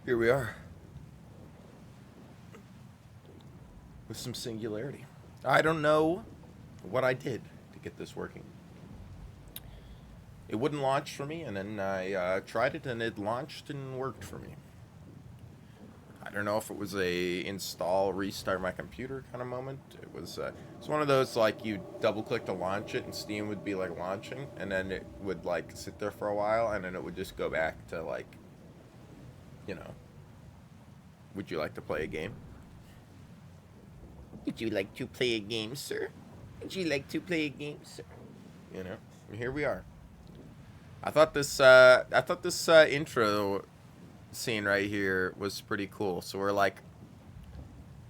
Here we are with some Singularity. I don't know what I did to get this working. It wouldn't launch for me, and then I tried it, and it launched and worked for me. I don't know if it was a install, restart my computer kind of moment. It's one of those, like, you double click to launch it, and Steam would be like launching, and then it would like sit there for a while, and then it would just go back to like, you know, would you like to play a game? Would you like to play a game, sir? Would you like to play a game, sir? You know, and here we are. I thought this intro scene right here was pretty cool. So we're like,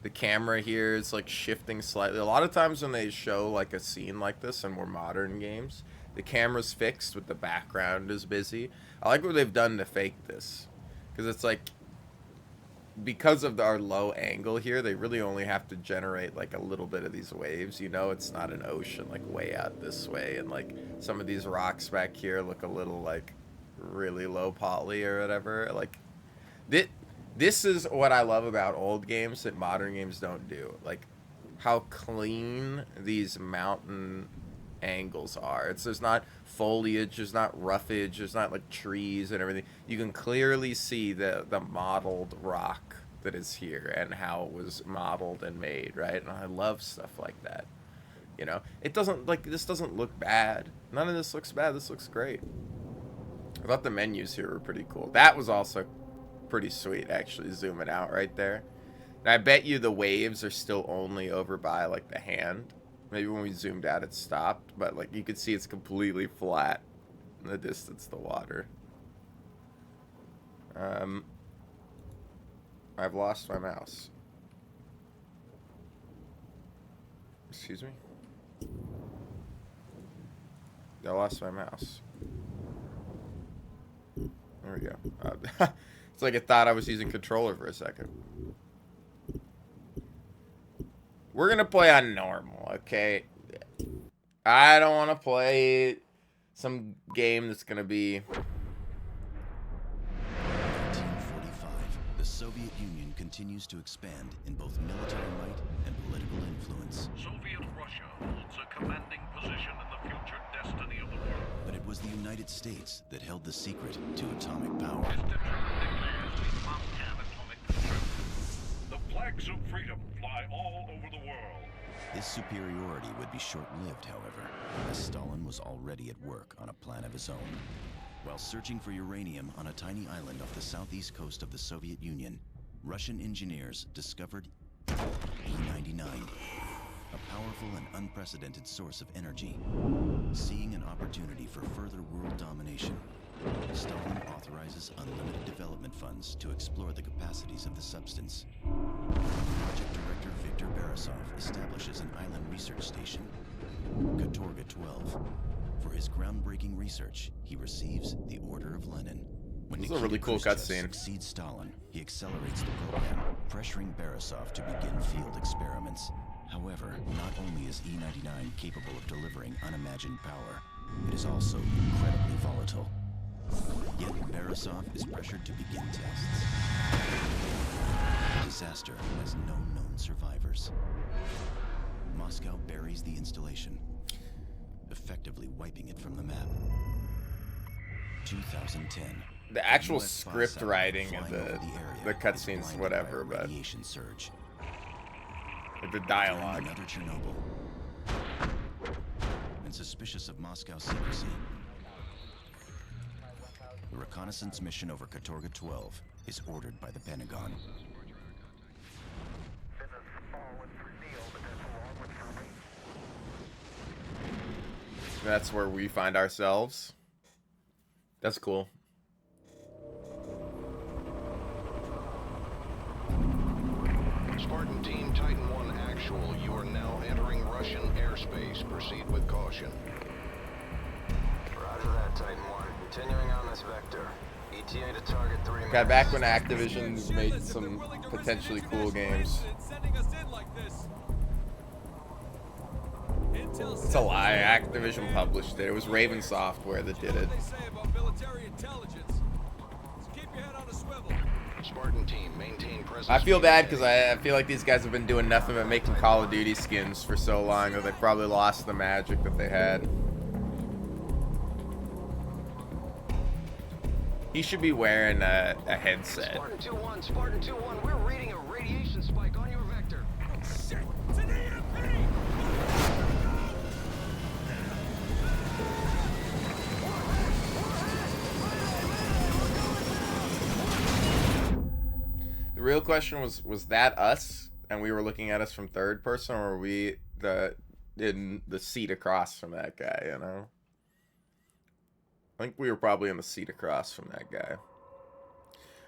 the camera here is like shifting slightly. A lot of times when they show like a scene like this in more modern games, the camera's fixed with the background is busy. I like what they've done to fake this, because it's like, because of our low angle here, they really only have to generate like a little bit of these waves. You know, it's not an ocean like way out this way, and like some of these rocks back here look a little like really low poly or whatever. Like this is what I love about old games that modern games don't do. Like how clean these mountain angles are. There's not foliage, there's not roughage, there's not like trees and everything. You can clearly see the modeled rock that is here and how it was modeled and made, right? And I love stuff like that. You know, it doesn't, like, this doesn't look bad. None of this looks bad. This looks great. I thought the menus here were pretty cool. That was also pretty sweet, actually, zooming out right there. And I bet you the waves are still only over by like the hand. Maybe when we zoomed out it stopped, but like you could see it's completely flat in the distance, the water. I've lost my mouse. Excuse me? I lost my mouse. There we go. It's like it thought I was using controller for a second. We're gonna play on normal, okay? I don't want to play some game that's gonna be... 1945, the Soviet Union continues to expand in both military might and political influence. Soviet Russia holds a commanding position in the future destiny of the world. But it was the United States that held the secret to atomic power. Mr. Truman declares we must have atomic control. The flags of freedom fly all over the world. This superiority would be short-lived, however, as Stalin was already at work on a plan of his own. While searching for uranium on a tiny island off the southeast coast of the Soviet Union, Russian engineers discovered E-99, a powerful and unprecedented source of energy. Seeing an opportunity for further world domination, Stalin authorizes unlimited development funds to explore the capacities of the substance. Project Director Viktor Borisov establishes an island research station, Katorga 12. For his groundbreaking research, he receives the Order of Lenin. When This is a really cool cutscene. Succeeds Stalin, he accelerates the program, pressuring Borisov to begin field experiments. However, not only is E-99 capable of delivering unimagined power, it is also incredibly volatile. Yet Borisov is pressured to begin tests. The disaster has no known survivors. Moscow buries the installation, effectively wiping it from the map. 2010. The actual US script spy writing satellite and flying over the area is cutscenes, blinded by a whatever, but radiation surge. like the During dialogue. another Chernobyl. And suspicious of Moscow's secrecy, the reconnaissance mission over Katorga 12 is ordered by the Pentagon. That's where we find ourselves. That's cool. Spartan Team Titan 1 actual, you are now entering Russian airspace. Proceed with caution. Roger that, Titan 1. Continuing on this vector. ETA to target 3 minutes. Got back when Activision made some potentially cool games. It's a lie. Activision published it. It was Raven Software that did it. Spartan team, maintain presence. I feel bad because I feel like these guys have been doing nothing but making Call of Duty skins for so long that they've probably lost the magic that they had. He should be wearing a headset. Spartan 2-1, Spartan 2-1, we're reading a radiation spike on your vector. Shit! It's an EMP! The real question was that us and we were looking at us from third person, or were we in the seat across from that guy, you know? I think we were probably in the seat across from that guy.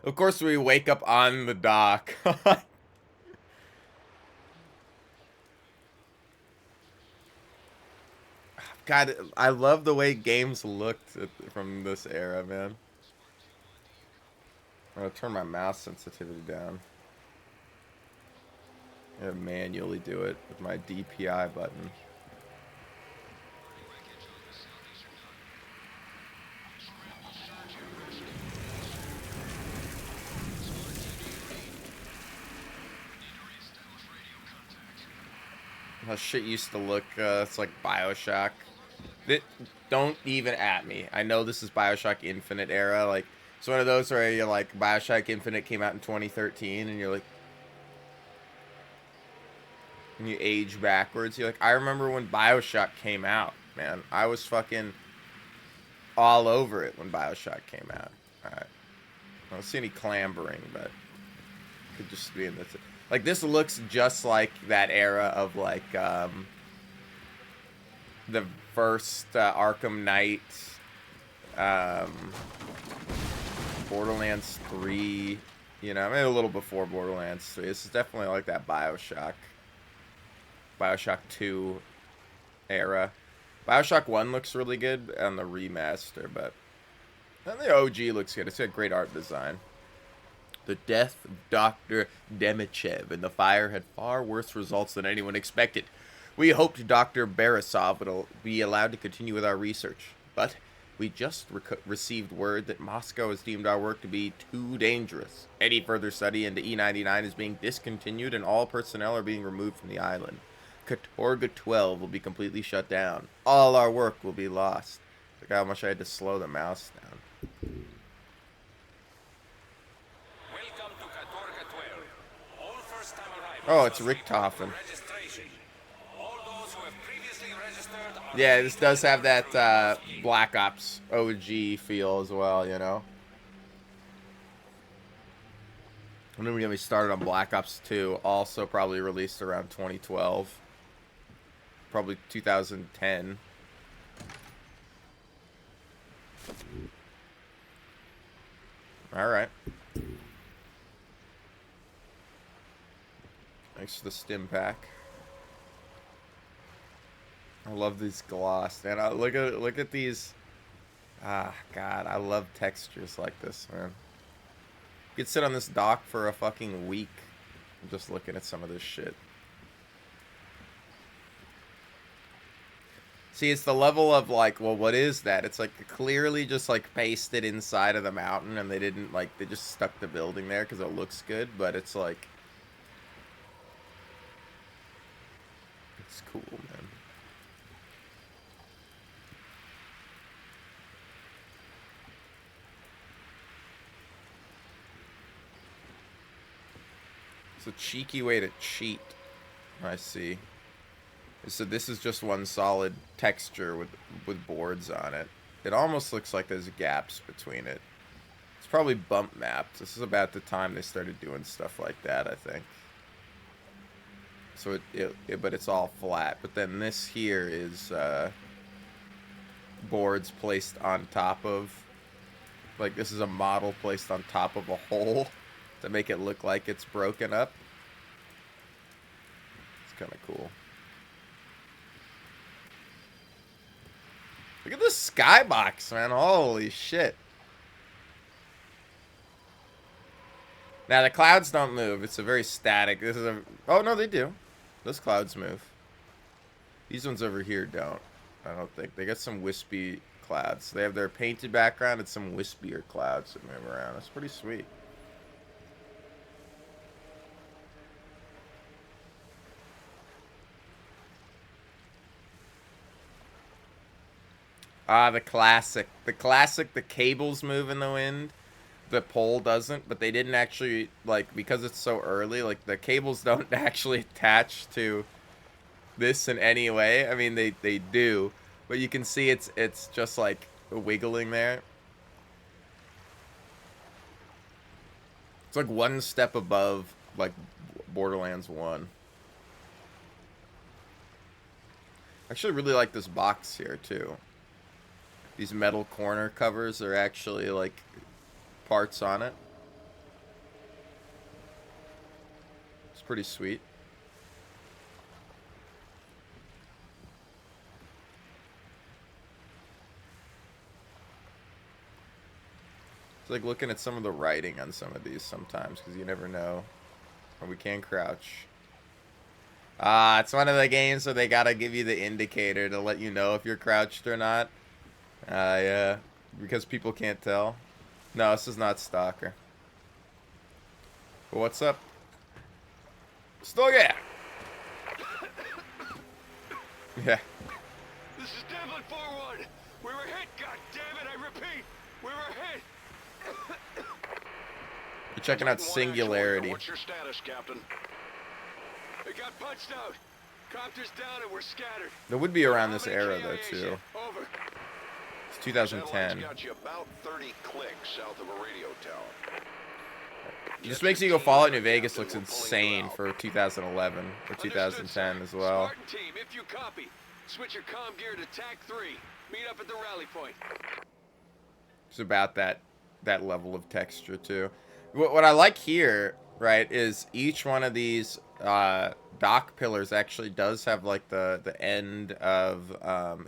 Of course, we wake up on the dock. God, I love the way games looked from this era, man. I'm gonna turn my mouse sensitivity down. I'm gonna manually do it with my DPI button. How shit used to look, it's like Bioshock. Don't even at me. I know this is Bioshock Infinite era. Like, it's one of those where you're like, Bioshock Infinite came out in 2013, and you're like, and you age backwards. You're like, I remember when Bioshock came out, man. I was fucking all over it when Bioshock came out. Alright. I don't see any clambering, but it could just be in this. Like, this looks just like that era of, like, the first Arkham Knight, Borderlands 3, you know, maybe a little before Borderlands 3. This is definitely like that Bioshock 2 era. Bioshock 1 looks really good on the remaster, but and the OG looks good. It's got great art design. The death of Dr. Demichev in the fire had far worse results than anyone expected. We hoped Dr. Borisov would be allowed to continue with our research, but we just received word that Moscow has deemed our work to be too dangerous. Any further study into E99 is being discontinued and all personnel are being removed from the island. Katorga 12 will be completely shut down. All our work will be lost. Look how much I had to slow the mouse down. Welcome to Katorga 12. All first-time arrivals. Oh, it's Richtofen. Registration. All those who have previously registered are Yeah, this does have that Black Ops OG feel as well, you know? And then we're going to be started on Black Ops 2, also probably released around 2012. Probably 2010. Alright. Thanks for the stim pack. I love these gloss, man. Look at these. Ah, God, I love textures like this, man. You could sit on this dock for a fucking week just looking at some of this shit. See, it's the level of like, well, what is that? It's like clearly just like pasted inside of the mountain, and they didn't like, they just stuck the building there because it looks good, but it's like, it's cool, man. It's a cheeky way to cheat. I see. So this is just one solid texture with boards on it. It almost looks like there's gaps between it. It's probably bump mapped. This is about the time they started doing stuff like that, I think. So but it's all flat. But then this here is boards placed on top of, like this is a model placed on top of a hole to make it look like it's broken up. It's kind of cool. Look at this skybox, man. Holy shit. Now, the clouds don't move. It's a very static. This is a... Oh, no, they do. Those clouds move. These ones over here don't. I don't think. They got some wispy clouds. They have their painted background and some wispier clouds that move around. That's pretty sweet. Ah, the classic. The classic, the cables move in the wind. The pole doesn't, but they didn't actually, like, because it's so early, like, the cables don't actually attach to this in any way. I mean, they do, but you can see it's just, like, wiggling there. It's like one step above, like, Borderlands 1. I actually really like this box here, too. These metal corner covers are actually, like, parts on it. It's pretty sweet. It's like looking at some of the writing on some of these sometimes, because you never know. Or we can crouch. Ah, it's one of the games where they gotta give you the indicator to let you know if you're crouched or not. Yeah. Because people can't tell. No, this is not Stalker. But what's up? Stalker! Yeah. This is Devlin 4-1. We were hit, goddammit, I repeat. We were hit. You're checking out Singularity. What's your status, Captain? We got punched out. Copters down and we're scattered. It would be around this era, though, too. Over. It's 2010. Got you about 30 clicks south of a radio tower. It just makes you go Fallout New Vegas looks insane for 2011 or 2010 as well. Spartan team, if you copy, switch your comm gear to TAC 3. Meet up at the rally point. It's about that level of texture too. What I like here, right, is each one of these dock pillars actually does have like the end of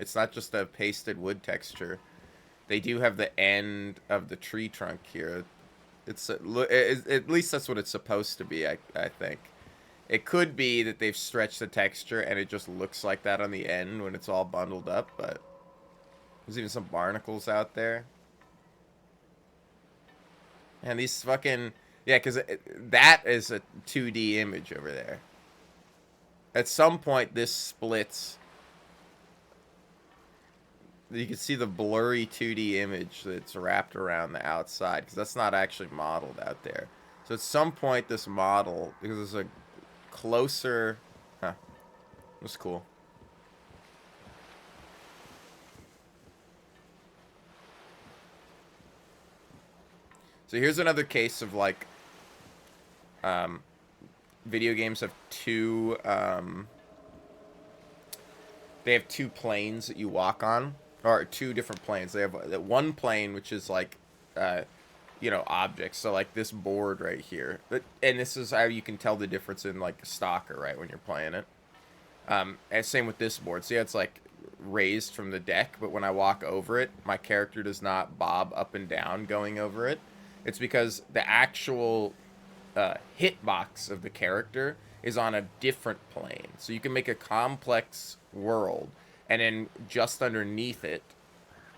it's not just a pasted wood texture. They do have the end of the tree trunk here. It's at least that's what it's supposed to be. I think it could be that they've stretched the texture and it just looks like that on the end when it's all bundled up. But there's even some barnacles out there. And these fucking yeah, because that is a 2D image over there. At some point, this splits. You can see the blurry 2D image that's wrapped around the outside, because that's not actually modeled out there. So at some point, this model, because there's a closer... Huh. That's cool. So here's another case of, like, video games have two, they have two planes that you walk on. Or two different planes. They have one plane, which is like, you know, objects. So like this board right here. And this is how you can tell the difference in like Stalker, right, when you're playing it. And same with this board. See how it's like raised from the deck, but when I walk over it, my character does not bob up and down going over it. It's because the actual hitbox of the character is on a different plane. So you can make a complex world and then just underneath it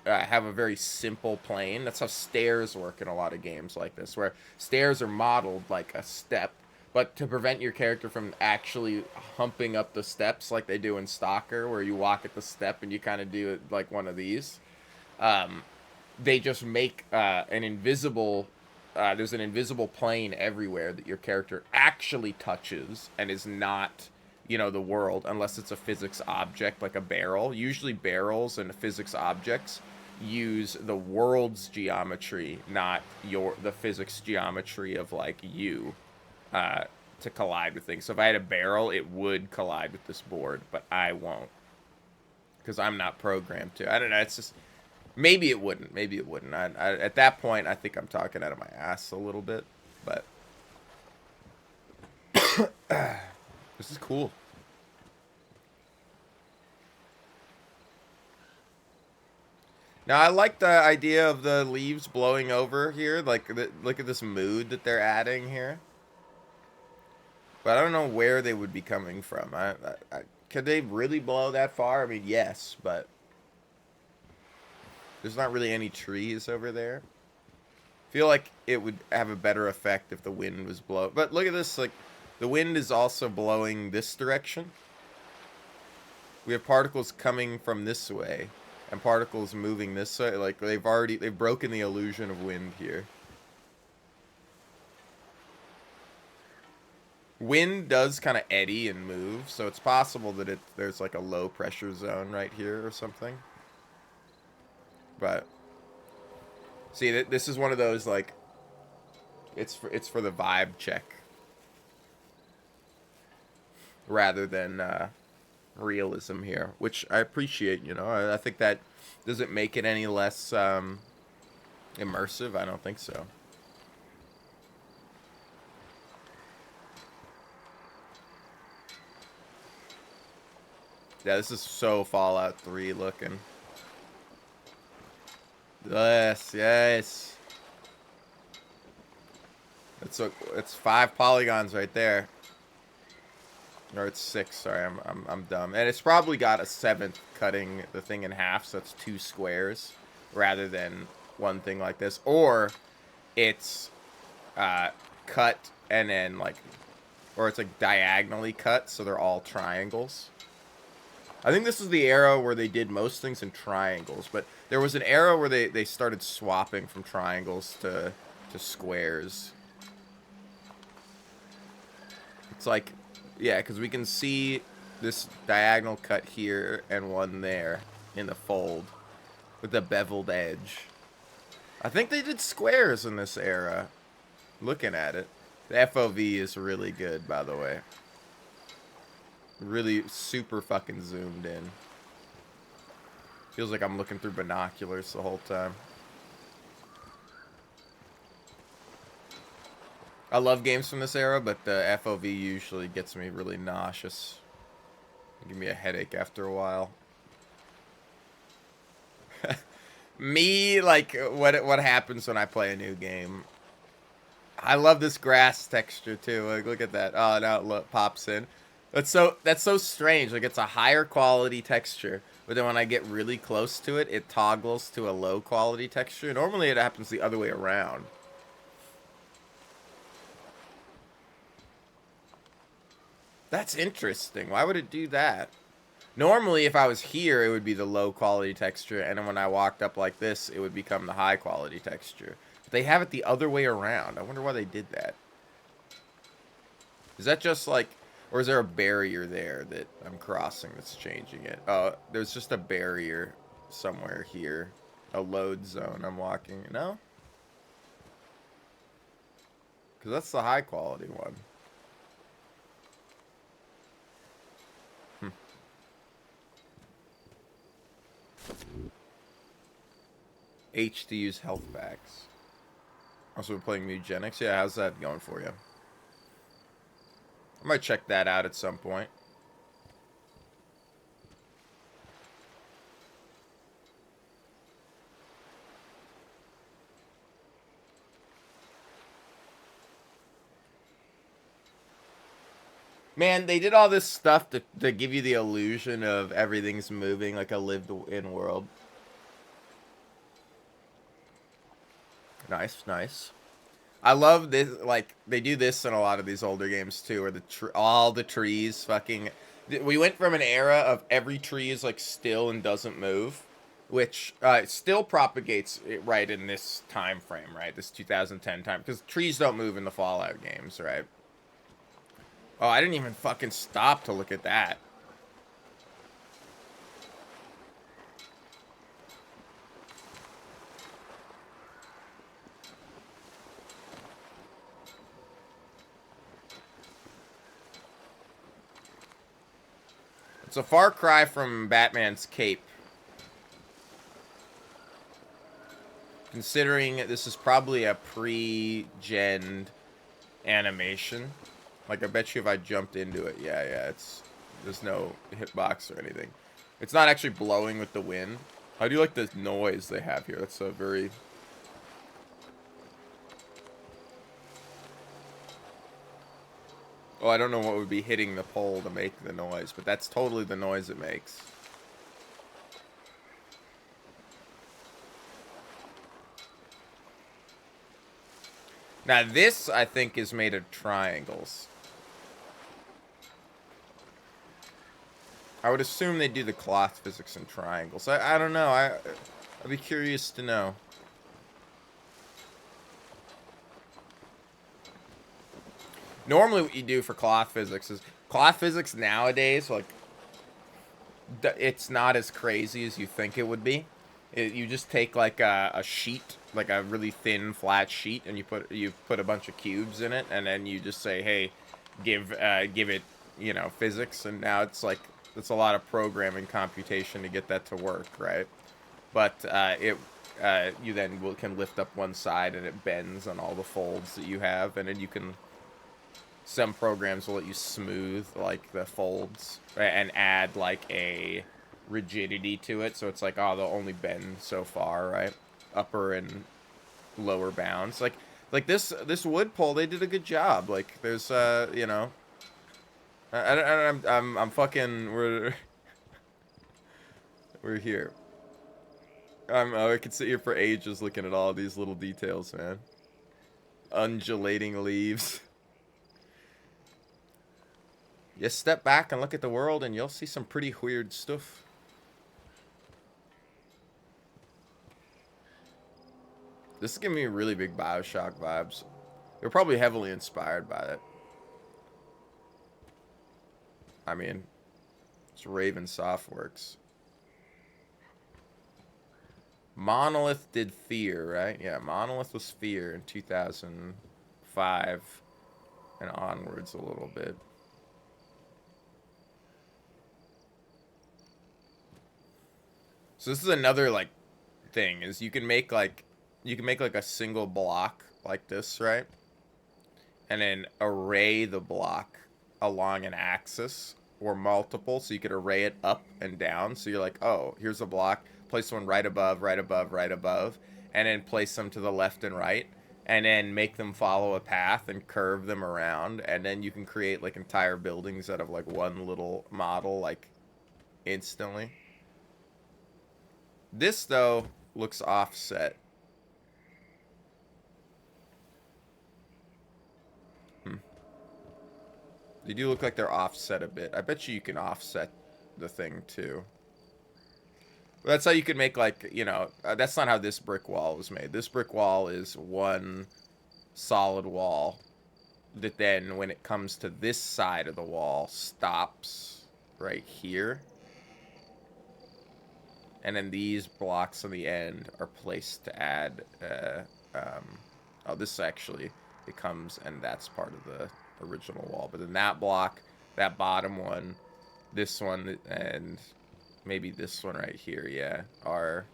have a very simple plane. That's how stairs work in a lot of games like this, where stairs are modeled like a step, but to prevent your character from actually humping up the steps like they do in Stalker, where you walk at the step and you kind of do it like one of these, they just make an invisible... there's an invisible plane everywhere that your character actually touches and is not... you know, the world, unless it's a physics object like a barrel. Usually barrels and physics objects use the world's geometry, not the physics geometry of like you, to collide with things. So if I had a barrel, it would collide with this board, but I won't, because I'm not programmed to. I don't know. It's just maybe it wouldn't. Maybe it wouldn't. I at that point, I think I'm talking out of my ass a little bit, but this is cool. Now, I like the idea of the leaves blowing over here. Like, look at this mood that they're adding here. But I don't know where they would be coming from. Could they really blow that far? I mean, yes, but there's not really any trees over there. I feel like it would have a better effect if the wind was blowing. But look at this. Like, the wind is also blowing this direction. We have particles coming from this way. and particles moving this way. Like, they've broken the illusion of wind here. Wind does kind of eddy and move, so it's possible that there's like a low pressure zone right here or something. But see, this is one of those, like, it's for the vibe check rather than realism here, which I appreciate. You know, I think that doesn't make it any less immersive. I don't think so. Yeah, this is so Fallout 3 looking. Yes, yes. It's 5 polygons right there. Or it's 6. Sorry, I'm dumb. And it's probably got a 7th cutting the thing in half, so it's 2 squares rather than one thing like this. Or it's cut and then like, or it's like diagonally cut, so they're all triangles. I think this is the era where they did most things in triangles, but there was an era where they started swapping from triangles to squares. It's like, yeah, because we can see this diagonal cut here and one there in the fold with the beveled edge. I think they did squares in this era. Looking at it. The FOV is really good, by the way. Really super fucking zoomed in. Feels like I'm looking through binoculars the whole time. I love games from this era, but the FOV usually gets me really nauseous. Give me a headache after a while. Me, like, what happens when I play a new game? I love this grass texture too. Like, look at that. Oh, now it pops in. That's so strange. Like, it's a higher quality texture, but then when I get really close to it, it toggles to a low quality texture. Normally, it happens the other way around. That's interesting. Why would it do that? Normally, if I was here, it would be the low quality texture, and then when I walked up like this, it would become the high quality texture. But they have it the other way around. I wonder why they did that. Is that just like, or is there a barrier there that I'm crossing that's changing it? Oh, there's just a barrier somewhere here. A load zone I'm walking. No? Because that's the high quality one. H to use health packs. Also, we're playing Mutagenics. Yeah, how's that going for you? I might check that out at some point. Man, they did all this stuff to give you the illusion of everything's moving like a lived-in world. Nice, nice. I love this. Like, they do this in a lot of these older games too, where all the trees fucking. We went from an era of every tree is like still and doesn't move, which still propagates it right in this time frame, right? This 2010 time, because trees don't move in the Fallout games, right? Oh, I didn't even fucking stop to look at that. It's a far cry from Batman's cape. Considering this is probably a pre-gen animation. Like, I bet you if I jumped into it, yeah, there's no hitbox or anything. It's not actually blowing with the wind. I do like the noise they have here. That's a very... Oh, I don't know what would be hitting the pole to make the noise, but that's totally the noise it makes. Now this, I think, is made of triangles. I would assume they do the cloth physics in triangles. I don't know. I'd be curious to know. Normally what you do for cloth physics is cloth physics nowadays, like, it's not as crazy as you think it would be. You just take like a sheet, like a really thin flat sheet, and you put a bunch of cubes in it, and then you just say, hey, give it, you know, physics, and now it's a lot of programming computation to get that to work, right? But you then can lift up one side and it bends on all the folds that you have, and then you can, some programs will let you smooth like the folds and add like a rigidity to it, so it's like, oh, they'll only bend so far, right? Upper and lower bounds. Like this wood pole, they did a good job. Like there's you know, I'm fucking we're here. I could sit here for ages looking at all these little details, man. Undulating leaves. Just step back and look at the world and you'll see some pretty weird stuff. This is giving me really big BioShock vibes. They're probably heavily inspired by it. I mean, it's Raven Softworks. Monolith did Fear, right? Yeah, Monolith was Fear in 2005 and onwards a little bit. So this is another like thing, is you can make like a single block like this, right? And then array the block along an axis or multiple, so you could array it up and down. So you're like, oh, here's a block, place one right above, right above, right above, and then place them to the left and right, and then make them follow a path and curve them around, and then you can create like entire buildings out of like one little model, like instantly. This though looks offset. They do look like they're offset a bit. I bet you can offset the thing too. But that's how you can make, like, you know, that's not how this brick wall was made. This brick wall is one solid wall that then, when it comes to this side of the wall, stops right here. And then these blocks on the end are placed to add, oh, this actually, it comes, and that's part of the original wall. But then that block, that bottom one, this one, and maybe this one right here, yeah, are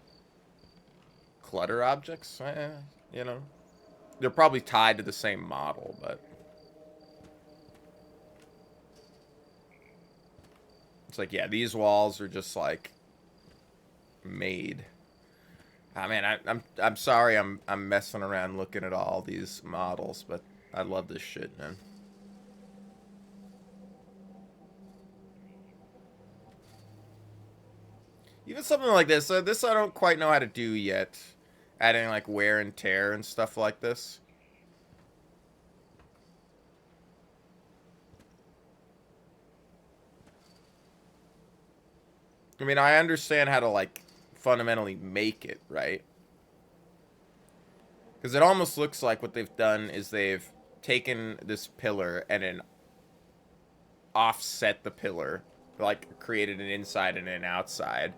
clutter objects, you know? They're probably tied to the same model, but it's like, yeah, these walls are just like made. Ah, man, I'm sorry I'm messing around looking at all these models, but I love this shit, man. Even something like this. This I don't quite know how to do yet. Adding like wear and tear and stuff like this. I mean, I understand how to like fundamentally make it, right? Because it almost looks like what they've done is they've taken this pillar and then offset the pillar, like created an inside and an outside,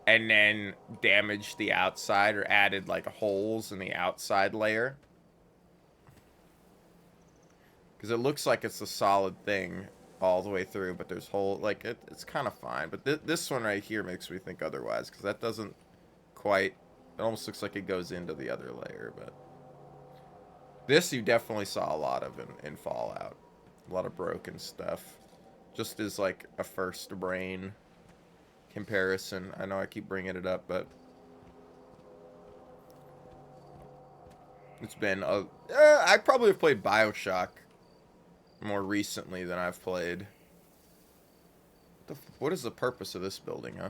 and then damaged the outside or added like holes in the outside layer. Because it looks like it's a solid thing all the way through, but there's like it's kind of fine. But this one right here makes me think otherwise, because that doesn't quite, it almost looks like it goes into the other layer. But this you definitely saw a lot of in Fallout. A lot of broken stuff. Just as like a first brain comparison. I know I keep bringing it up, but it's been I probably have played BioShock more recently than I've played. What is the purpose of this building, huh?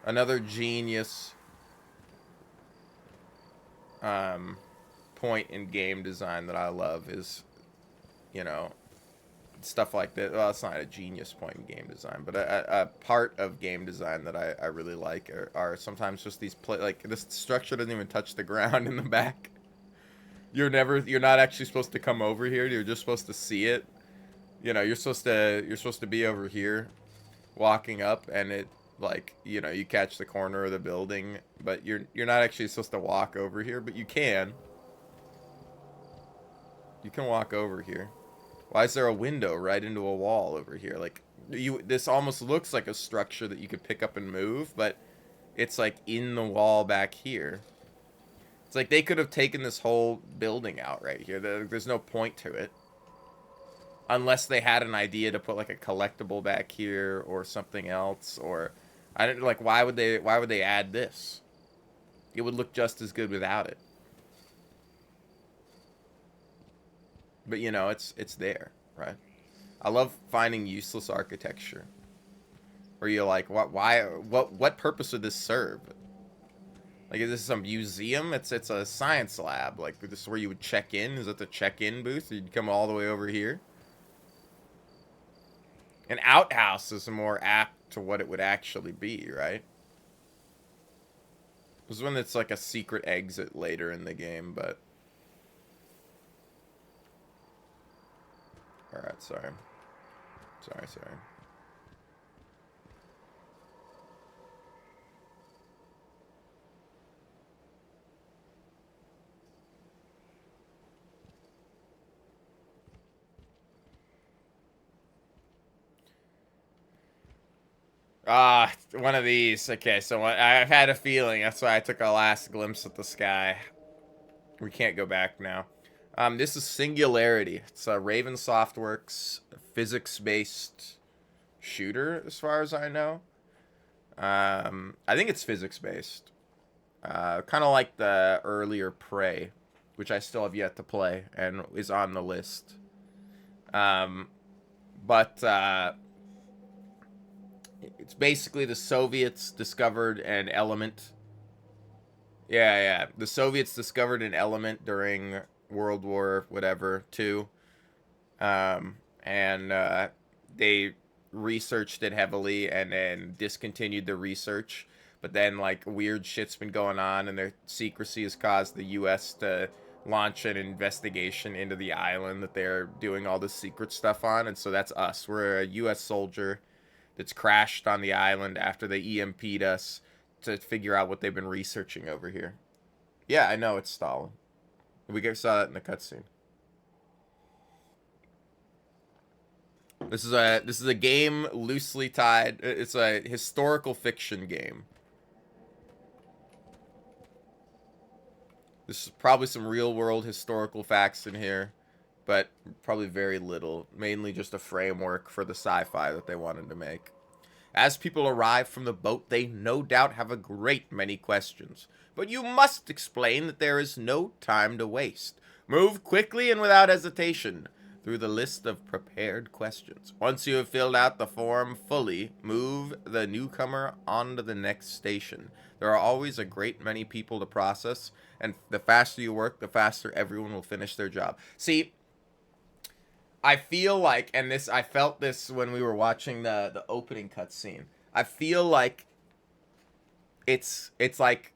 Another genius point in game design that I love is, you know, stuff like that. Well, it's not a genius point in game design, but a part of game design that I really like are sometimes just these like this structure doesn't even touch the ground in the back. You're not actually supposed to come over here. You're just supposed to see it. You know, you're supposed to be over here, walking up, and it like you catch the corner of the building, but you're not actually supposed to walk over here, but you can. You can walk over here. Why is there a window right into a wall over here? Like, this almost looks like a structure that you could pick up and move, but it's like in the wall back here. It's like they could have taken this whole building out right here. There's no point to it. Unless they had an idea to put like a collectible back here or something else, or I don't like why would they add this? It would look just as good without it. But it's there, right? I love finding useless architecture. Where you're like, what purpose would this serve? Like, is this some museum? It's a science lab. Like, this is where you would check in. Is it the check-in booth? You'd come all the way over here. An outhouse is more apt to what it would actually be, right? This is when it's like a secret exit later in the game, but... Alright, sorry. Sorry. One of these. Okay, so I've had a feeling. That's why I took a last glimpse at the sky. We can't go back now. This is Singularity. It's a Raven Softworks physics-based shooter, as far as I know. I think it's physics-based. Kind of like the earlier Prey, which I still have yet to play and is on the list. It's basically the Soviets discovered an element. Yeah. The Soviets discovered an element during World War whatever 2. They researched it heavily and then discontinued the research. But then like weird shit's been going on, and their secrecy has caused the US to launch an investigation into the island that they're doing all this secret stuff on. And so that's us. We're a US soldier that's crashed on the island after they EMP'd us to figure out what they've been researching over here. Yeah, I know it's Stalin. We saw that in the cutscene. This is a game loosely tied. It's a historical fiction game. This is probably some real world historical facts in here, but probably very little. Mainly just a framework for the sci-fi that they wanted to make. As people arrive from the boat, they no doubt have a great many questions. But you must explain that there is no time to waste. Move quickly and without hesitation through the list of prepared questions. Once you have filled out the form fully, move the newcomer on to the next station. There are always a great many people to process, and the faster you work, the faster everyone will finish their job. See, I feel like, and I felt this when we were watching the opening cutscene. I feel like it's like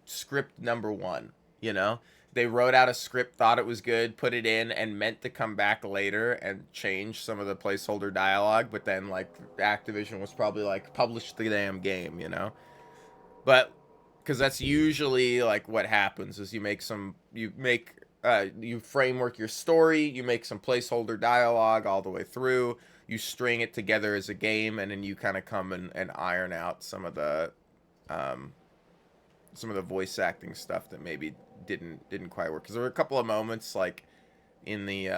script number 1, you know? They wrote out a script, thought it was good, put it in, and meant to come back later and change some of the placeholder dialogue, but then, like, Activision was probably like, publish the damn game, you know? But, because that's usually, like, what happens, is you framework your story, you make some placeholder dialogue all the way through, you string it together as a game, and then you kind of come and iron out some of the voice acting stuff that maybe didn't quite work. Because there were a couple of moments, like in the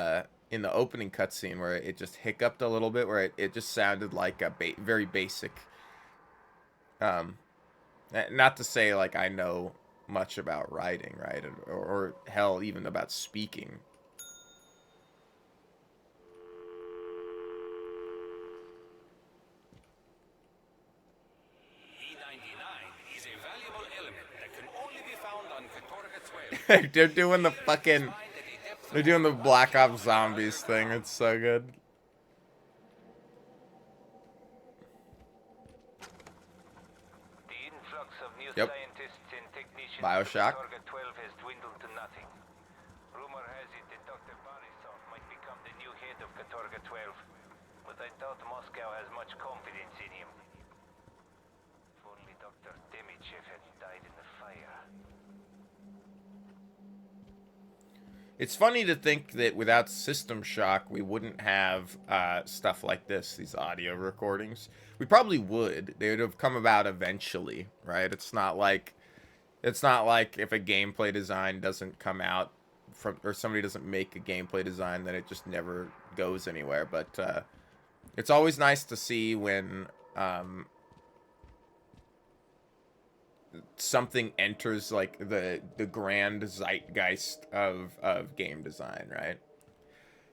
opening cutscene, where it just hiccuped a little bit, where it just sounded like a very basic. Not to say like I know much about writing, right, or hell, even about speaking. E99 is a valuable element that can only be found on Katorga 12. They're doing the They're doing the Black Ops Zombies thing. It's so good. The influx of new Yep. scientists and technicians Bioshock. to Katorga 12 has dwindled to nothing. Rumor has it that Dr. Borisov might become the new head of Katorga 12, but I doubt Moscow has much confidence in him. If only Dr. Demichev had died in the fire. It's funny to think that without System Shock, we wouldn't have stuff like this, these audio recordings. We probably would. They would have come about eventually, right? It's not like if a gameplay design doesn't come out from, or somebody doesn't make a gameplay design, then it just never goes anywhere. But it's always nice to see when something enters like the grand zeitgeist of game design, right?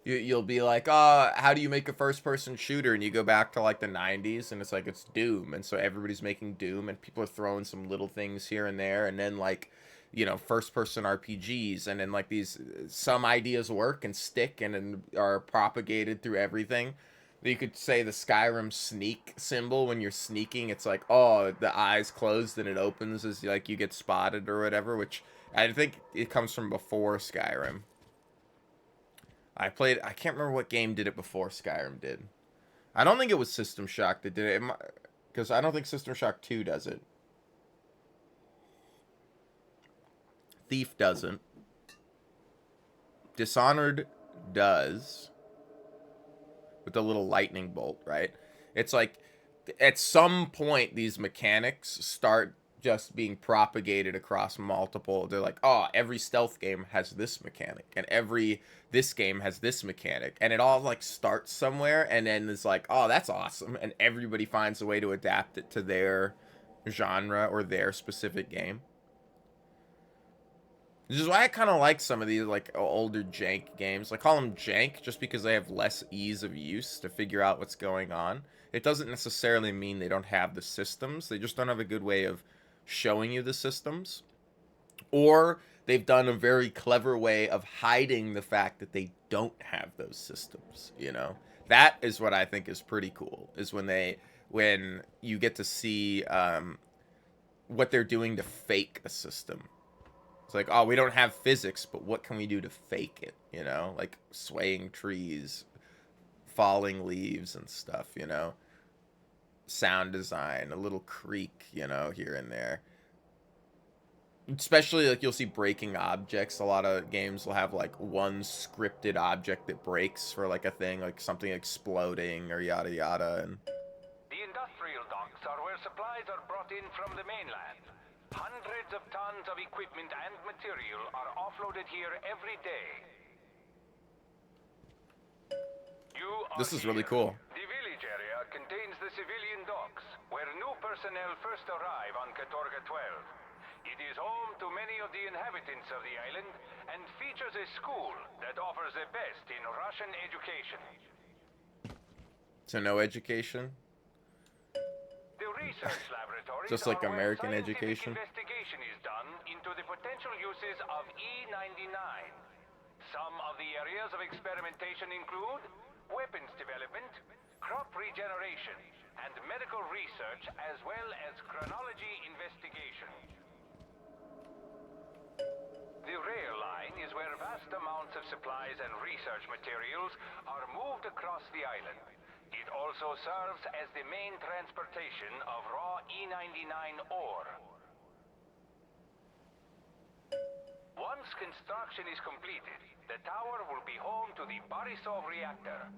You'll be like, oh, how do you make a first person shooter? And you go back to like the 90s and it's like, it's Doom. And so everybody's making Doom and people are throwing some little things here and there. And then like, you know, first person RPGs. And then like these, some ideas work and stick and then are propagated through everything. You could say the Skyrim sneak symbol when you're sneaking. It's like, oh, the eyes closed and it opens as like you get spotted or whatever, which I think it comes from before Skyrim. I can't remember what game did it before Skyrim did. I don't think it was System Shock that did it, because I don't think System Shock 2 does it. Thief doesn't. Dishonored does. With the little lightning bolt, right? It's like, at some point, these mechanics start just being propagated across multiple. They're like, oh, every stealth game has this mechanic, and this game has this mechanic, and it all like starts somewhere, and then it's like, oh, that's awesome, and everybody finds a way to adapt it to their genre or their specific game. Which is why I kind of like some of these like older jank games. I call them jank just because they have less ease of use to figure out what's going on. It doesn't necessarily mean they don't have the systems. They just don't have a good way of showing you the systems. Or they've done a very clever way of hiding the fact that they don't have those systems, you know? That is what I think is pretty cool, is when you get to see what they're doing to fake a system. It's like, oh, we don't have physics, but what can we do to fake it, you know? Like swaying trees, falling leaves and stuff, you know? Sound design, a little creak, you know, here and there. Especially, like, you'll see breaking objects. A lot of games will have, like, one scripted object that breaks for, like, a thing, like something exploding or yada yada. And The industrial docks are where supplies are brought in from the mainland. Hundreds of tons of equipment and material are offloaded here every day. This is really cool. The village area contains the civilian docks, where new personnel first arrive on Katorga 12. It is home to many of the inhabitants of the island and features a school that offers the best in Russian education. So no education? The research laboratories Just like are where American scientific education? investigation is done into the potential uses of E99. Some of the areas of experimentation include weapons development, crop regeneration, and medical research, as well as chronology investigation. The rail line is where vast amounts of supplies and research materials are moved across the island. It also serves as the main transportation of raw E99 ore. Once construction is completed, the tower will be home to the Borisov reactor.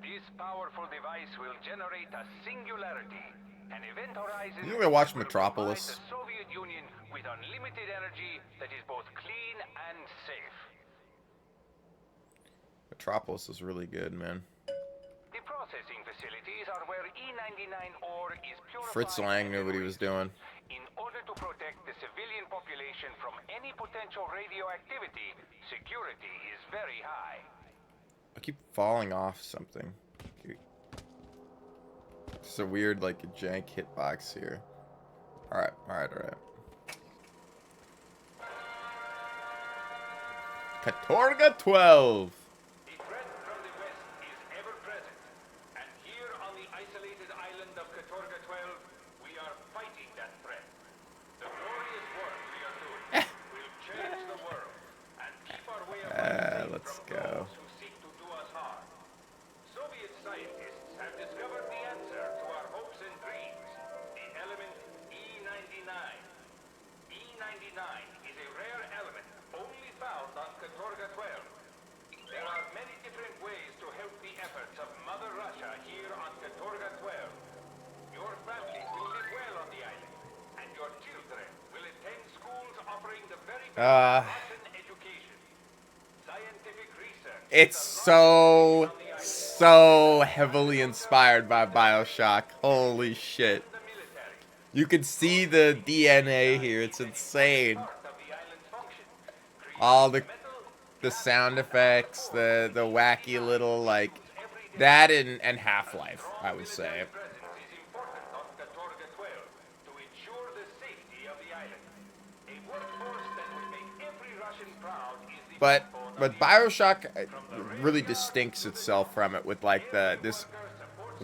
This powerful device will generate a singularity, an event horizon You ever watch that will Metropolis? provide the Soviet Union with unlimited energy that is both clean and safe. Metropolis is really good, man. The processing facilities are where E99 ore is purified. Fritz Lang knew what he was doing. In order to protect the civilian population from any potential radioactivity, security is very high. I keep falling off something. It's a weird, like, jank hitbox here. Alright. Katorga 12. The threat from the west is ever present, and here on the isolated island of Katorga 12, we are fighting that threat. The glorious work we are doing will change the world and keep our way of life safe Let's from go. those who seek to do us harm. Soviet scientists have discovered the answer to our hopes and dreams, the element E99. E99 is a rare element only found on Katorga 12. There are many different ways to help the efforts of Mother Russia here on Katorga 12. Your family will live well on the island, and your children will attend schools offering the very best Russian education. Scientific research It's so heavily inspired by BioShock. Holy shit. the military. You can see the DNA here. It's insane. Part of the island's function. All Creating metal, the sound effects, the wacky little like that and Half-Life, I would say. presence is important on Katorga 12 to ensure the safety of the island. A workforce that will make every Russian proud is the But backbone of but the BioShock really distincts itself from it with like this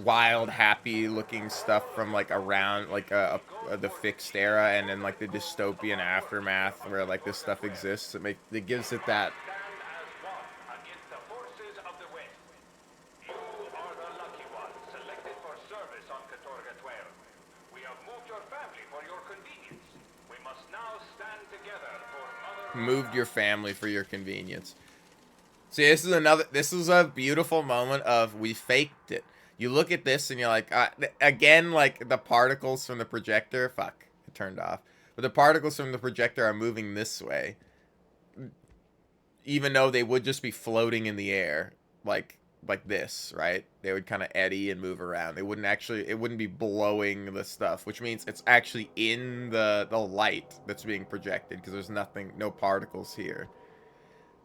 wild, happy looking stuff from like around like the fixed era, and then like the dystopian aftermath where like this stuff exists. It gives it that. stand as one against the forces of the West. You are the lucky ones selected for service on Katorga 12. We have moved your family for your convenience. We must now stand together for Mother Moved your family for your convenience. See, this is a beautiful moment of we faked it. You look at this and you're like, again, like the particles from the projector, fuck, it turned off. But the particles from the projector are moving this way. Even though they would just be floating in the air, like this, right? They would kind of eddy and move around. It wouldn't be blowing the stuff, which means it's actually in the light that's being projected because there's no particles here.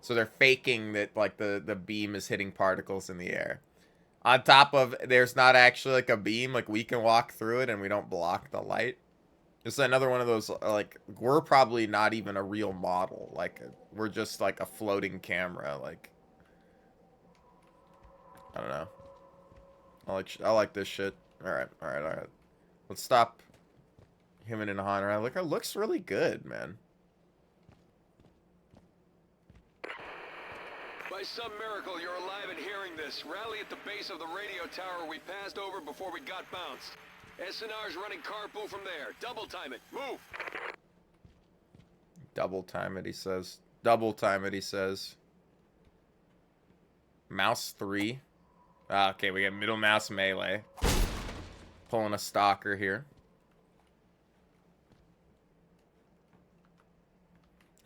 So they're faking that like the beam is hitting particles in the air. On top of there's not actually like a beam, like we can walk through it and we don't block the light. It's another one of those like we're probably not even a real model. Like we're just like a floating camera. Like I don't know. I like this shit. All right. Let's stop him and Han around. Look, it looks really good, man. By some miracle, you're alive and hearing this. Rally at the base of the radio tower we passed over before we got bounced. SNR's running carpool from there. Double time it. Move! Double time it, he says. Double time it, he says. Mouse 3. Okay, we got middle mouse melee. Pulling a stalker here.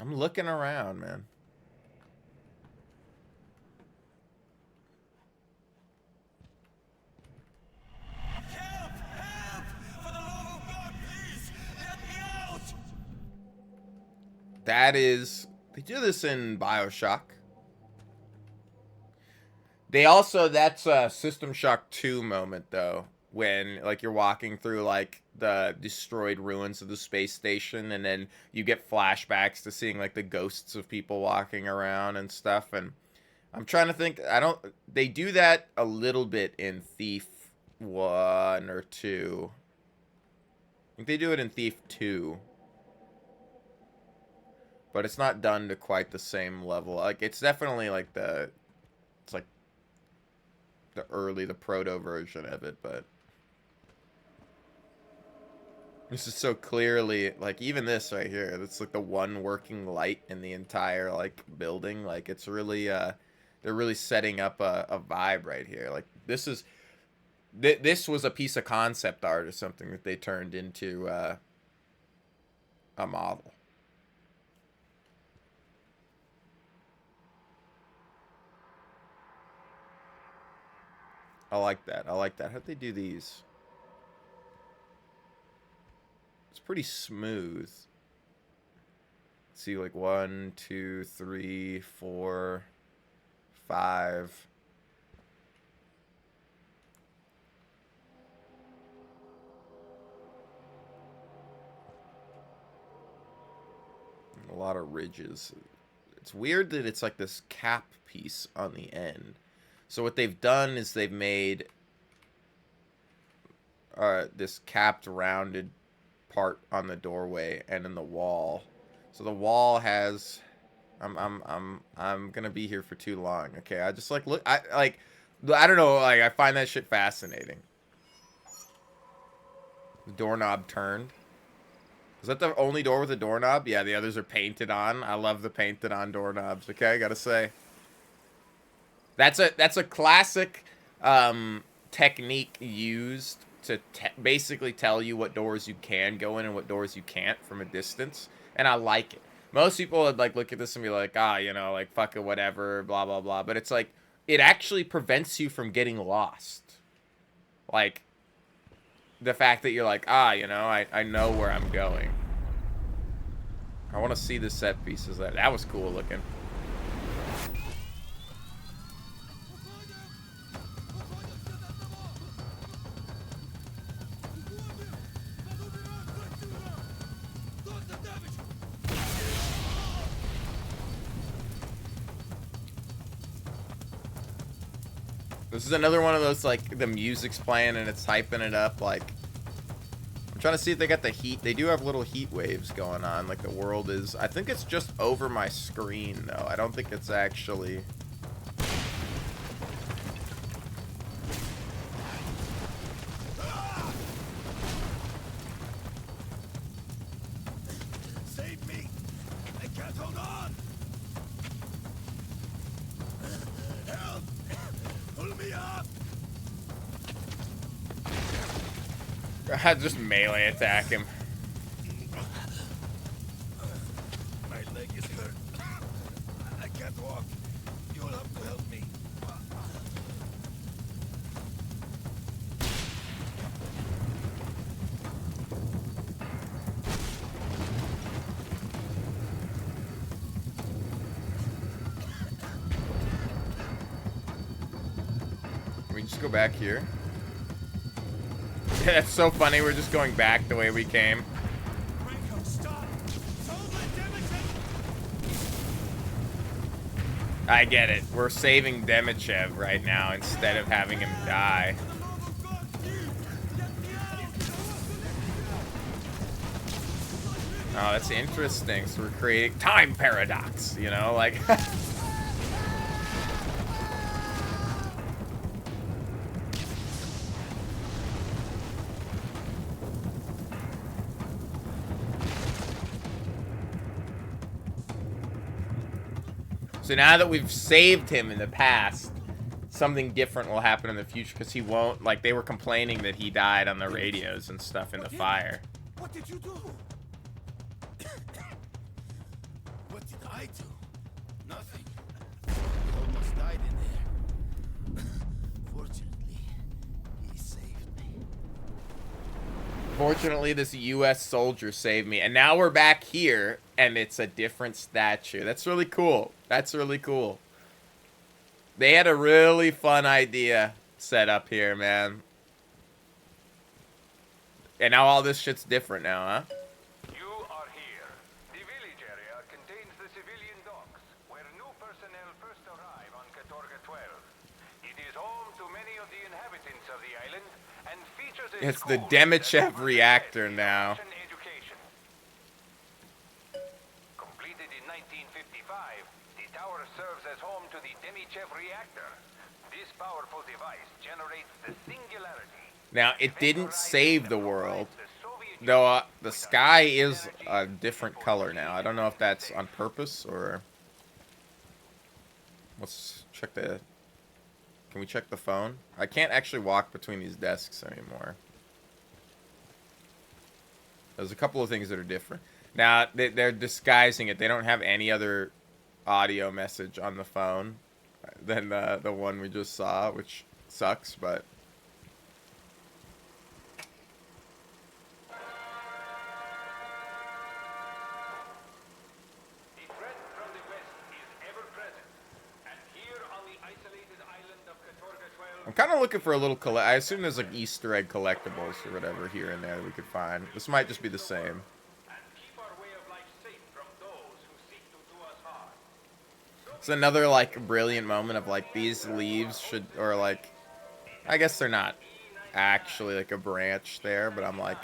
I'm looking around, man. That is... They do this in BioShock. They also... That's a System Shock 2 moment, though. When, like, you're walking through, like, the destroyed ruins of the space station. And then you get flashbacks to seeing, like, the ghosts of people walking around and stuff. And I'm trying to think... They do that a little bit in Thief 1 or 2. I think they do it in Thief 2. But it's not done to quite the same level. Like, it's definitely like it's like the proto version of it, but this is so clearly, like, even this right here, that's like the one working light in the entire, like, building. Like, it's really, they're really setting up a vibe right here. Like, this was a piece of concept art or something that they turned into, a model. I like that. How'd they do these? It's pretty smooth. Let's see, like 1, 2, 3, 4, 5. A lot of ridges. It's weird that it's like this cap piece on the end. So what they've done is they've made this capped rounded part on the doorway and in the wall. So the wall has I'm gonna be here for too long. Okay, I just like look I don't know, like I find that shit fascinating. The doorknob turned. Is that the only door with a doorknob? Yeah, the others are painted on. I love the painted on doorknobs. Okay, I gotta say. That's a classic technique used to basically tell you what doors you can go in and what doors you can't from a distance, and I like it. Most people would like look at this and be like, ah, you know, like fuck it, whatever, blah blah blah. But it's like it actually prevents you from getting lost. Like the fact that you're like, ah, you know, I know where I'm going. I want to see the set pieces. That was cool looking. This is another one of those, like, the music's playing and it's hyping it up, like... I'm trying to see if they got the heat. They do have little heat waves going on, like the world is... I think it's just over my screen, though. I don't think it's actually... Save me! I can't hold on! Help! Pull me up! I just melee attack him. My leg is hurt. I can't walk. You'll have to help me. Can we just go back here? That's so funny, we're just going back the way we came. Franco, stop! Don't let Demichev... I get it. We're saving Demichev right now instead of having him die. Oh, that's interesting. So we're creating time paradox, you know, like... So now that we've saved him in the past, something different will happen in the future because he won't, like, they were complaining that he died on the radios and stuff in the fire. What did you do? What did I do? Nothing. I almost died in there. Fortunately, he saved me. Fortunately, this US soldier saved me. And now we're back here, and it's a different statue. That's really cool. That's really cool. They had a really fun idea set up here, man. And now all this shit's different now, huh? You are here. The village area contains the civilian docks, where new personnel first arrive on Katorga 12. It is home to many of the inhabitants of the island, and features a It's the school Demichev that reactor now. Russian education. Completed in 1955, the tower serves as home to the Demichev reactor. This powerful device generates the Singularity. Now, it didn't save the world. Though, the sky is a different color now. I don't know if that's on purpose or... Let's check the... Can we check the phone? I can't actually walk between these desks anymore. There's a couple of things that are different. Now, they're disguising it. They don't have any other audio message on the phone than the one we just saw, which sucks, but... The threat from the west is ever present, and here on the isolated island of Katorga 12... I'm kind of looking for a little I assume there's like Easter egg collectibles or whatever here and there that we could find. This might just be the same. and keep our way of life safe from those who seek to do us harm. It's another like brilliant moment of like these leaves should, or like, I guess they're not actually like a branch there, but I'm like,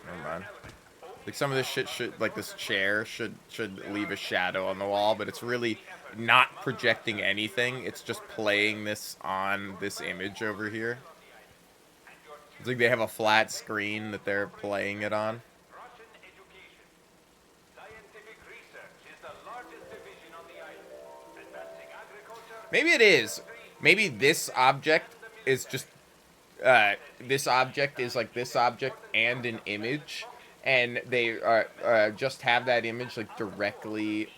never mind. Like some of this shit should, like this chair should leave a shadow on the wall, but it's really not projecting anything. It's just playing this on this image over here. It's like they have a flat screen that they're playing it on. Russian education. Scientific research is the largest division on the island. Advancing agriculture. Maybe it is. Maybe this object is just this object is like this object and an image, and they just have that image like directly.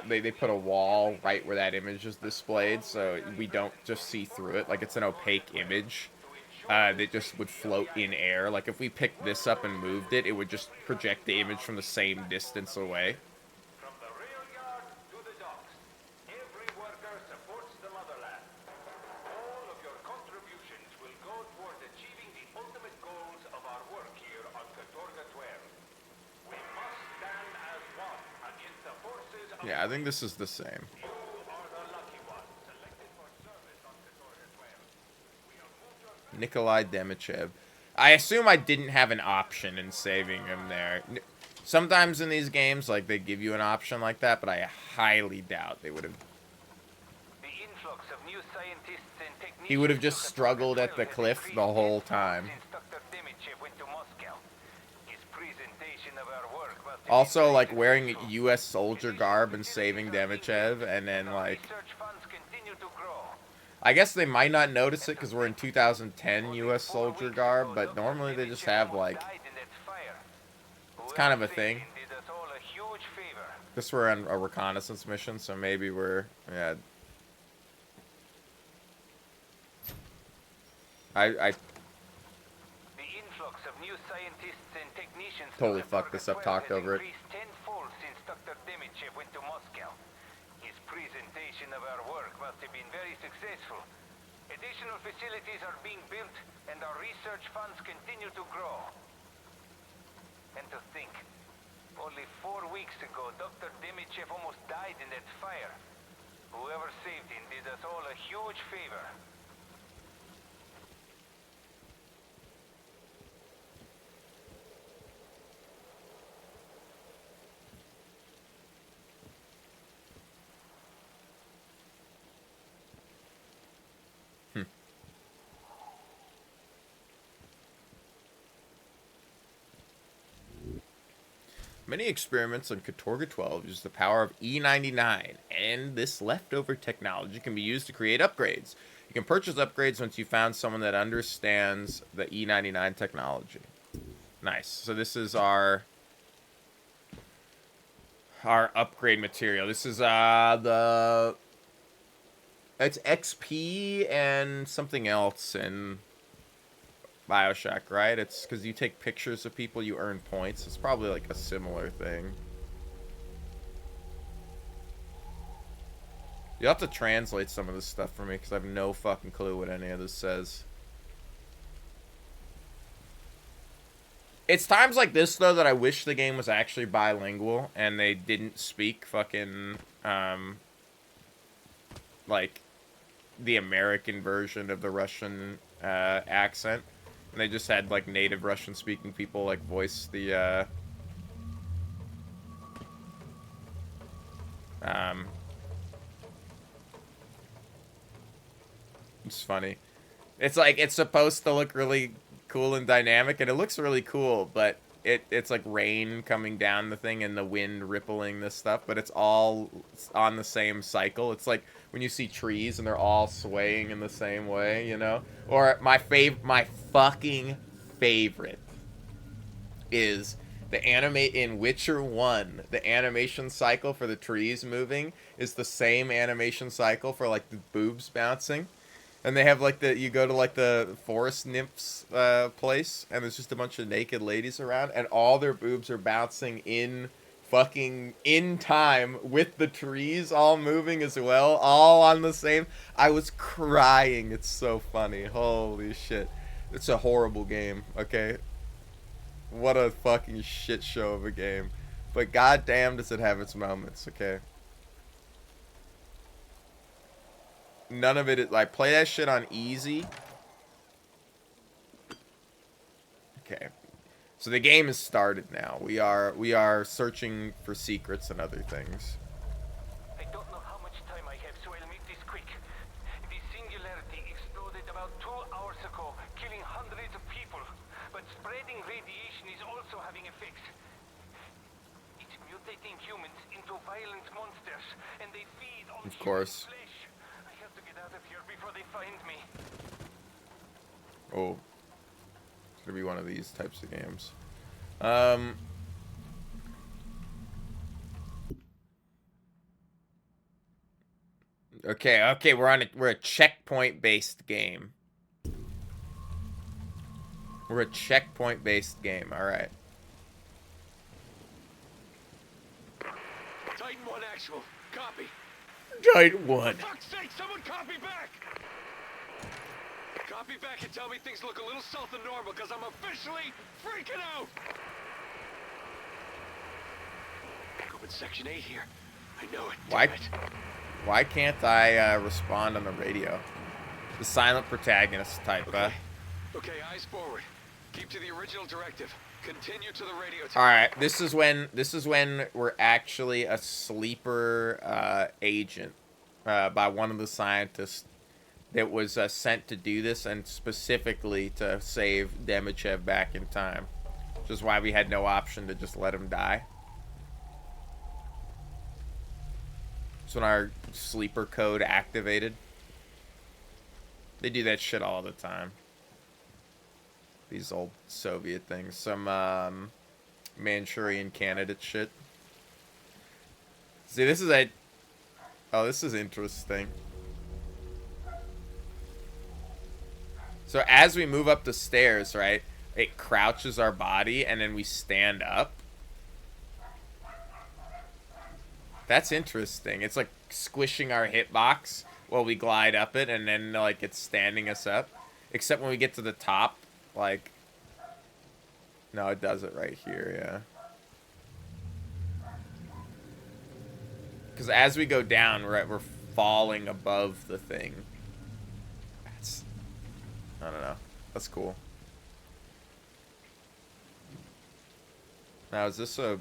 They put a wall right where that image is displayed, so we don't just see through it. Like it's an opaque image that just would float in air. Like if we picked this up and moved it, it would just project the image from the same distance away. From the rail yard to the docks, every worker supports the motherland. All of your contributions will go toward achieving the ultimate goals of our work here on Katorga 12. We must stand as one against the forces of Yeah, I think this is the same. you are the lucky ones selected for service on Katorga 12. We have moved your Nikolai Demichev. I assume I didn't have an option in saving him there. Sometimes in these games, like, they give you an option like that, but I highly doubt they would have. The influx of new scientists and technicians. He would have just struggled at the cliff the whole time. Since Dr. Demichev went to Moscow. His presentation of our work must have Also, been like, very wearing successful. U.S. soldier garb and saving Demichev, and then, like, Research funds continue to grow. I guess they might not notice it because we're in 2010 U.S. soldier garb, but normally they just have, like, it's kind of a thing. Guess we're on a reconnaissance mission, so maybe we're, yeah. I The influx of new scientists and technicians totally fucked this up, talked over it. increased tenfold since Dr. Demichev went to Moscow. His presentation of our work must have been very successful. Additional facilities are being built, and our research funds continue to grow. And to think, only 4 weeks ago, Dr. Demichev almost died in that fire. Whoever saved him did us all a huge favor. Many experiments on Katorga 12 use the power of E99, and this leftover technology can be used to create upgrades. You can purchase upgrades once you found someone that understands the E99 technology. Nice. So this is our upgrade material. This is it's XP and something else in BioShock, right? It's because you take pictures of people, you earn points. It's probably like a similar thing. You'll have to translate some of this stuff for me because I have no fucking clue what any of this says. It's times like this, though, that I wish the game was actually bilingual and they didn't speak fucking, like, the American version of the Russian accent. And they just had, like, native Russian-speaking people, like, voice the, it's funny. It's like, it's supposed to look really cool and dynamic, and it looks really cool, but it's like rain coming down the thing and the wind rippling this stuff, but it's all on the same cycle. It's like when you see trees and they're all swaying in the same way, you know? Or my fucking favorite is the in Witcher 1, the animation cycle for the trees moving is the same animation cycle for like the boobs bouncing. And they have like you go to like the forest nymphs place, and there's just a bunch of naked ladies around, and all their boobs are bouncing in fucking in time with the trees all moving as well, all on the same. I was crying. It's so funny. Holy shit. It's a horrible game, okay? What a fucking shit show of a game. But goddamn does it have its moments, okay? none of it is, like, play that shit on easy. Okay. So the game has started now. We are searching for secrets and other things. I don't know how much time I have, so I'll make this quick. The Singularity exploded about 2 hours ago, killing hundreds of people. But spreading radiation is also having effects. It's mutating humans into violent monsters, and they feed on Of course. human flesh. I have to get out of here before they find me. Oh. It's gonna be one of these types of games. Okay, we're a checkpoint based game. We're a checkpoint based game, alright. Titan 1 actual. Copy. Titan 1. For fuck's sake, someone copy back! Copy back and tell me things look a little south of normal, because I'm officially freaking out! Open section 8 here. I know it. Why? Damn it. Why can't I respond on the radio? The silent protagonist type, Okay, eyes forward. Keep to the original directive. Continue to the radio tower. Alright, this is when we're actually a sleeper agent by one of the scientists that was sent to do this, and specifically to save Demichev back in time. Which is why we had no option to just let him die. It's when our sleeper code activated. They do that shit all the time. These old Soviet things. Some Manchurian candidate shit. See, this is a... Oh, this is interesting. So as we move up the stairs, right, it crouches our body and then we stand up. That's interesting. It's like squishing our hitbox while we glide up it, and then like it's standing us up. Except when we get to the top, like... No, it does it right here, yeah. Because as we go down, we're falling above the thing. That's... I don't know. That's cool. Now, is this a...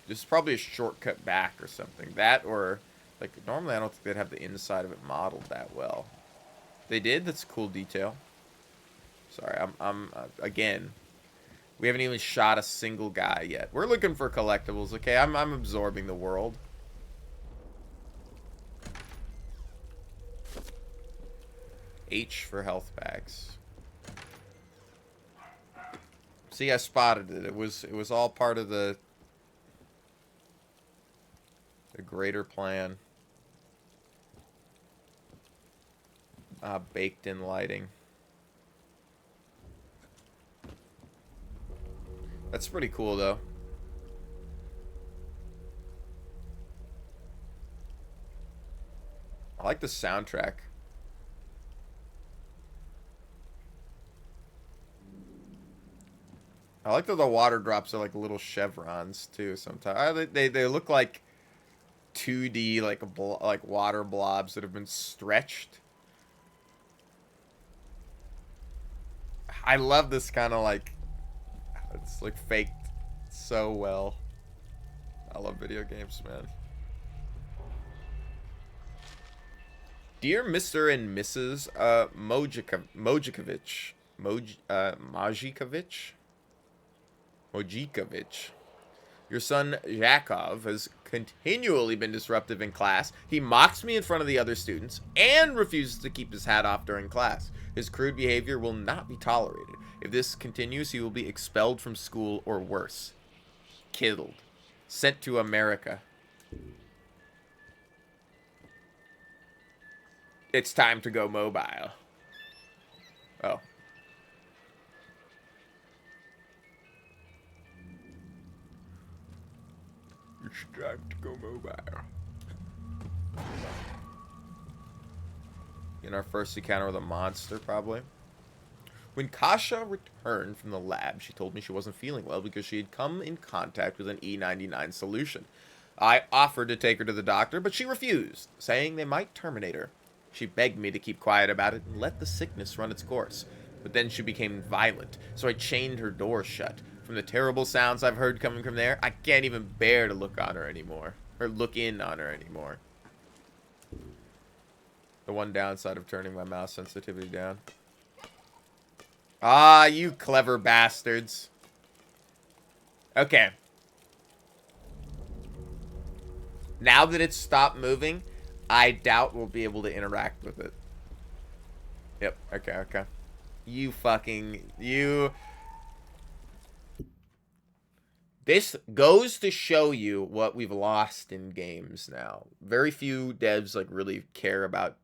This is probably a shortcut back or something. That or... Like, normally I don't think they'd have the inside of it modeled that well. They did? That's a cool detail. Sorry, I'm again... We haven't even shot a single guy yet. We're looking for collectibles, okay? I'm absorbing the world. H for health packs. See, I spotted it. It was all part of the greater plan. Baked in lighting. That's pretty cool, though. I like the soundtrack. I like that the water drops are like little chevrons, too, sometimes. They look like 2D, like water blobs that have been stretched. I love this kind of like... It's like faked so well. I love video games, man. Dear Mr. and Mrs. Mojikovic, your son Yakov has continually been disruptive in class. He mocks me in front of the other students and refuses to keep his hat off during class. His crude behavior will not be tolerated. If this continues, he will be expelled from school or worse. Killed. Sent to America. It's time to go mobile. Oh. It's time to go mobile. In our first encounter with a monster, probably. When Kasha returned from the lab, she told me she wasn't feeling well because she had come in contact with an E99 solution. I offered to take her to the doctor, but she refused, saying they might terminate her. She begged me to keep quiet about it and let the sickness run its course. But then she became violent, so I chained her door shut. From the terrible sounds I've heard coming from there, I can't even bear to look on her anymore. Or look in on her anymore. The one downside of turning my mouse sensitivity down. Ah, you clever bastards. Okay. Now that it's stopped moving, I doubt we'll be able to interact with it. Yep, okay, okay. You fucking... You... This goes to show you what we've lost in games now. Very few devs, like, really care about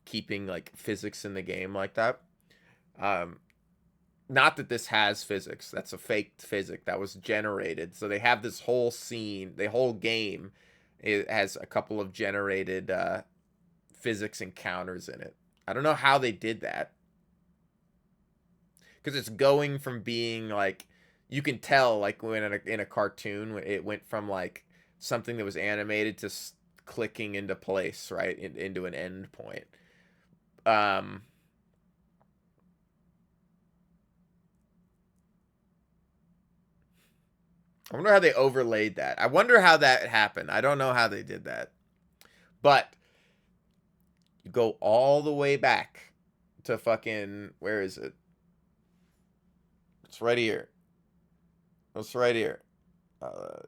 keeping, like, physics in the game like that. Not that this has physics. That's a fake physic that was generated. So they have this whole scene, the whole game, it has a couple of generated physics encounters in it. I don't know how they did that. Because it's going from being, like, you can tell, like, when in a cartoon, it went from, like, something that was animated to clicking into place, right? Into an end point. I wonder how they overlaid that. I wonder how that happened. I don't know how they did that. But you go all the way back to fucking... Where is it? It's right here. It's right here.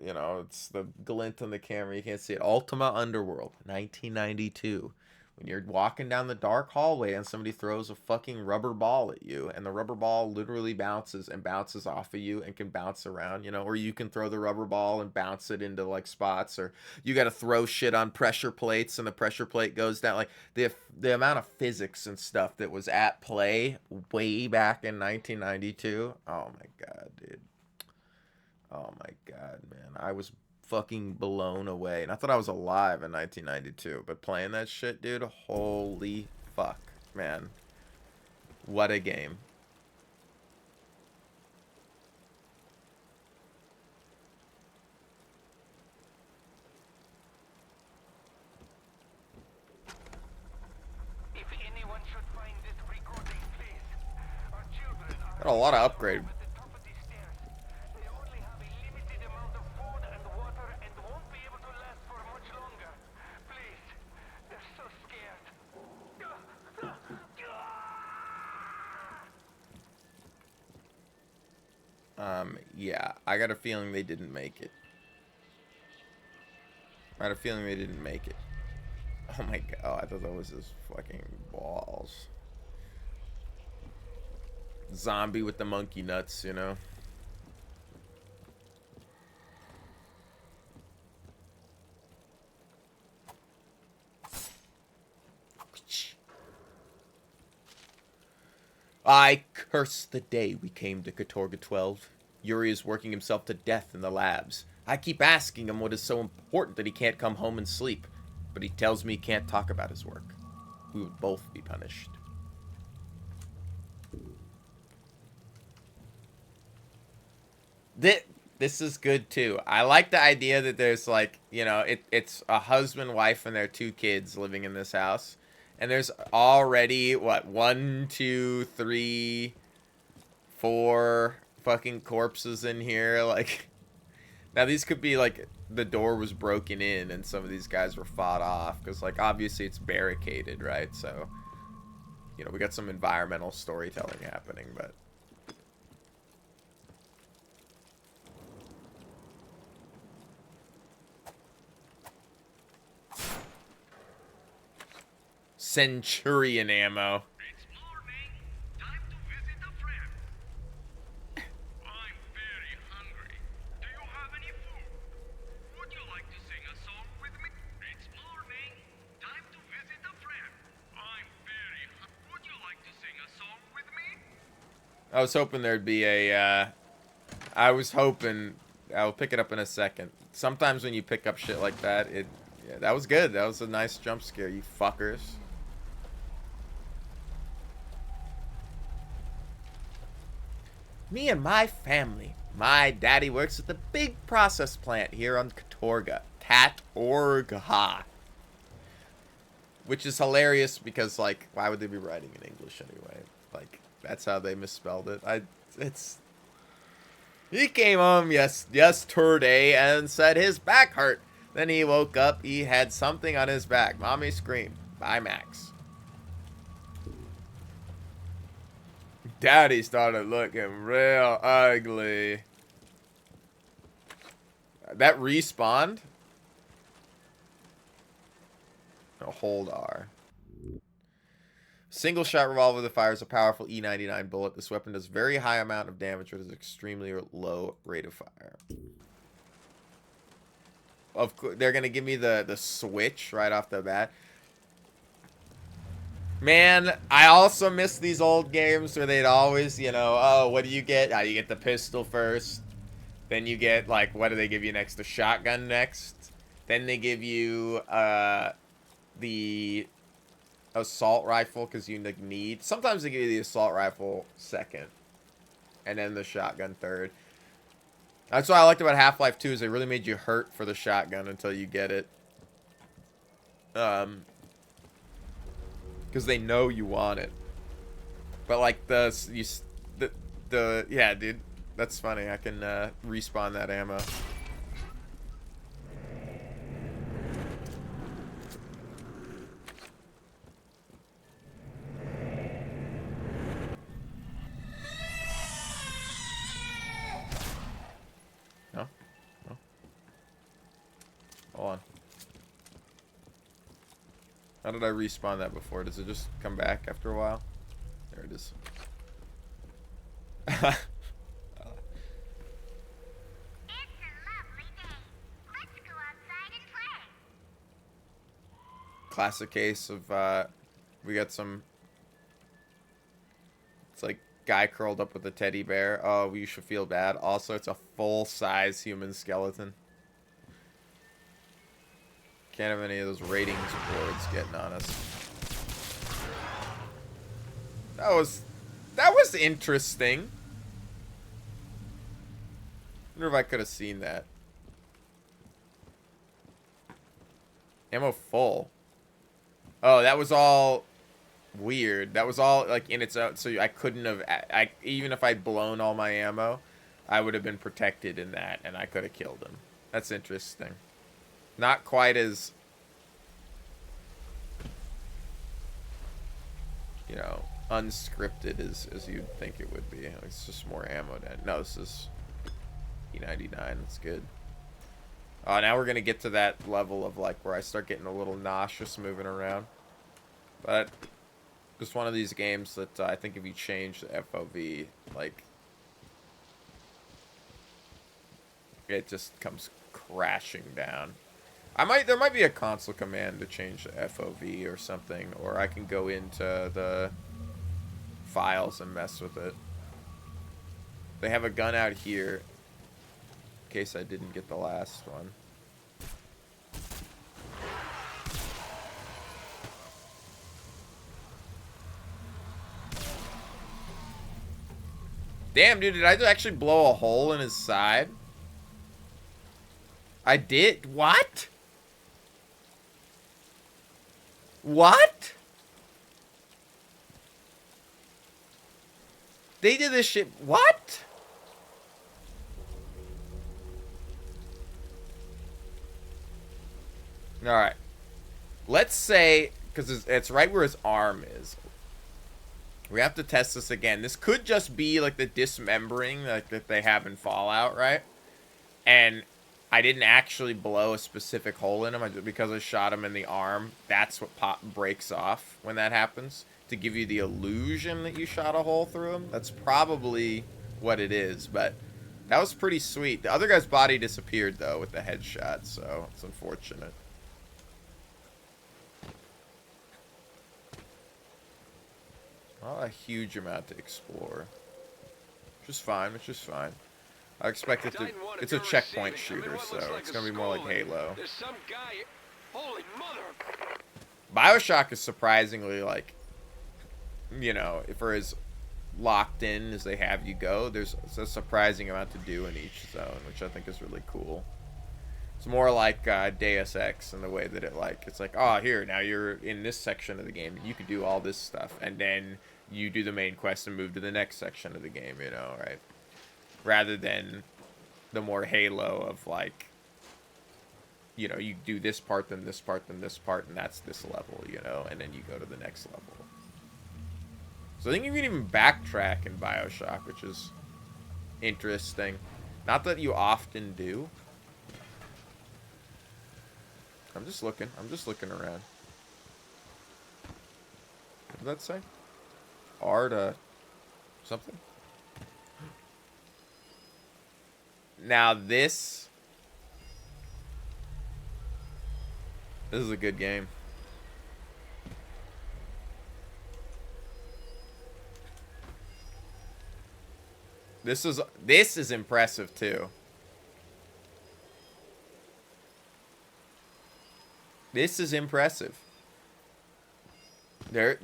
You know, it's the glint on the camera. You can't see it. Ultima Underworld, 1992. When you're walking down the dark hallway and somebody throws a fucking rubber ball at you, and the rubber ball literally bounces and bounces off of you and can bounce around, you know, or you can throw the rubber ball and bounce it into, like, spots, or you got to throw shit on pressure plates and the pressure plate goes down. Like, the amount of physics and stuff that was at play way back in 1992. Oh my god, dude. Oh my god, man. I was fucking blown away. And I thought I was alive in 1992. But playing that shit, dude, holy fuck, man. What a game. If anyone should find this recording, please. Our children are Got a lot of upgrade. at the top of these stairs. They only have a limited amount of food and water and won't be able to last for much longer. Please. They're so scared. Yeah, I got a feeling they didn't make it. I had a feeling they didn't make it. Oh my god, oh, I thought that was his fucking balls. Zombie with the monkey nuts, you know? I curse the day we came to Katorga 12. Yuri is working himself to death in the labs. I keep asking him what is so important that he can't come home and sleep, but he tells me he can't talk about his work. We would both be punished. This is good too. I like the idea that there's, like, you know, it's a husband, wife, and their 2 kids living in this house. And there's already, what, 1, 2, 3, 4 fucking corpses in here. Like, now these could be, like, the door was broken in and some of these guys were fought off. Because, like, obviously it's barricaded, right? So, you know, we got some environmental storytelling happening, but... Centurion ammo. It's morning. Time to visit a friend. I'm very hungry. Do you have any food? Would you like to sing a song with me? It's morning. Time to visit a friend. I'm very hungry. Would you like to sing a song with me? I was hoping there'd be a, I was hoping, I'll pick it up in a second. Sometimes when you pick up shit like that, yeah, that was good. That was a nice jump scare, you fuckers. Me and my family. My daddy works at the big process plant here on Katorga. Katorga. Which is hilarious because, like, why would they be writing in English anyway? Like, that's how they misspelled it. He came home yesterday and said his back hurt. Then he woke up, he had something on his back. Mommy screamed. Bye, Max. Daddy started looking real ugly. That respawned? No, hold R. Single shot revolver that fires a powerful E99 bullet. This weapon does very high amount of damage but has extremely low rate of fire. Of course, they're gonna give me the switch right off the bat. Man, I also miss these old games where they'd always, you know, oh, what do you get? You get the pistol first. Then you get, like, what do they give you next? The shotgun next. Then they give you the assault rifle because you need. Sometimes they give you the assault rifle second, and then the shotgun third. That's what I liked about Half-Life 2 is they really made you hurt for the shotgun until you get it. Because they know you want it. But like yeah, dude, that's funny. I can respawn that ammo. No? No? Hold on. How did I respawn that before? Does it just come back after a while? There it is. Classic case of we got some. It's like guy curled up with a teddy bear. Oh, you should feel bad. Also, it's a full-size human skeleton. Can't have any of those ratings boards getting on us. That was interesting. Wonder if I could have seen that. Ammo full. Oh, that was all weird. That was all like in its own. So I couldn't have. Even if I'd blown all my ammo, I would have been protected in that, and I could have killed him. That's interesting. Not quite as, you know, unscripted as you'd think it would be. It's just more ammo. No, this is E99. That's good. Now we're gonna get to that level of like where I start getting a little nauseous moving around. But just one of these games that I think if you change the FOV, like, it just comes crashing down. There might be a console command to change the FOV or something, or I can go into the files and mess with it. They have a gun out here, in case I didn't get the last one. Damn, dude, did I actually blow a hole in his side? I did? What? What? They did this shit. What? Alright. Let's say, because it's right where his arm is. We have to test this again. This could just be like the dismembering that they have in Fallout, right? And I didn't actually blow a specific hole in him because I shot him in the arm. That's what breaks off when that happens, to give you the illusion that you shot a hole through him. That's probably what it is, but that was pretty sweet. The other guy's body disappeared, though, with the headshot, so it's unfortunate. Not a huge amount to explore. Which is fine, which is fine. I expect it to... It's a checkpoint shooter, so it's going to be more like Halo. There's some guy... Holy mother! BioShock is surprisingly, like, you know, for as locked in as they have you go, there's a surprising amount to do in each zone, which I think is really cool. It's more like Deus Ex in the way that it's like, oh, here, now you're in this section of the game. You can do all this stuff. And then you do the main quest and move to the next section of the game, you know, right? Rather than the more Halo of, like, you know, you do this part, then this part, then this part, and that's this level, you know? And then you go to the next level. So I think you can even backtrack in BioShock, which is interesting. Not that you often do. I'm just looking around. What did that say? R something? Now this is a good game. This is impressive too. This is impressive. They're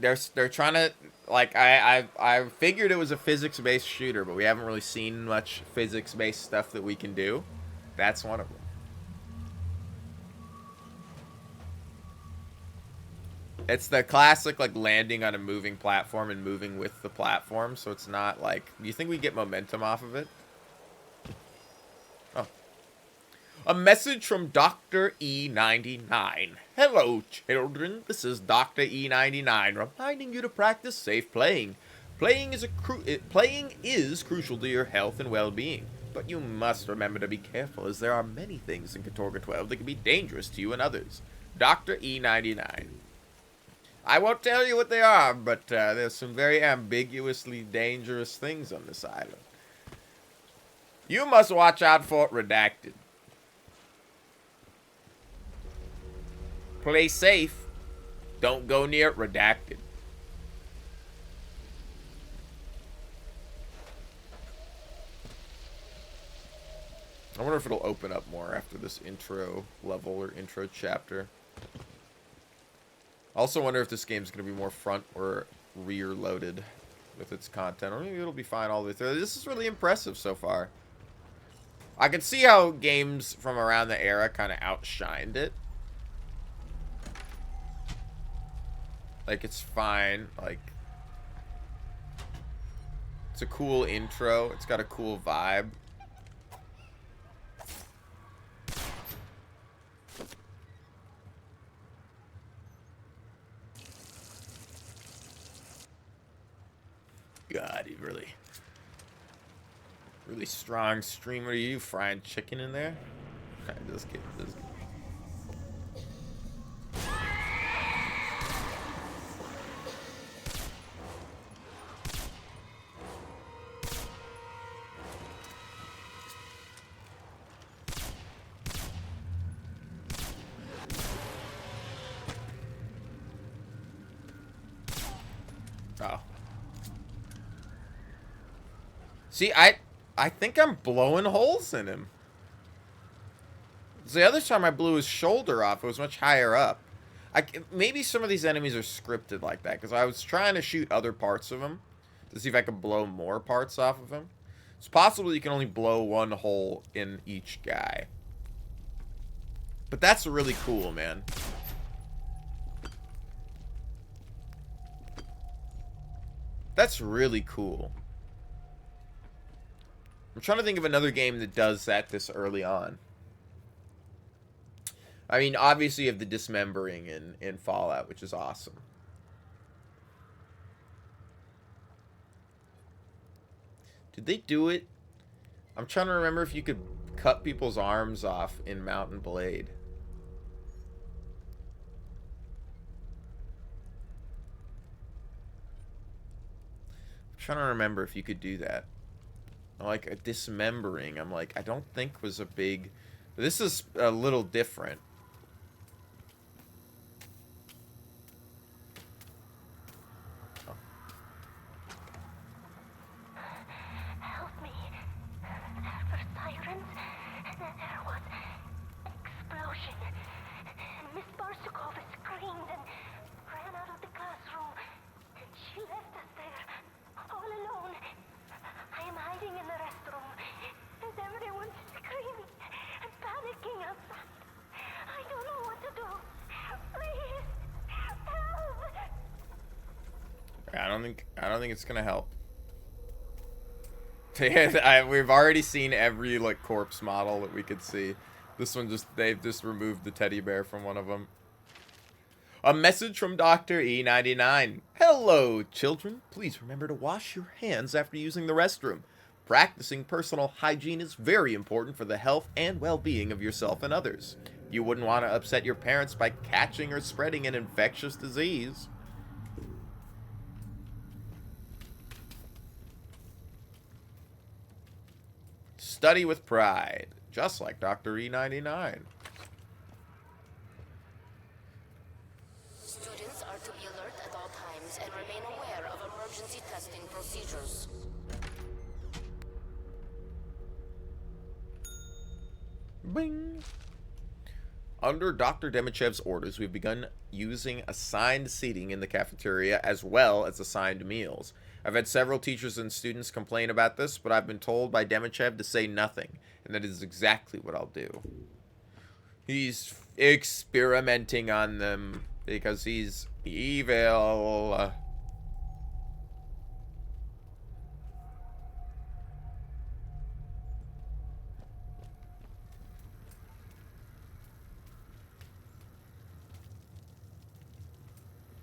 trying to, like, I figured it was a physics-based shooter, but we haven't really seen much physics-based stuff that we can do. That's one of them. It's the classic, like, landing on a moving platform and moving with the platform, so it's not like... Do you think we get momentum off of it? Oh. A message from Dr. E99. Hello, children. This is Dr. E99 reminding you to practice safe playing. Playing is crucial to your health and well-being, but you must remember to be careful, as there are many things in Katorga 12 that can be dangerous to you and others. Dr. E99. I won't tell you what they are, but there's some very ambiguously dangerous things on this island. You must watch out for Redacted. Play safe. Don't go near Redacted. I wonder if it'll open up more after this intro level or intro chapter. I also wonder if this game's going to be more front or rear loaded with its content. Or maybe it'll be fine all the way through. This is really impressive so far. I can see how games from around the era kind of outshined it. Like, it's fine. Like, it's a cool intro. It's got a cool vibe. God, he really strong streamer. Are you frying chicken in there? Just kidding. Just kidding. Oh. See, I think I'm blowing holes in him. The other time I blew his shoulder off, it was much higher up. Maybe some of these enemies are scripted like that, because I was trying to shoot other parts of him to see if I could blow more parts off of him. It's possible you can only blow one hole in each guy. But that's really cool, man. That's really cool. I'm trying to think of another game that does that this early on. I mean, obviously you have the dismembering in Fallout, which is awesome. Did they do it? I'm trying to remember if you could cut people's arms off in Mountain Blade. I'm trying to remember if you could do that. Like, a dismembering, I'm like, I don't think was a big... This is a little different. Oh. Help me. There were sirens, and then there was explosion. Miss Barsukova screamed and ran out of the classroom. And she left us there, all alone. I am hiding in the restroom, and everyone's screaming and panicking outside. don't think it's gonna help. We've already seen every like corpse model that we could see. This one they've just removed the teddy bear from one of them. A message from Dr. E99. Hello, children. Please remember to wash your hands after using the restroom. Practicing personal hygiene is very important for the health and well-being of yourself and others. You wouldn't want to upset your parents by catching or spreading an infectious disease. Study with pride, just like Dr. E99. Students are to be alert at all times and remain aware of emergency testing procedures. Bing. Under Dr. Demichev's orders, we've begun using assigned seating in the cafeteria as well as assigned meals. I've had several teachers and students complain about this, but I've been told by Demichev to say nothing, and that is exactly what I'll do. He's experimenting on them because he's evil.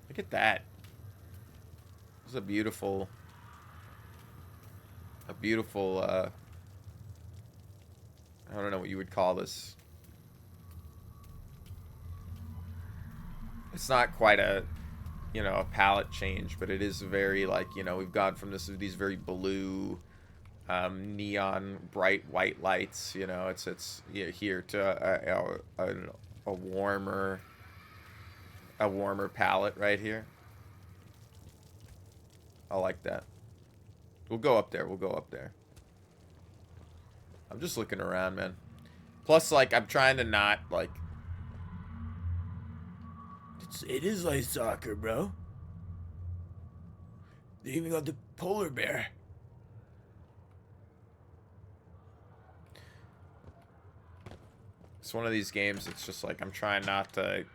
Look at that. This is a beautiful, I don't know what you would call this. It's not quite a, a palette change, but it is very, like, we've gone from these very blue, neon, bright white lights, it's here to a warmer palette right here. I like that. We'll go up there. I'm just looking around, man. Plus, like, I'm trying to not, like... It is like soccer, bro. They even got the polar bear. It's one of these games, it's just like, I'm trying not to...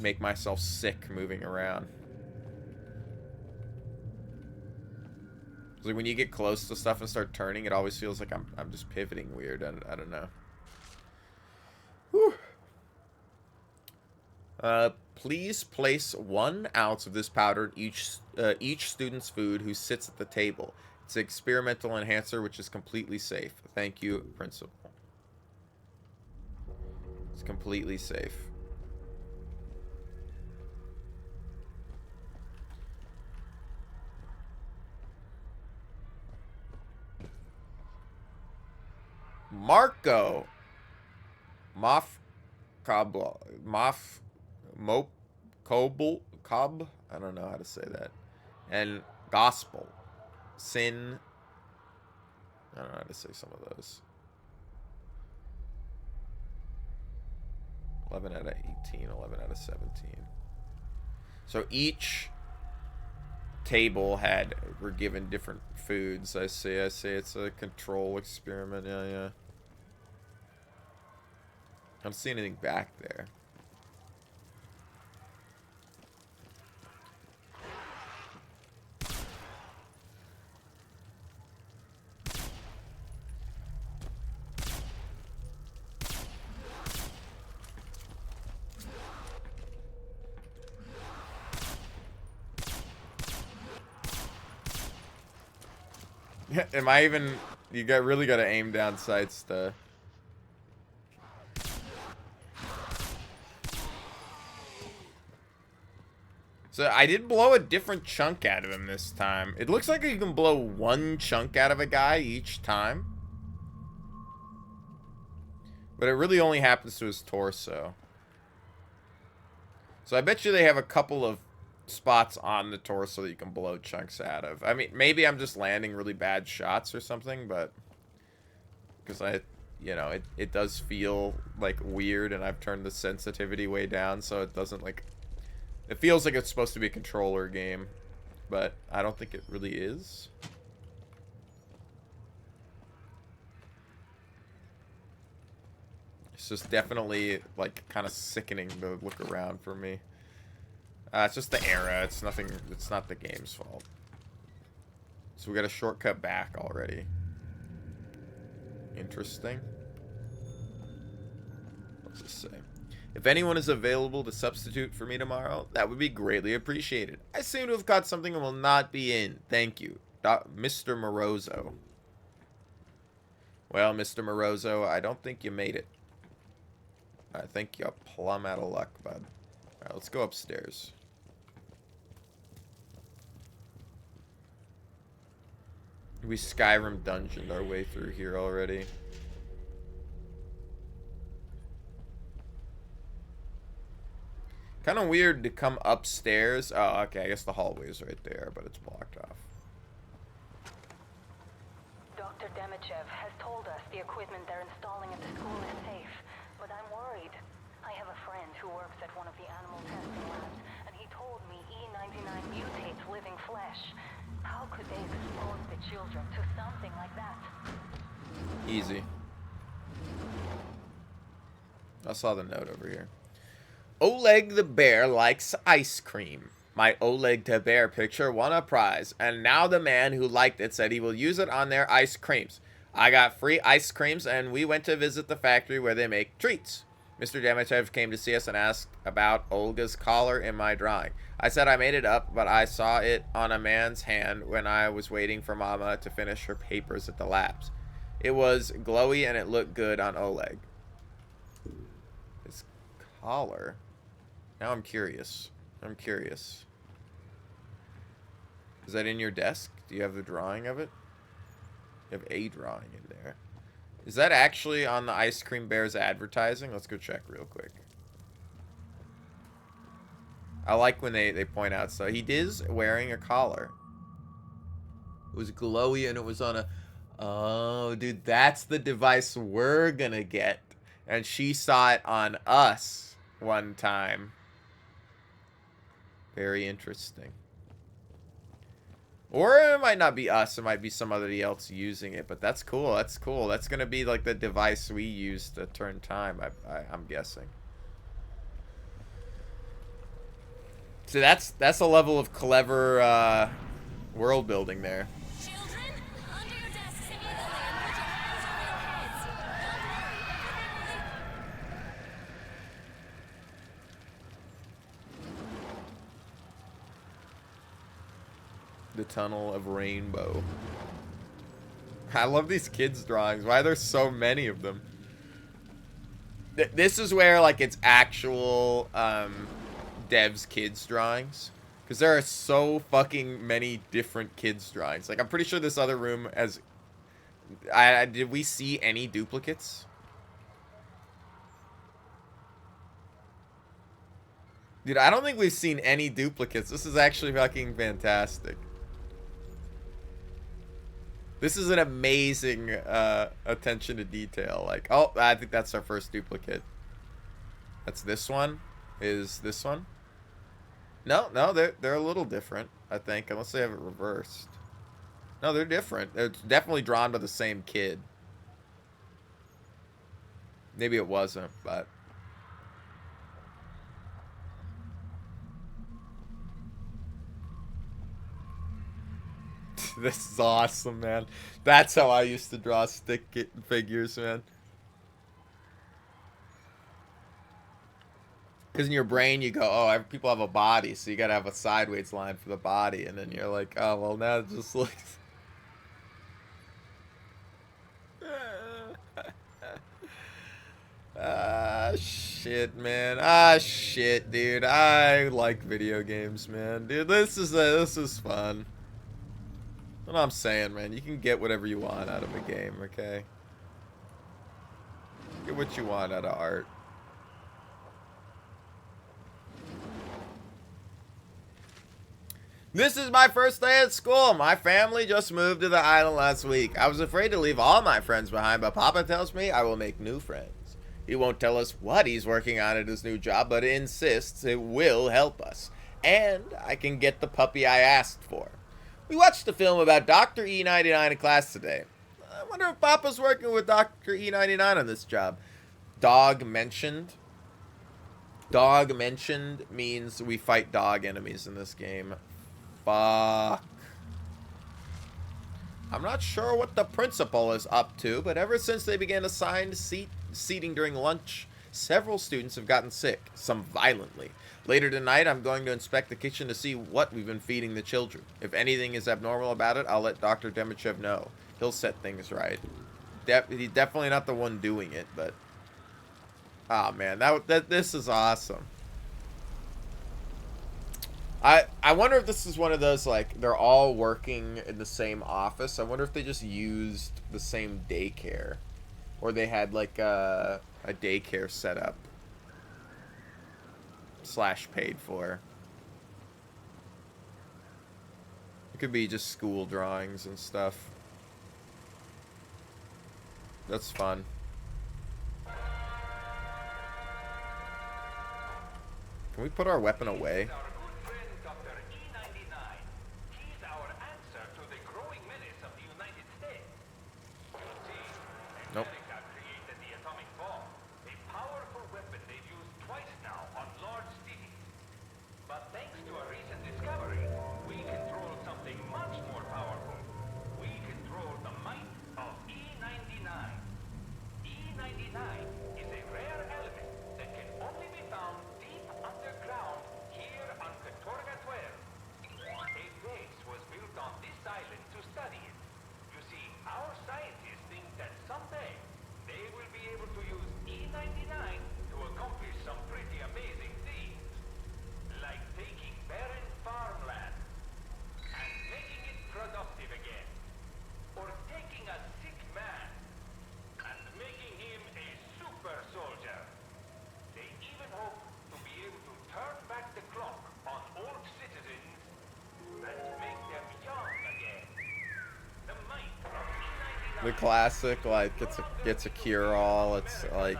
make myself sick moving around. Like when you get close to stuff and start turning, it always feels like I'm just pivoting weird. I don't know. Whew. Please place 1 ounce of this powder in each student's food who sits at the table. It's an experimental enhancer which is completely safe. Thank you, Principal. It's completely safe. Marco Moff Cobb, I don't know how to say that, and Gospel Sin, I don't know how to say some of those. 11 out of 18, 11 out of 17. So each table were given different foods. I see it's a control experiment. Yeah. I don't see anything back there. Am I even... You really got to aim down sights to... So I did blow a different chunk out of him this time. It looks like you can blow 1 chunk out of a guy each time. But it really only happens to his torso. So I bet you they have a couple of spots on the torso that you can blow chunks out of. I mean, maybe I'm just landing really bad shots or something, but... Because it does feel, like, weird, and I've turned the sensitivity way down, so it doesn't, like... It feels like it's supposed to be a controller game, but I don't think it really is. It's just definitely, like, kind of sickening to look around for me. It's just the era. It's nothing. It's not the game's fault. So we got a shortcut back already. Interesting. What's this say? If anyone is available to substitute for me tomorrow, that would be greatly appreciated. I seem to have caught something and will not be in. Thank you. Mr. Morozo. Well, Mr. Morozo, I don't think you made it. I think you're plumb out of luck, bud. Alright, let's go upstairs. We Skyrim dungeoned our way through here already. Kind of weird to come upstairs. Oh, okay, I guess the hallway is right there, but it's blocked off. Dr. Demichev has told us the equipment they're installing at the school is safe, but I'm worried. I have a friend who works at one of the animal testing labs, and he told me E99 mutates living flesh. How could they expose the children to something like that? Easy. I saw the note over here. Oleg the bear likes ice cream. My Oleg the bear picture won a prize, and now the man who liked it said he will use it on their ice creams. I got free ice creams, and we went to visit the factory where they make treats. Mr. Demichev came to see us and asked about Olga's collar in my drawing. I said I made it up, but I saw it on a man's hand when I was waiting for Mama to finish her papers at the labs. It was glowy, and it looked good on Oleg. His collar? Now I'm curious. I'm curious. Is that in your desk? Do you have the drawing of it? You have a drawing in there. Is that actually on the Ice Cream Bear's advertising? Let's go check real quick. I like when they point out stuff. He is wearing a collar. It was glowy and it was on a... Oh, dude, that's the device we're gonna get. And she saw it on us one time. Very interesting. Or it might not be us. It might be somebody else using it. But that's cool. That's cool. That's going to be like the device we use to turn time, I'm guessing. So that's a level of clever world building there. Children, under your desks and near the land, put your hands over your heads. The Tunnel of Rainbow. I love these kids' drawings. Why are there so many of them? This is where, like, it's actual devs' kids' drawings. Because there are so fucking many different kids' drawings. Like, I'm pretty sure this other room has... did we see any duplicates? Dude, I don't think we've seen any duplicates. This is actually fucking fantastic. This is an amazing attention to detail. Like, oh, I think that's our first duplicate. That's this one. Is this one? No, they're a little different, I think, unless they have it reversed. No, they're different. It's definitely drawn by the same kid. Maybe it wasn't, but... This is awesome, man. That's how I used to draw stick figures, man. Because in your brain, you go, oh, people have a body, so you got to have a sideways line for the body. And then you're like, oh, well, now it just looks... Shit, man. Shit, dude. I like video games, man. Dude, this is fun. What I'm saying, man, you can get whatever you want out of a game, okay? Get what you want out of art. This is my first day at school. My family just moved to the island last week. I was afraid to leave all my friends behind, but Papa tells me I will make new friends. He won't tell us what he's working on at his new job, but insists it will help us. And I can get the puppy I asked for. We watched a film about Dr. E99 in class today. I wonder if Papa's working with Dr. E99 on this job. dog mentioned. Dog mentioned means we fight dog enemies in this game. Fuck. I'm not sure what the principal is up to, but ever since they began assigned seating during lunch, several students have gotten sick, some violently. Later tonight, I'm going to inspect the kitchen to see what we've been feeding the children. If anything is abnormal about it, I'll let Dr. Demichev know. He'll set things right. He's definitely not the one doing it, but... Oh, man, this is awesome. I wonder if this is one of those, like, they're all working in the same office. I wonder if they just used the same daycare. Or they had, like, a daycare set up. / paid for. It could be just school drawings and stuff. That's fun. Can we put our weapon away? Nope. But thanks to a recent discovery, we control something much more powerful. We control the might of E99. E99 is a rare element that can only be found deep underground here on Katorga 12. A base was built on this island to study it. You see, our scientists think that someday they will be able to use E99 to accomplish some pretty amazing things. Like taking barren farmland and making it productive again. Or taking a sick man and making him a super soldier. They even hope to be able to turn back the clock on old citizens and make them young again. The might of E99. The classic, like, it's a cure-all. It's like,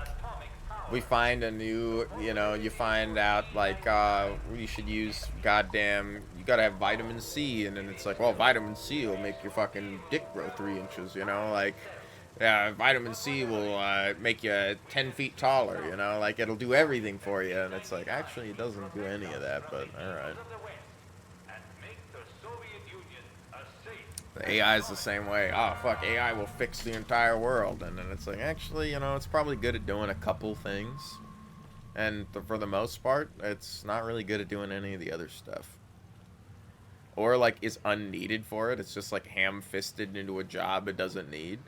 we find a new, you find out, like, you should use goddamn, you gotta have vitamin C, and then it's like, well, vitamin C will make your fucking dick grow 3 inches, like, yeah, vitamin C will make you 10 feet taller, like, it'll do everything for you, and it's like, actually, it doesn't do any of that, but alright. The AI is the same way. Oh, fuck, AI will fix the entire world. And then it's like, actually, it's probably good at doing a couple things. And for the most part, it's not really good at doing any of the other stuff. Or, like, is unneeded for it. It's just, like, ham-fisted into a job it doesn't need.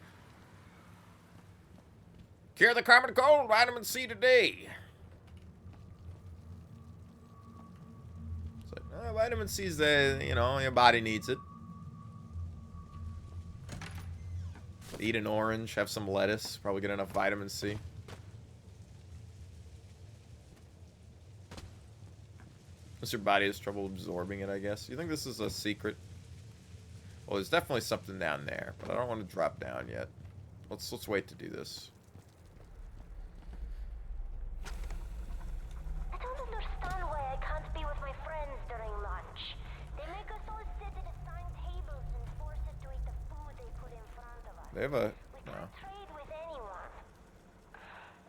Cure the common cold, vitamin C today. It's like, vitamin C's the, your body needs it. Eat an orange, have some lettuce, probably get enough vitamin C. Unless your body has trouble absorbing it, I guess. You think this is a secret? Well, there's definitely something down there, but I don't want to drop down yet. Let's wait to do this. I don't understand why I can't be with my friends during lunch. They make us all sit at assigned tables and force us to eat the food they put in front of us. They have a... We can't trade with anyone.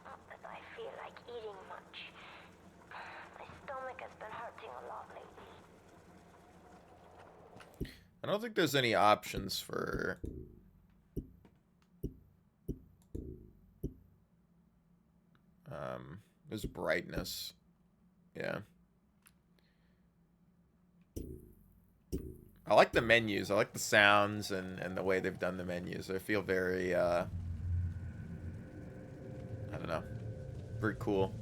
Not that I feel like eating much. My stomach has been hurting a lot lately. I don't think there's any options for... there's brightness. Yeah. I like the menus. I like the sounds and the way they've done the menus. They feel very, I don't know. Very cool.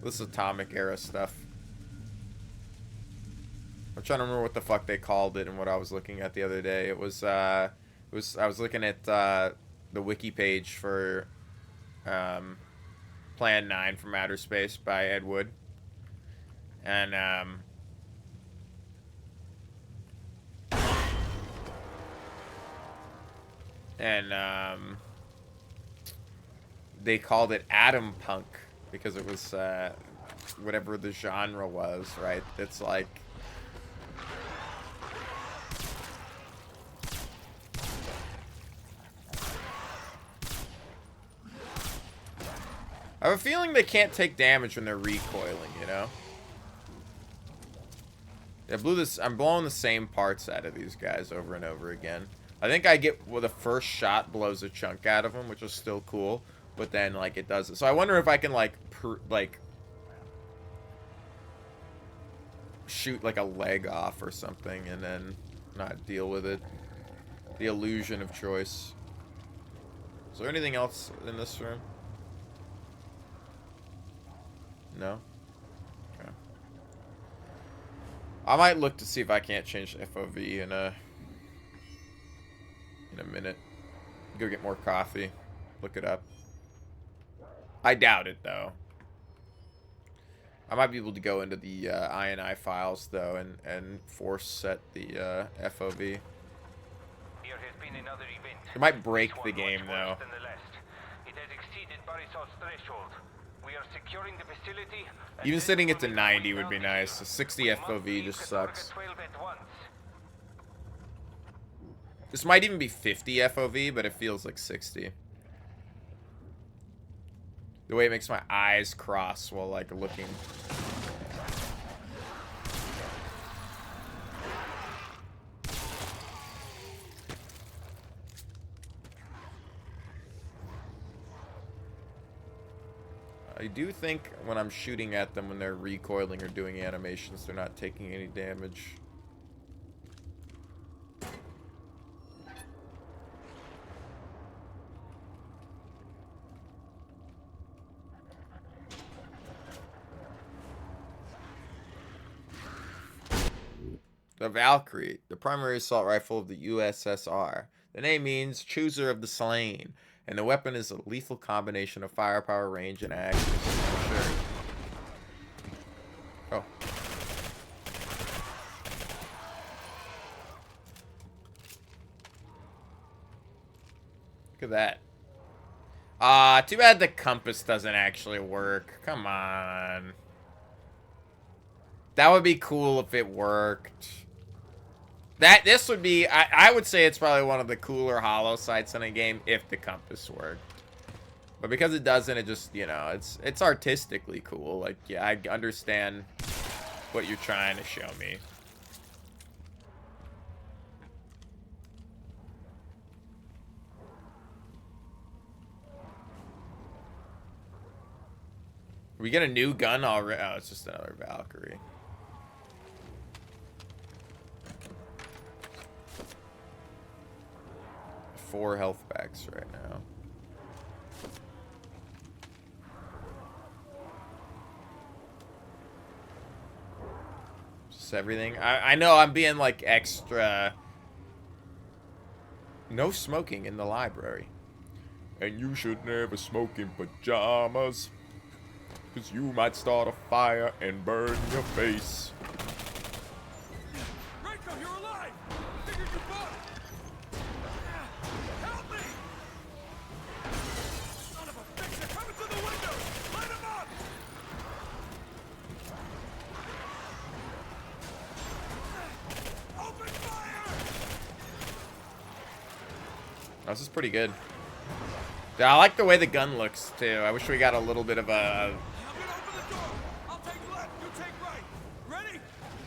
This is Atomic era stuff. I'm trying to remember what the fuck they called it and what I was looking at the other day. I was looking at the wiki page for Plan 9 from Outer Space by Ed Wood. And they called it Atom Punk because it was whatever the genre was, right? It's like I have a feeling they can't take damage when they're recoiling, you know? I'm blowing the same parts out of these guys over and over again. I think I get, well, the first shot blows a chunk out of them, which is still cool. But then, like, it does it. So I wonder if I can, like, shoot, like, a leg off or something and then not deal with it. The illusion of choice. Is there anything else in this room? No? Okay. I might look to see if I can't change the FOV in a minute. Go get more coffee. Look it up. I doubt it, though. I might be able to go into the INI files, though, and force set the FOV. Here has been another event. It might break the game, though. It has exceeded Borisov's threshold. We are securing the facility. Even setting it to 90 would be nice. The 60 FOV just sucks. This might even be 50 FOV, but it feels like 60. The way it makes my eyes cross while, like, looking. I do think when I'm shooting at them when they're recoiling or doing animations, they're not taking any damage. The Valkyrie, the primary assault rifle of the USSR. The name means chooser of the slain, and the weapon is a lethal combination of firepower, range, and accuracy. Sure. Oh. Look at that. Too bad the compass doesn't actually work. Come on. That would be cool if it worked. This would be, I would say it's probably one of the cooler hollow sights in a game if the compass worked. But because it doesn't, it just, you know, it's artistically cool. Like, yeah, I understand what you're trying to show me. We get a new gun already. Oh, it's just another Valkyrie. Four health packs right now. Just everything. I know I'm being like extra. No smoking in the library. And you should never smoke in pajamas. Cause you might start a fire and burn your face. Rico, you're alive! Figured you bought it! Help me! Son of a bitch, they're coming through the window! Light them up! Open fire! This is pretty good. Yeah, I like the way the gun looks too. I wish we got a little bit of a. I'll take left, you take right. Ready?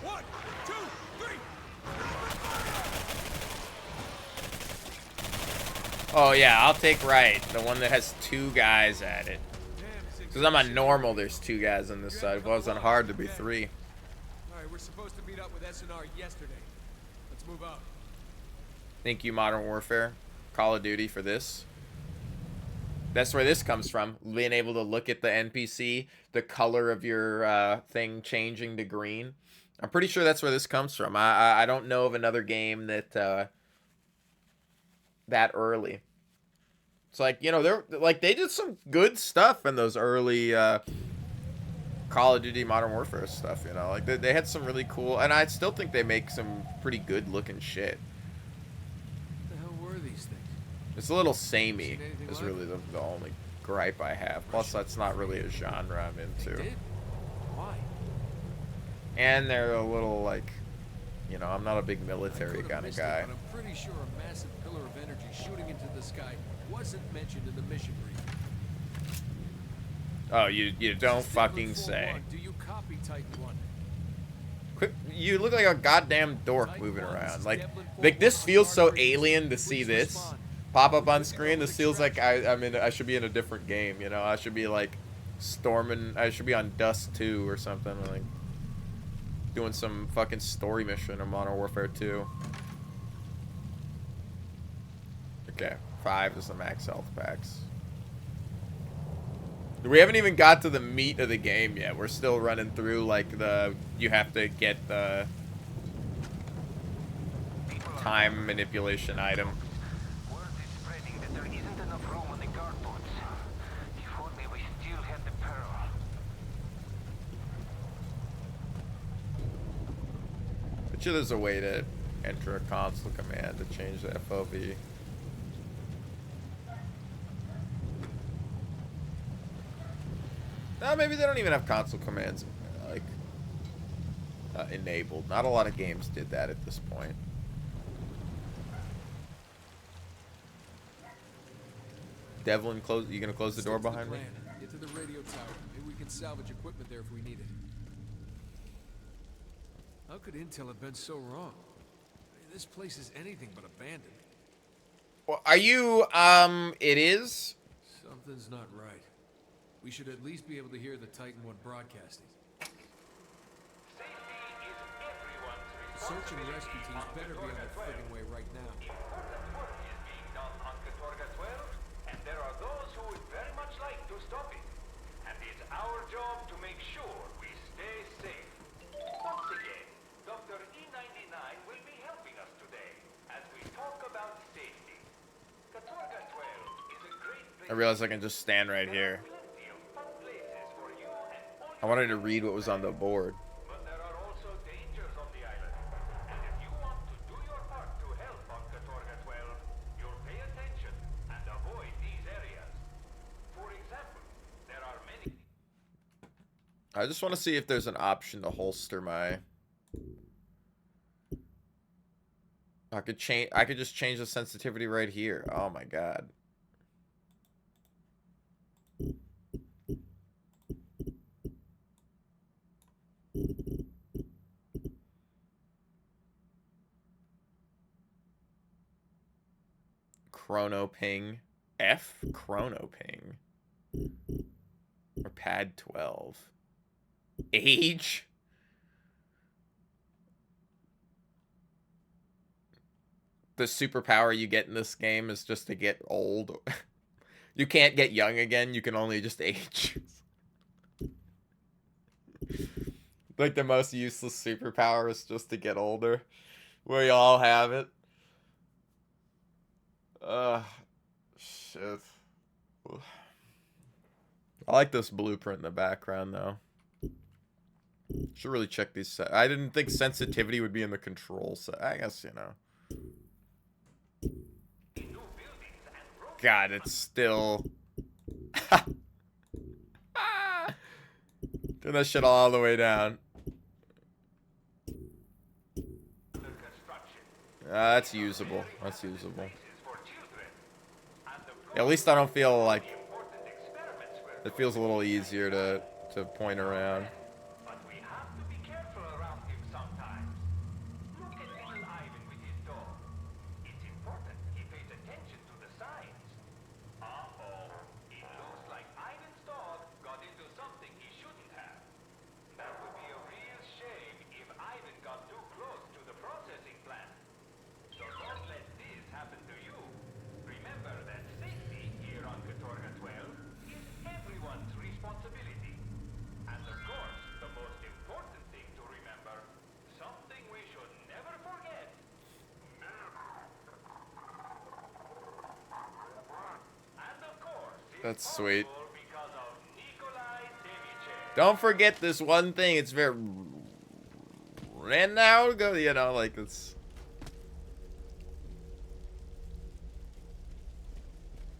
1, 2, 3. Oh yeah, I'll take right. The one that has two guys at it. Because I'm on normal, there's two guys on this side. If it wasn't hard to be three. Alright, we're supposed to meet up with SNR yesterday. Let's move out. Thank you, Modern Warfare. Call of Duty for this. That's where this comes from. Being able to look at the NPC, the color of your thing changing to green. I'm pretty sure that's where this comes from. I don't know of another game that that early. It's like, you know, they did some good stuff in those early Call of Duty Modern Warfare stuff, you know. Like they had some really cool, and I still think they make some pretty good looking shit. What the hell were these things? It's a little samey is really the only gripe I have. Plus, that's not really a genre I'm into. They did? Why? And they're a little like, you know, I'm not a big military kind of guy. I'm pretty sure a massive pillar of energy shooting into the sky wasn't mentioned in the mission brief. Oh, you don't fucking say. Do you copy Titan 1? Quick, you look like a goddamn dork moving around. Like this feels so alien to see this pop up on screen. This feels like I should be in a different game, you know? I should be like storming, I should be on Dust 2 or something, like doing some fucking story mission in Modern Warfare 2. Okay, 5 is the max health packs. We haven't even got to the meat of the game yet. We're still running through, like, you have to get the time manipulation item. Word is spreading that there isn't enough room on the guard boats. If only we still had the pearl. Bet you there's a way to enter a console command to change the FOV. No, maybe they don't even have console commands like enabled. Not a lot of games did that at this point. Devlin, you gonna close the door behind me? Get to the radio tower. Maybe we can salvage equipment there if we need it. How could Intel have been so wrong? I mean, this place is anything but abandoned. Well, are you? It is. Something's not right. We should at least be able to hear the Titan 1 broadcasting. Safety is everyone's Search and rescue teams better be on their friggin' way right now. Important work is being done on Katorga 12, and there are those who would very much like to stop it. And it's our job to make sure we stay safe. Once again, Dr. E99 will be helping us today as we talk about safety. Katorga 12 is a great place. I realize I can just stand right here. I wanted to read what was on the board. But there are also dangers on the island. And if you want to do your part to help on Katorga 12, you'll pay attention and avoid these areas. For example, there are many... I just want to see if there's an option to holster my... I could just change the sensitivity right here. Oh my god. Chrono ping. F? Chrono ping. Or pad 12. Age? The superpower you get in this game is just to get old. You can't get young again, you can only just age. Like the most useless superpower is just to get older. We all have it. Shit. I like this blueprint in the background, though. Should really check these. I didn't think sensitivity would be in the control set. I guess, you know. God, it's still... Turn that shit all the way down. That's usable. That's usable. At least I don't feel like it feels a little easier to point around. But we have to be careful around him sometimes. Look at little Ivan with his dog. It's important he pays attention to the signs. Uh-oh. It looks like Ivan's dog got into something he shouldn't have. That would be a real shame if Ivan got too close to the processing plant. So don't let this happen to you. Remember that safety here on Katorga 12 is everyone's responsibility. And of course, the most important thing to remember, something we should never forget. And of course, That's sweet. Don't forget this one thing. It's very... And now go, you know, like it's...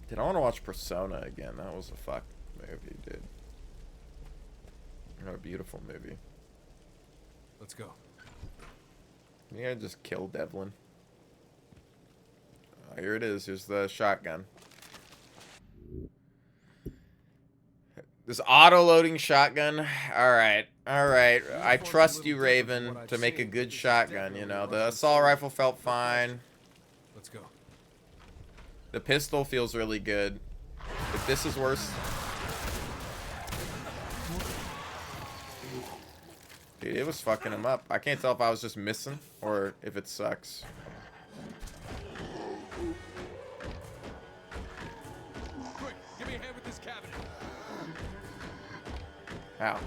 Dude, I want to watch Persona again. That was a fuck movie, dude. What a beautiful movie. Let's go. Yeah, just kill Devlin. Oh, here it is. Here's the shotgun. This auto-loading shotgun. Alright. Alright. I trust you, Raven, to make a good shotgun, you know. The assault rifle felt fine. Let's go. The pistol feels really good. If this is worse... Dude, it was fucking him up. I can't tell if I was just missing or if it sucks. Quick, give me a hand with this cabinet. How?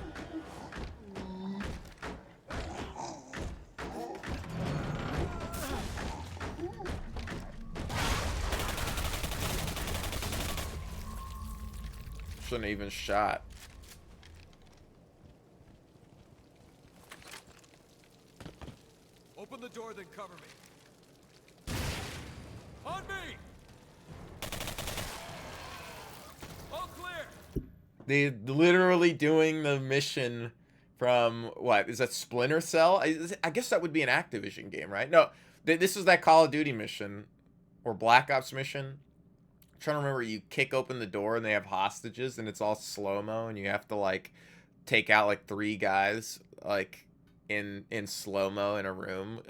Shouldn't have even shot. Open the door, then cover me. On me! All clear! They literally doing the mission from what is that, Splinter Cell? I guess that would be an Activision game, right? No, this is that Call of Duty mission or Black Ops mission. I'm trying to remember. You kick open the door and they have hostages and it's all slow-mo and you have to like take out like 3 guys like in slow-mo in a room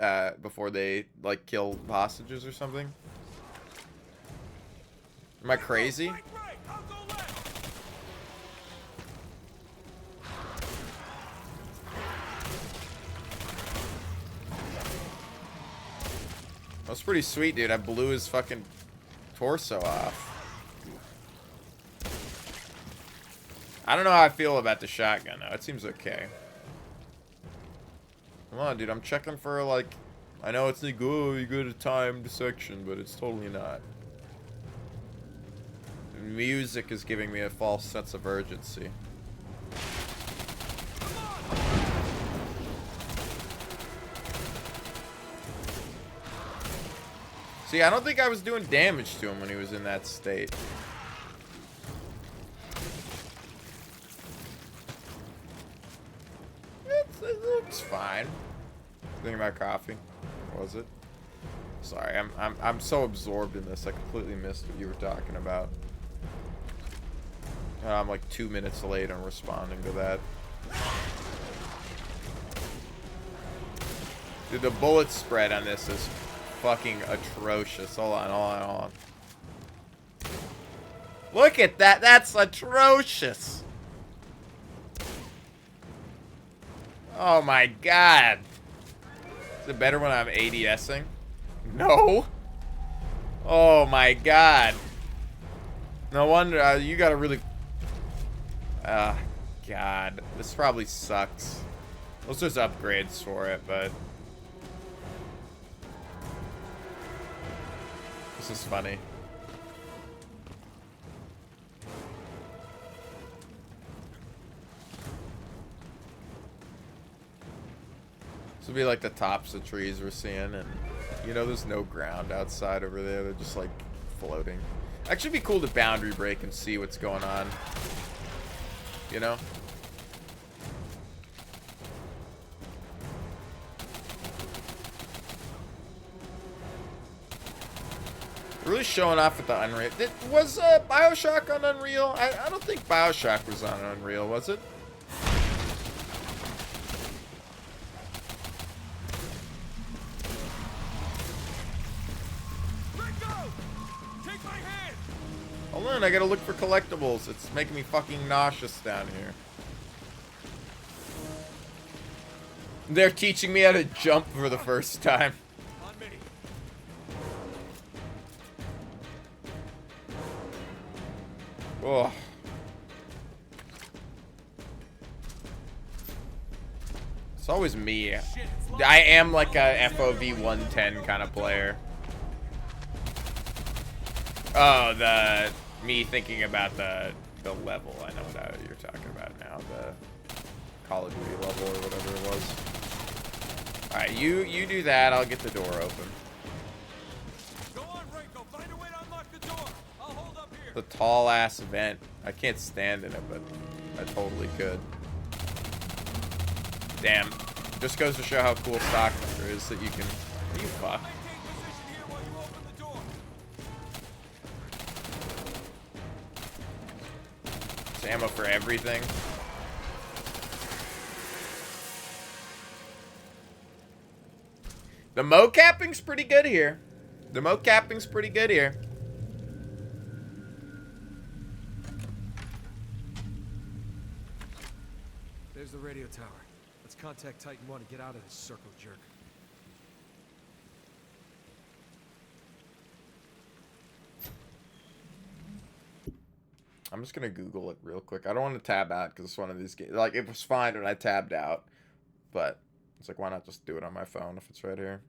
before they like kill hostages or something. Am I crazy? That's pretty sweet, dude. I blew his fucking torso off. I don't know how I feel about the shotgun, though. It seems okay. Come on, dude. I'm checking for, like... I know it's like, oh, you go to timed section, but it's totally not. The music is giving me a false sense of urgency. See, I don't think I was doing damage to him when he was in that state. It looks fine. Thinking about coffee. Was it? Sorry, I'm so absorbed in this. I completely missed what you were talking about. I'm like 2 minutes late on responding to that. Dude, the bullet spread on this is fucking atrocious. Hold on. Look at that. That's atrocious. Oh my god. Is it better when I'm ADSing? No. Oh my god. No wonder you gotta really... God. This probably sucks. Those there's upgrades for it, but... This is funny. This would be like the tops of trees we're seeing, and you know there's no ground outside over there. They're just like floating. Actually, it'd be cool to boundary break and see what's going on. You know? Really showing off with the Unreal. Was Bioshock on Unreal? I don't think Bioshock was on Unreal, was it? Let go! Take my hand! Hold on, I gotta look for collectibles. It's making me fucking nauseous down here. They're teaching me how to jump for the first time. On me. Oh. It's always me. I am like a FOV 110 kind of player. Oh, me thinking about the level. I know what you're talking about now. The Call of Duty level or whatever it was. All right, you do that. I'll get the door open. Go on, Rico. Find a way to unlock the door. I'll hold up here. The tall ass vent. I can't stand in it, but I totally could. Damn. Just goes to show how cool stock hunter is that you can. You fuck. Maintain position here while you open the door. There's ammo for everything. The mocapping's pretty good here. The mocapping's pretty good here. There's the radio tower. Let's contact Titan 1 and get out of this circle jerk. I'm just gonna Google it real quick. I don't want to tab out because it's one of these games. Like, it was fine when I tabbed out, but it's like, why not just do it on my phone if it's right here?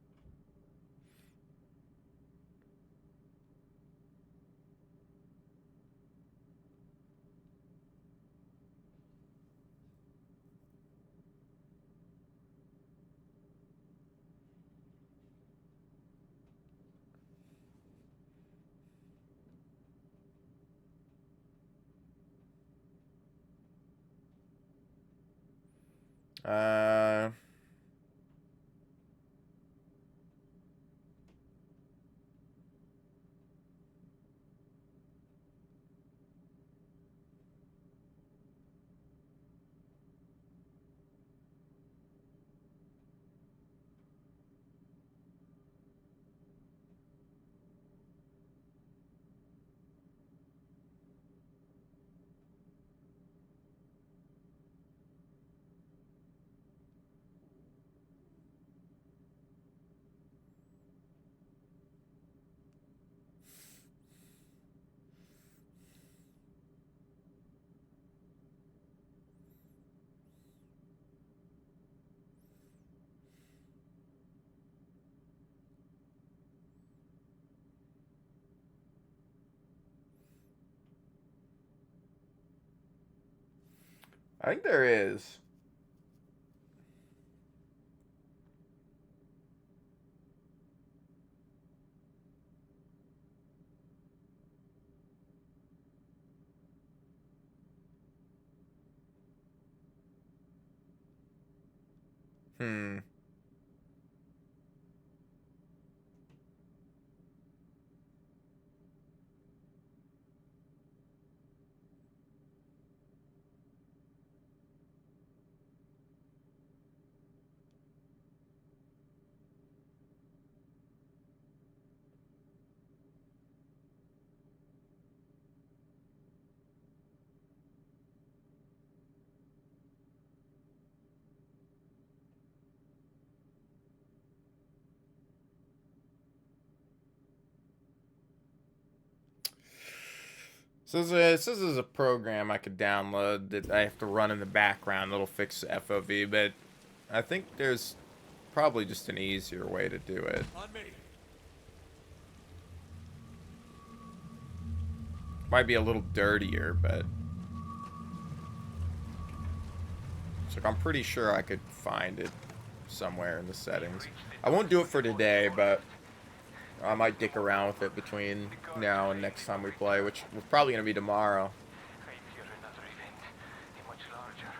Uh, I think there is. Hmm. So this is a program I could download that I have to run in the background that'll fix FOV, but I think there's probably just an easier way to do it. On me. Might be a little dirtier, but it's like I'm pretty sure I could find it somewhere in the settings. I won't do it for today, but I might dick around with it between now and next time we play, which we're probably going to be tomorrow. I fear another event. A much larger,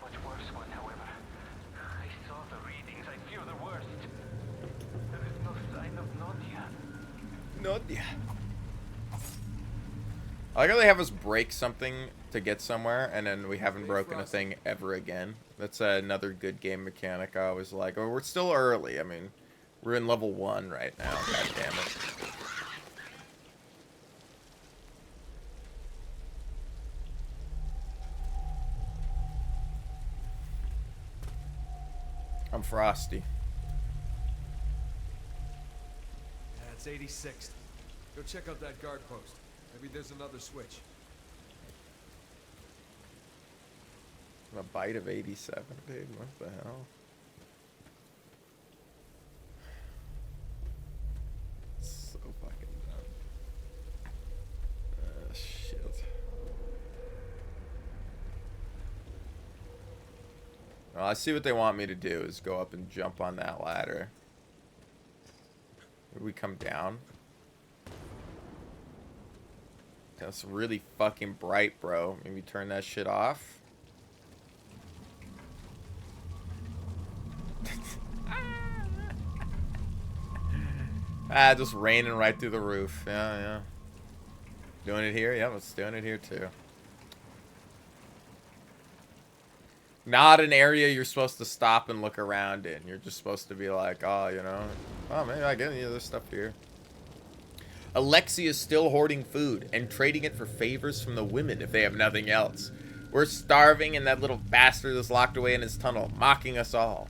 much worse one, however. I saw the readings. I fear the worst. There is no sign of Nadia. Nadia. I like how they have us break something to get somewhere, and then we haven't broken a thing ever again. That's another good game mechanic I always like. Oh, we're still early. I mean, we're in level 1 right now. God damn it. I'm frosty. Yeah, it's 86th. Go check out that guard post. Maybe there's another switch. A bite of 87, dude. What the hell? So fucking dumb. Shit. Well, I see what they want me to do is go up and jump on that ladder. Where do we come down? That's really fucking bright, bro. Maybe turn that shit off. Just raining right through the roof. Yeah, yeah. Doing it here? Yep, it's doing it here too. Not an area you're supposed to stop and look around in. You're just supposed to be like, oh, you know, oh, maybe I get any of this stuff here. Alexi is still hoarding food and trading it for favors from the women if they have nothing else. We're starving and that little bastard is locked away in his tunnel, mocking us all.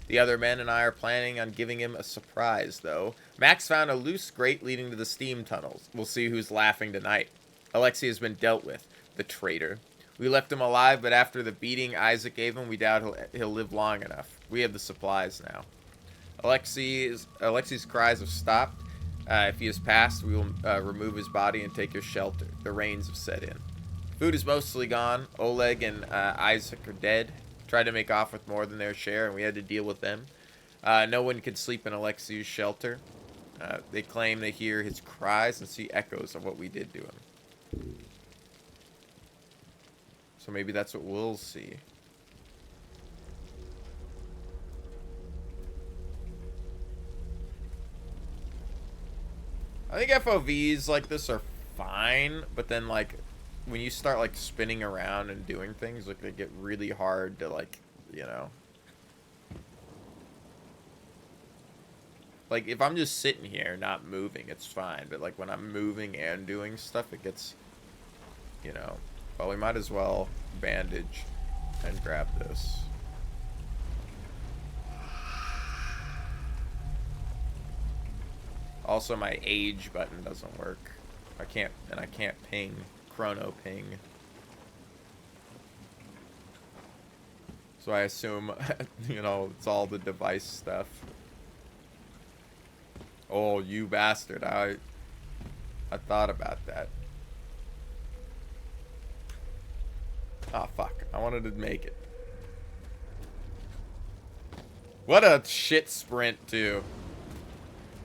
The other men and I are planning on giving him a surprise, though. Max found a loose grate leading to the steam tunnels. We'll see who's laughing tonight. Alexi has been dealt with, the traitor. We left him alive, but after the beating Isaac gave him, we doubt he'll live long enough. We have the supplies now. Alexi's cries have stopped. If he has passed, we will remove his body and take his shelter. The rains have set in. Food is mostly gone. Oleg and Isaac are dead. Tried to make off with more than their share, and we had to deal with them. No one could sleep in Alexi's shelter. They claim they hear his cries and see echoes of what we did to him. So maybe that's what we'll see. I think FOVs like this are fine, but then like when you start like spinning around and doing things, like they get really hard to like, you know. Like if I'm just sitting here not moving, it's fine, but like when I'm moving and doing stuff, it gets, you know. Well, we might as well bandage and grab this. Also, my age button doesn't work. I can't ping. Chrono ping. So I assume, you know, it's all the device stuff. Oh, you bastard. I thought about that. Oh, fuck. I wanted to make it. What a shit sprint, too.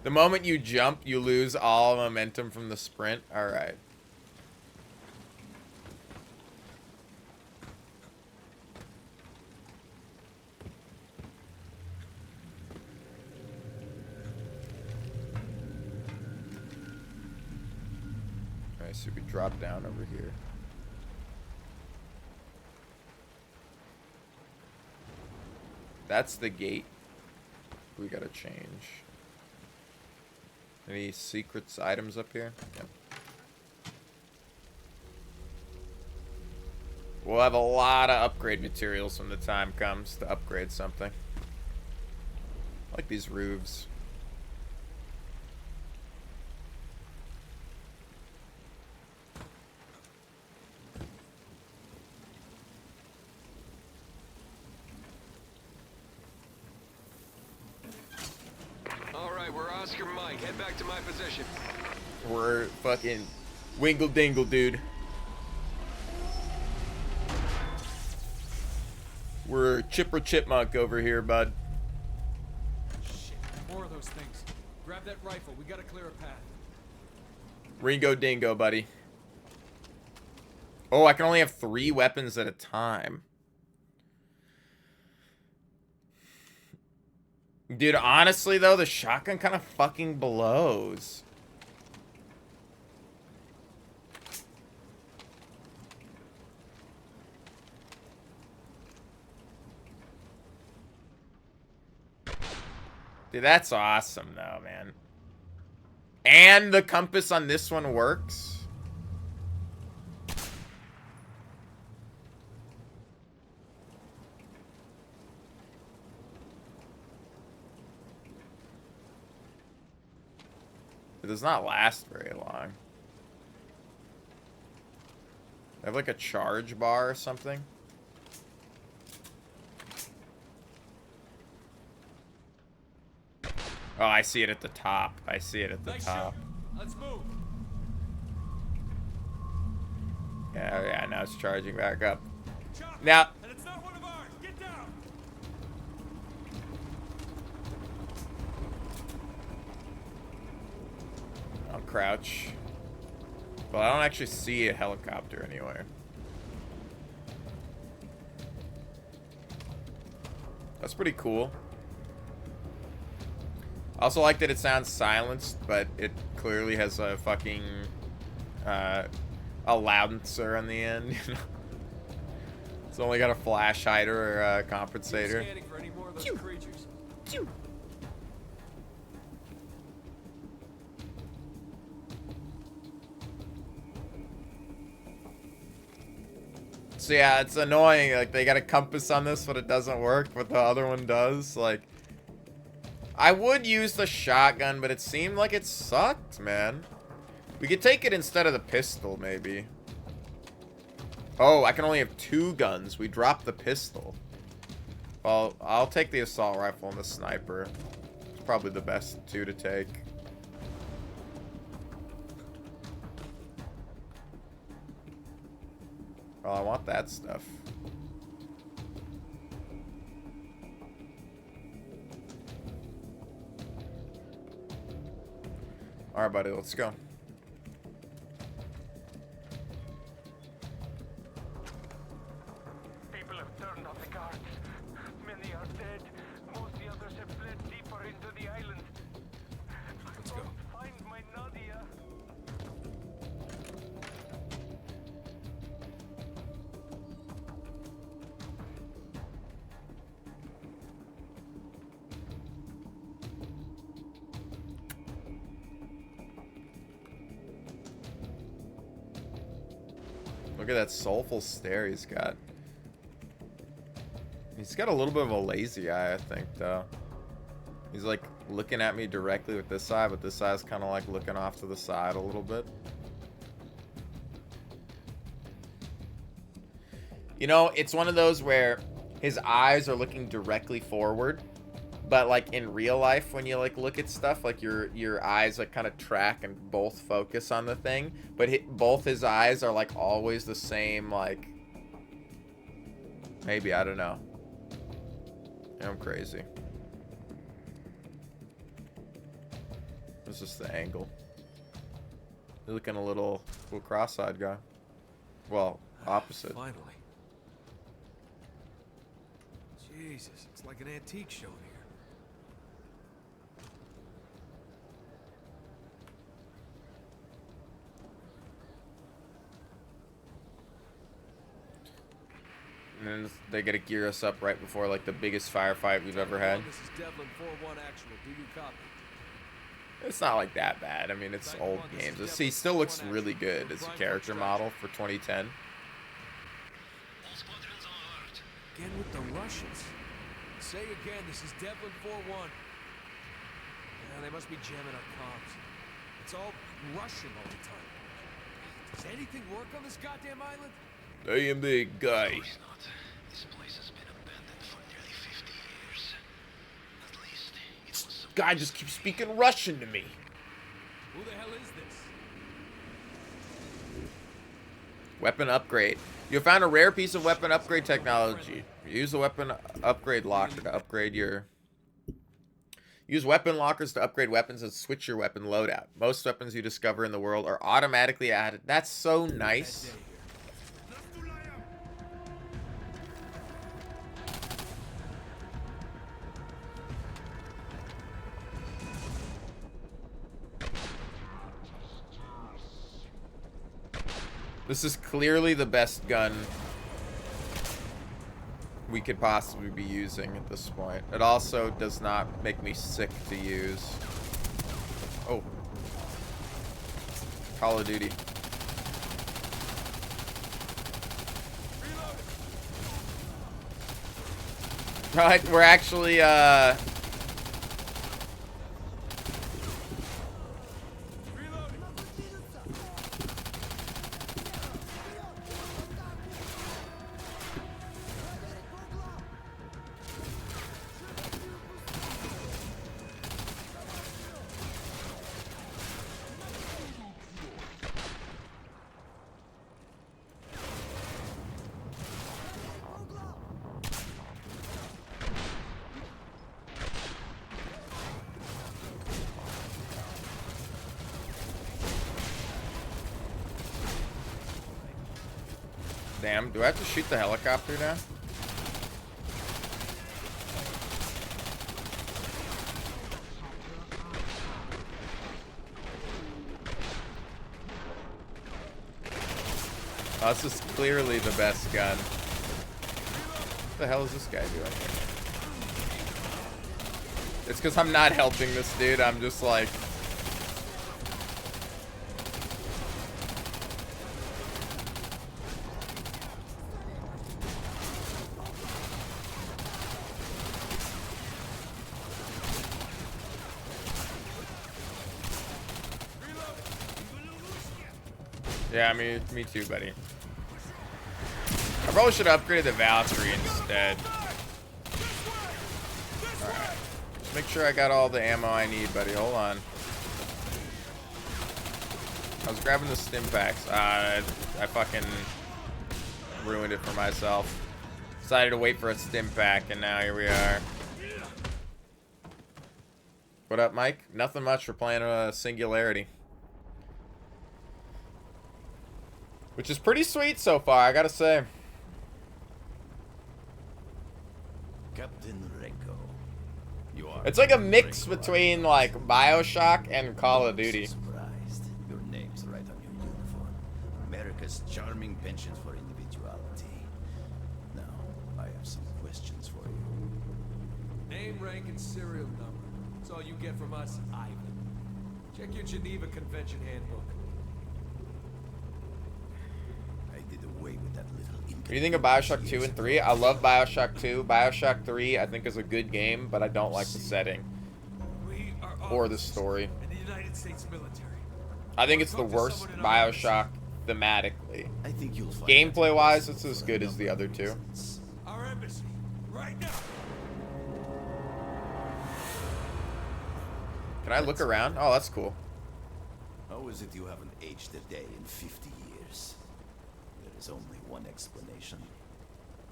The moment you jump, you lose all momentum from the sprint. Alright. Alright, so we drop down over here. That's the gate. We gotta change. Any secrets items up here? Yep. We'll have a lot of upgrade materials when the time comes to upgrade something. I like these roofs. Head back to my position. We're fucking wingle dingle, dude. We're Chipper Chipmunk over here, bud. Shit, more of those things. Grab that rifle. We gotta clear a path. Ringo dingo, buddy. Oh, I can only have 3 weapons at a time. Dude, honestly, though, the shotgun kind of fucking blows. Dude, that's awesome, though, man. And the compass on this one works. It does not last very long. I have like a charge bar or something. Oh, I see it at the top. I see it at the top. Let's move. Yeah, now it's charging back up. Now, and it's not one of ours. Get down. I'll crouch. Well, I don't actually see a helicopter anywhere. That's pretty cool. I also like that it sounds silenced, but it clearly has a fucking a loudencer on the end. It's only got a flash hider or a compensator. Scanning for any more of those creatures. So yeah, it's annoying. Like, they got a compass on this, but it doesn't work, but the other one does. Like, I would use the shotgun, but it seemed like it sucked, man. We could take it instead of the pistol, maybe. Oh, I can only have 2 guns. We dropped the pistol. Well, I'll take the assault rifle and the sniper. It's probably the best 2 to take. Oh, I want that stuff. Alright, buddy, let's go. People have turned off the guards. Many are dead. Most of the others have fled deeper into the island. Let's go. Find my Nadia. Look at that soulful stare he's got. He's got a little bit of a lazy eye, I think, though. He's like looking at me directly with this eye, but this eye's kind of like looking off to the side a little bit. You know, it's one of those where his eyes are looking directly forward, but like in real life, when you like look at stuff, like your eyes like kind of track and both focus on the thing, but both his eyes are like always the same. Like, maybe, I don't know. I'm crazy. It's just the angle. You're looking a little cross-eyed, guy. Well, opposite. Finally. Jesus, it's like an antique show here. And then they gotta gear us up right before like the biggest firefight we've ever had. This is Devlin 4-1 actual. Do you copy? It's not like that bad. I mean, it's old games. He still looks really good as a character model for 2010. Again with the Russians. Say again, this is Devlin 4-1. Yeah, they must be jamming our comms. It's all Russian all the time. Does anything work on this goddamn island? Damn big guy. This place has been abandoned for nearly 50 years. At least it was some... Guy just keeps speaking Russian to me. Who the hell is this? Weapon upgrade. You found a rare piece of weapon upgrade technology. Use the weapon upgrade locker to upgrade your... Use weapon lockers to upgrade weapons and switch your weapon loadout. Most weapons you discover in the world are automatically added. That's so nice. This is clearly the best gun we could possibly be using at this point. It also does not make me sick to use. Oh. Call of Duty. Right, we're actually, damn, do I have to shoot the helicopter now? Oh, this is clearly the best gun. the hell is this guy doing here? It's because I'm not helping this dude. I'm just like... Yeah, me too, buddy. I probably should have upgraded the Valkyrie instead. Alright. Just make sure I got all the ammo I need, buddy. Hold on. I was grabbing the stim packs. I fucking ruined it for myself. Decided to wait for a stim pack, and now here we are. What up, Mike? Nothing much. We're playing Singularity. Which is pretty sweet so far, I gotta say. Captain Renko, you are. It's like a mix between like BioShock and Call of Duty. Surprised. Your name's right on your uniform. America's charming penchant for individuality. Now, I have some questions for you. Name, rank, and serial number. That's all you get from us, Ivan. Check your Geneva Convention handbook. What do you think of BioShock 2 and 3? I love BioShock 2. BioShock 3 I think is a good game, but I don't like the setting or the story. The United States military. I think it's the worst BioShock thematically. I think you'll find gameplay wise, it's as good as the other two. Our embassy, right now. Can I look around? Oh, that's cool. How is it you haven't aged a day in 50 years? There is only one explanation.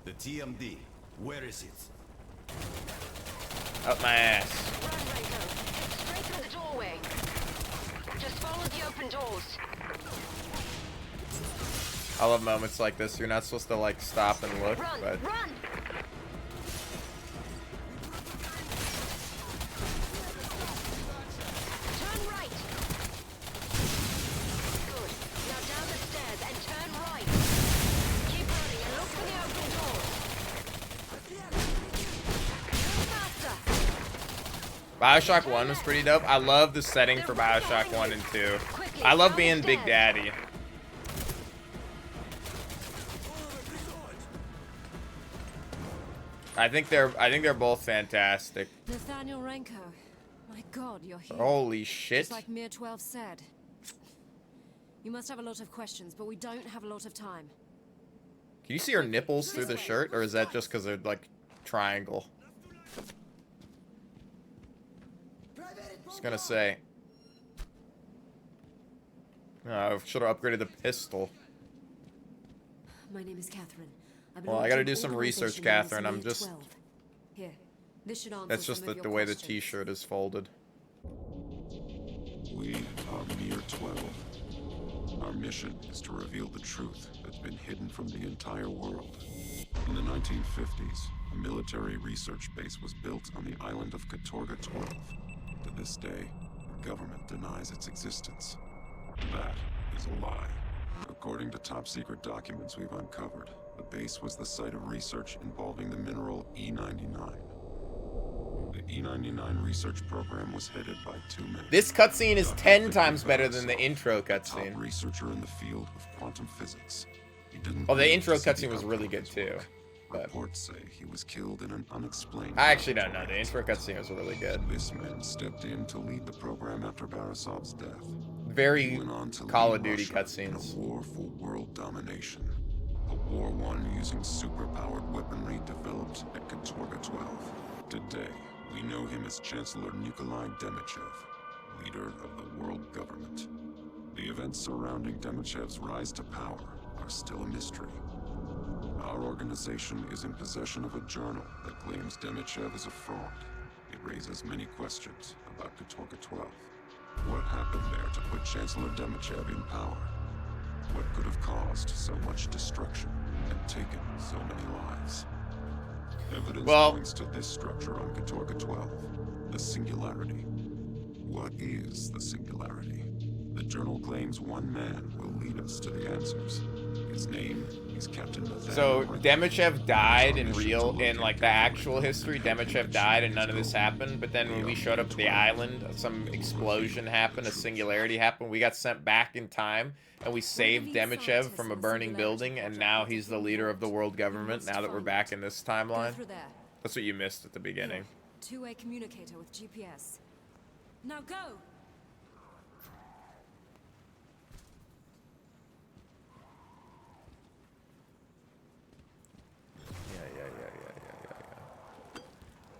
The TMD. Where is it? Up my ass. Run, Rango. Head straight through the doorway. Just follow the open doors. I love moments like this. You're not supposed to like stop and look, Run, but run! Turn right. Good. Now down the stairs and turn right. Keep running and look for the open doors. Turn faster. BioShock 1 was pretty dope. I love the setting for BioShock 1 and 2. I love being Big Daddy. I think they're both fantastic. Nathaniel Renko. My God, you're here. Holy shit. Just like Mir 12 said. You must have a lot of questions, but we don't have a lot of time. Can you see her nipples through the shirt, or is that just because they're like triangle? Just gonna say. I should have upgraded the pistol. My name is Catherine. Well, I gotta do some research, Catherine. I'm just... Here. This should answer That's just some of the your way the questions. t-shirt is folded. We are Mir 12. Our mission is to reveal the truth that's been hidden from the entire world. In the 1950s, a military research base was built on the island of Katorga 12. To this day, the government denies its existence. That is a lie. According to top-secret documents we've uncovered, the base was the site of research involving the mineral E99. The E99 research program was headed by two men. This cutscene is 10 times better than the intro cutscene. Top researcher in the field of quantum physics. He didn't Oh, the believe intro the city cutscene was really outcome good of his too. work. But Reports say he was killed in an unexplained... I actually don't know. The intro cutscene was really good. This man stepped in to lead the program after Borisov's death. Very He went on to Call lead of Duty Russia in cutscenes. a war for world domination. A war won using superpowered weaponry developed at Katorga 12. Today, we know him as Chancellor Nikolai Demichev, leader of the world government. The events surrounding Demichev's rise to power are still a mystery. Our organization is in possession of a journal that claims Demichev is a fraud. It raises many questions about Katorga 12. What happened there to put Chancellor Demichev in power? What could have caused so much destruction and taken so many lives? Evidence points to this structure on Katorga 12, the Singularity. What is the Singularity? The journal claims one man will lead us to the answers. His name is Captain Nathaniel. So Demichev died in like the actual history. Demichev died and none of this happened. But then when we showed up at the island, some explosion happened, a singularity happened. We got sent back in time and we saved Demichev from a burning building, and now he's the leader of the world government. Now that we're back in this timeline, that's what you missed at the beginning. Two-way communicator with GPS. Now go.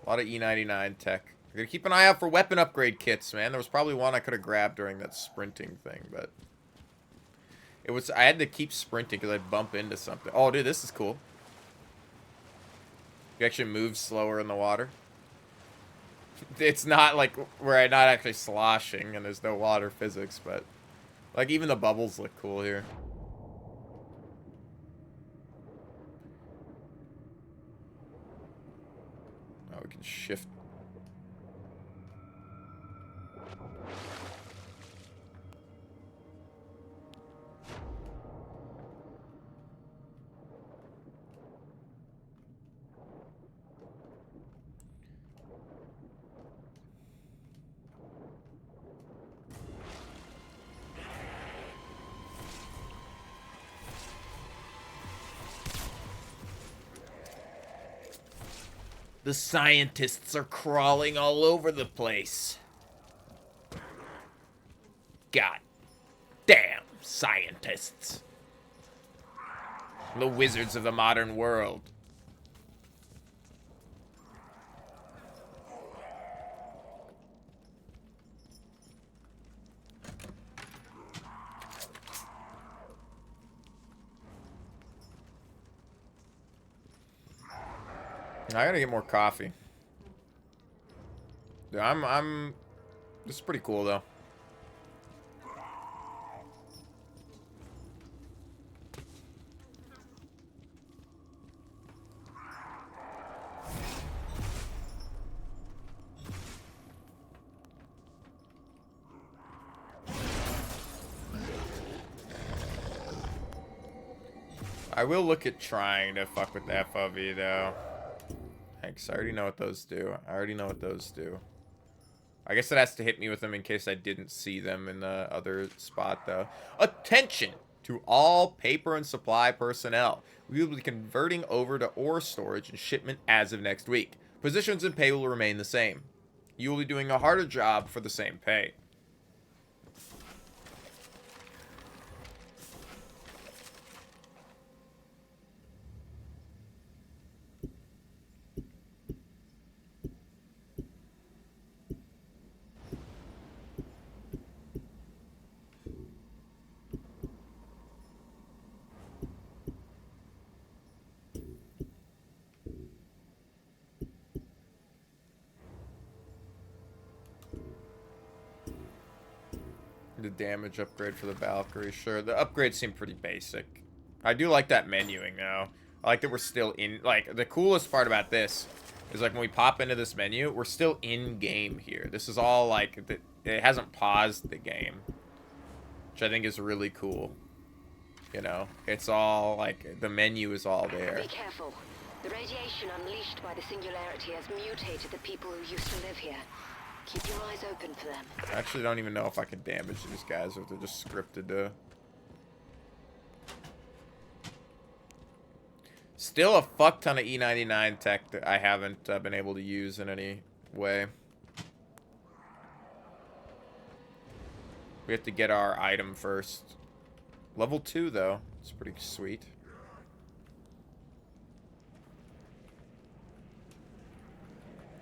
A lot of E99 tech. I'm gonna keep an eye out for weapon upgrade kits, man. There was probably one I could have grabbed during that sprinting thing, but I had to keep sprinting because I'd bump into something. Oh, dude, this is cool. You actually move slower in the water. It's not like where I'm not actually sloshing and there's no water physics, but like even the bubbles look cool here. Oh, we can shift. The scientists are crawling all over the place. God damn scientists. The wizards of the modern world. I gotta get more coffee. Yeah, this is pretty cool though. I will look at trying to fuck with the FOV though. Thanks. I already know what those do. I guess it has to hit me with them in case I didn't see them in the other spot, though. Attention to all paper and supply personnel. We will be converting over to ore storage and shipment as of next week. Positions and pay will remain the same. You will be doing a harder job for the same pay. The damage upgrade for the Valkyrie, sure. The upgrades seem pretty basic. I do like that menuing, though. I like that we're still in... Like, the coolest part about this is, like, when we pop into this menu, we're still in-game here. This is all, like... It hasn't paused the game. Which I think is really cool. You know? It's all, like... The menu is all there. Be careful. The radiation unleashed by the Singularity has mutated the people who used to live here. Keep your eyes open for them. I actually don't even know if I can damage these guys or if they're just scripted to... Still a fuck ton of E99 tech that I haven't been able to use in any way. We have to get our item first. Level 2, though. It's pretty sweet.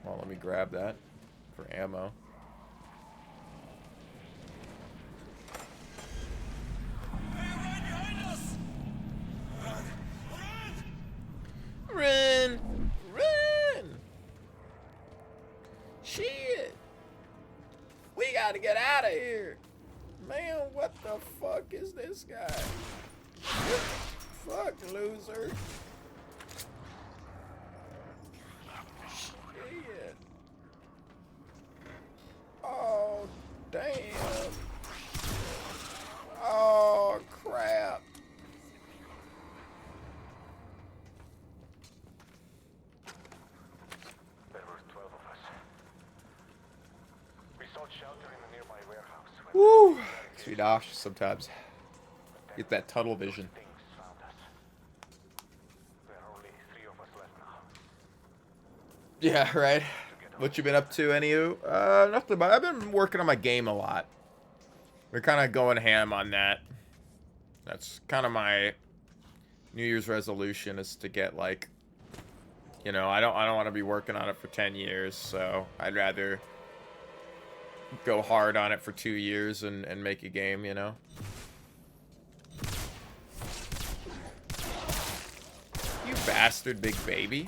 Well, let me grab that. For ammo. Run! Run! Shit! We gotta get out of here! Man, what the fuck is this guy? Fuck, loser. Shit. Oh, damn. Woo! Makes me nauseous sometimes. Get that tunnel vision. Yeah, right. What you been up to, anywho? Nothing. But I've been working on my game a lot. We're kind of going ham on that. That's kind of my New Year's resolution, is to get, like, you know, I don't want to be working on it for 10 years, so I'd rather go hard on it for 2 years and make a game, you know. You bastard, big baby.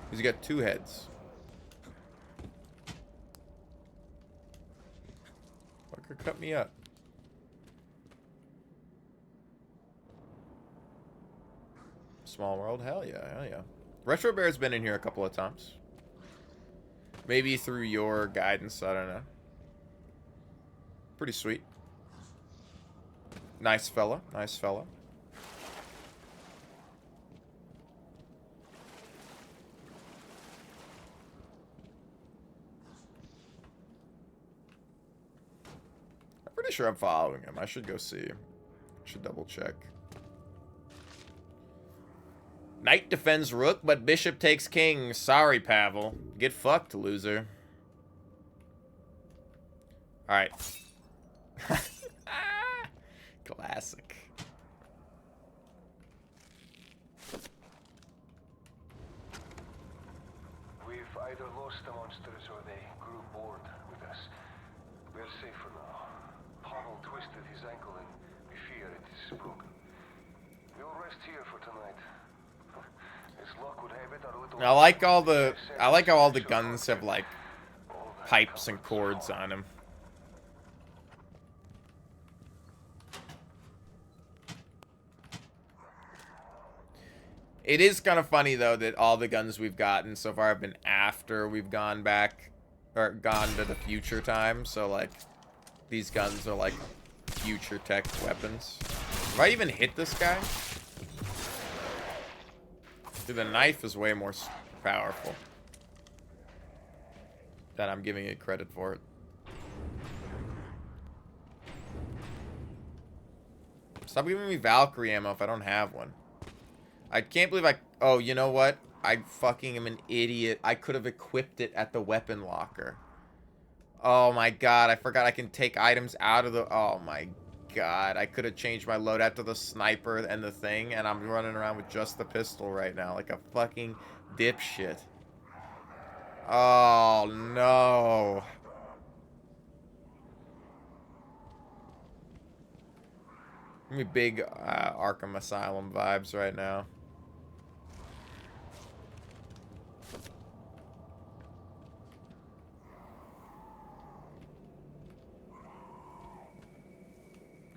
He's got 2 heads. Fucker, cut me up. Small world? Hell yeah, hell yeah. Retro Bear's been in here a couple of times. Maybe through your guidance, I don't know. Pretty sweet. Nice fella, nice fella. I'm pretty sure I'm following him. I should go see. Should double check. Knight defends rook, but bishop takes king. Sorry, Pavel. Get fucked, loser. Alright. Classic. We've either lost the monsters or they grew bored with us. We're safe for now. Pavel twisted his ankle and we fear it is broken. We'll rest here for tonight. I like all the I like how all the guns have like pipes and cords on them. It is kind of funny though that all the guns we've gotten so far have been after we've gone back or gone to the future time. So like these guns are like future tech weapons. Have I even hit this guy? Dude, the knife is way more powerful than I'm giving it credit for it. Stop giving me Valkyrie ammo if I don't have one. I can't believe I... Oh, you know what? I fucking am an idiot. I could have equipped it at the weapon locker. Oh my god, I forgot I can take items out of the... Oh my god, I could have changed my loadout to the sniper and the thing, and I'm running around with just the pistol right now, like a fucking dipshit. Oh no. Give me big Arkham Asylum vibes right now.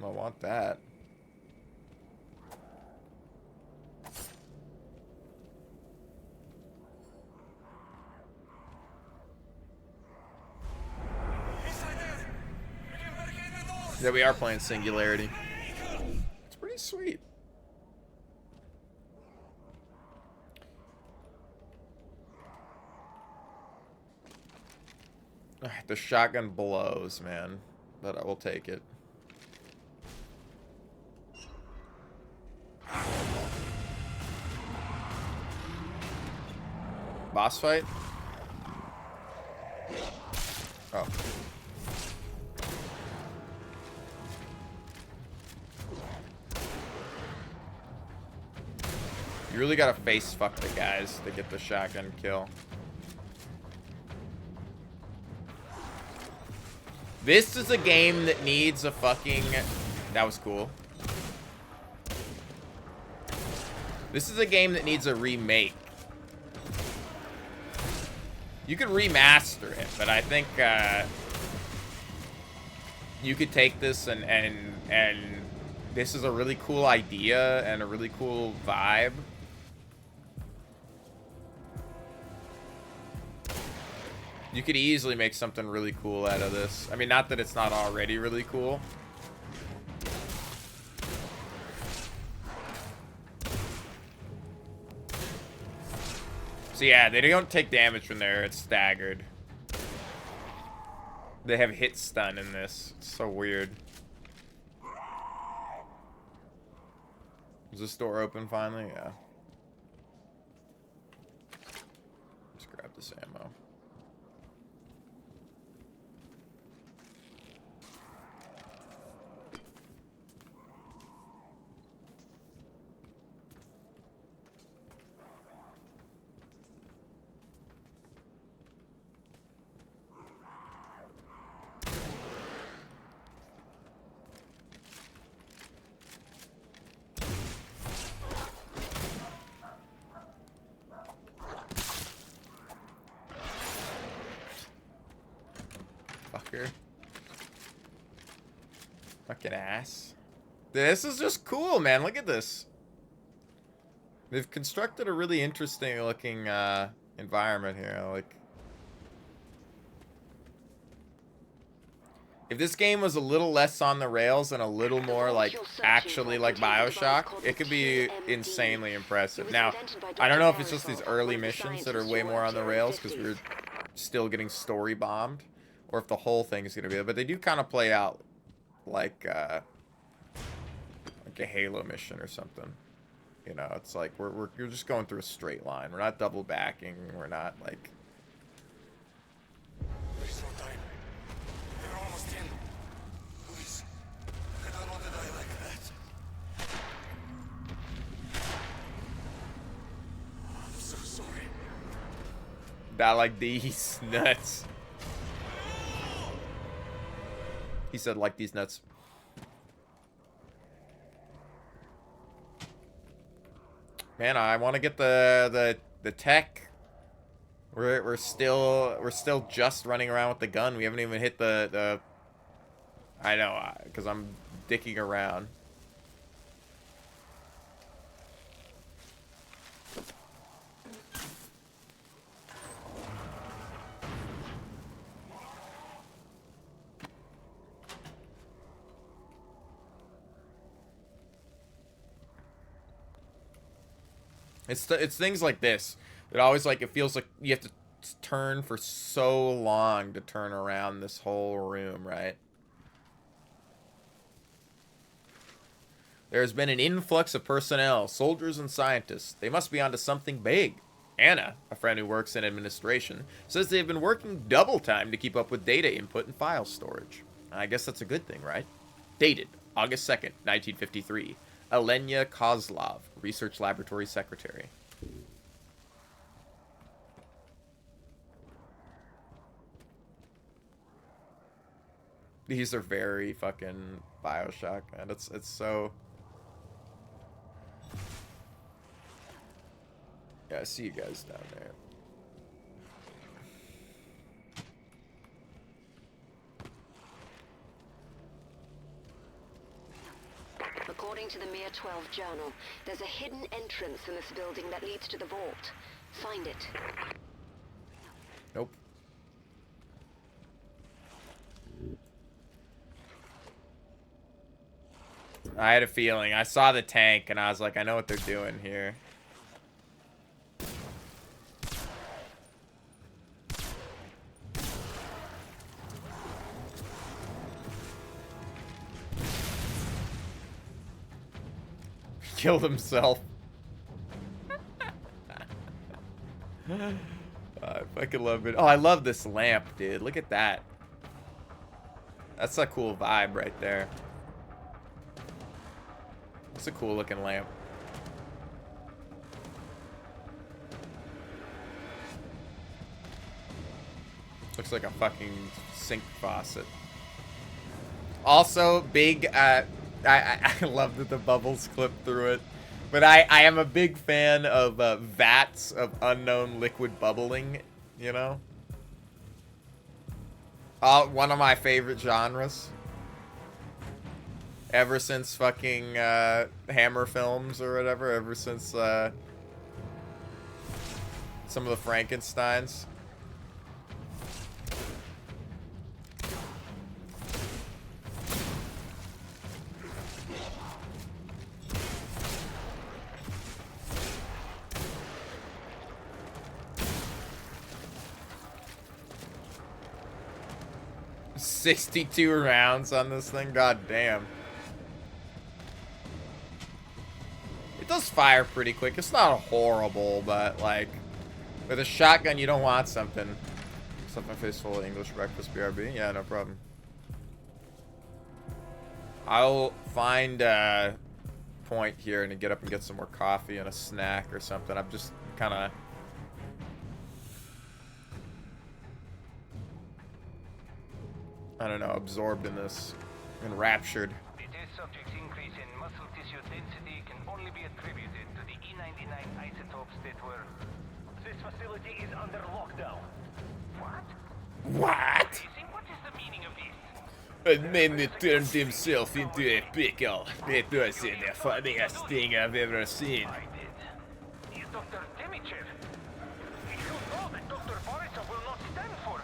I want that. Yeah, we are playing Singularity. It's pretty sweet. The shotgun blows, man. But I will take it. Boss fight? Oh. You really gotta face fuck the guys to get the shotgun kill. This is a game that needs a fucking... That was cool. This is a game that needs a remake. You could remaster it, but I think you could take this and this is a really cool idea and a really cool vibe. You could easily make something really cool out of this. I mean, not that it's not already really cool. So yeah, they don't take damage when they're staggered. They have hit stun in this. It's so weird. Is this door open finally? Yeah. Just grab this ammo. Fucker. Fucking ass. This is just cool, man. Look at this. They've constructed a really interesting looking environment here. Like, if this game was a little less on the rails and a little more like actually like BioShock, it could be insanely impressive. Now, I don't know if it's just these early missions that are way more on the rails because we're still getting story bombed, or if the whole thing is gonna be. But they do kind of play out like a Halo mission or something. You know, it's like we're just going through a straight line. We're not double backing. We're not like. There's no time. They're almost in. Please. I don't want to die like that. I'm so sorry. Not like these nuts. He said like these nuts. Man, I want to get the tech. We're still just running around with the gun. We haven't even hit the I know, because I'm dicking around. It's things like this that always, like, it feels like you have to turn for so long to turn around this whole room, right? There has been an influx of personnel, soldiers and scientists. They must be onto something big. Anna, a friend who works in administration, says they've been working double time to keep up with data input and file storage. I guess that's a good thing, right? Dated August 2nd, 1953. Elenya Kozlov, Research Laboratory Secretary. These are very fucking BioShock, man. It's so... Yeah, I see you guys down there. According to the Mir 12 journal, there's a hidden entrance in this building that leads to the vault. Find it. Nope. I had a feeling. I saw the tank and I was like, I know what they're doing here. Killed himself. I fucking love it. Oh, I love this lamp, dude. Look at that. That's a cool vibe right there. It's a cool looking lamp. Looks like a fucking sink faucet. Also, big, I love that the bubbles clip through it. But I am a big fan of vats of unknown liquid bubbling, you know? One of my favorite genres. Ever since fucking Hammer films or whatever. Ever since some of the Frankensteins. 62 rounds on this thing. God damn. It does fire pretty quick. It's not horrible, but like with a shotgun, you don't want something. Except my face full of English breakfast, BRB. Yeah, no problem. I'll find a point here and get up and get some more coffee and a snack or something. I'm just kind of... I don't know, absorbed in this. Enraptured. The test subject's increase in muscle tissue density can only be attributed to the E99 isotopes that were... This facility is under lockdown. What? What? What is the meaning of this? A man that turned himself into a pickle. That was the funniest thing I've ever seen. Is Dr. Demichev? You know that Dr. Borisov will not stand for...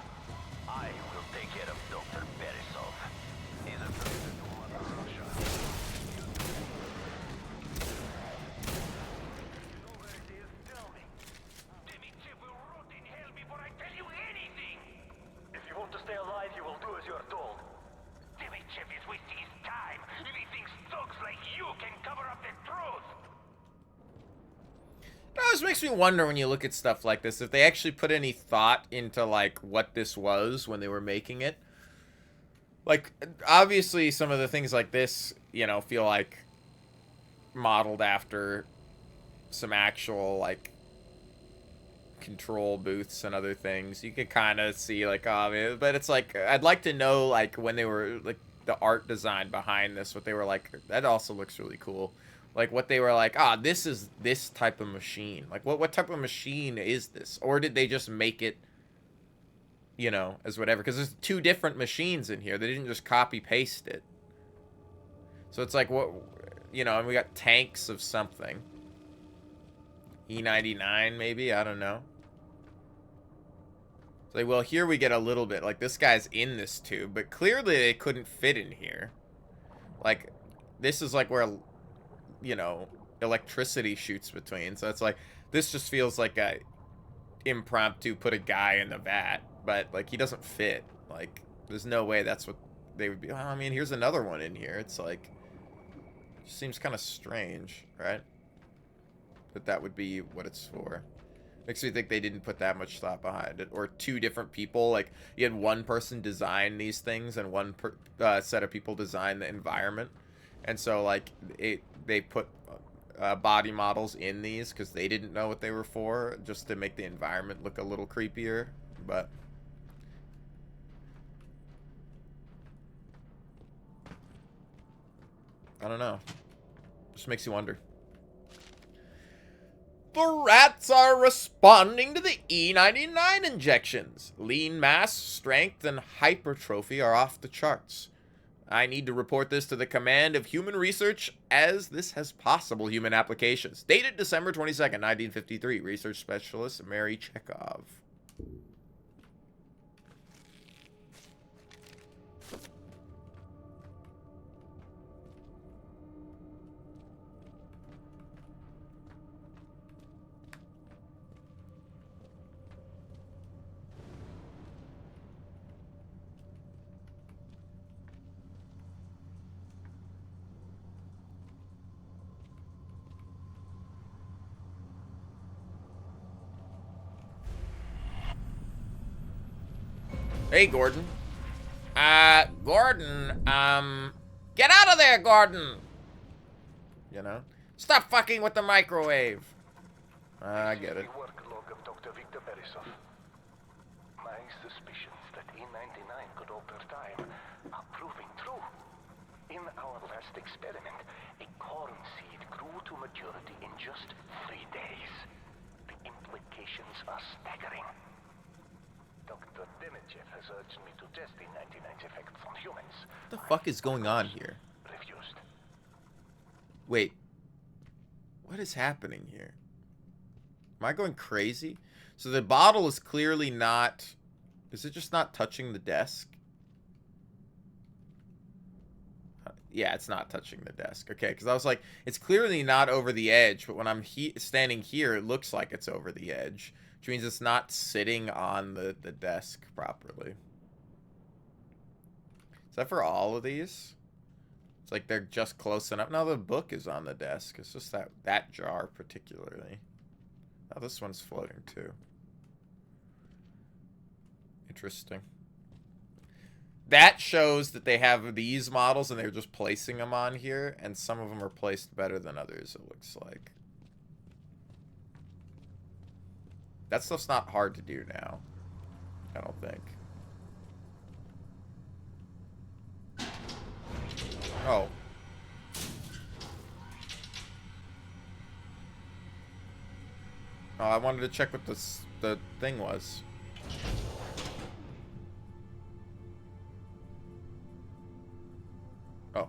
I will take care of Dr. Borisov. He's a president of Mother Russia. You know where it is? Tell me. Demichev will rot in hell before I tell you anything! If you want to stay alive, you will do as you are told. Demichev is wasting his time if he thinks thugs like you can cover up the truth! This makes me wonder when you look at stuff like this, if they actually put any thought into, like, what this was when they were making it. Like, obviously, some of the things like this, you know, feel like modeled after some actual, like, control booths and other things. You could kind of see, like, oh, but it's like, I'd like to know, like, when they were, like, the art design behind this, what they were like. That also looks really cool. Like, what they were like, this is this type of machine. Like, what type of machine is this? Or did they just make it, you know, as whatever? Because there's two different machines in here. They didn't just copy-paste it. So it's like, what, you know, and we got tanks of something. E99, maybe? I don't know. It's like, well, here we get a little bit. Like, this guy's in this tube, but clearly they couldn't fit in here. Like, this is like where... you know, electricity shoots between. So it's like, this just feels like a impromptu put a guy in the vat, but like he doesn't fit. Like, there's no way that's what they would be. Well, I mean, here's another one in here. It's like, it just seems kind of strange, right? That would be what it's for. Makes me think they didn't put that much thought behind it, or two different people. Like, you had one person design these things and one set of people design the environment. And so, like, they put body models in these because they didn't know what they were for, just to make the environment look a little creepier. But I don't know. Just makes you wonder. The rats are responding to the E99 injections. Lean mass, strength, and hypertrophy are off the charts. I need to report this to the Command of Human Research, as this has possible human applications. Dated December 22nd, 1953. Research Specialist Mary Chekhov. Hey, Gordon. Gordon, get out of there, Gordon! You know? Stop fucking with the microwave! I get it. Work log of Dr. Victor Borisov. My suspicions that E99 could alter time are proving true. In our last experiment, a corn seed grew to maturity in just 3 days. The implications are staggering. Dr. Demichev has urged me to test E99's effects on humans. What the fuck is going on here? Refused. Wait. What is happening here? Am I going crazy? So the bottle is clearly not... Is it just not touching the desk? Yeah, it's not touching the desk. Okay, because I was like, it's clearly not over the edge, but when I'm standing here, it looks like it's over the edge. Which means it's not sitting on the desk properly. Is that for all of these? It's like they're just close enough. No, the book is on the desk. It's just that jar particularly. Oh, this one's floating too. Interesting. That shows that they have these models and they're just placing them on here, and some of them are placed better than others, it looks like. That stuff's not hard to do now, I don't think. Oh. Oh, I wanted to check what the thing was. Oh.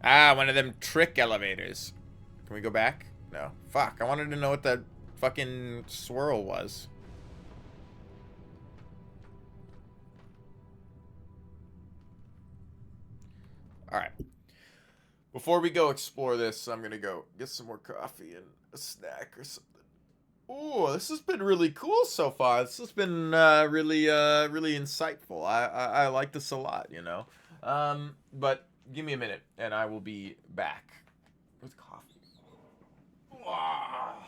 Ah, one of them trick elevators. Can we go back? No. Fuck, I wanted to know what that fucking swirl was. Alright. Before we go explore this, I'm gonna go get some more coffee and a snack or something. Ooh, this has been really cool so far. This has been really insightful. I like this a lot, you know. But give me a minute, and I will be back with coffee. Wow.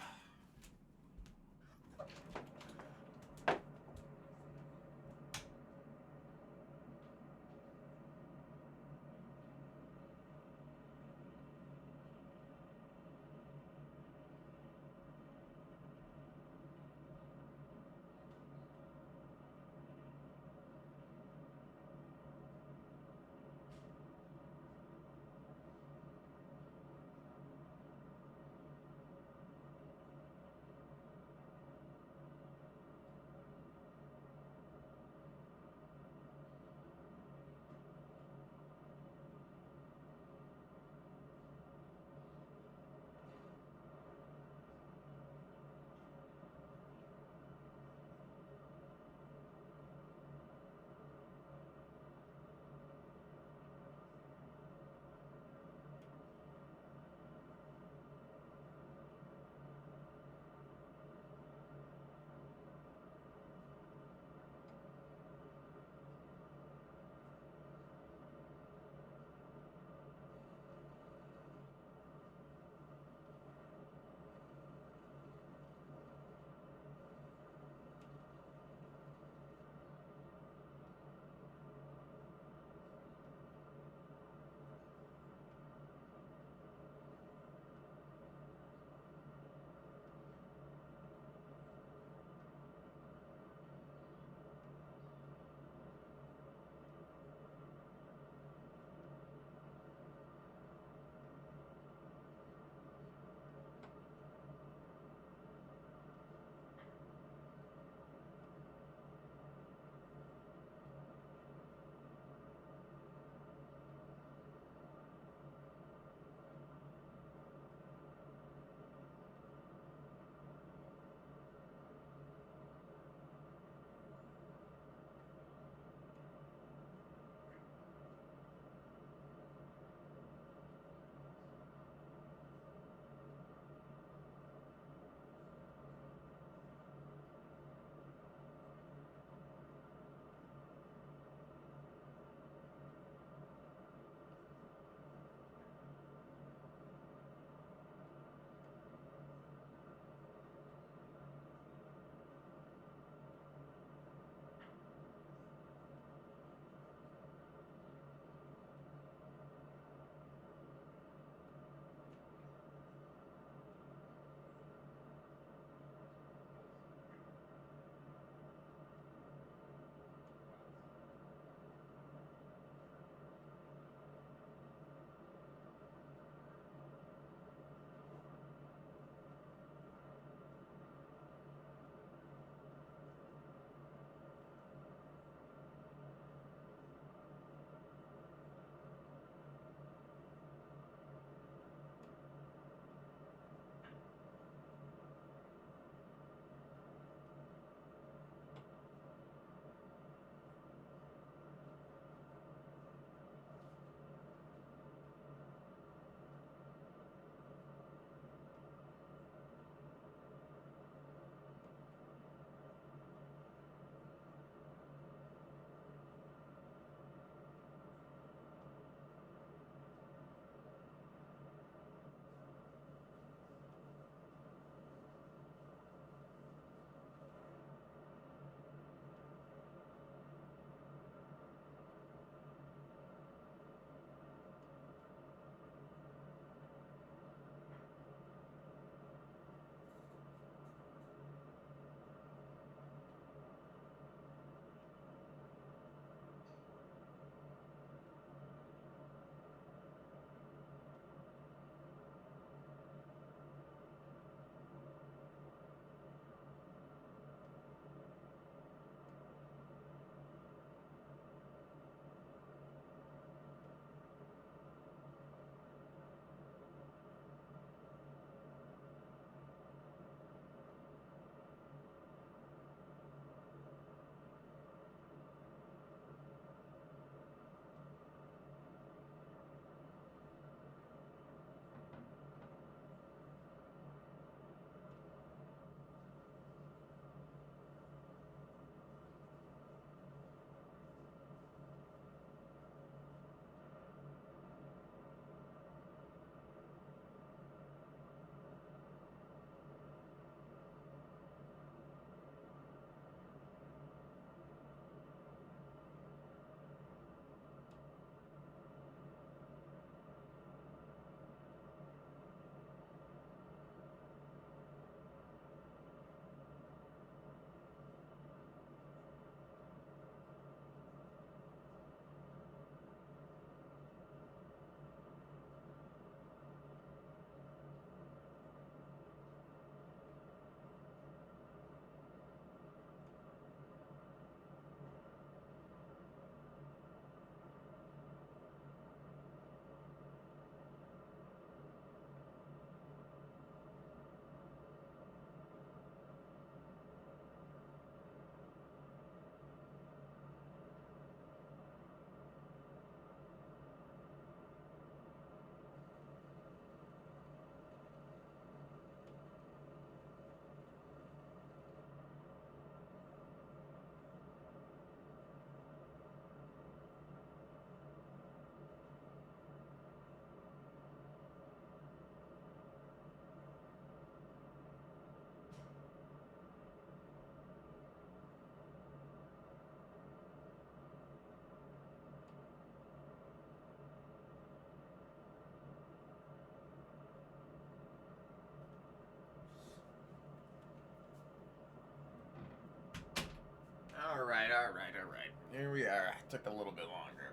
Alright. Here we are. Took a little bit longer.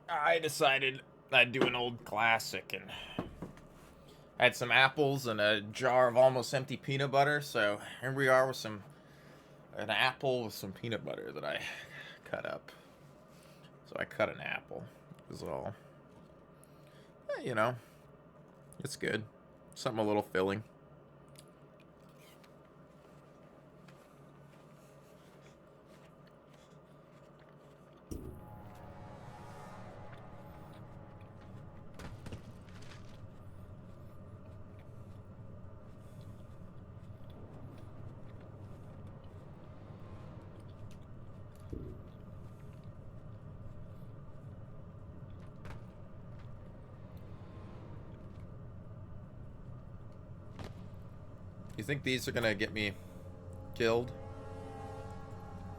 I decided I'd do an old classic, and I had some apples and a jar of almost empty peanut butter, so here we are with an apple with some peanut butter that I cut up. So I cut an apple, is all. You know, it's good. Something a little filling. You think these are gonna get me killed?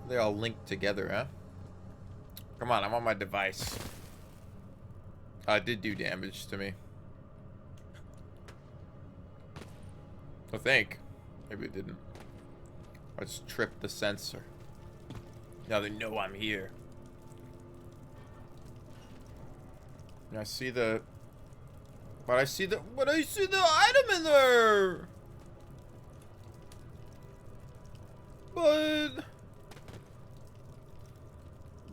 They all linked together, huh? Come on, I'm on my device. It did do damage to me. I think. Maybe it didn't. I just tripped the sensor. Now they know I'm here. And I see the... But I see the item in there!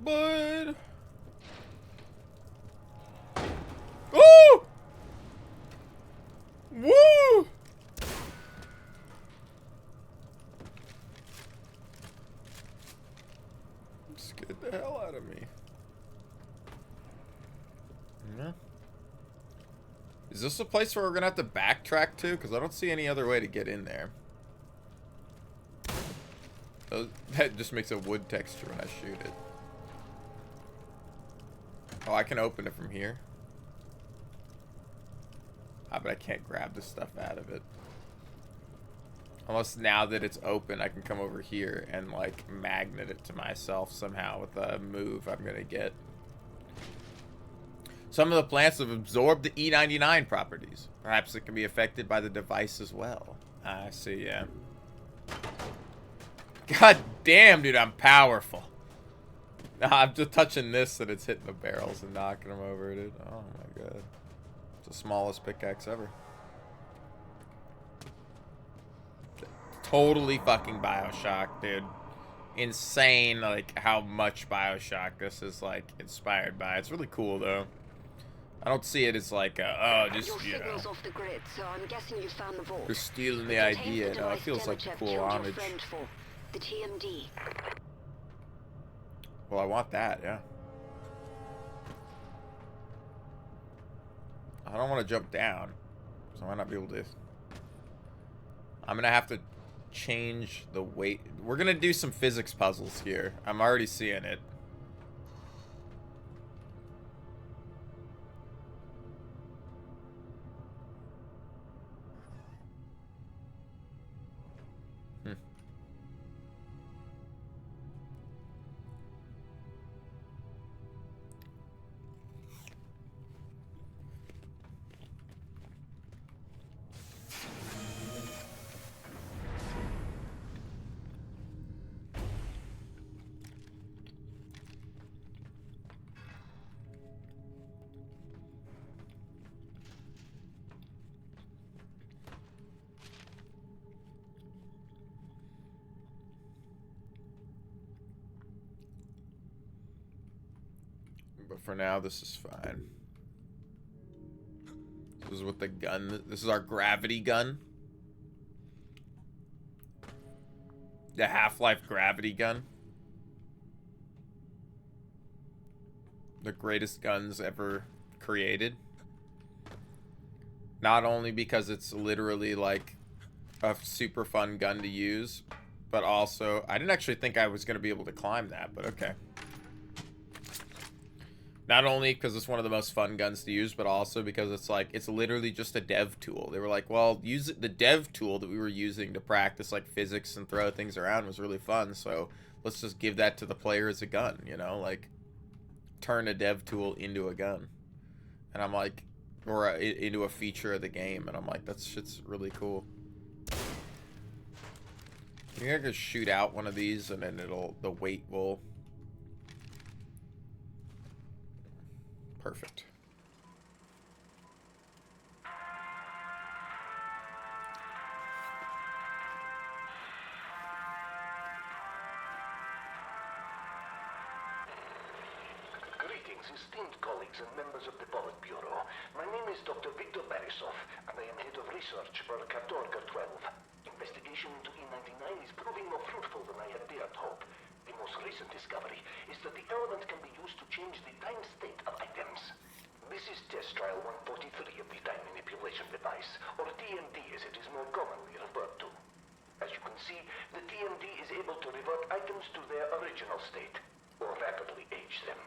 But... Oh! Woo! Scared the hell out of me. Yeah. Is this a place where we're gonna have to backtrack to? Because I don't see any other way to get in there. That just makes a wood texture when I shoot it. Oh, I can open it from here. But I can't grab the stuff out of it. Unless now that it's open, I can come over here and, like, magnet it to myself somehow with a move I'm gonna get. Some of the plants have absorbed the E99 properties. Perhaps it can be affected by the device as well. I see, yeah. God damn, dude, I'm powerful. I'm just touching this and it's hitting the barrels and knocking them over, dude. Oh my god. It's the smallest pickaxe ever. Totally fucking BioShock, dude. Insane, like, how much BioShock this is, like, inspired by. It's really cool, though. I don't see it as like, oh, just, you know, off the grid, so I'm guessing you found the vault. just stealing the idea. No, it feels like a cool homage. The TMD. Well, I want that, yeah. I don't want to jump down, so I might not be able to. I'm gonna have to change the weight. We're gonna do some physics puzzles here. I'm already seeing it. But for now, this is fine. This is with the gun. This is our gravity gun. The Half-Life gravity gun. The greatest guns ever created. Not only because it's literally like a super fun gun to use, but also, I didn't actually think I was going to be able to climb that, but okay. Not only because it's one of the most fun guns to use, but also because it's like, it's literally just a dev tool. They were like, well, use the dev tool that we were using to practice like physics and throw things around was really fun. So let's just give that to the player as a gun, you know, like turn a dev tool into a gun. And I'm like, or into a feature of the game. And I'm like, that shit's really cool. You're gonna just shoot out one of these and then the weight will... Perfect. Greetings, esteemed colleagues and members of the Politburo. My name is Dr. Viktor Borisov, and I am head of research for Katorga 12. Investigation into E99 is proving more fruitful than I had dared hope. The most recent discovery is that the element can be used to change the time state of items. This is test trial 143 of the time manipulation device, or TMD as it is more commonly referred to. As you can see, the TMD is able to revert items to their original state, or rapidly age them.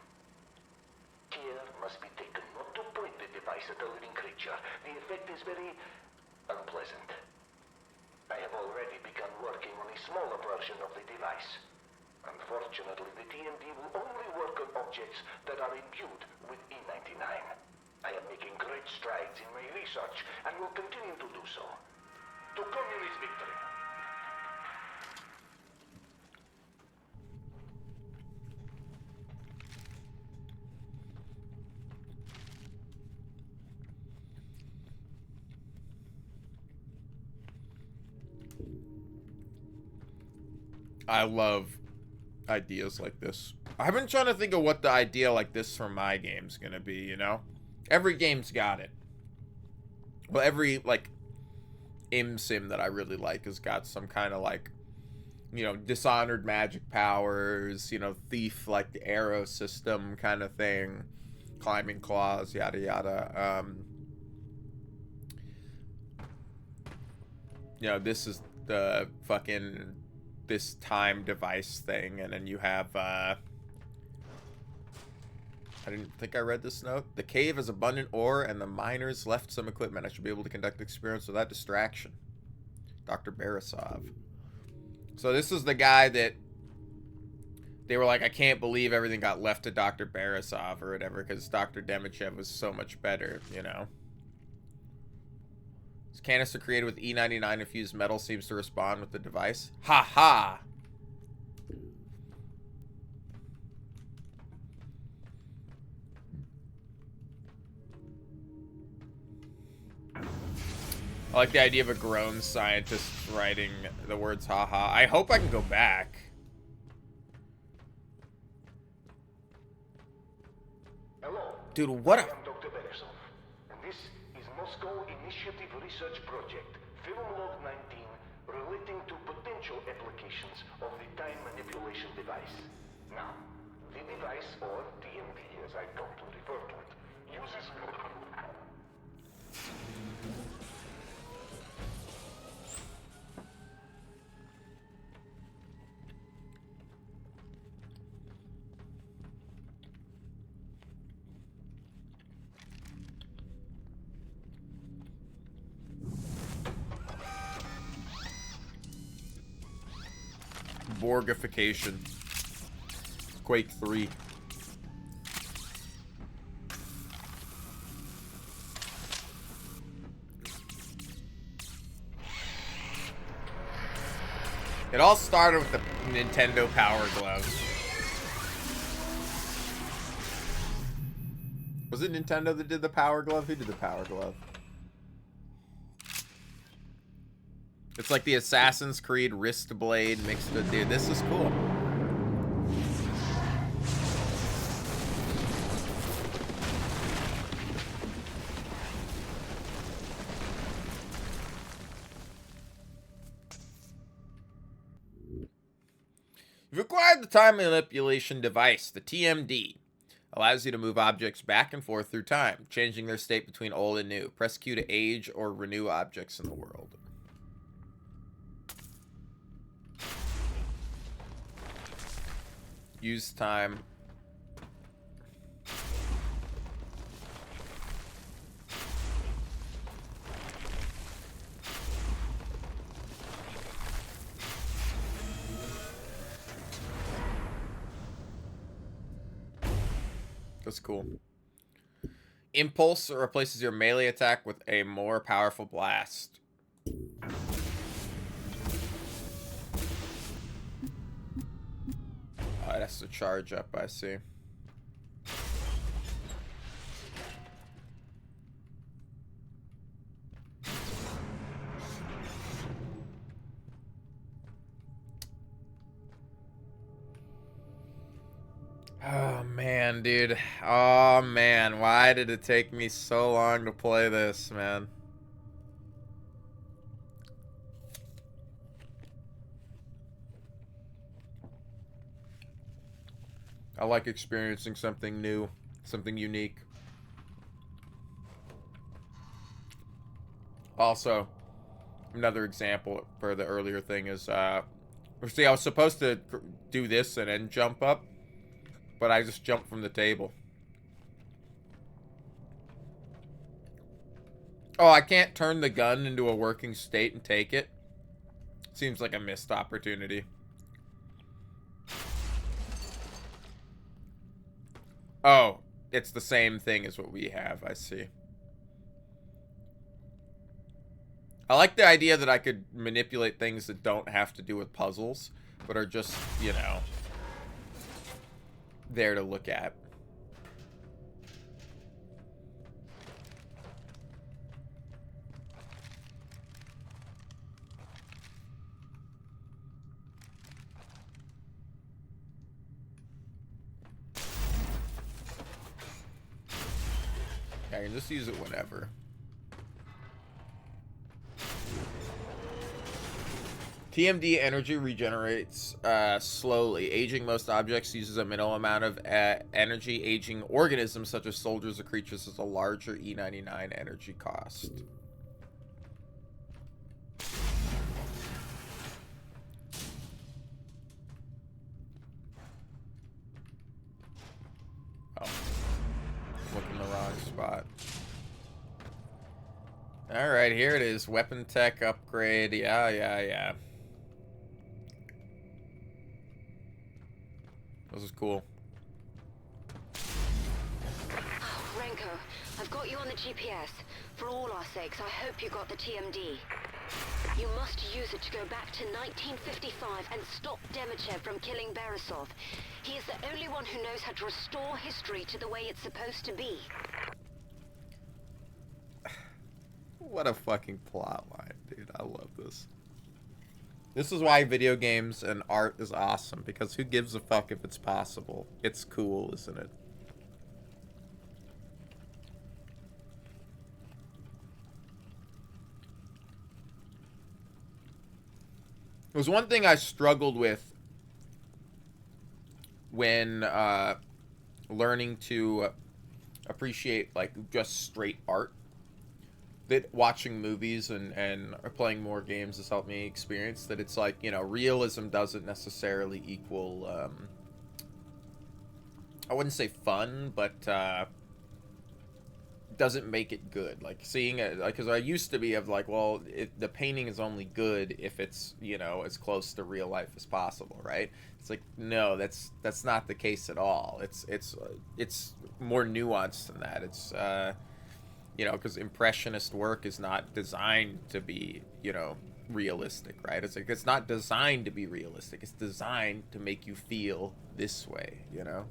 Care must be taken not to point the device at a living creature. The effect is very unpleasant. I have already begun working on a smaller version of the device. Unfortunately, the TMD will only work on objects that are imbued with E99. I am making great strides in my research and will continue to do so. To communist victory! I love ideas like this. I've been trying to think of what the idea like this for my game's gonna be, you know? Every game's got it. Well, every, like, sim that I really like has got some kind of, like, you know, dishonored magic powers, you know, thief, like, the arrow system kind of thing. Climbing claws, yada yada. You know, this is the fucking... this time device thing, and then you have I didn't think I read this note. The cave has abundant ore and the miners left some equipment. I should be able to conduct experiments without distraction. Dr. Borisov. So this is the guy that they were like, I can't believe everything got left to Dr. Borisov or whatever because Dr. Demichev was so much better, you know. This canister created with E99 infused metal seems to respond with the device. Ha ha! I like the idea of a grown scientist writing the words ha ha. I hope I can go back. Hello. Dude, what a... I am Dr. Borisov, and this is Moscow Initiative Research Project, Film Log 19, relating to potential applications of the time manipulation device. Now, the device, or TMD as I come to refer to it, uses... Borgification. Quake 3. It all started with the Nintendo Power Glove. Was it Nintendo that did the Power Glove? Who did the Power Glove? It's like the Assassin's Creed wrist blade mixed with... Dude, this is cool. You've acquired the time manipulation device, the TMD. Allows you to move objects back and forth through time, changing their state between old and new. Press Q to age or renew objects in the world. Use time. That's cool. Impulse replaces your melee attack with a more powerful blast. It has to charge up, I see. Oh man, dude. Oh man, why did it take me so long to play this, man? I like experiencing something new, something unique. Also, another example for the earlier thing is, see, I was supposed to do this and then jump up, but I just jumped from the table. Oh, I can't turn the gun into a working state and take it? Seems like a missed opportunity. Oh, it's the same thing as what we have, I see. I like the idea that I could manipulate things that don't have to do with puzzles, but are just, you know, there to look at. I can just use it whenever. TMD energy regenerates slowly. Aging most objects uses a minimal amount of energy. Aging organisms such as soldiers or creatures has a larger E99 energy cost. Oh. Look in the wrong spot. Alright, here it is. Weapon tech upgrade. Yeah. This is cool. Oh, Renko, I've got you on the GPS. For all our sakes, I hope you got the TMD. You must use it to go back to 1955 and stop Demichev from killing Beresov. He is the only one who knows how to restore history to the way it's supposed to be. What a fucking plot line, dude. I love this. This is why video games and art is awesome, because who gives a fuck if it's possible? It's cool, isn't it? It was one thing I struggled with when learning to appreciate like just straight art. That watching movies and or playing more games has helped me experience that it's like, you know, realism doesn't necessarily equal I wouldn't say fun, but doesn't make it good. Like seeing it, like, because I used to be of like, well, the painting is only good if it's, you know, as close to real life as possible, right? It's like, no, that's not the case at all. It's more nuanced than that. It's you know, because impressionist work is not designed to be, you know, realistic, right? It's like, it's not designed to be realistic. It's designed to make you feel this way, you know?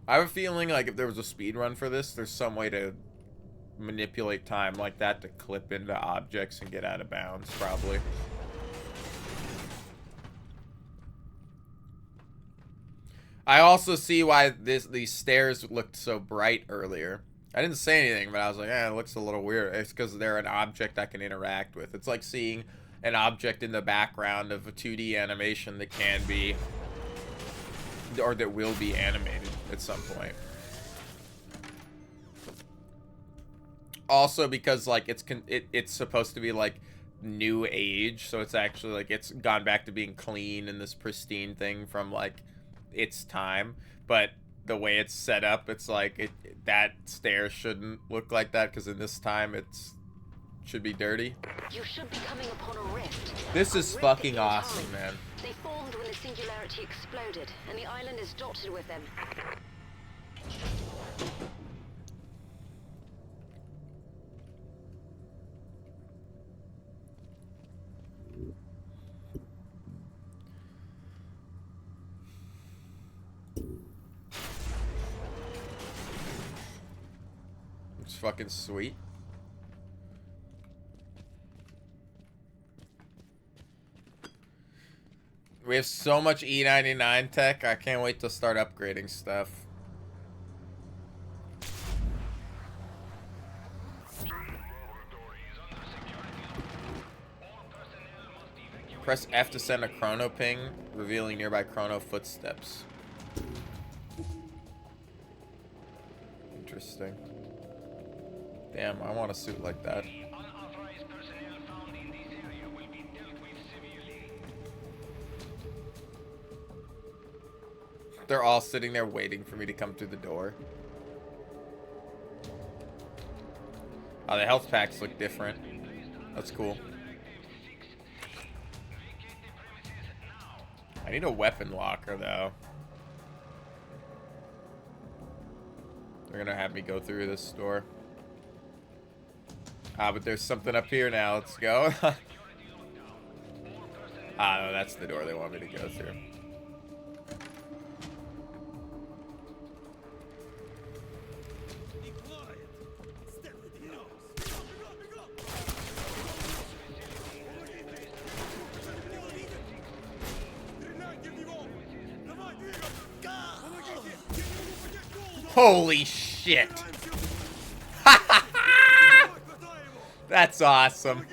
I have a feeling like if there was a speed run for this, there's some way to manipulate time like that to clip into objects and get out of bounds, probably. I also see why these stairs looked so bright earlier. I didn't say anything, but I was like, it looks a little weird. It's because they're an object I can interact with. It's like seeing an object in the background of a 2D animation that can be, or that will be animated at some point. Also because like it's supposed to be like new age, so it's actually like it's gone back to being clean and this pristine thing from like its time, but the way it's set up, it's like that stair shouldn't look like that because in this time it's Should be dirty. You should be coming upon a rift. This A is rift fucking in awesome, time. man. They formed when the Singularity exploded, and the island is dotted with them. It's fucking sweet. We have so much E99 tech. I can't wait to start upgrading stuff. Press F to send a chrono ping, revealing nearby chrono footsteps. Interesting. Damn, I want a suit like that. They're all sitting there waiting for me to come through the door. Oh, the health packs look different. That's cool. I need a weapon locker, though. They're gonna have me go through this store. Ah, but there's something up here now. Let's go. Ah, no, that's the door they want me to go through. Holy shit. That's awesome.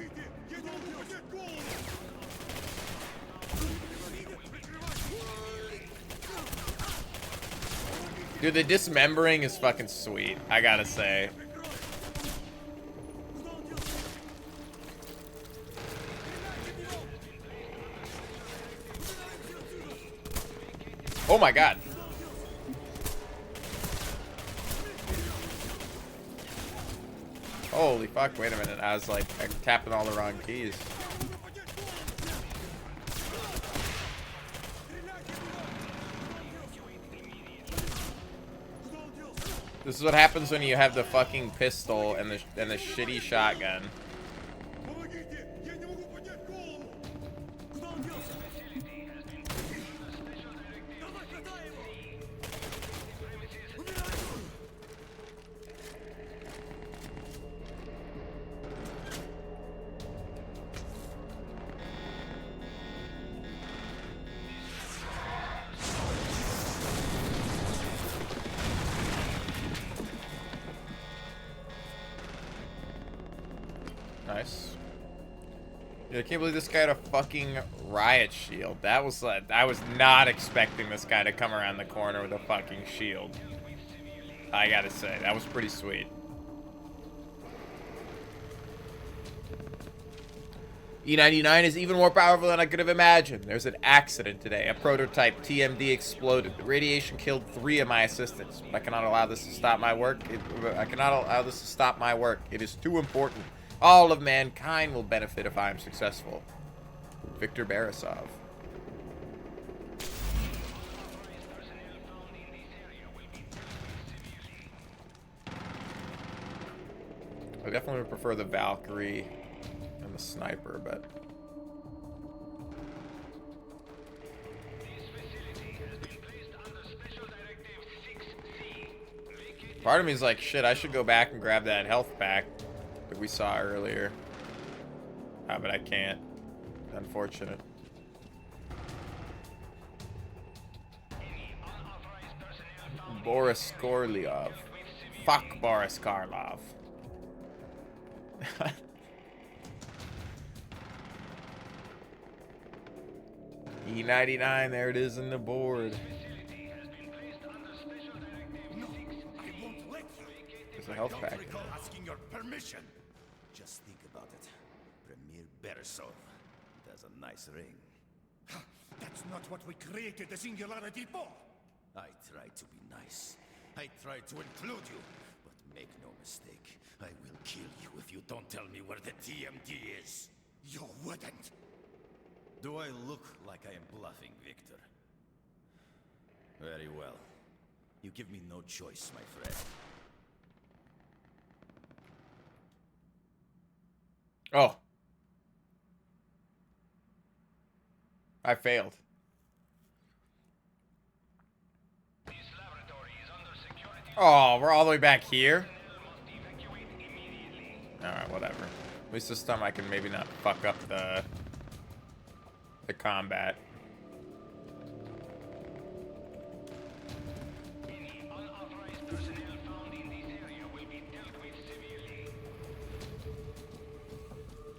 Dude, the dismembering is fucking sweet, I gotta say. Oh my god. Holy fuck, wait a minute. I was like, I'm tapping all the wrong keys. This is what happens when you have the fucking pistol and the shitty shotgun. Nice. Dude, I can't believe this guy had a fucking riot shield. That was like, I was not expecting this guy to come around the corner with a fucking shield. I gotta say, that was pretty sweet. E99 is even more powerful than I could have imagined. There's an accident today. A prototype TMD exploded. The radiation killed 3 of my assistants. But I cannot allow this to stop my work. I cannot allow this to stop my work. It is too important. All of mankind will benefit if I am successful. Victor Borisov. I definitely would prefer the Valkyrie and the sniper, but part of me is like, shit, I should go back and grab that health pack that we saw earlier. But I can't. Unfortunate. Boris Korlyov. Fuck Boris Karlov. E99, there it is in the board. There's a health pack. Asking your permission. Just think about it. Premier Borisov. It has a nice ring. That's not what we created the Singularity for. I tried to be nice. I tried to include you. But Make no mistake, I will kill you if you don't tell me where the TMD is. You wouldn't. Do I look like I am bluffing, Victor? Very well. You give me no choice, my friend. Oh. I failed. Oh, we're all the way back here? Alright, whatever. At least this time I can maybe not fuck up the combat.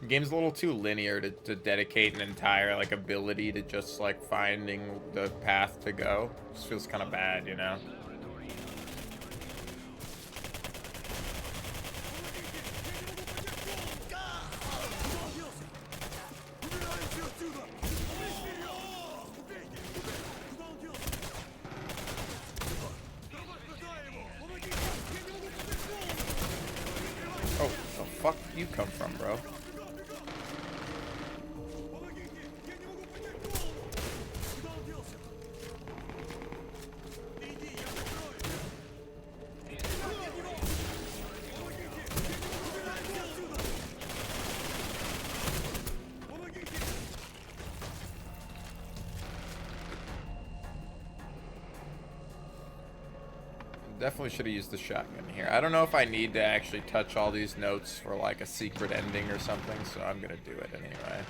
The game's a little too linear to dedicate an entire, like, ability to just, like, finding the path to go. Just feels kind of bad, you know? Oh, the fuck did you come from, bro? Definitely should have used the shotgun here. I don't know if I need to actually touch all these notes for like a secret ending or something, so I'm gonna do it anyway.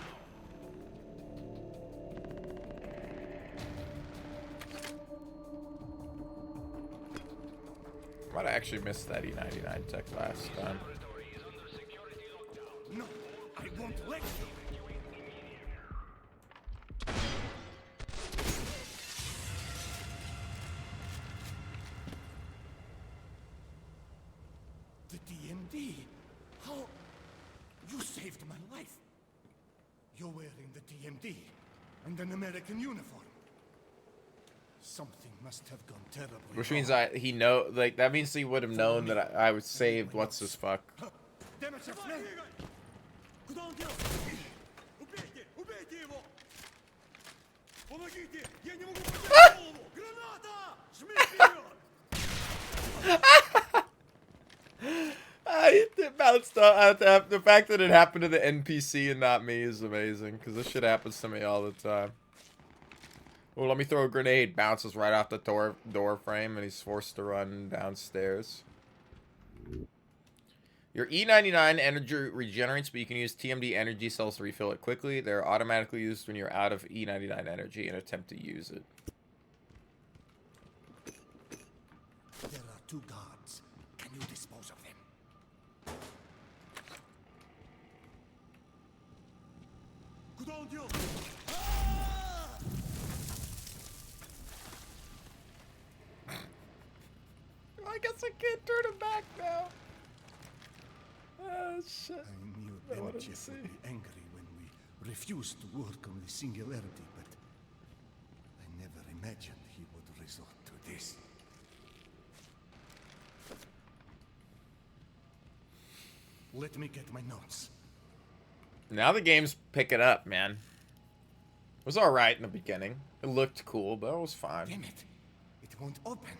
Might have actually missed that E99 tech last time. No, I won't let you. The DMD? How? You saved my life. You're wearing the DMD and an American uniform. Something must have gone terribly Which means wrong. he know, like, that means he would have known that I was saved. What's this fuck? It bounced up. The fact that it happened to the NPC and not me is amazing, because this shit happens to me all the time. Well, let me throw a grenade. Bounces right off the door frame, and he's forced to run downstairs. Your E99 energy regenerates, but you can use TMD energy cells to refill it quickly. They're automatically used when you're out of E99 energy and attempt to use it. There are two guards. Can you dispose of them? I guess I can't turn him back now. Oh, shit. I knew Demechev would be angry when we refused to work on the Singularity, but I never imagined he would resort to this. Let me get my notes. Now the game's picking up, man. It was alright in the beginning. It looked cool, but it was fine. Damn it. It won't open.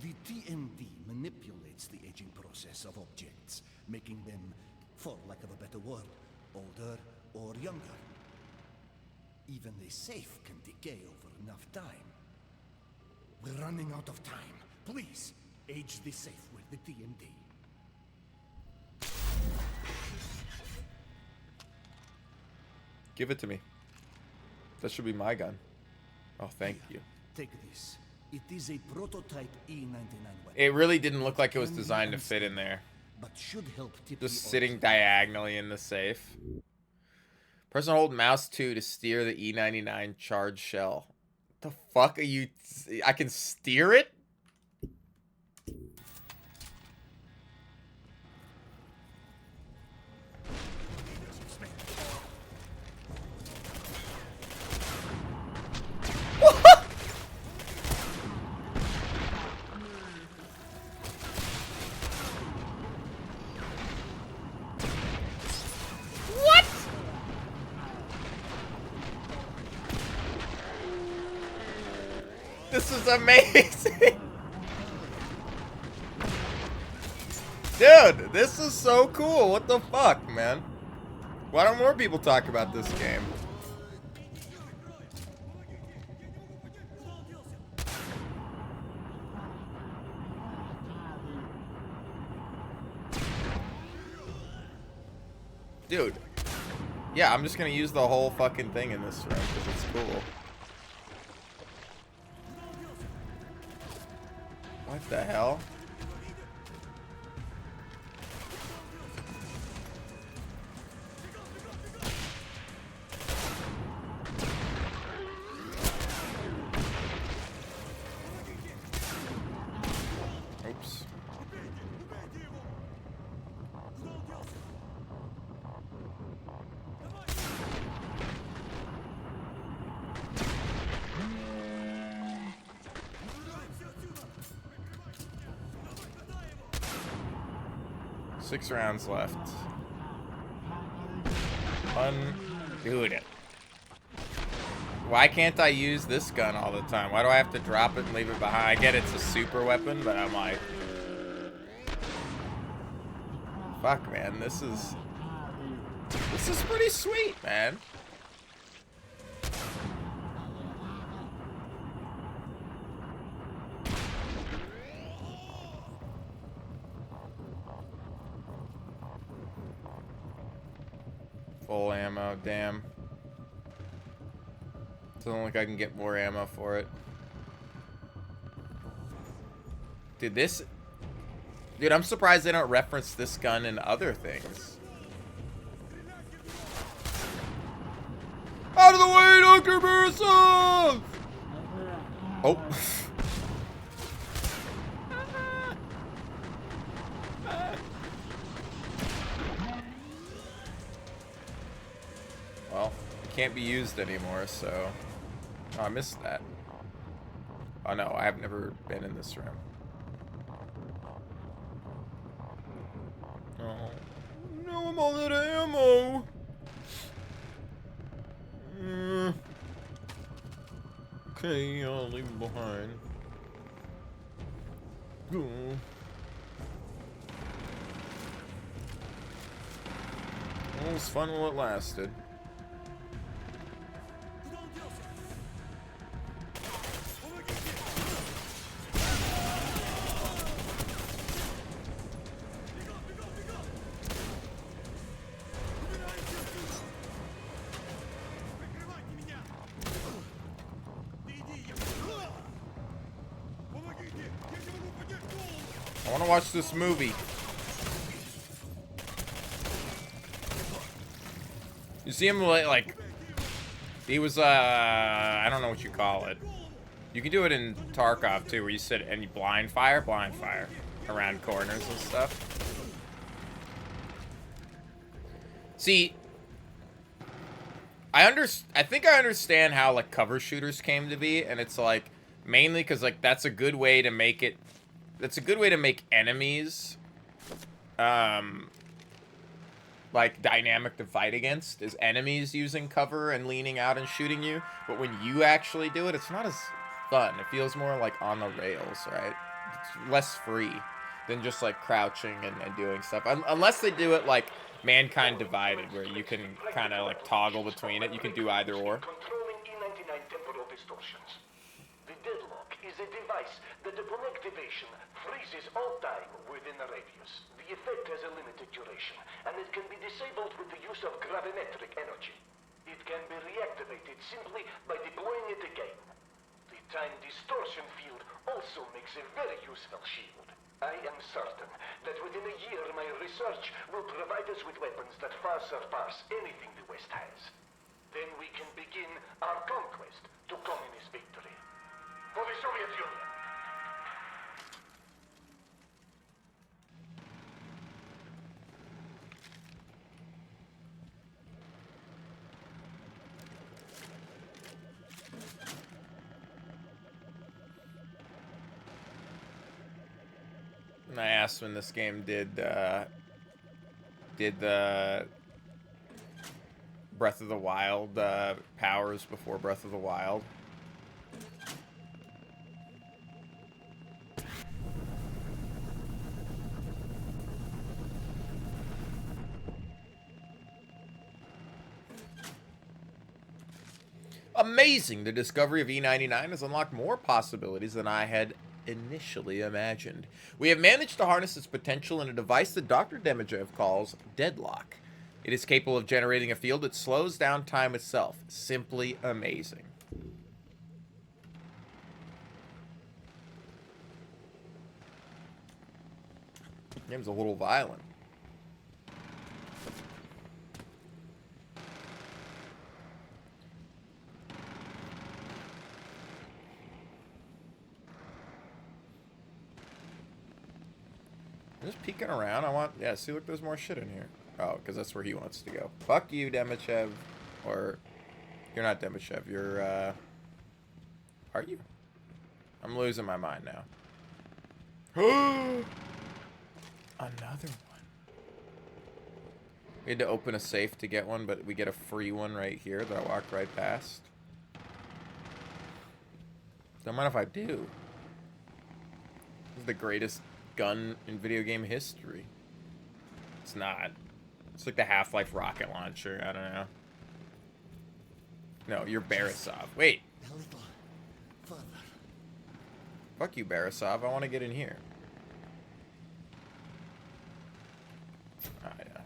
The TMD manipulates the aging process of objects, making them, for lack of a better word, older or younger. Even the safe can decay over enough time. We're running out of time. Please, age the safe with the TMD. Give it to me. That should be my gun. Oh, thank you. Take this. It is a prototype E99 weapon. It really didn't look like it was designed to fit in there. But should help tip Just the sitting diagonally in the safe. Press and hold mouse 2 to steer the E99 charged shell. What the fuck are you? I can steer it? This is amazing. Dude, this is so cool. What the fuck, man? Why don't more people talk about this game? Dude. Yeah, I'm just gonna use the whole fucking thing in this room because it's cool. What the hell? Oops. Six rounds left. Dude. Why can't I use this gun all the time? Why do I have to drop it and leave it behind? I get it's a super weapon, but I'm like... Fuck, man. This is pretty sweet, man. Full ammo, damn. Doesn't look like I can get more ammo for it. Dude, Dude, I'm surprised they don't reference this gun in other things. Out of the way, Dr. Borisov! Oh. Well, it can't be used anymore, so... Oh, I missed that. Oh no, I've never been in this room. Oh. No, I'm all out of ammo! Okay, I'll leave it behind. Well, it was fun while it lasted. I want to watch this movie. You see him like he was I don't know what you call it. You can do it in Tarkov too, where you sit and you blind fire around corners and stuff. See, I think I understand how like cover shooters came to be, and it's like mainly because like that's a good way to make it. That's a good way to make enemies, like dynamic to fight against, is enemies using cover and leaning out and shooting you. But when you actually do it, it's not as fun. It feels more like on the rails, right? It's less free than just like crouching and doing stuff. Unless they do it like Mankind Divided, where you can kind of like toggle between it. You can do either or. Controlling E99 temporal distortions. The deadlock is a device that upon activation freezes all time within a radius. The effect has a limited duration, and it can be disabled with the use of gravimetric energy. It can be reactivated simply by deploying it again. The time distortion field also makes a very useful shield. I am certain that within a year my research will provide us with weapons that far surpass anything the West has. Then we can begin our conquest to communist victory. For the Soviet Union. And I asked when this game did the Breath of the Wild powers before Breath of the Wild. Amazing! The discovery of E99 has unlocked more possibilities than I had initially imagined. We have managed to harness its potential in a device that Dr. Demichev calls Deadlock. It is capable of generating a field that slows down time itself. Simply amazing. Game's a little violent. I'm just peeking around. I want... Yeah, see, look, there's more shit in here. Oh, because that's where he wants to go. Fuck you, Demichev. Or... You're not Demichev. You're, Are you? I'm losing my mind now. Another one. We had to open a safe to get one, but we get a free one right here that I walked right past. Don't mind if I do. This is the greatest gun in video game history. It's not. It's like the Half-Life rocket launcher. I don't know. No, you're Barisov. Wait. A little further. Fuck you, Barisov. I want to get in here. Ah, yeah. There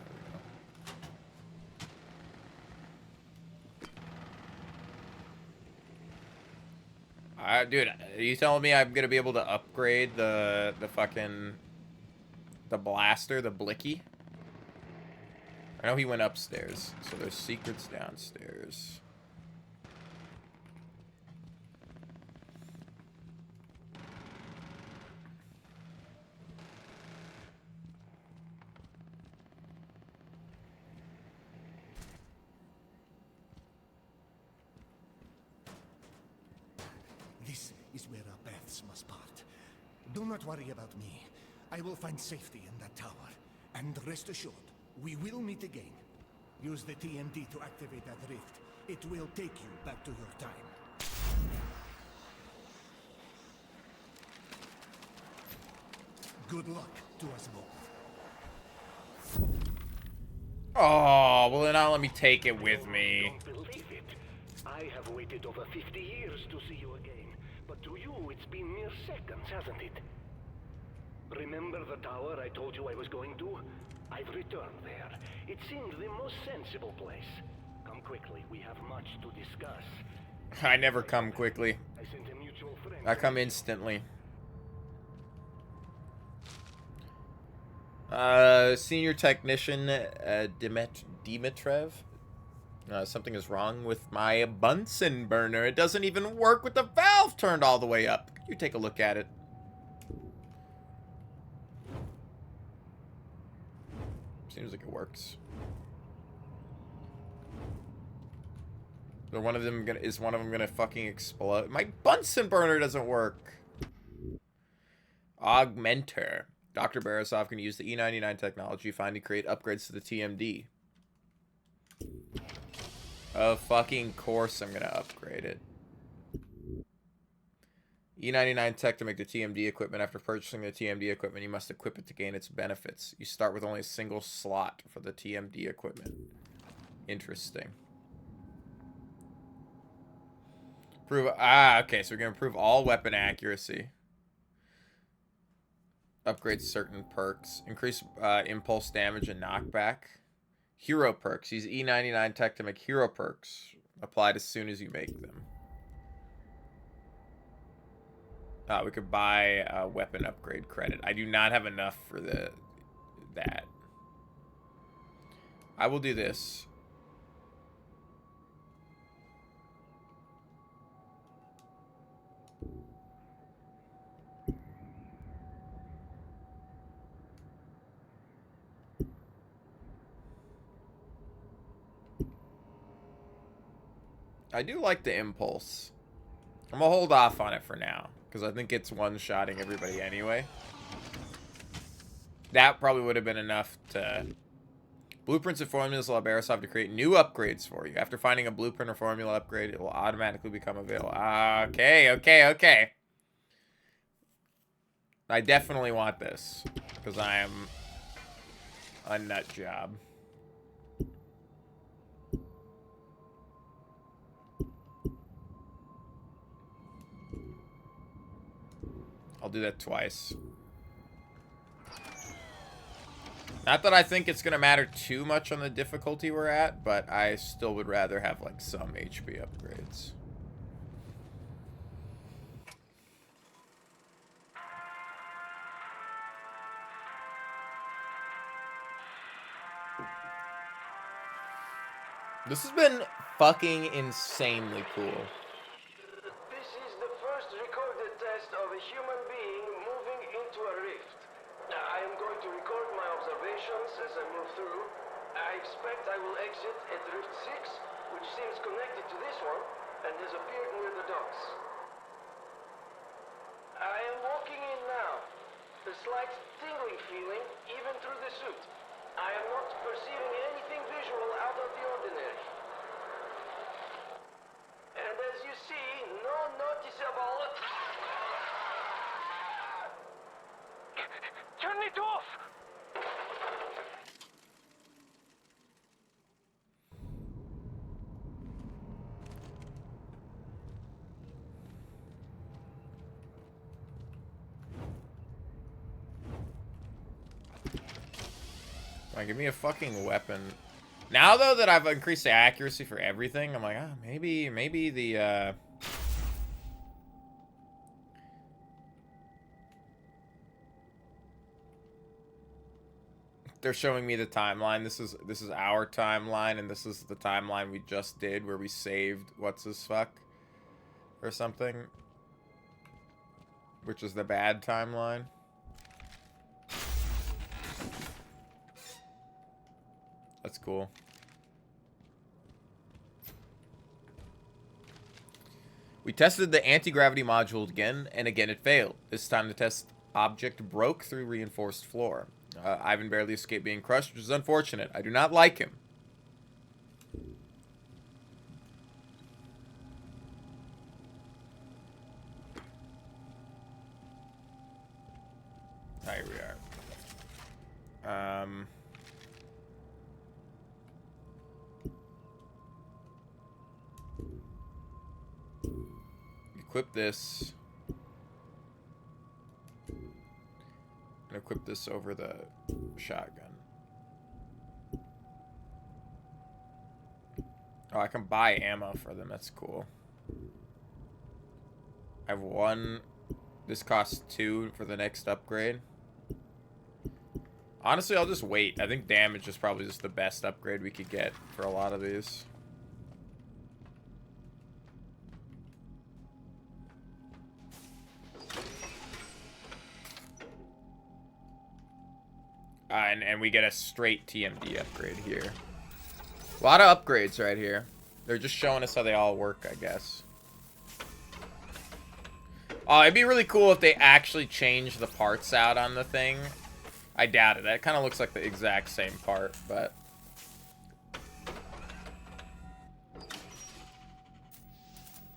we go. Dude, are you telling me I'm gonna be able to upgrade the fucking blaster, the blicky? I know he went upstairs, so there's secrets downstairs. This is where our paths must part. Do not worry about me. I will find safety in that tower. And rest assured, we will meet again. Use the TMD to activate that rift. It will take you back to your time. Good luck to us both. Oh, well then I'll let me take it with me. Don't believe it. I have waited over 50 years to see you again. But to you, it's been mere seconds, hasn't it? Remember the tower I told you I was going to? I've returned there. It seemed the most sensible place. Come quickly, we have much to discuss. I never come quickly. I sent a mutual friend. I come instantly. Senior technician Dimitrev. Something is wrong with my Bunsen burner. It doesn't even work with the valve turned all the way up. Could you take a look at it? Seems like it works. So one of them gonna fucking explode? My Bunsen burner doesn't work. Augmenter. Dr. Barisov can use the E99 technology you find to create upgrades to the TMD. Of fucking course I'm gonna upgrade it. E99 tech to make the TMD equipment. After purchasing the TMD equipment, you must equip it to gain its benefits. You start with only a single slot for the TMD equipment. Interesting. Okay, so we're gonna improve all weapon accuracy. Upgrade certain perks. Increase impulse damage and knockback. Hero perks. Use E99 tech to make hero perks. Applied as soon as you make them. We could buy a weapon upgrade credit. I do not have enough for that. I will do this. I do like the impulse. I'm gonna hold off on it for now, because I think it's one-shotting everybody anyway. That probably would have been enough to... Blueprints and formulas allow Barisov to create new upgrades for you. After finding a blueprint or formula upgrade, it will automatically become available. Okay. I definitely want this, because I am a nut job. I'll do that twice. Not that I think it's gonna matter too much on the difficulty we're at, but I still would rather have like some HP upgrades. This has been fucking insanely cool. This is the first recorded test of a human being moving into a rift. I am going to record my observations as I move through. I expect I will exit at Rift 6, which seems connected to this one, and has appeared near the docks. I am walking in now. A slight tingling feeling, even through the suit. I am not perceiving anything visual out of the ordinary. And as you see, no noticeable... Turn it off! Like, give me a fucking weapon. Now, though, that I've increased the accuracy for everything, I'm like, ah, maybe the, they're showing me the timeline. This is our timeline, and this is the timeline we just did, where we saved what's-his-fuck or something. Which is the bad timeline. That's cool. We tested the anti-gravity module again, and again it failed. This time the test object broke through reinforced floor. Ivan barely escaped being crushed, which is unfortunate. I do not like him. Here we are. Equip this. And equip this over the shotgun. Oh, I can buy ammo for them. That's cool. I have one. This costs 2 for the next upgrade. Honestly, I'll just wait. I think damage is probably just the best upgrade we could get for a lot of these. And we get a straight TMD upgrade here. A lot of upgrades right here. They're just showing us how they all work, I guess. Oh, it'd be really cool if they actually change the parts out on the thing. I doubt it. That kind of looks like the exact same part, but...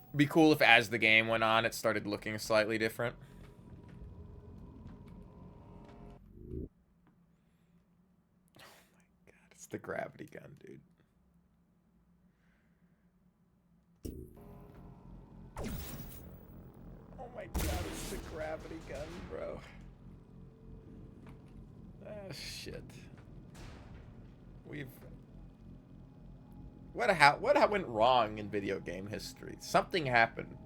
It'd be cool if as the game went on, it started looking slightly different. It's the gravity gun, dude. Oh my god, it's the gravity gun, bro. Ah, shit. What went wrong in video game history? Something happened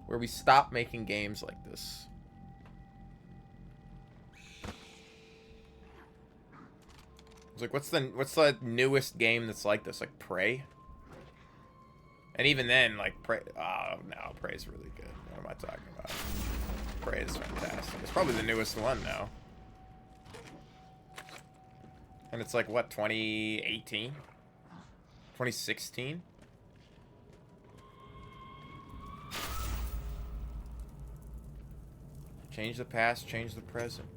where we stopped making games like this. It's like, what's the newest game that's like this? Like Prey? And even then, like Prey. Oh no, Prey's really good. What am I talking about? Prey is fantastic. It's probably the newest one now. And it's like what, 2018? 2016? Change the past, change the present.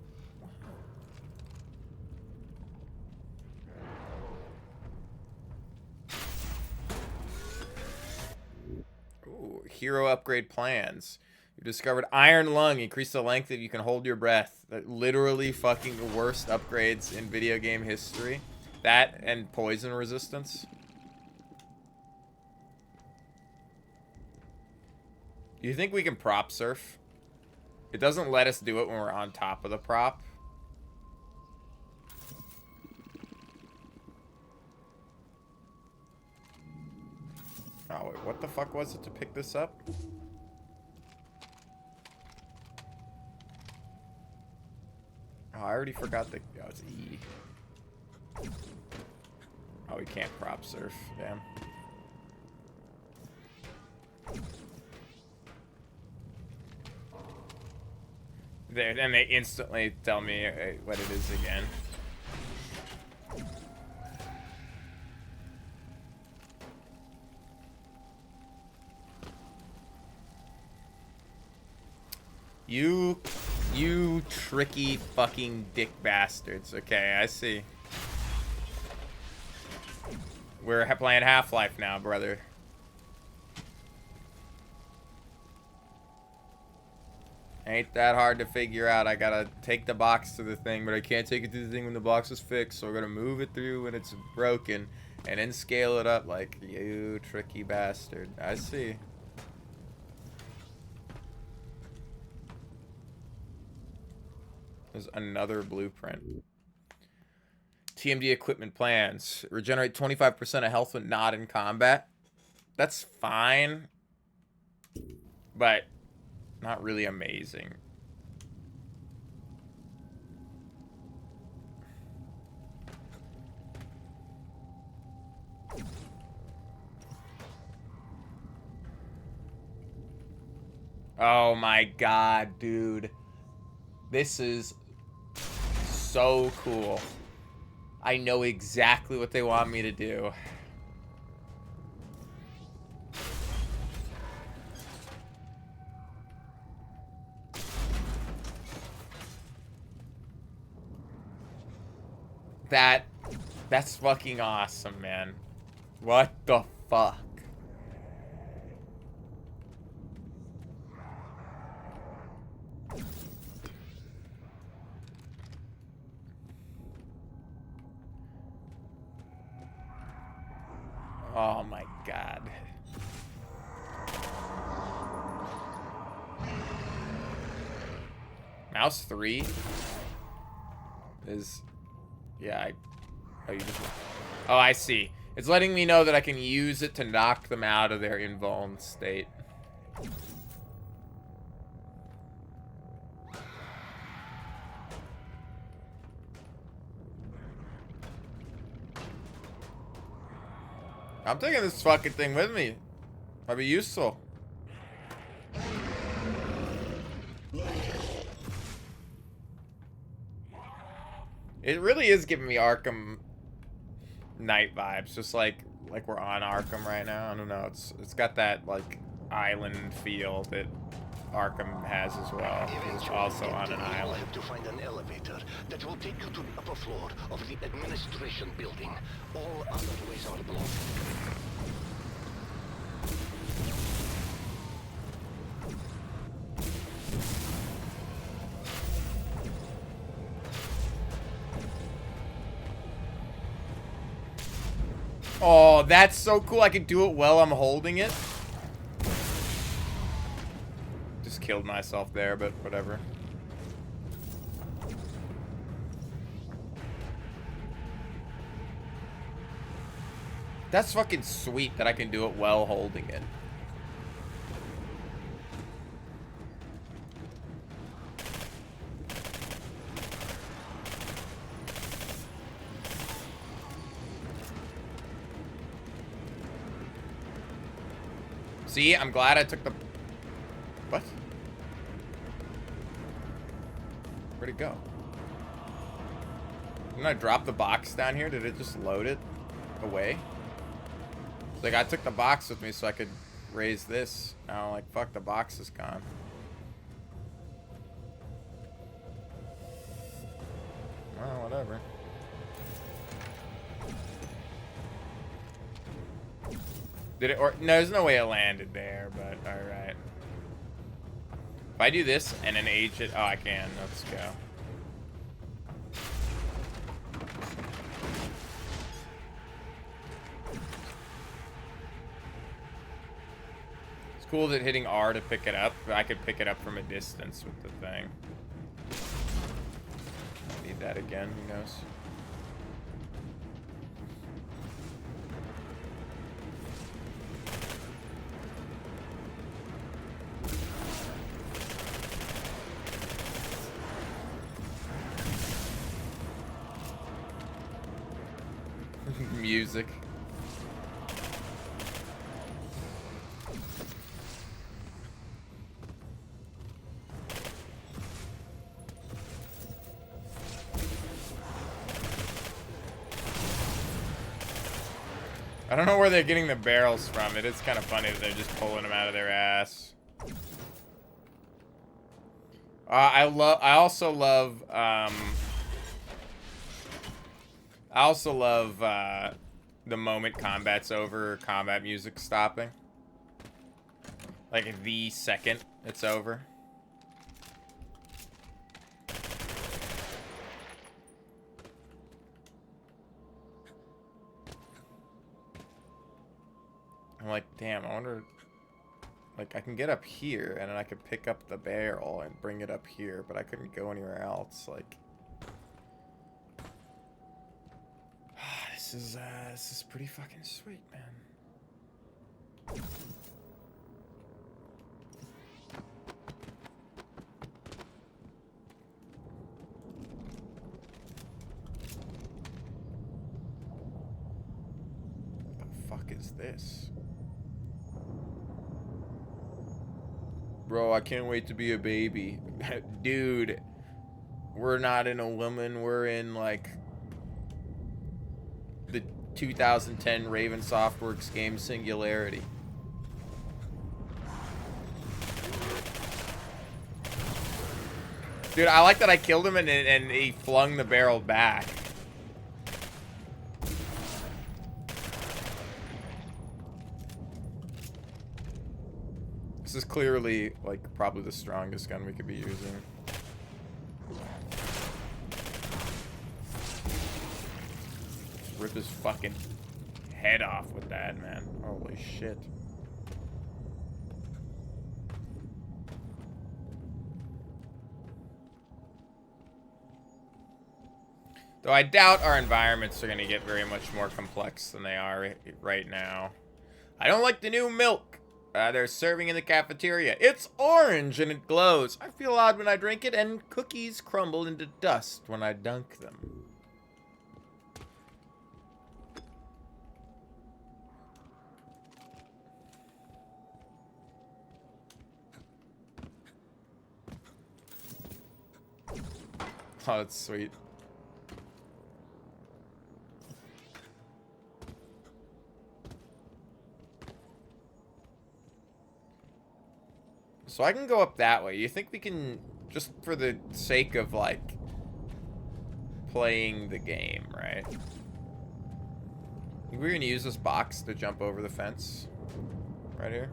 Ooh, hero upgrade plans. You discovered Iron Lung. Increase the length that you can hold your breath. Literally fucking the worst upgrades in video game history. That and poison resistance. Do you think we can prop surf? It doesn't let us do it when we're on top of the prop. Oh, wait, what the fuck was it to pick this up? Oh, I already forgot the... Oh, it's E. Oh, we can't prop surf. Damn. There, and they instantly tell me what it is again. You tricky fucking dick bastards. Okay, I see. We're playing Half-Life now, brother. Ain't that hard to figure out. I gotta take the box to the thing, but I can't take it to the thing when the box is fixed, so we're gonna move it through when it's broken, and then scale it up like, you tricky bastard. I see. There's another blueprint. TMD equipment plans. Regenerate 25% of health when not in combat. That's fine, but not really amazing. Oh my god, dude. This is so cool. I know exactly what they want me to do. That's fucking awesome, man. What the fuck? Oh my god. Mouse 3 is... Yeah, oh, you just... Oh, I see. It's letting me know that I can use it to knock them out of their invuln state. I'm taking this fucking thing with me. Might be useful. It really is giving me Arkham Knight vibes, just like we're on Arkham right now. I don't know. It's got that like island feel that Arkham has as well. It's also on an island. Have to find an elevator that will take you to the upper floor of the administration building. All other ways are blocked. Oh, that's so cool. I can do it while I'm holding it. Just killed myself there, but whatever. That's fucking sweet that I can do it while holding it. See, I'm glad I took the... What? Where'd it go? Didn't I drop the box down here? Did it just load it away? Like, I took the box with me so I could raise this. Now, like, fuck, the box is gone. Well, whatever. Did it, or, no, there's no way it landed there, but alright. If I do this and then age it, oh, I can, let's go. It's cool that hitting R to pick it up, but I could pick it up from a distance with the thing. Need that again, who knows? Music. I don't know where they're getting the barrels from. It is kind of funny that they're just pulling them out of their ass. I also love the moment combat's over, combat music stopping. Like the second it's over. I'm like, damn, I wonder, like, I can get up here and then I could pick up the barrel and bring it up here, but I couldn't go anywhere else. Like, this is pretty fucking sweet, man. What the fuck is this? Bro, I can't wait to be a baby. Dude, we're not in a woman, we're in, like, the 2010 Raven Softworks game Singularity. Dude, I like that I killed him and he flung the barrel back. This is clearly, like, probably the strongest gun we could be using. Just rip his fucking head off with that, man. Holy shit. Though I doubt our environments are going to get very much more complex than they are right now. I don't like the new milk. They're serving in the cafeteria. It's orange and it glows. I feel odd when I drink it, and cookies crumble into dust when I dunk them. Oh, that's sweet. So I can go up that way. You think we can, just for the sake of, like, playing the game, right? Think we're gonna use this box to jump over the fence right here?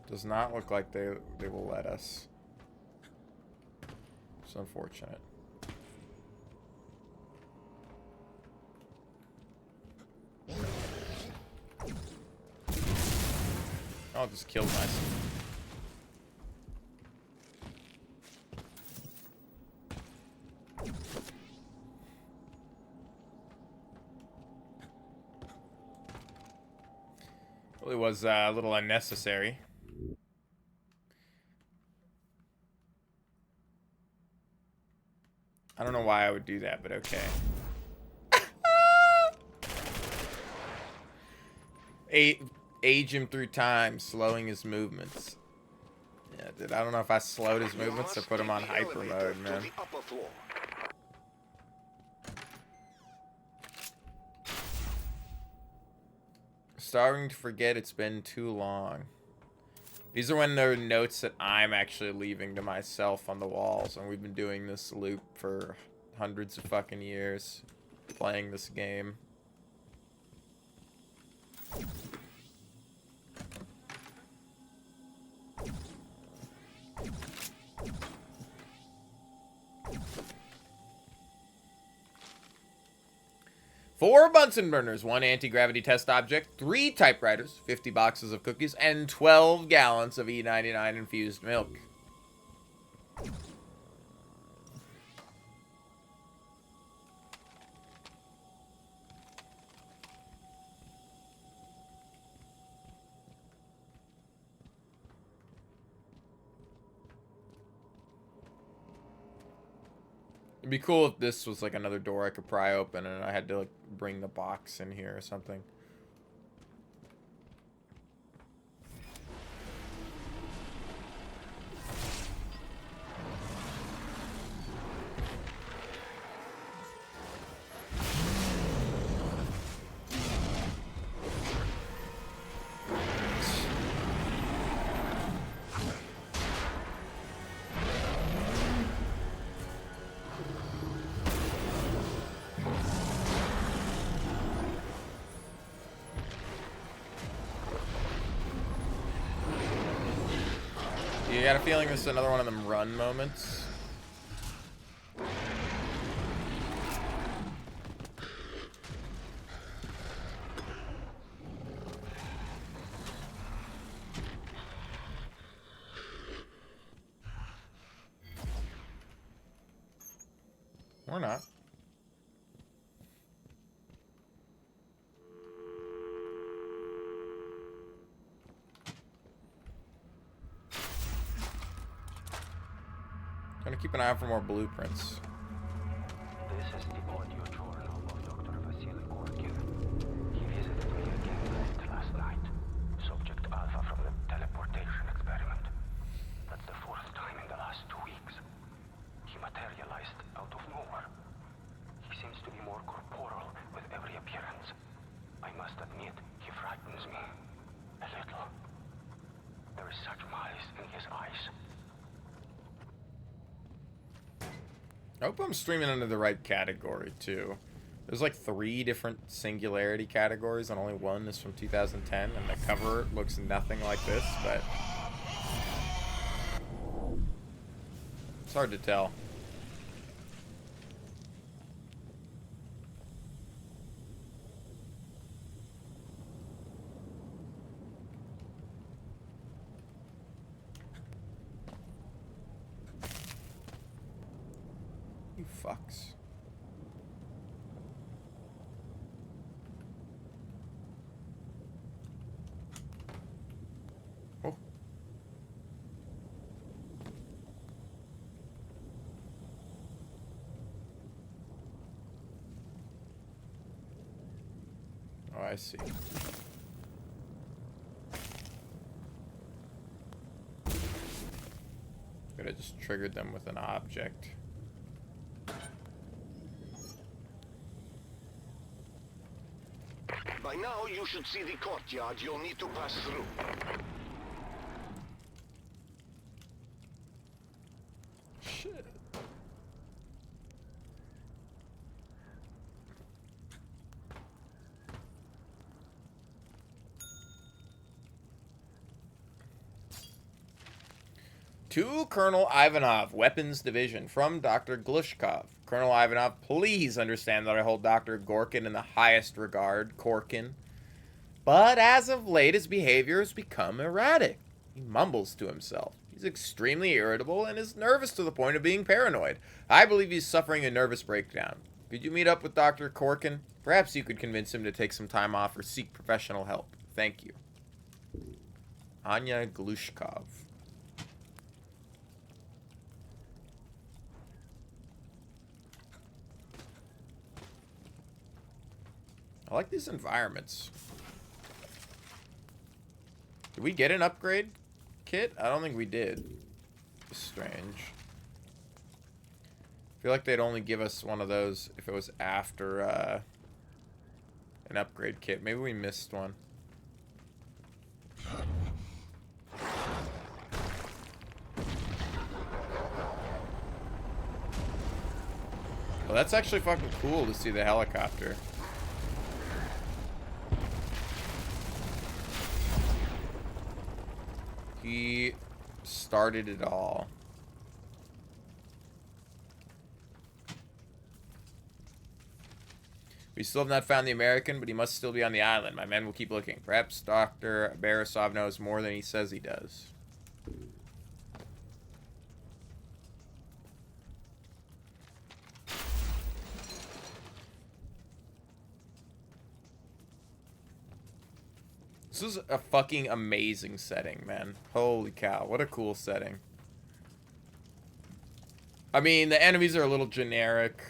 Does not look like they will let us. It's unfortunate. I'll just kill myself. Really was a little unnecessary. I don't know why I would do that, but okay. Age him through time, slowing his movements. Yeah, dude, I don't know if I slowed his movements or put him on hyper mode, man. Starting to forget it's been too long. These are when there are notes that I'm actually leaving to myself on the walls, and we've been doing this loop for hundreds of fucking years, playing this game. 4 Bunsen burners, 1 anti-gravity test object, 3 typewriters, 50 boxes of cookies, and 12 gallons of E99 infused milk. It'd be cool if this was like another door I could pry open and I had to like bring the box in here or something. You got a feeling this is another one of them run moments? Or not. Gonna keep an eye out for more blueprints. This is the audio journal of Dr. Vasily Korkin. He visited me again late last night. Subject Alpha from the teleportation experiment. That's the 4th time in the last 2 weeks. He materialized out of nowhere. He seems to be more corporeal with every appearance. I must admit, he frightens me. A little. There is such malice in his eyes. I hope I'm streaming under the right category, too. There's like 3 different Singularity categories, and only one is from 2010, and the cover looks nothing like this, but it's hard to tell. You fucks. Oh. Oh, I see. Could have just triggered them with an object. By now, you should see the courtyard you'll need to pass through. Shit. To Colonel Ivanov, Weapons Division, from Dr. Glushkov. Colonel Ivanov, please understand that I hold Dr. Gorkin in the highest regard, Korkin. But as of late, his behavior has become erratic. He mumbles to himself. He's extremely irritable and is nervous to the point of being paranoid. I believe he's suffering a nervous breakdown. Could you meet up with Dr. Korkin? Perhaps you could convince him to take some time off or seek professional help. Thank you. Anya Glushkov. I like these environments. Did we get an upgrade kit? I don't think we did. Strange. I feel like they'd only give us one of those if it was after an upgrade kit. Maybe we missed one. Well, that's actually fucking cool to see the helicopter. He started it all. We still have not found the American, but he must still be on the island. My men will keep looking. Perhaps Dr. Barisov knows more than he says he does. This is a fucking amazing setting, man. Holy cow. What a cool setting. I mean, the enemies are a little generic.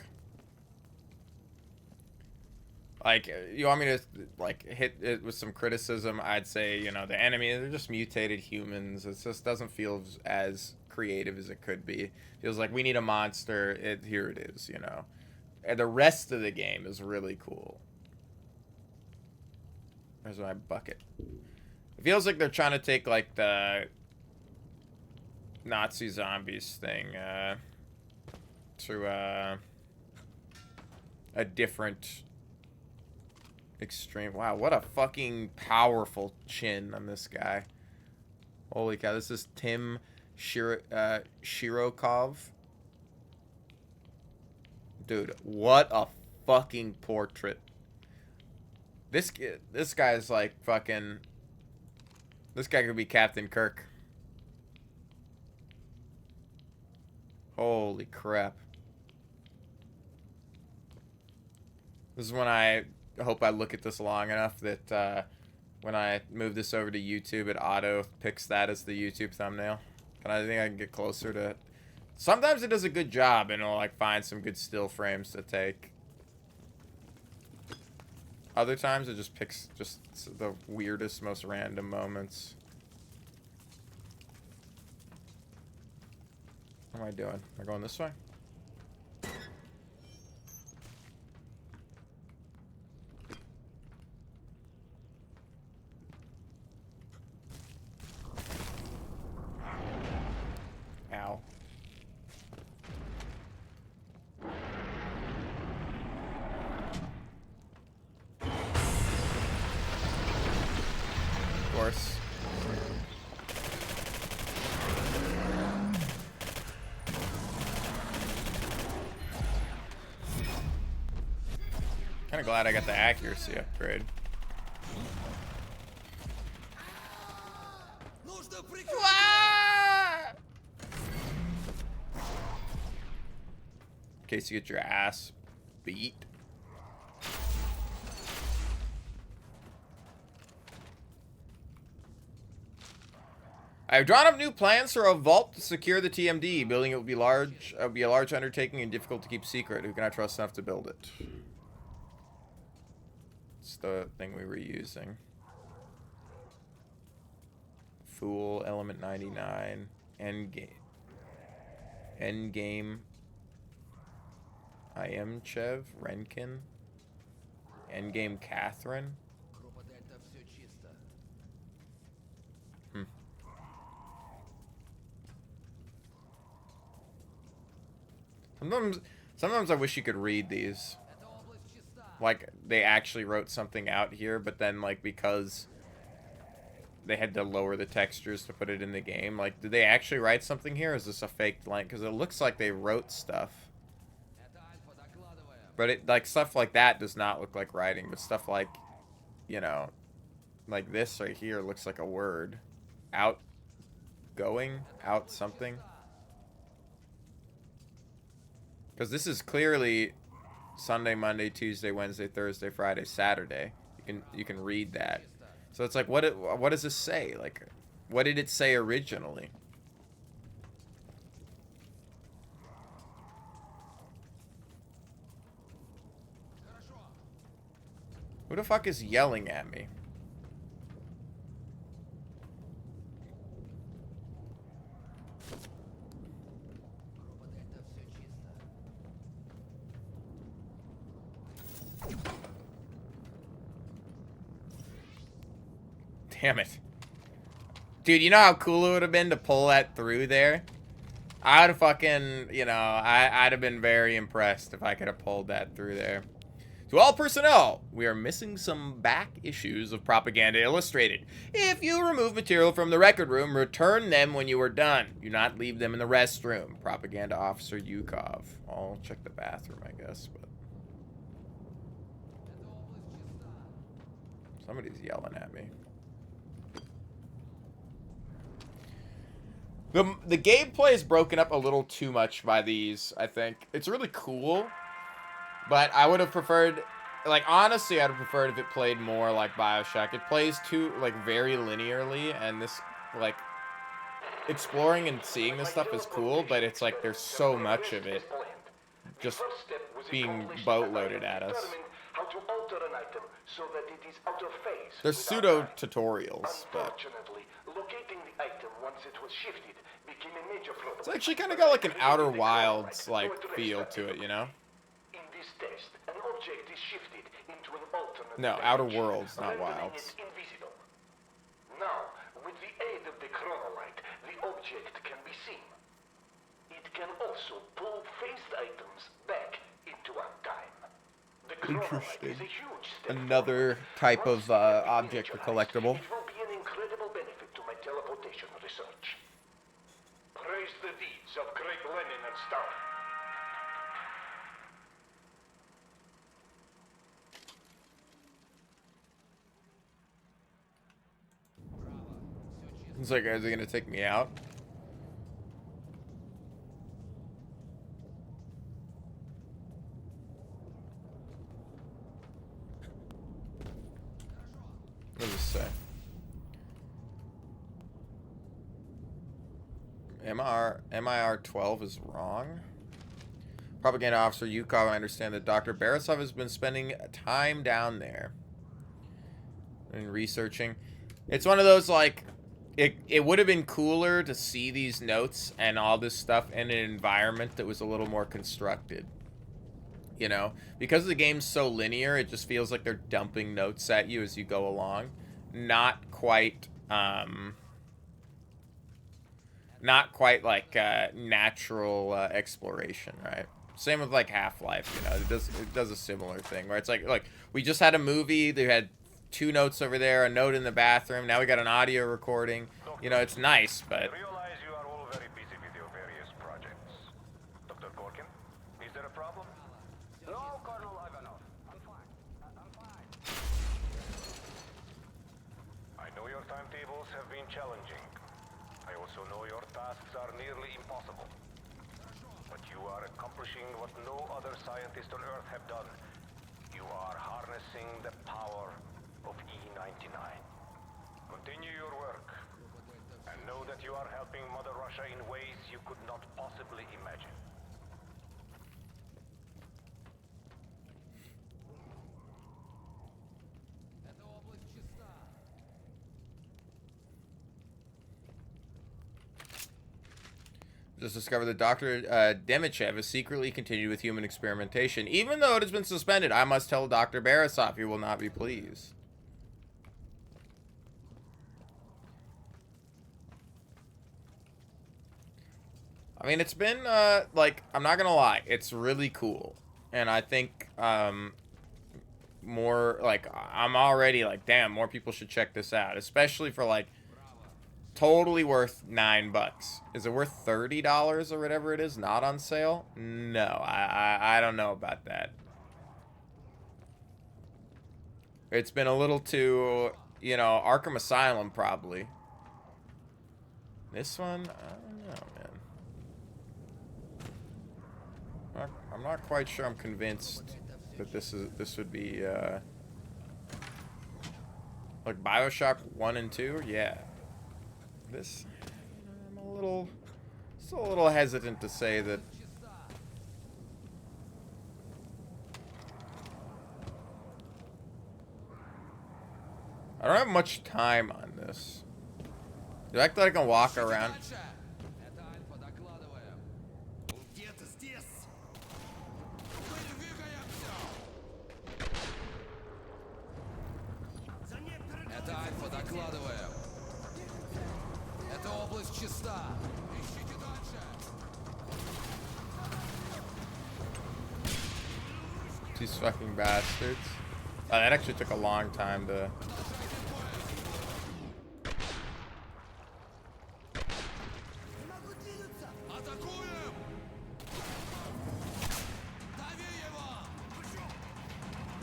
Like, you want me to, like, hit it with some criticism? I'd say, you know, the enemy, they're just mutated humans. It just doesn't feel as creative as it could be. Feels like we need a monster. Here it is, you know. And the rest of the game is really cool. There's my bucket. It feels like they're trying to take, like, the Nazi zombies thing to a different extreme. Wow, what a fucking powerful chin on this guy. Holy cow, this is Tim Shirokov. Dude, what a fucking portrait. This guy's like fucking... This guy could be Captain Kirk. Holy crap. This is when I hope I look at this long enough that when I move this over to YouTube, it auto picks that as the YouTube thumbnail. And I think I can get closer to it. Sometimes it does a good job and it'll like find some good still frames to take. Other times it just picks just the weirdest, most random moments. What am I doing? Am I going this way? Ow. Of course. Kind of glad I got the accuracy upgrade. In case you get your ass beat. I've drawn up new plans for a vault to secure the TMD. Building it will be large. It will be a large undertaking and difficult to keep secret. Who can I trust enough to build it? It's the thing we were using. Fool, Element 99, Endgame. Endgame. I am Chev, Renkin. Endgame Catherine. Sometimes I wish you could read these. Like, they actually wrote something out here, but then, like, because they had to lower the textures to put it in the game, like, did they actually write something here? Or is this a fake line? Because it looks like they wrote stuff. But it, like, stuff like that does not look like writing, but stuff like, you know, like this right here looks like a word. Outgoing? Out something? Because this is clearly Sunday, Monday, Tuesday, Wednesday, Thursday, Friday, Saturday. You can read that. So it's like, what does this say? Like, what did it say originally? Who the fuck is yelling at me? Damn it. Dude, you know how cool it would have been to pull that through there? I would have fucking, you know, I'd have been very impressed if I could have pulled that through there. To all personnel, we are missing some back issues of Propaganda Illustrated. If you remove material from the record room, return them when you are done. Do not leave them in the restroom. Propaganda Officer Yukov. I'll check the bathroom, I guess, but... Somebody's yelling at me. The gameplay is broken up a little too much by these, I think. It's really cool, but I would have preferred, like, honestly, I'd have preferred if it played more like BioShock. It plays too, like, very linearly, and this, like, exploring and seeing this stuff is cool, but it's like there's so much of it just being boatloaded at us. How to alter an item so that it is out of phase. There's pseudo tutorials, but Unfortunately, locating the item once it was shifted became a major problem. it's actually kind of got like an Outer Wilds like feel to it, you know? In this test, an object is shifted into an alternate No, dimension, Outer Worlds, not rendering Wilds. it invisible. Now, with the aid of the chronolight, the object can be seen. It can also pull phased items back into our time. The chronolight is a huge step. Another type of object or collectible. It will be an incredible benefit to my teleportation research. Praise the deeds of great Lenin and Stalin. It's like, are they gonna take me out? What does it say? MIR 12 is wrong. Propaganda Officer Yukov, I understand that Dr. Barisov has been spending time down there and researching. It's one of those, like, it would have been cooler to see these notes and all this stuff in an environment that was a little more constructed. You know? Because the game's so linear, it just feels like they're dumping notes at you as you go along. Not quite like natural exploration, right? Same with like Half-Life, you know, it does a similar thing where it's like we just had a movie, they had 2 notes over there, a note in the bathroom, now we got an audio recording. You know, it's nice, but I realize you are all very busy with your various projects. Dr. Gorkin, is there a problem? No, Colonel Ivanov. I'm fine. I'm fine. I know your timetables have been challenging. I also know your tasks are nearly impossible. But you are accomplishing what no other scientist on Earth have done. You are harnessing the power of E99. Continue your work, and know that you are helping Mother Russia in ways you could not possibly imagine. just discovered that Dr. Demichev has secretly continued with human experimentation. Even though it has been suspended, I must tell Dr. Barisov he will not be pleased. I mean, it's been, like, I'm not gonna lie, it's really cool. And I think, more, like, I'm already like, damn, more people should check this out. Especially for, like, totally worth $9. Is it worth $30 or whatever it is, not on sale? No, I don't know about that. It's been a little too, you know, Arkham Asylum, probably. This one? I don't know, man. I'm not quite sure I'm convinced that this would be like BioShock 1 and 2. Yeah. This, I'm still a little hesitant to say that. I don't have much time on this. The fact that I can walk around. Это Альфа, докладываем. Эта область чиста. Ищите дальше. These fucking bastards. Oh, that actually took a long time to.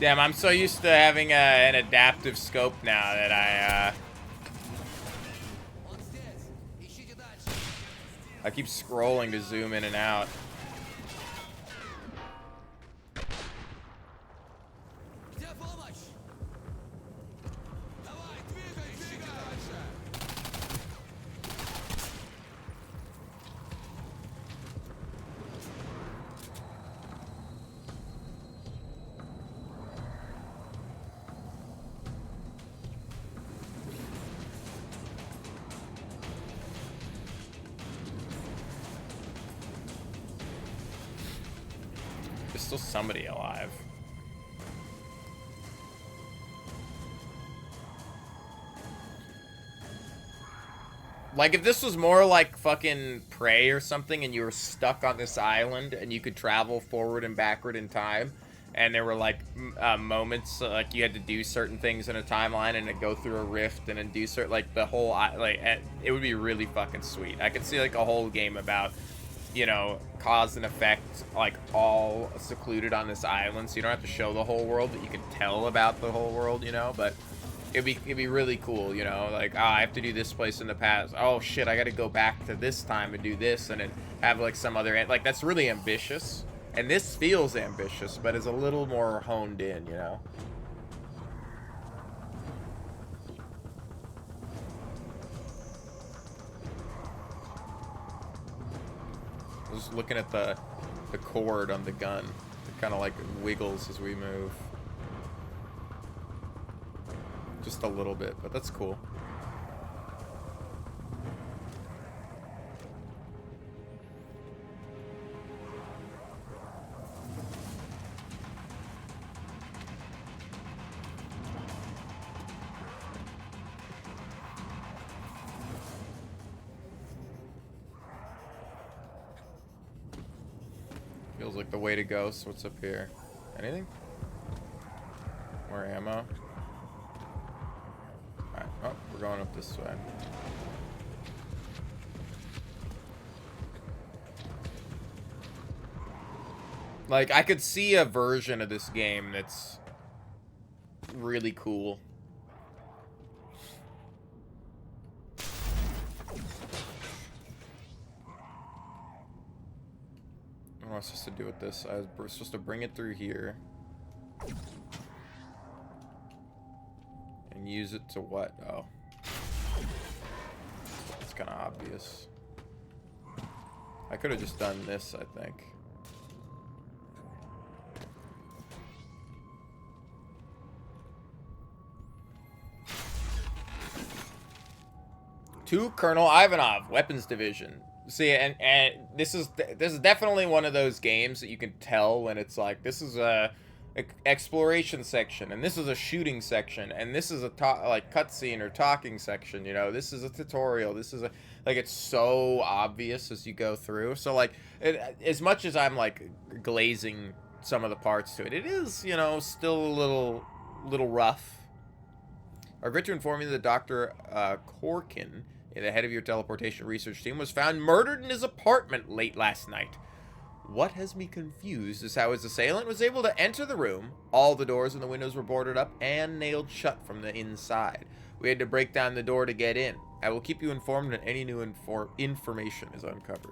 Damn, I'm so used to having an adaptive scope now that I keep scrolling to zoom in and out. There's still somebody alive. Like, if this was more like fucking Prey or something and you were stuck on this island and you could travel forward and backward in time, and there were, like, moments, like, you had to do certain things in a timeline and then go through a rift and then do certain, like, the whole, like, it would be really fucking sweet. I could see, like, a whole game about, you know, cause and effect, like, all secluded on this island, so you don't have to show the whole world, but you can tell about the whole world, you know, but it'd be really cool, you know, like, I have to do this place in the past. Oh, shit, I gotta go back to this time and do this, and then have, like, some other, like, that's really ambitious, and this feels ambitious, but is a little more honed in, you know? I was looking at the cord on the gun. It kind of, like, wiggles as we move. Just a little bit, but that's cool. Feels like the way to go, so what's up here? Anything? More ammo? Alright, oh, we're going up this way. Like, I could see a version of this game that's really cool. What am I supposed to do with this? I was supposed to bring it through here. And use it to what? Oh. It's kind of obvious. I could have just done this, I think. To Colonel Ivanov, Weapons Division. See, and this is definitely one of those games that you can tell when it's like, this is a exploration section, and this is a shooting section, and this is a like cutscene or talking section, you know, this is a tutorial, this is a, like, it's so obvious as you go through. So, like, as much as I'm, like, glazing some of the parts to it, it is, you know, still a little rough. I regret to inform you that Dr. Corkin, the head of your teleportation research team, was found murdered in his apartment late last night. What has me confused is how his assailant was able to enter the room. All the doors and the windows were boarded up and nailed shut from the inside. We had to break down the door to get in. I will keep you informed when any new information is uncovered.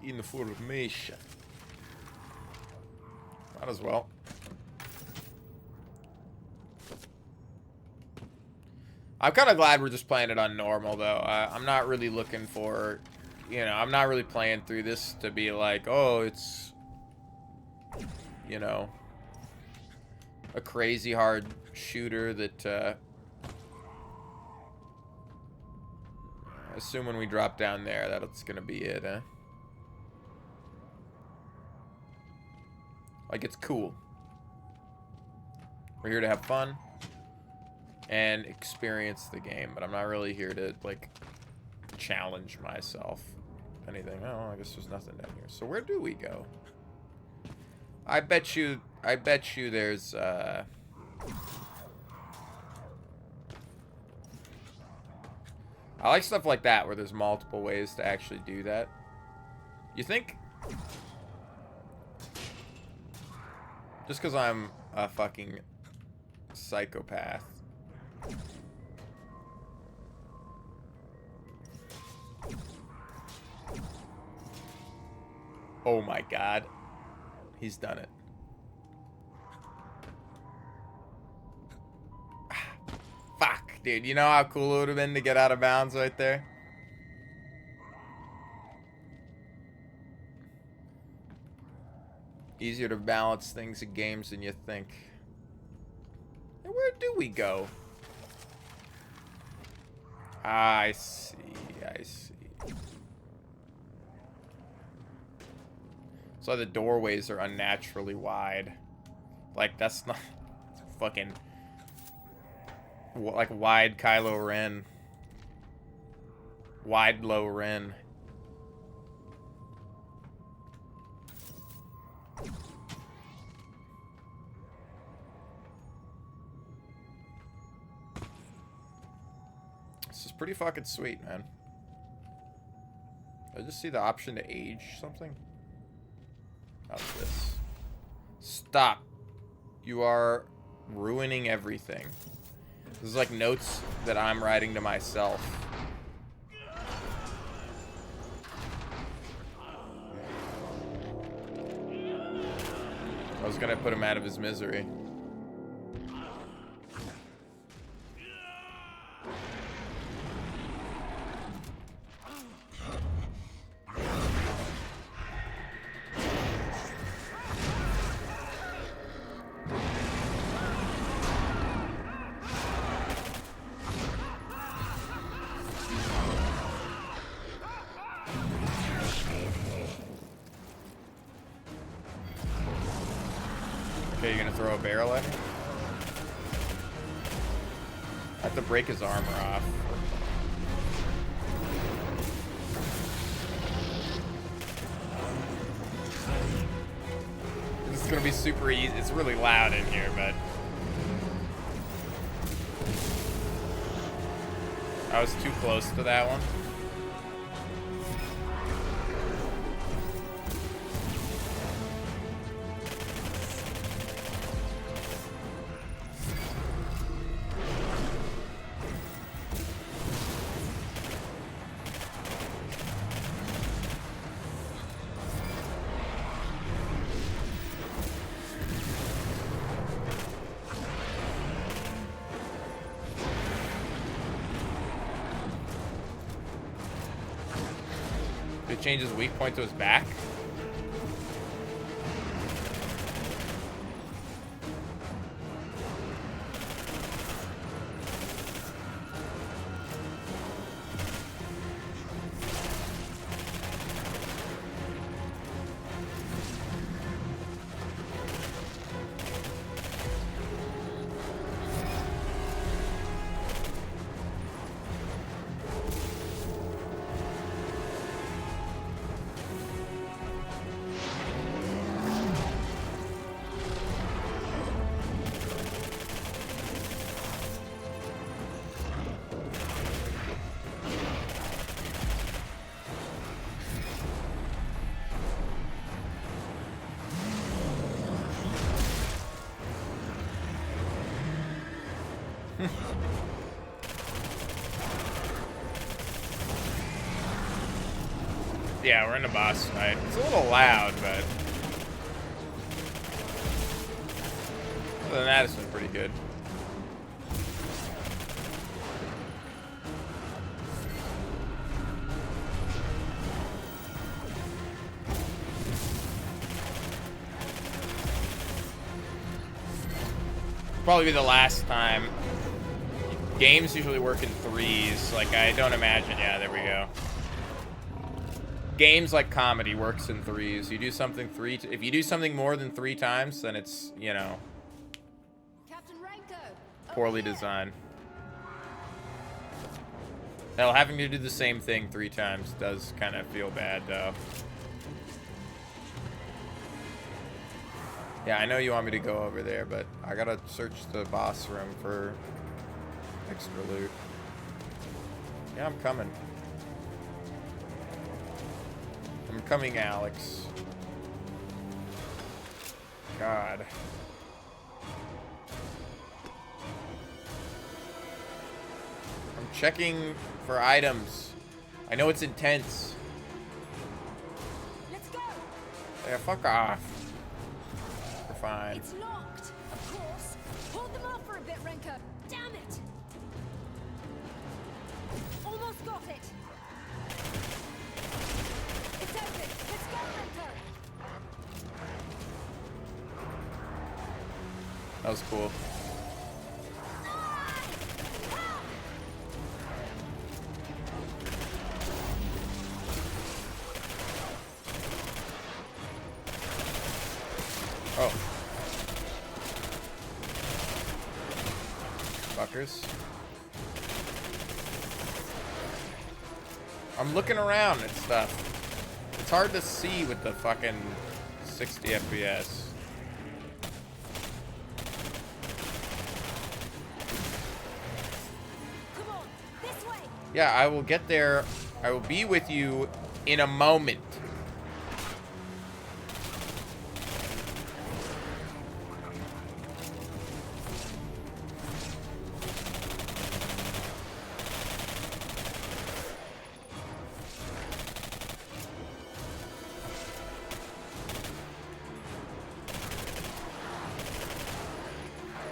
Information. Might as well. I'm kind of glad we're just playing it on normal, though. I'm not really looking for, you know, I'm not really playing through this to be like, oh, it's, you know, a crazy hard shooter that, I assume when we drop down there, that's gonna be it, eh? Like, it's cool. We're here to have fun and experience the game, but I'm not really here to, like, challenge myself. If anything. Oh, I guess there's nothing down here. So where do we go? I bet you there's, I like stuff like that where there's multiple ways to actually do that. You think? Just because I'm a fucking psychopath. Oh my god. He's done it. Fuck, dude. You know how cool it would have been to get out of bounds right there? Easier to balance things in games than you think. And where do we go? I see. I see. So the doorways are unnaturally wide. Like, that's not fucking like wide Kylo Ren. Wide low Ren. This is pretty fucking sweet, man. I just see the option to age something. How's this? Stop. You are ruining everything. This is like notes that I'm writing to myself. I was gonna put him out of his misery. Okay, you're gonna throw a barrel at me? I have to break his armor off. This is gonna be super easy. It's really loud in here, but I was too close to that one. Did it change his weak point to his back? Yeah, we're in the boss fight. It's a little loud, but other than that, it's been pretty good. Probably be the last time. Games usually work in threes. Like, I don't imagine. Yeah, there we go. Games like comedy works in threes. You do something if you do something more than 3 times, then it's, you know, poorly designed. Hell, having to do the same thing 3 times does kind of feel bad, though. Yeah, I know you want me to go over there, but I gotta search the boss room for extra loot. Yeah, I'm coming. I'm coming, Alex. God. I'm checking for items. I know it's intense. Let's go. Yeah, fuck off. We're fine. It's locked, of course. Hold them off for a bit, Renko. Damn it. Almost got it. It's open. Let's go, Renko. That was cool. Oh. Fuckers. I'm looking around and stuff. It's hard to see with the fucking 60 FPS. Come on, this way. Yeah, I will get there. I will be with you in a moment.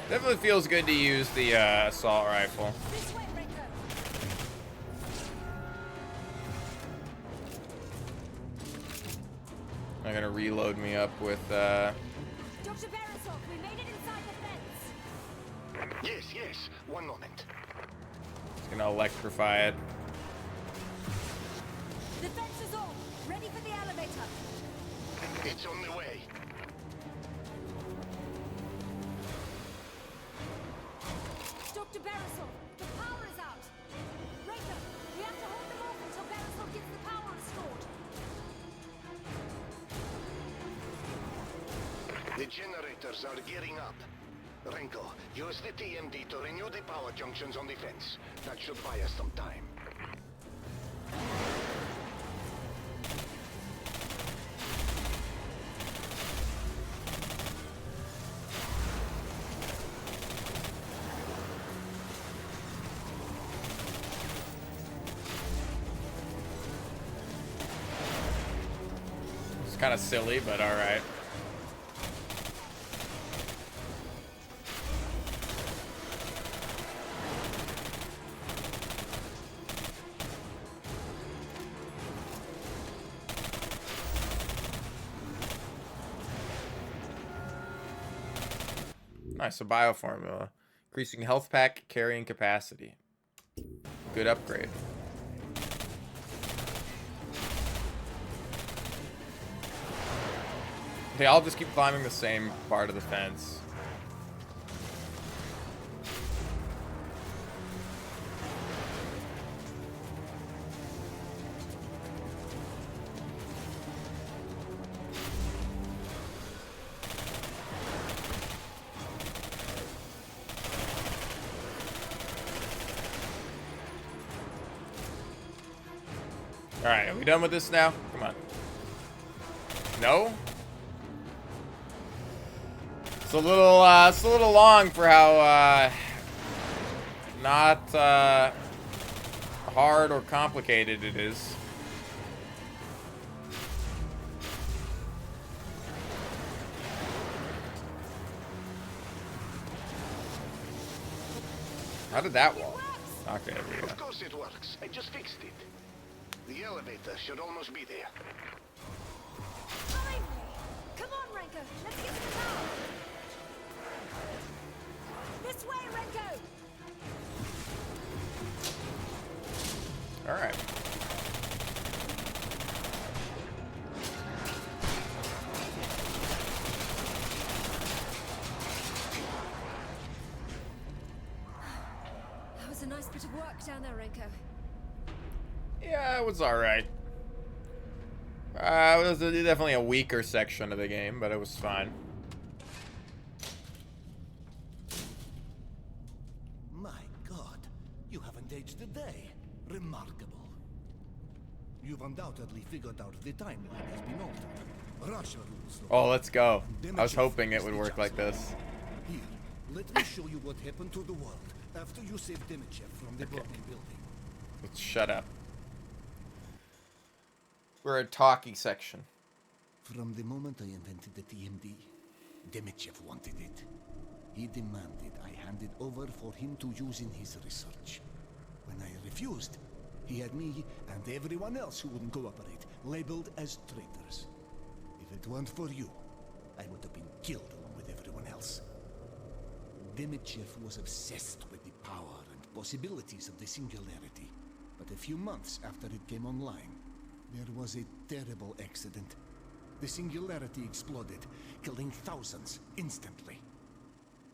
Definitely feels good to use the assault rifle. This way, Renko. I'm gonna reload me up with Dr. Beresov, we made it inside the fence. Yes, yes. One moment. Just gonna electrify it. The fence is on. Ready for the elevator. It's on the way. Dr. Beresov, the power is out. Renko, we have to hold them off until Beresov gets the power restored. The generators are gearing up. Renko, use the TMD to renew the power junctions on the fence. That should buy us some time. It's kind of silly, but all right. Nice, a bioformula. Increasing health pack carrying capacity. Good upgrade. Okay, I'll just keep climbing the same part of the fence. Alright, are we done with this now? Come on. No? It's a little long for how, not, hard or complicated it is. How did that work? Okay, there we go. Of course it works. I just fixed it. The elevator should almost be there. Behind me. Come on, Renko. Let's get to the tower. This way, Renko. All right. That was a nice bit of work down there, Renko. Yeah, it was alright. It was definitely a weaker section of the game, but it was fine. My God, you haven't aged a day. Remarkable. You've undoubtedly figured out the timeline has been altered. Russia rules the Oh, world, let's go. and I was Demechev hoping it is would the work like chancellor. this. Here, let me show you what happened to the world after you saved Demechev from the burning building. Let's shut up. We're a talking section. From the moment I invented the TMD, Demechev wanted it. He demanded I hand it over for him to use in his research. When I refused, he had me and everyone else who wouldn't cooperate labeled as traitors. If it weren't for you, I would have been killed along with everyone else. Demechev was obsessed with the power and possibilities of the Singularity. But a few months after it came online, there was a terrible accident. The Singularity exploded, killing thousands instantly.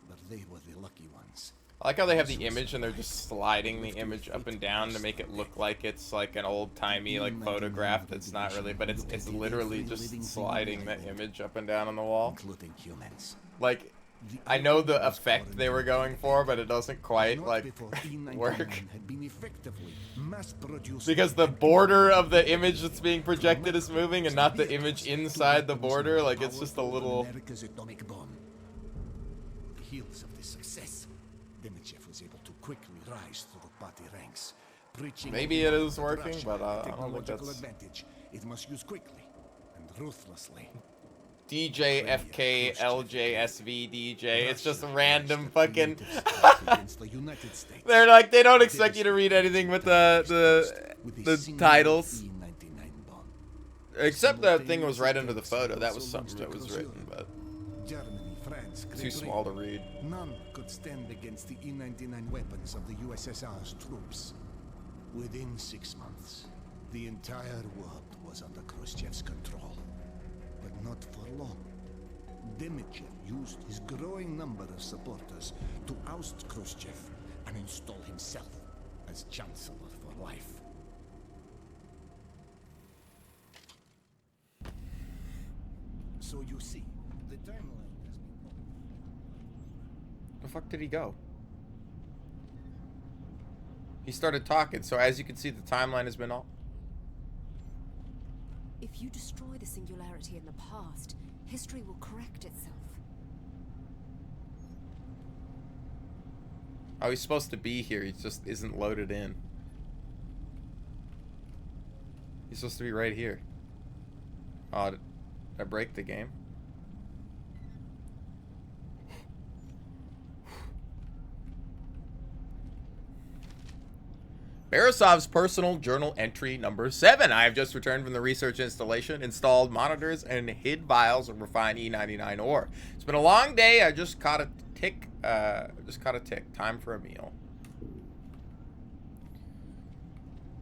But they were the lucky ones. I like how they have the image and they're just sliding the image up and down to make it look like it's like an old-timey like photograph that's not really, but it's literally just sliding the image up and down on the wall. Including humans. Like, I know the effect they were going for, but it doesn't quite like work. Because the border of the image that's being projected is moving and not the image inside the border. Like, it's just a little... America's atomic bomb. The heels of this success, Demechev was able to quickly rise through the party ranks, preaching Maybe it is working, but I don't think technological that's... advantage. It must use quickly and ruthlessly. DJ FK LJSV DJ. It's just random fucking. They're like, they don't expect you to read anything with the titles. Except that thing was right under the photo. That was something that was written, but too small to read. None could stand against the E-99 weapons of the USSR's troops. Within 6 months, the entire world was under Khrushchev's control. But not for long. Demechev used his growing number of supporters to oust Khrushchev and install himself as chancellor for life. So you see, the timeline has been... The fuck did he go? He started talking, so as you can see, the timeline has been all... If you destroy the Singularity in the past, history will correct itself. Oh, he's supposed to be here. He just isn't loaded in. He's supposed to be right here. Oh, did I break the game? Barisov's personal journal entry number 7. I have just returned from the research installation, installed monitors, and hid vials of refined E99 ore. It's been a long day. I just caught a tick. Time for a meal.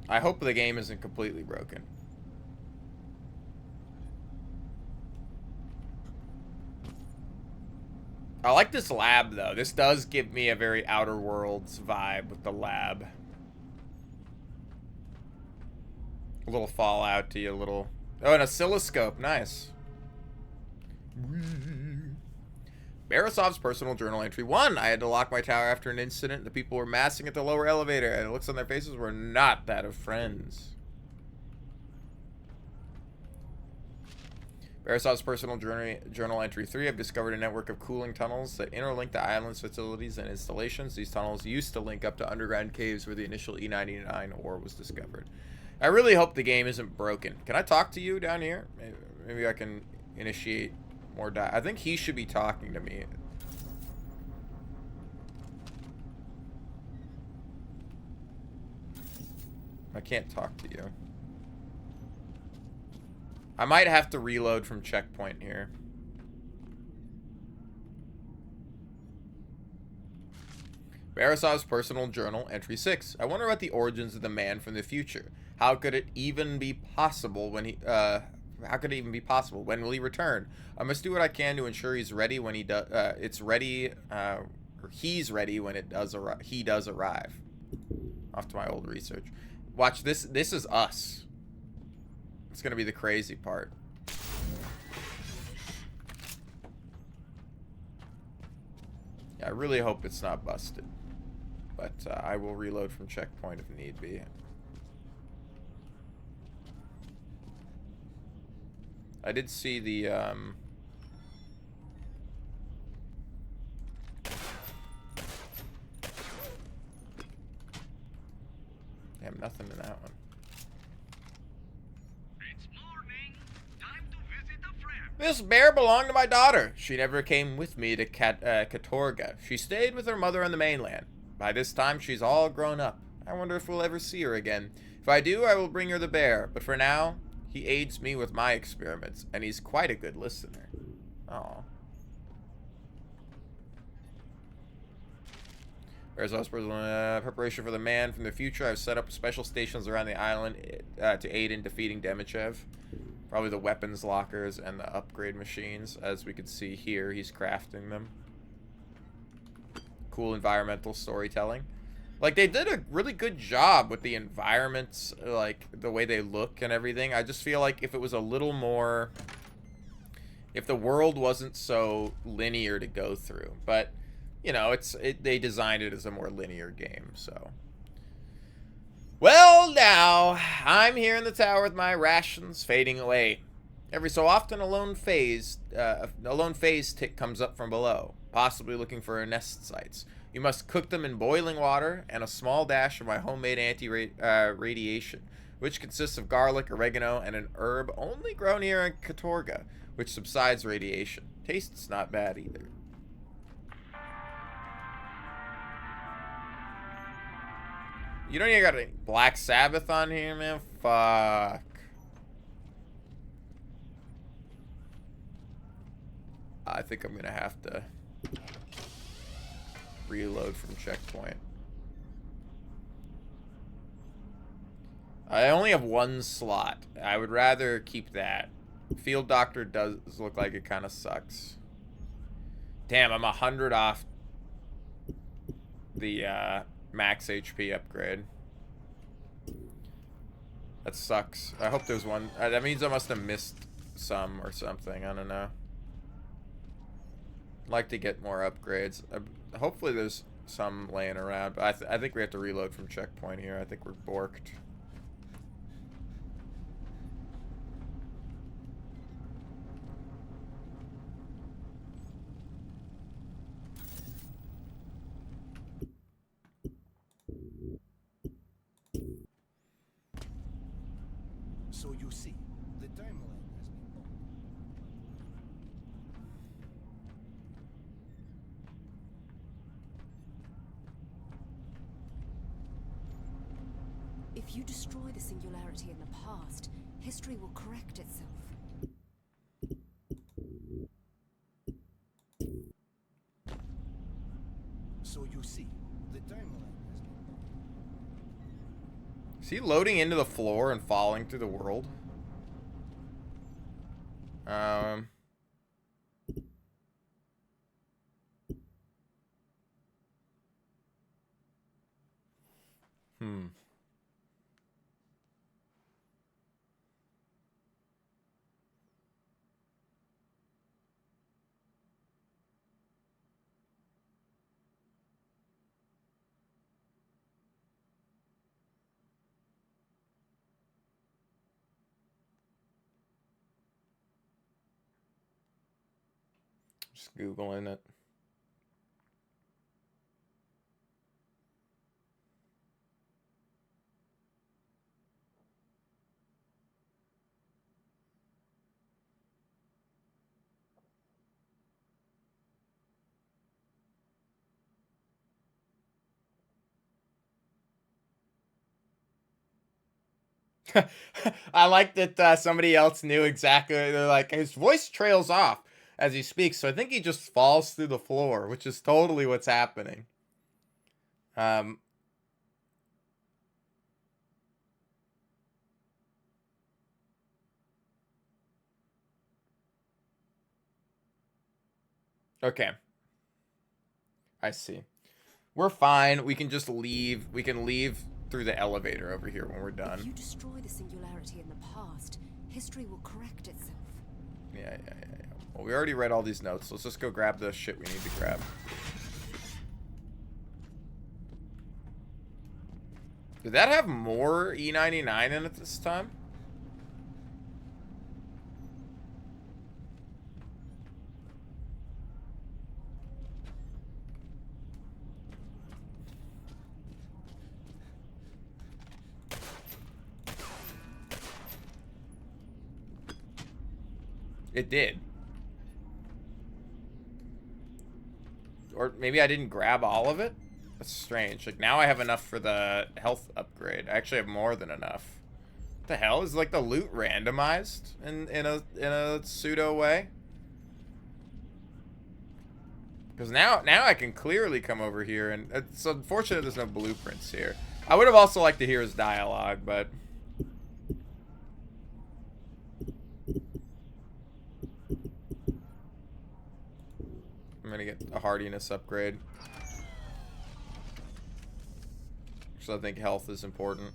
I hope the game isn't completely broken. I like this lab, though. This does give me a very Outer Worlds vibe with the lab. A little Fallout to you, a little... Oh, an oscilloscope. Nice. Barisov's personal journal entry 1. I had to lock my tower after an incident. The people were massing at the lower elevator, and the looks on their faces were not that of friends. Barisov's personal journal entry 3. I've discovered a network of cooling tunnels that interlink the island's facilities and installations. These tunnels used to link up to underground caves where the initial E99 ore was discovered. I really hope the game isn't broken. Can I talk to you down here? Maybe I can initiate more I think he should be talking to me. I can't talk to you. I might have to reload from checkpoint here. Barisov's personal journal, entry 6. I wonder about the origins of the man from the future. How could it even be possible when he, how could it even be possible? When will he return? I must do what I can to ensure he's ready when he does, or he's ready when he does arrive. Off to my old research. Watch this. This is us. It's gonna be the crazy part. Yeah, I really hope it's not busted. But I will reload from checkpoint if need be. I did see the, damn, nothing in that one. This bear belonged to my daughter. She never came with me to Katorga. She stayed with her mother on the mainland. By this time, she's all grown up. I wonder if we'll ever see her again. If I do, I will bring her the bear. But for now, he aids me with my experiments, and he's quite a good listener. Aw. Whereas preparation for the man from the future, I've set up special stations around the island to aid in defeating Demichev. Probably the weapons lockers and the upgrade machines. As we can see here, he's crafting them. Cool environmental storytelling. Like, they did a really good job with the environments, like, the way they look and everything. I just feel like if it was a little more... If the world wasn't so linear to go through. But, you know, they designed it as a more linear game, so... Well, now, I'm here in the tower with my rations fading away. Every so often, a lone phase tick comes up from below, possibly looking for nest sites. You must cook them in boiling water and a small dash of my homemade anti-radiation, which consists of garlic, oregano, and an herb only grown here in Katorga, which subsides radiation. Tastes not bad either. You don't even got a Black Sabbath on here, man? Fuck. I think I'm gonna have to reload from checkpoint. I only have one slot. I would rather keep that. Field Doctor does look like it kind of sucks. Damn, I'm 100 off the max HP upgrade. That sucks. I hope there's one. That means I must have missed some or something. I don't know. I'd like to get more upgrades. Hopefully there's some laying around. But I think we have to reload from checkpoint here. I think we're borked. So you see, the timeline has been altered. If you destroy the Singularity in the past, history will correct itself. So you see, the timeline has been altered. Is he loading into the floor and falling through the world? Just Googling it. I like that somebody else knew exactly. They're like, his voice trails off as he speaks, so I think he just falls through the floor, which is totally what's happening. Okay. I see. We're fine. We can just leave. We can leave through the elevator over here when we're done. If you destroy the Singularity in the past, history will correct itself. Yeah. Well, we already read all these notes. Let's just go grab the shit we need to grab. Did that have more E99 in it this time? It did. Or maybe I didn't grab all of it? That's strange. Like, now I have enough for the health upgrade. I actually have more than enough. What the hell? Is, like, the loot randomized in a pseudo way? Because now I can clearly come over here, and it's unfortunate there's no blueprints here. I would have also liked to hear his dialogue, but... I'm gonna get a hardiness upgrade. So I think health is important.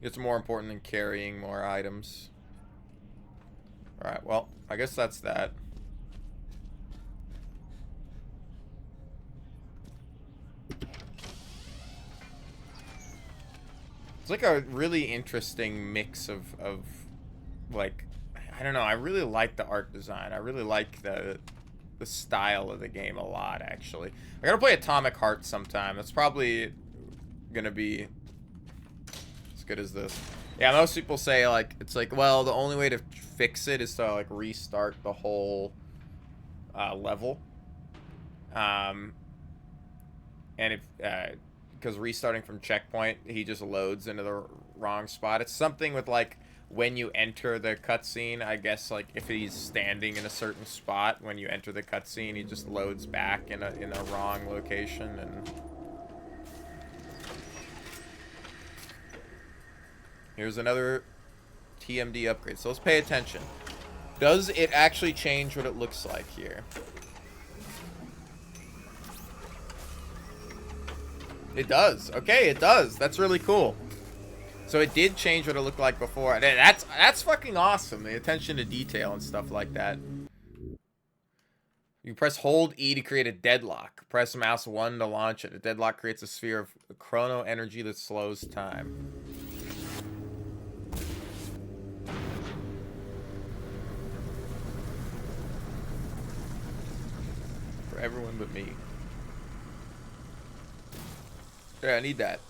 It's more important than carrying more items. Alright, well, I guess that's that. It's like a really interesting mix of like, I don't know, I really like the art design. I really like the style of the game a lot, actually. I gotta play Atomic Heart sometime. That's probably gonna be as good as this. Yeah, most people say, like, it's like, well, the only way to fix it is to, like, restart the whole level. And if, because restarting from checkpoint, he just loads into the wrong spot. It's something with, like, when you enter the cutscene, I guess, like, if he's standing in a certain spot when you enter the cutscene, he just loads back in a wrong location. And here's another TMD upgrade. So let's pay attention. Does it actually change what it looks like here? It does. Okay, it does. That's really cool. So it did change what it looked like before. That's fucking awesome. The attention to detail and stuff like that. You press hold E to create a deadlock. Press mouse 1 to launch it. A deadlock creates a sphere of chrono energy that slows time. For everyone but me. Yeah, I need that.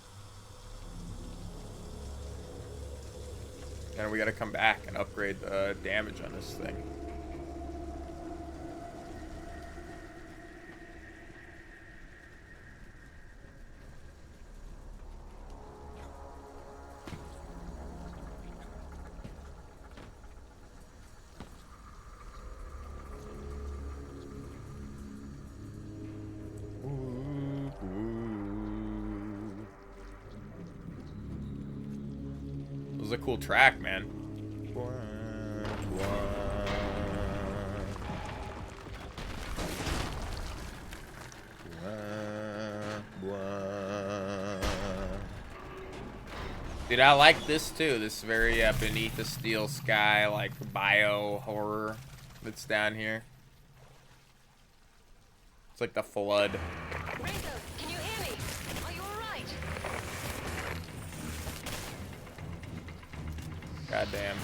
And we gotta come back and upgrade the damage on this thing. It was a cool track, man. Dude, I like this too. This very beneath the steel sky, like bio horror that's down here. It's like the flood. Can you hear me? Are you alright? Goddamn.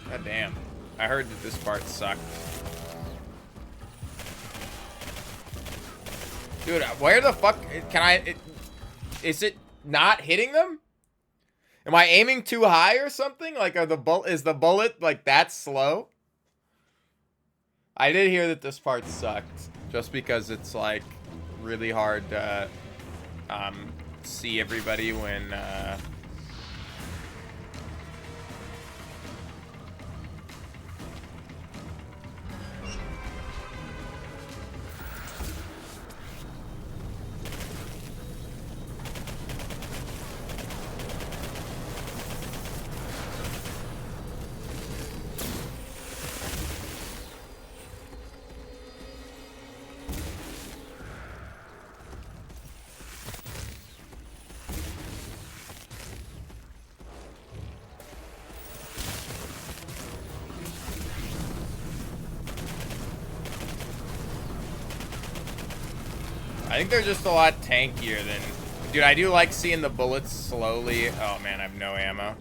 God damn. I heard that this part sucked. Dude, where the fuck can I... is it not hitting them? Am I aiming too high or something? Like, is the bullet, like, that slow? I did hear that this part sucked. Just because it's, like, really hard to see everybody when... I think they're just a lot tankier than... Dude, I do like seeing the bullets slowly... Oh, man, I have no ammo.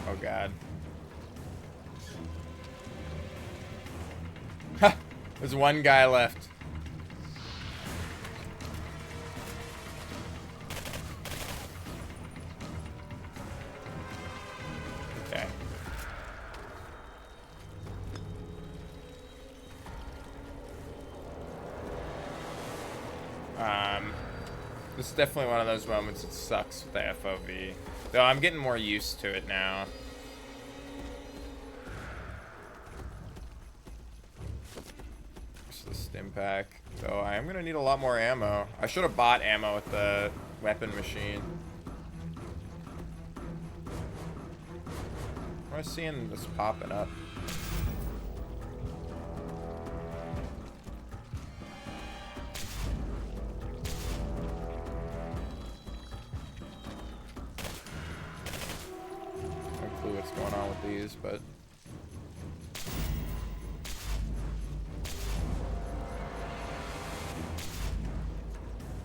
Oh, God. Ha! There's one guy left. Okay. This is definitely one of those moments that sucks with the FOV. Though I'm getting more used to it now. Just the stim pack. So I am gonna need a lot more ammo. I should have bought ammo with the weapon machine. Am I seeing this popping up? No clue what's going on with these, but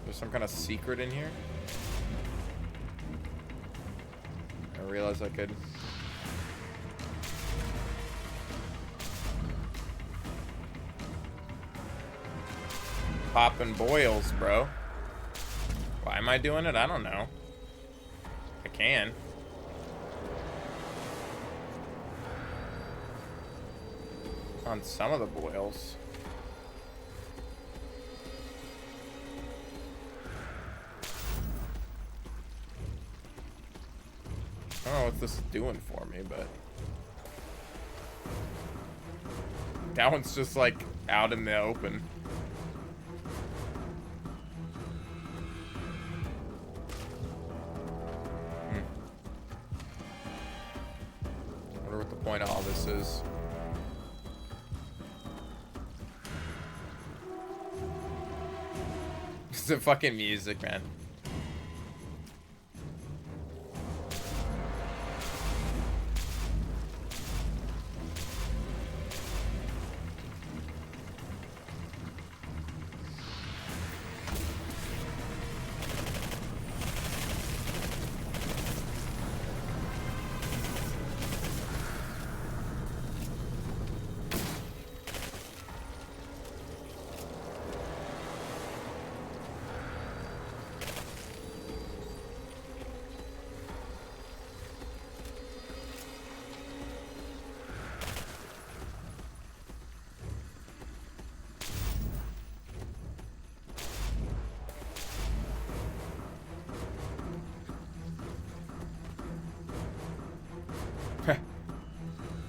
there's some kind of secret in here. I realized I could. Popping boils, bro. Why am I doing it? I don't know. I can. On some of the boils. I don't know what this is doing for me, but that one's just like out in the open. I wonder what the point of all this is. It's the fucking music, man.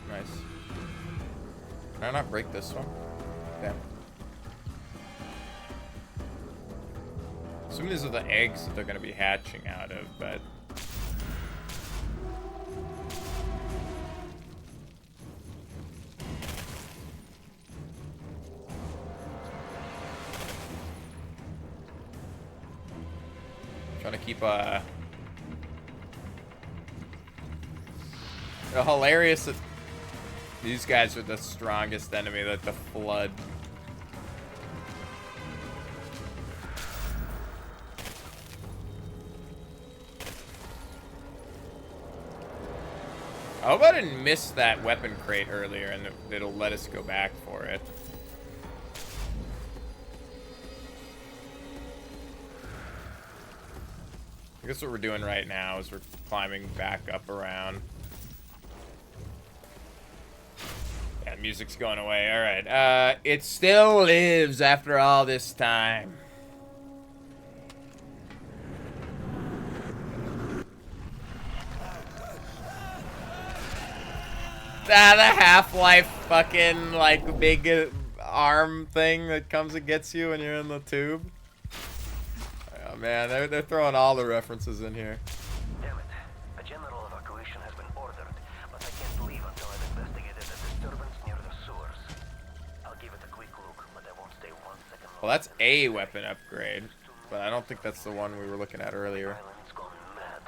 Nice. Can I not break this one? Damn. Assuming these are the eggs that they're going to be hatching out of, but... Trying to keep hilarious that these guys are the strongest enemy, like the flood. I hope I didn't miss that weapon crate earlier and it'll let us go back for it. I guess what we're doing right now is we're climbing back up around. Yeah, music's going away. All right. It still lives after all this time. The Half-Life fucking, like, big arm thing that comes and gets you when you're in the tube. Oh, man, they're throwing all the references in here. Damn it. A general evacuation has been ordered, but I can't leave until I've investigated the disturbance near the sewers. I'll give it a quick look, but I won't stay 1 second longer. Well, that's a weapon upgrade. To But I don't think that's the one we were looking at earlier. Island's gone mad.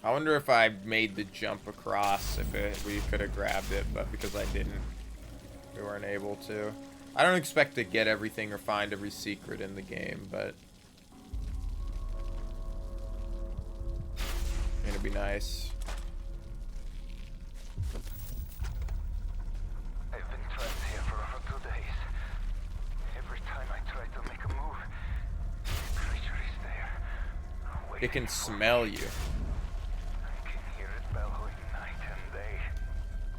I wonder if I made the jump across, if we could have grabbed it, but because I didn't, we weren't able to. I don't expect to get everything or find every secret in the game, but it'd be nice. I've been trapped here for over 2 days. Every time I try to make a move, the creature is there. It can smell you. I can hear it bellowing night and day.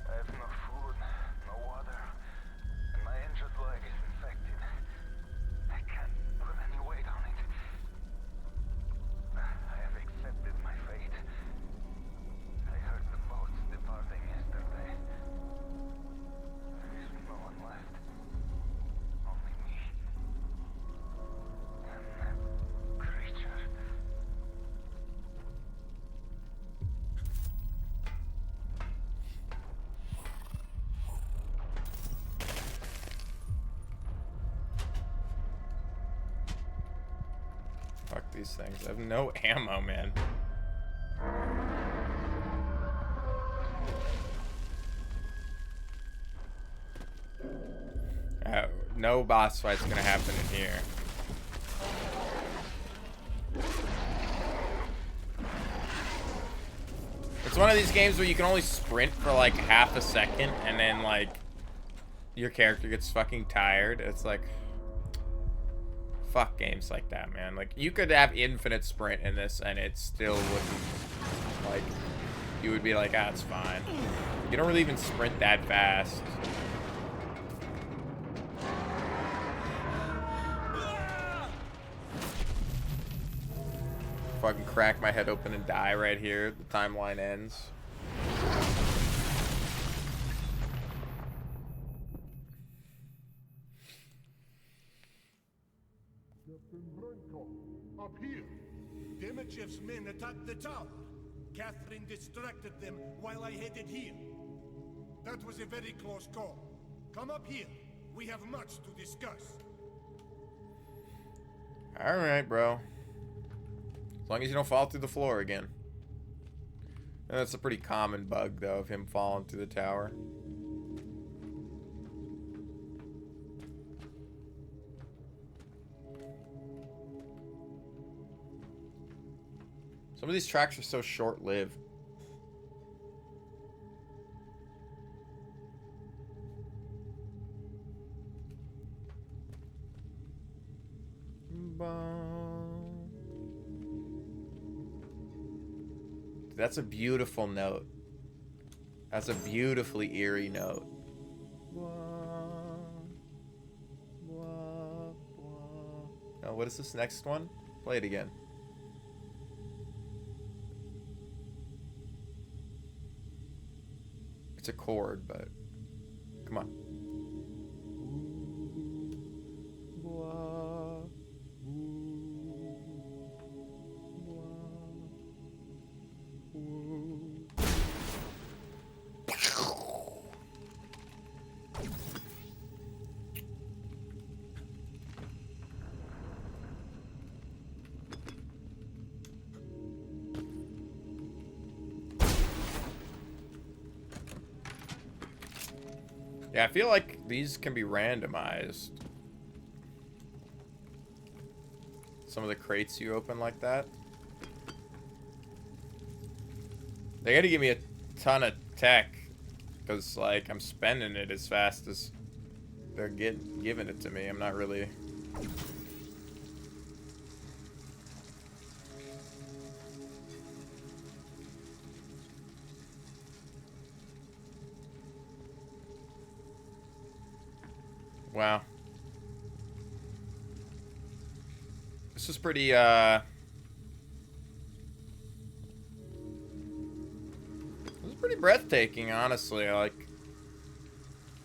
I have no food, no water, and my injured leg is infected. I can't put any weight on it. I have accepted my fate. I heard the boats departing yesterday. There is no one left. Only me. And that creature. Fuck these things. I have no ammo, man. No boss fight's gonna happen in here. It's one of these games where you can only sprint for like half a second and then like your character gets fucking tired. It's like, fuck games like that, man. Like, you could have infinite sprint in this and it still wouldn't, like, you would be like, ah, it's fine. You don't really even sprint that fast. Fucking crack my head open and die right here. The timeline ends. Up here. Demichev's men attacked the tower. Catherine distracted them while I headed here. That was a very close call. Come up here. We have much to discuss. Alright, bro. As long as you don't fall through the floor again. And that's a pretty common bug, though, of him falling through the tower. Some of these tracks are so short-lived. That's a beautiful note. That's a beautifully eerie note. Oh, what is this next one? Play it again. It's a chord, but come on. Yeah, I feel like these can be randomized. Some of the crates you open like that. They gotta give me a ton of tech. Because, like, I'm spending it as fast as they're giving it to me. I'm not really... Wow. This is pretty, This is pretty breathtaking, honestly. Like,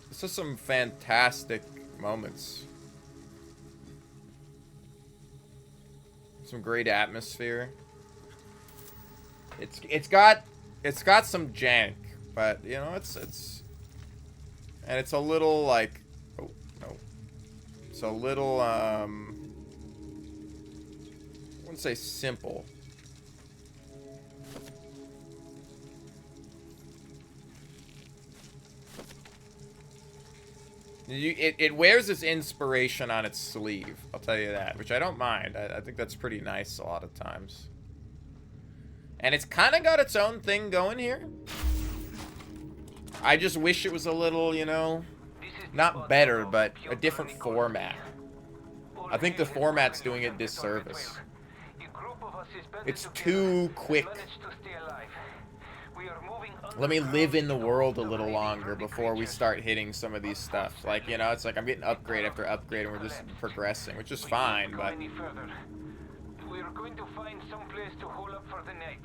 this is some fantastic moments. Some great atmosphere. It's got some jank, but, you know, it's and it's a little, like... It's a little, wouldn't say simple. It wears its inspiration on its sleeve, I'll tell you that, which I don't mind. I think that's pretty nice a lot of times. And it's kind of got its own thing going here. I just wish it was a little, you know, not better, but a different format. I think the format's doing it disservice. It's too quick. Let me live in the world a little longer before we start hitting some of these stuff. Like, you know, it's like I'm getting upgrade after upgrade and we're just progressing, which is fine, but... We're going to find some place to hole up for the night.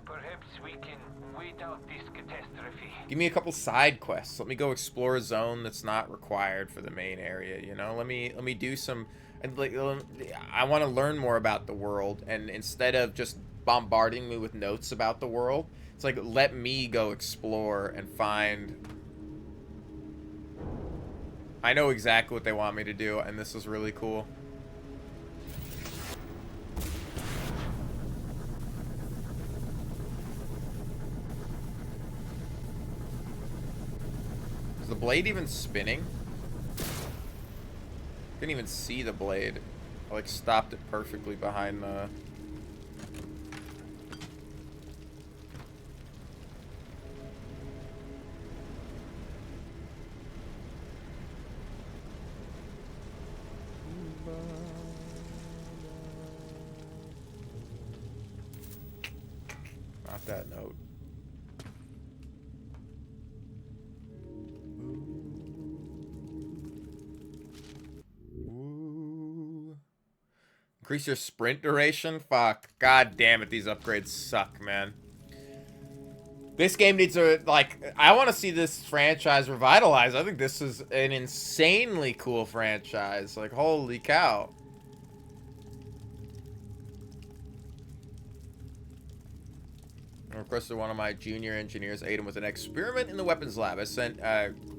Perhaps we can wait out this catastrophe. Give me a couple side quests. Let me go explore a zone that's not required for the main area, you know? Let me do some... And like, I want to learn more about the world, and instead of just bombarding me with notes about the world, it's like, let me go explore and find... I know exactly what they want me to do, and this is really cool. Is the blade even spinning? Couldn't even see the blade. I like stopped it perfectly behind the... Not that note. Ooh. Increase your sprint duration? Fuck. God damn it, these upgrades suck, man. This game needs to, like, I want to see this franchise revitalized. I think this is an insanely cool franchise. Like, holy cow. I requested one of my junior engineers aid him with an experiment in the weapons lab. I sent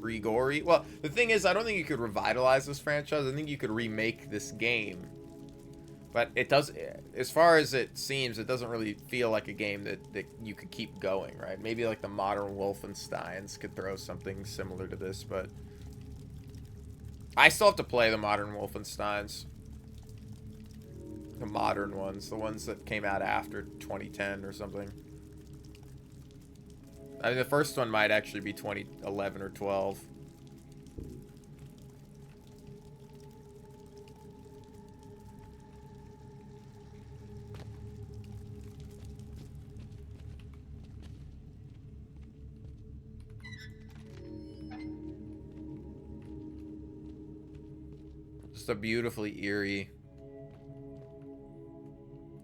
Grigori. Well, the thing is, I don't think you could revitalize this franchise. I think you could remake this game. But it does, as far as it seems, it doesn't really feel like a game that you could keep going, right? Maybe like the modern Wolfensteins could throw something similar to this, but I still have to play the modern Wolfensteins. The modern ones, the ones that came out after 2010 or something. I mean, the first one might actually be 2011 or 12. Just a beautifully eerie,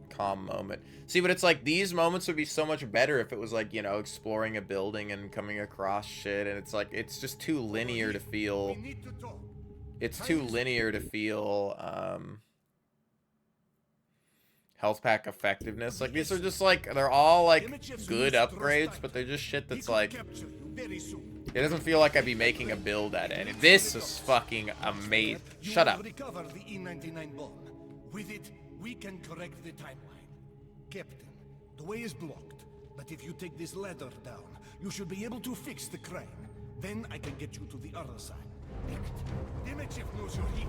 calm moment. See, but it's like these moments would be so much better if it was like, you know, exploring a building and coming across shit, and it's like, it's just too linear to feel, it's too linear to feel, health pack effectiveness. Like, these are just like, they're all like good upgrades, but they're just shit that's like, it doesn't feel like I'd be making a build at it. And this is fucking amazing. Shut up. Recover the E99 bomb. With it, we can correct the timeline. Captain, the way is blocked, but if you take this ladder down, you should be able to fix the crane. Then I can get you to the other side. Next, Demichev knows you're here.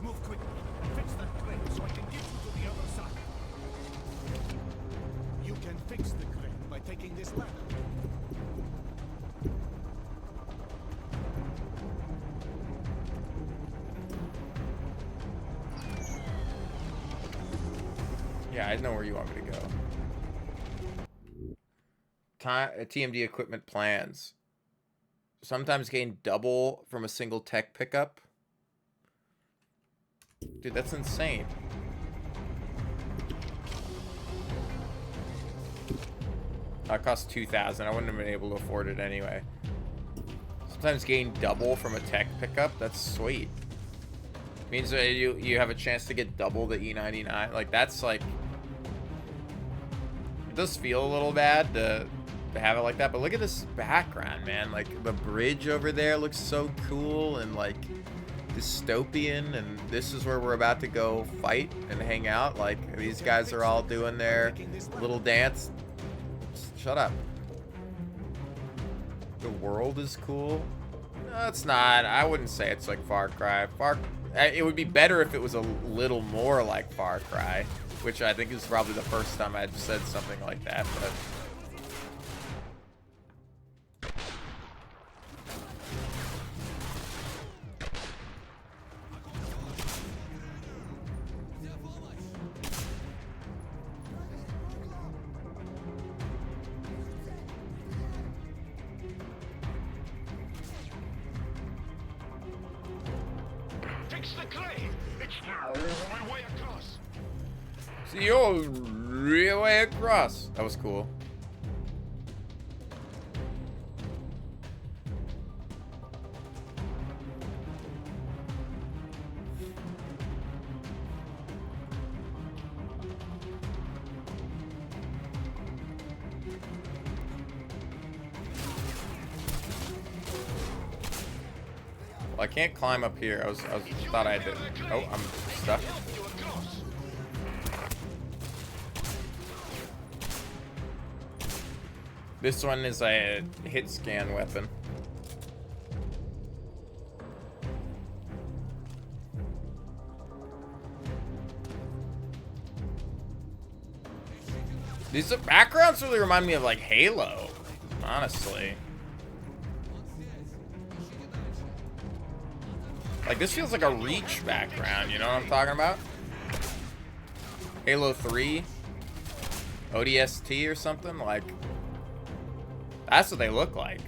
Move quickly. Fix that crane so I can get you to the other side. You can fix the crane by taking this ladder. Yeah, I know where you want me to go. TMD equipment plans. Sometimes gain double from a single tech pickup. Dude, that's insane. It costs 2,000. I wouldn't have been able to afford it anyway. Sometimes gain double from a tech pickup. That's sweet. Means that you have a chance to get double the E99. Like, that's like... It does feel a little bad to have it like that, but look at this background, man. Like, the bridge over there looks so cool, and like dystopian, and this is where we're about to go fight and hang out. Like, these guys are all doing their little dance. Shut up. The world is cool. No, it's not. I wouldn't say it's like Far Cry. It would be better if it was a little more like Far Cry, which I think is probably the first time I've said something like that, but... Fix the crane! It's the way across! See you real way across. That was cool. Well, I can't climb up here. I thought I did. Oh, I'm stuck. This one is a hit scan weapon. These backgrounds really remind me of like Halo, honestly. Like, this feels like a Reach background, you know what I'm talking about? Halo 3, ODST or something, like, that's what they look like.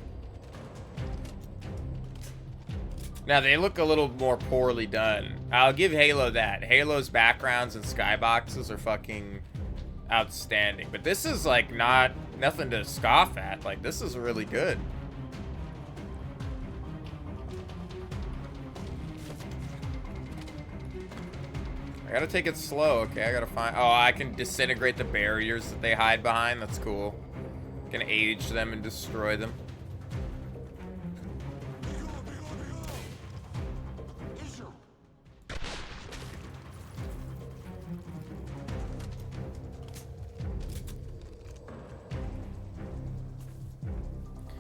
Now, they look a little more poorly done. I'll give Halo that. Halo's backgrounds and skyboxes are fucking outstanding. But this is, like, nothing to scoff at. Like, this is really good. I gotta take it slow, okay? I gotta find... Oh, I can disintegrate the barriers that they hide behind. That's cool. I can age them and destroy them.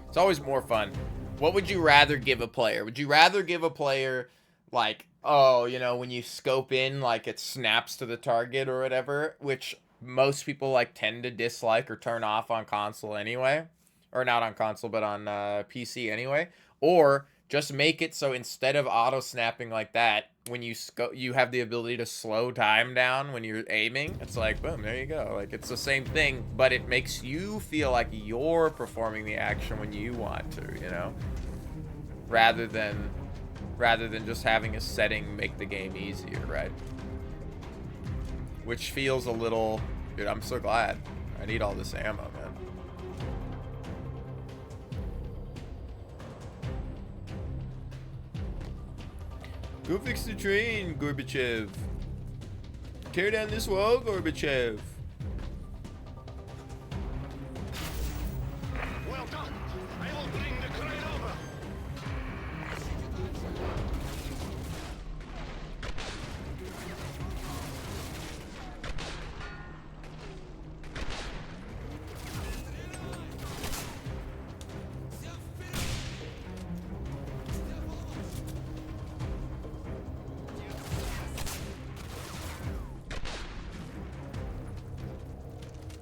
It's always more fun. What would you rather give a player? Would you rather give a player, like... Oh, you know, when you scope in, like, it snaps to the target or whatever, which most people, like, tend to dislike or turn off on console anyway. Or not on console, but on PC anyway. Or just make it so instead of auto-snapping like that, when you you have the ability to slow time down when you're aiming. It's like, boom, there you go. Like, it's the same thing, but it makes you feel like you're performing the action when you want to, you know? Rather than just having a setting make the game easier, right? Which feels a little... Dude, I'm so glad. I need all this ammo, man. Go fix the train, Gorbachev. Tear down this wall, Gorbachev. Well done! I will bring the crane over!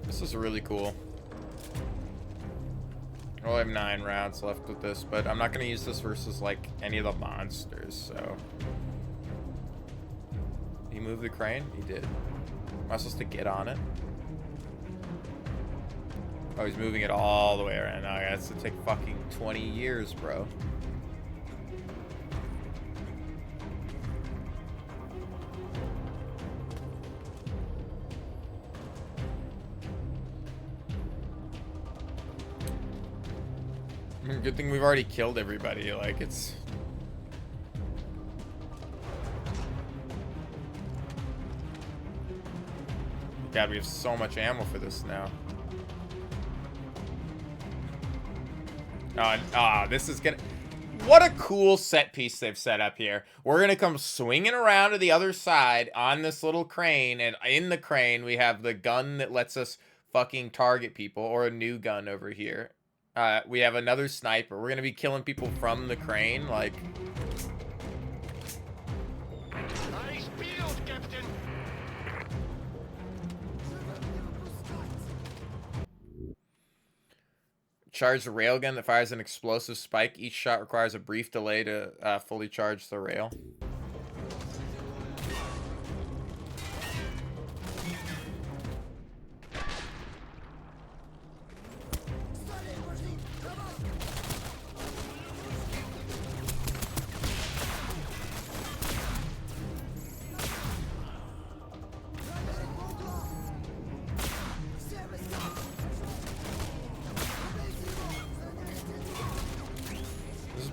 This is really cool. I only have 9 rounds left with this, but I'm not going to use this versus, like, any of the monsters, so... He moved the crane? He did. Am I supposed to get on it? Oh, he's moving it all the way around. Oh, yeah, it's gonna take fucking 20 years, bro. Good thing we've already killed everybody. Like, it's... God, we have so much ammo for this now. Oh, this is gonna... What a cool set piece they've set up here. We're going to come swinging around to the other side on this little crane. And in the crane, we have the gun that lets us fucking target people. Or a new gun over here. We have another sniper. We're going to be killing people from the crane. Like... Nice build, Captain. Charge the railgun that fires an explosive spike. Each shot requires a brief delay to fully charge the rail.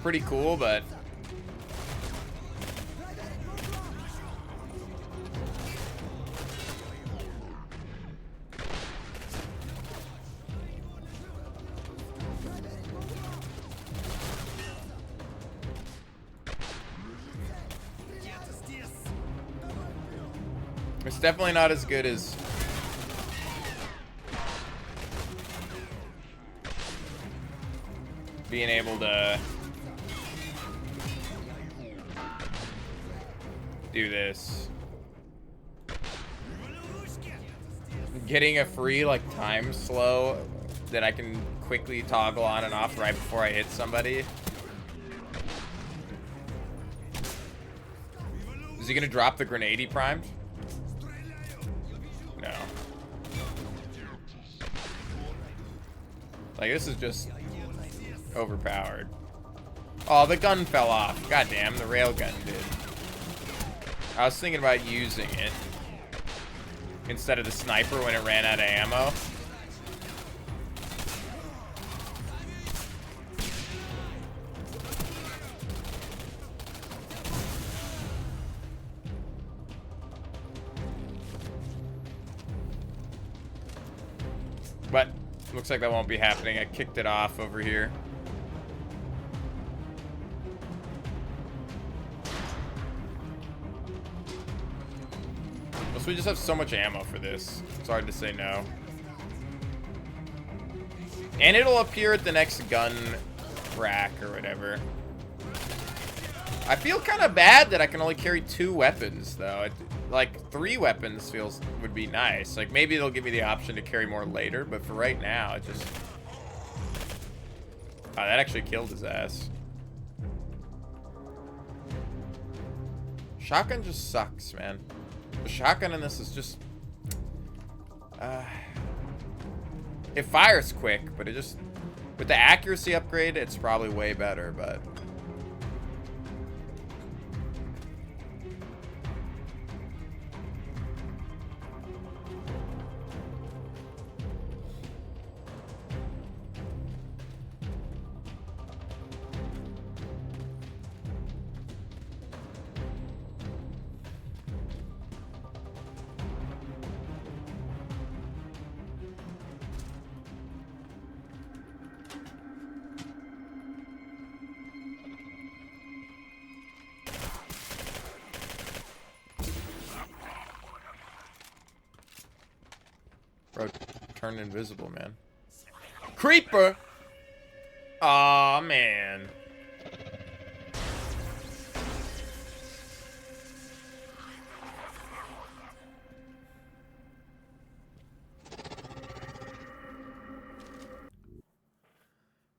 Pretty cool, but it's definitely not as good as being able to do this. Getting a free like time slow that I can quickly toggle on and off right before I hit somebody. Is he gonna drop the grenade he primed? No. Like, this is just overpowered. Oh, the gun fell off. Goddamn, the railgun did. I was thinking about using it instead of the sniper when it ran out of ammo. But looks like that won't be happening. I kicked it off over here. We just have so much ammo for this. It's hard to say no. And it'll appear at the next gun rack or whatever. I feel kind of bad that I can only carry 2 weapons, though. Like, 3 weapons would be nice. Like, maybe they'll give me the option to carry more later, but for right now, it just... Oh, that actually killed his ass. Shotgun just sucks, man. The shotgun in this is just... it fires quick, but it just... With the accuracy upgrade, it's probably way better, but... Bro, turn invisible, man. Creeper! Aw, man.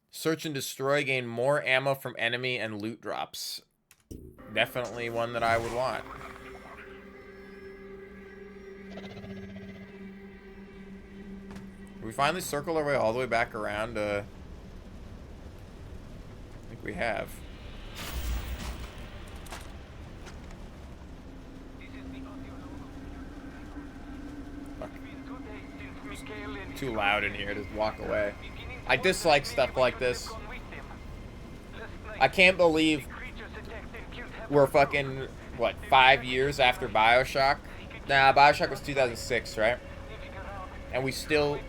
Search and destroy, gain more ammo from enemy and loot drops. Definitely one that I would want. We finally circled our way all the way back around. I think we have. Fuck. Too loud in here to walk away. I dislike stuff like this. I can't believe we're fucking, what, 5 years after BioShock? Nah, BioShock was 2006, right? And we still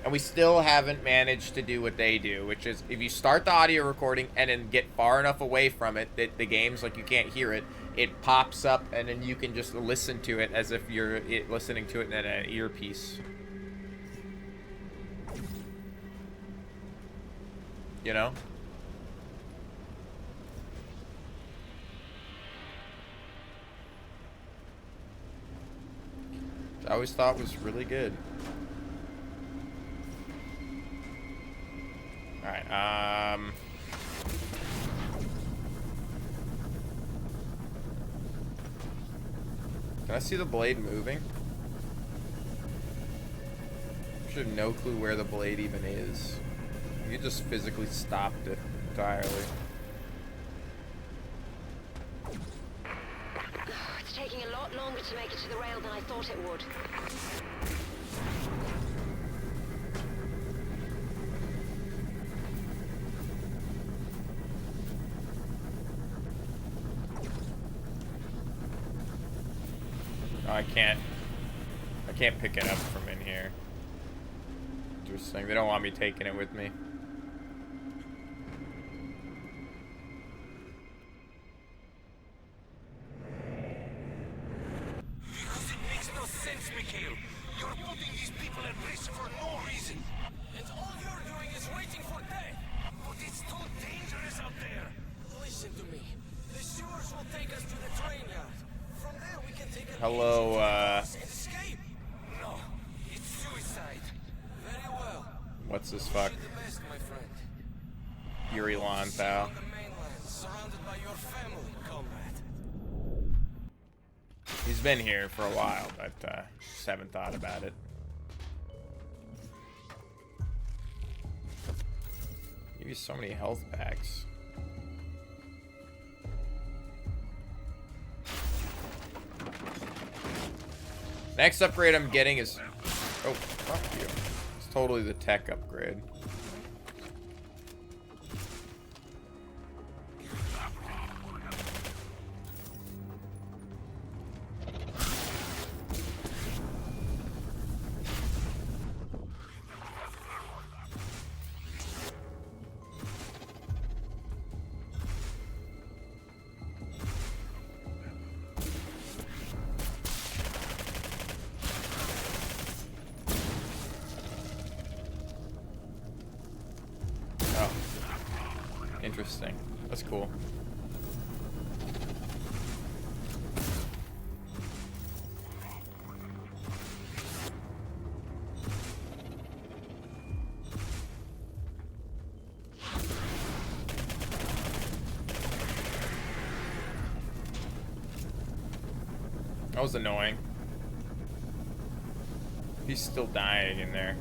And we still haven't managed to do what they do, which is if you start the audio recording and then get far enough away from it that the game's like you can't hear it, it pops up and then you can just listen to it as if you're listening to it in an earpiece. You know? Which I always thought was really good. Alright, can I see the blade moving? I should have no clue where the blade even is. You just physically stopped it entirely. It's taking a lot longer to make it to the rail than I thought it would. Oh, I can't pick it up from in here. Interesting. They don't want me taking it with me. Because it makes no sense, Mikhail. You're putting these people at risk for no reason. And all you're doing is waiting for death. But it's too dangerous out there. Listen to me. The sewers will take us to the train yard. From there we can take a Hello, escape. No, it's suicide. Very well. what's this fuck? Wish you the best, my friend. Yuri See you Lanthau. on the mainland, surrounded by your family, comrade. He's been here for a while, but just haven't thought about it. Give you so many health packs. Next upgrade I'm getting is... Oh, fuck you. It's totally the tech upgrade. Interesting. That's cool. That was annoying. He's still dying in there.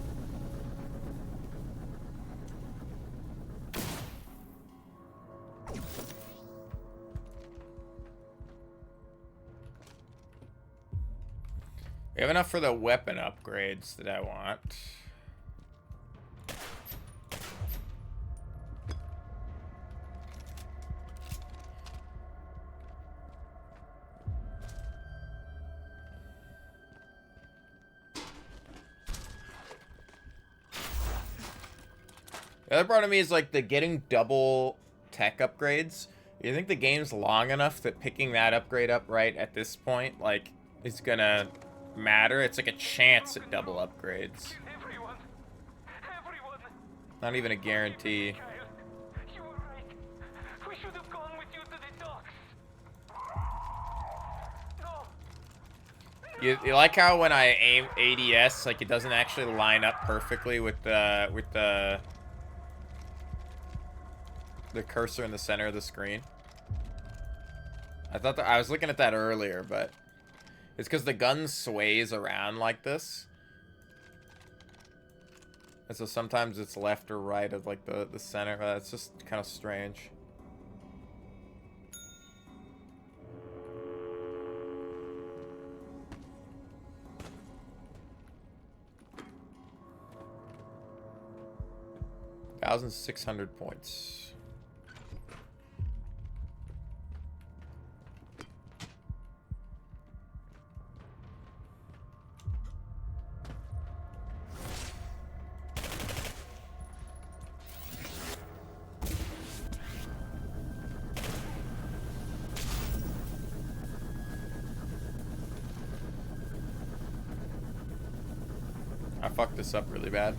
We have enough for the weapon upgrades that I want. The other part of me is like the getting double tech upgrades. You think the game's long enough that picking that upgrade up right at this point, like, is gonna matter? It's like a chance at double upgrades. Not even a guarantee. You were right. We should have gone with you to the docks. No. You like how when I aim ADS, like, it doesn't actually line up perfectly with the cursor in the center of the screen? I thought that I was looking at that earlier, but it's because the gun sways around like this. And so sometimes it's left or right of like the center. It's just kind of strange. $1,600 points. fuck this up really bad.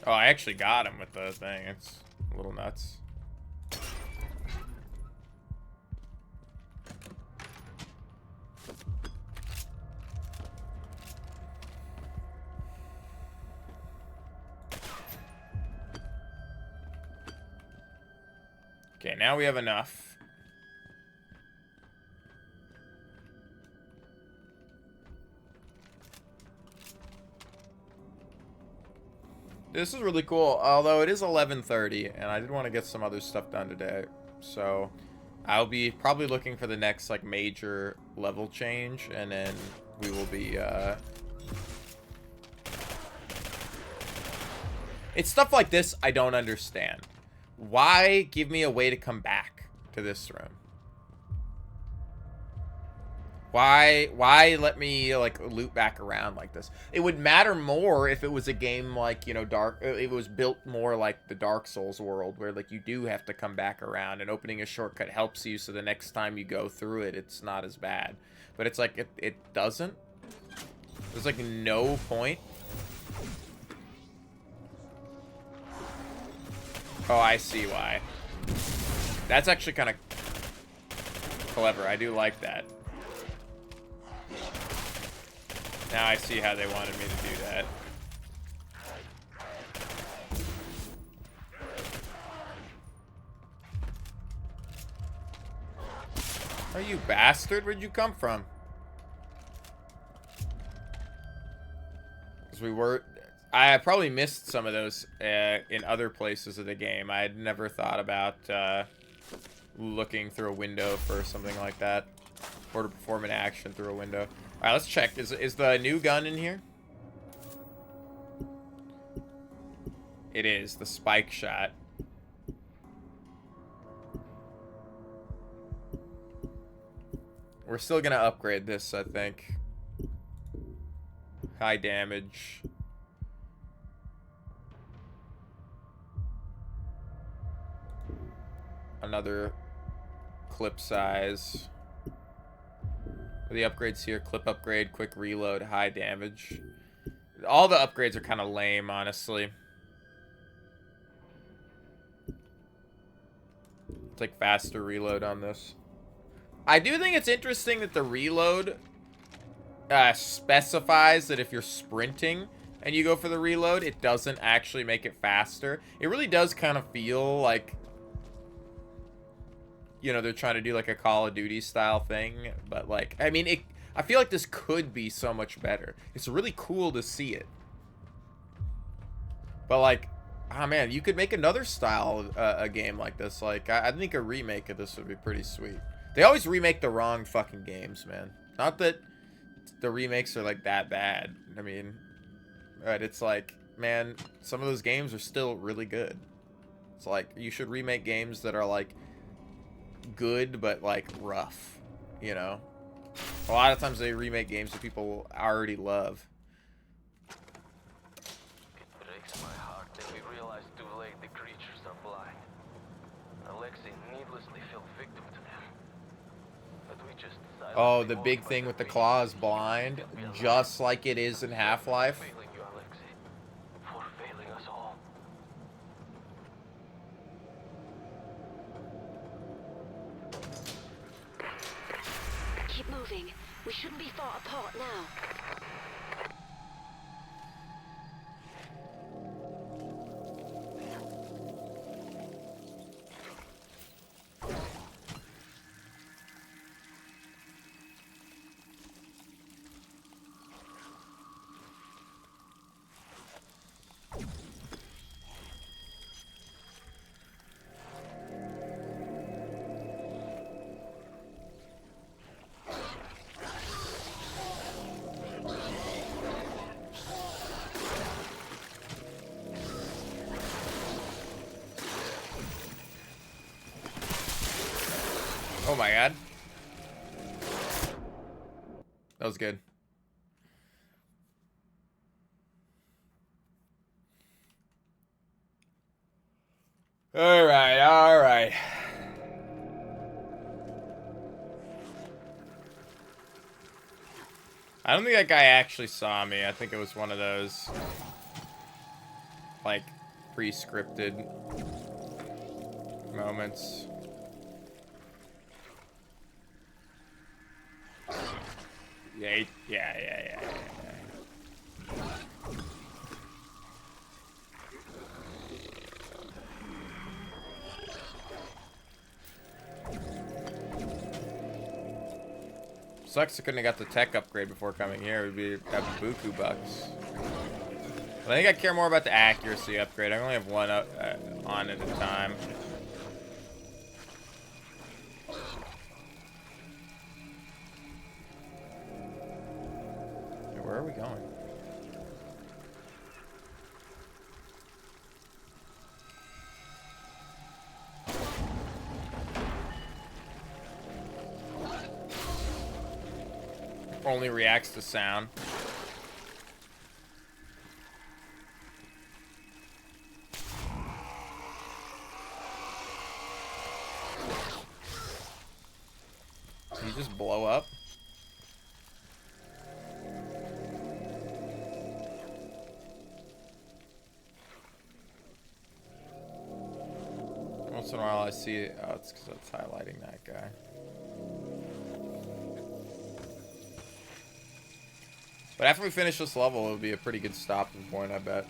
Oh, I actually got him with the thing. It's a little nuts. Okay, now we have enough. This is really cool, although it is 11:30, and I did want to get some other stuff done today. So I'll be probably looking for the next like major level change, and then we will be it's stuff like this I don't understand. Why give me a way to come back to this room? Why let me like loop back around like this? It would matter more if it was a game like, you know, it was built more like the Dark Souls world, where like you do have to come back around, and opening a shortcut helps you, so the next time you go through it, it's not as bad. But it's like it doesn't. There's like no point. Oh, I see why. That's actually kind of clever. I do like that. Now I see how they wanted me to do that. Oh, you bastard. Where'd you come from? Because I probably missed some of those in other places of the game. I had never thought about looking through a window for something like that. Or to perform an action through a window. Alright, let's check. Is the new gun in here? It is. The spike shot. We're still gonna upgrade this, I think. High damage. Another clip size. The upgrades here: clip upgrade, quick reload, high damage. All the upgrades are kind of lame, honestly. It's like faster reload on this. I do think it's interesting that the reload specifies that if you're sprinting and you go for the reload, it doesn't actually make it faster. It really does kind of feel like, you know, they're trying to do like a Call of Duty style thing, but like, I mean, I feel like this could be so much better. It's really cool to see it, but like, oh man, you could make another style a game like this. Like, I think a remake of this would be pretty sweet. They always remake the wrong fucking games, man. Not that the remakes are like that bad. I mean, but it's like, man, some of those games are still really good. It's like, you should remake games that are like good but like rough, you know. A lot of times they remake games that people already love. It breaks my heart that we realize too late the creatures are blind. Alexei needlessly fell victim to them. But we just Oh, the big thing with the claws blind, just like it is in Half-Life. failing you, Alexei. For failing us all. Keep moving. We shouldn't be far apart now. Oh my god. That was good. Alright, alright. I don't think that guy actually saw me. I think it was one of those, like, pre-scripted moments. Yeah. Sucks I couldn't have got the tech upgrade before coming here. It would be buku bucks. But I think I care more about the accuracy upgrade. I only have one on at a time. Okay, where are we going? Only reacts to sound. Did he just blow up? Once in a while I see it. Oh, it's because it's highlighting that guy. But after we finish this level, it'll be a pretty good stopping point, I bet,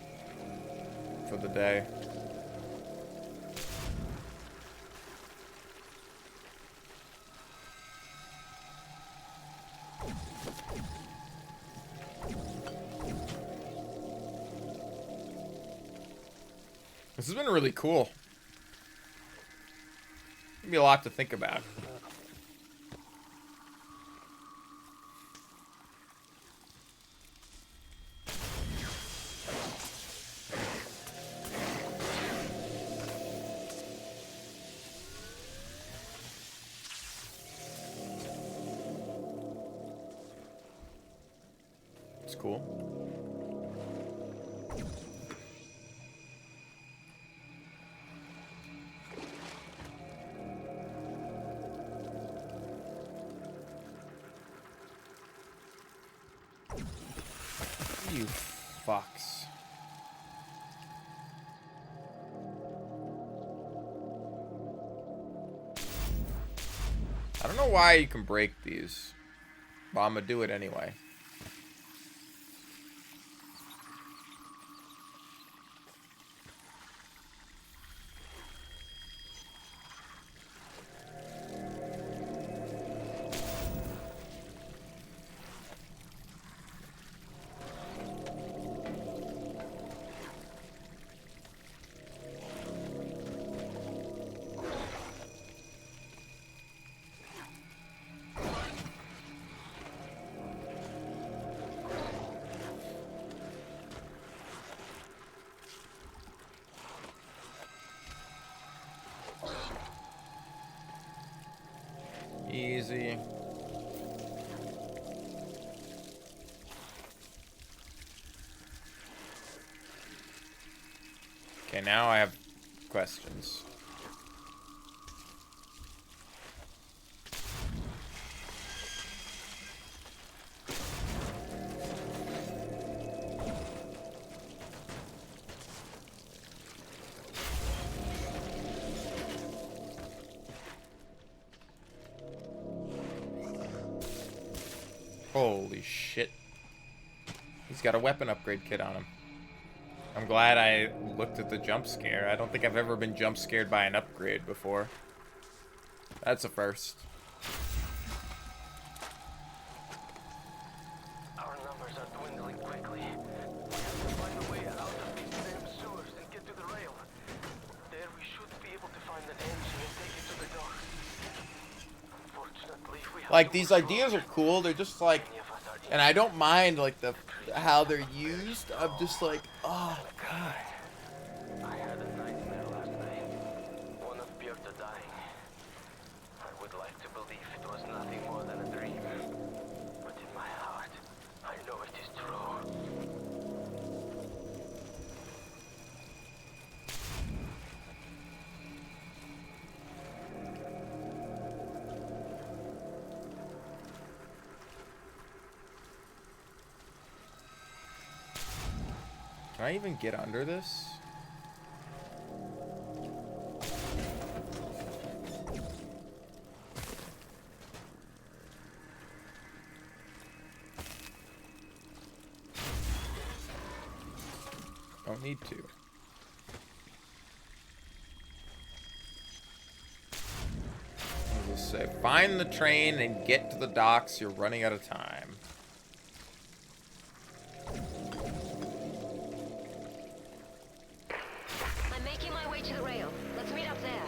for the day. This has been really cool. Give me a lot to think about. It's cool. You fucks. I don't know why you can break these, but I'm gonna do it anyway. Easy. Okay, now I have questions. Holy shit. He's got a weapon upgrade kit on him. I'm glad I looked at the jump scare. I don't think I've ever been jump scared by an upgrade before. That's a first. Our numbers are dwindling quickly. We have to find a way out of these damn sewers and get to the rail. There we should be able to find an engine and take it to the dock. Unfortunately, we have Like, these ideas are cool. They're just like, and I don't mind like how they're used. I'm just like, oh god. I had a nightmare last night. One of Björta dying. I would like to believe it was nothing more than a dream. But in my heart, I know it is true. Can I even get under this? Don't need to. I'll just say, find the train and get to the docks. You're running out of time. I'm making my way to the rail. Let's meet up there.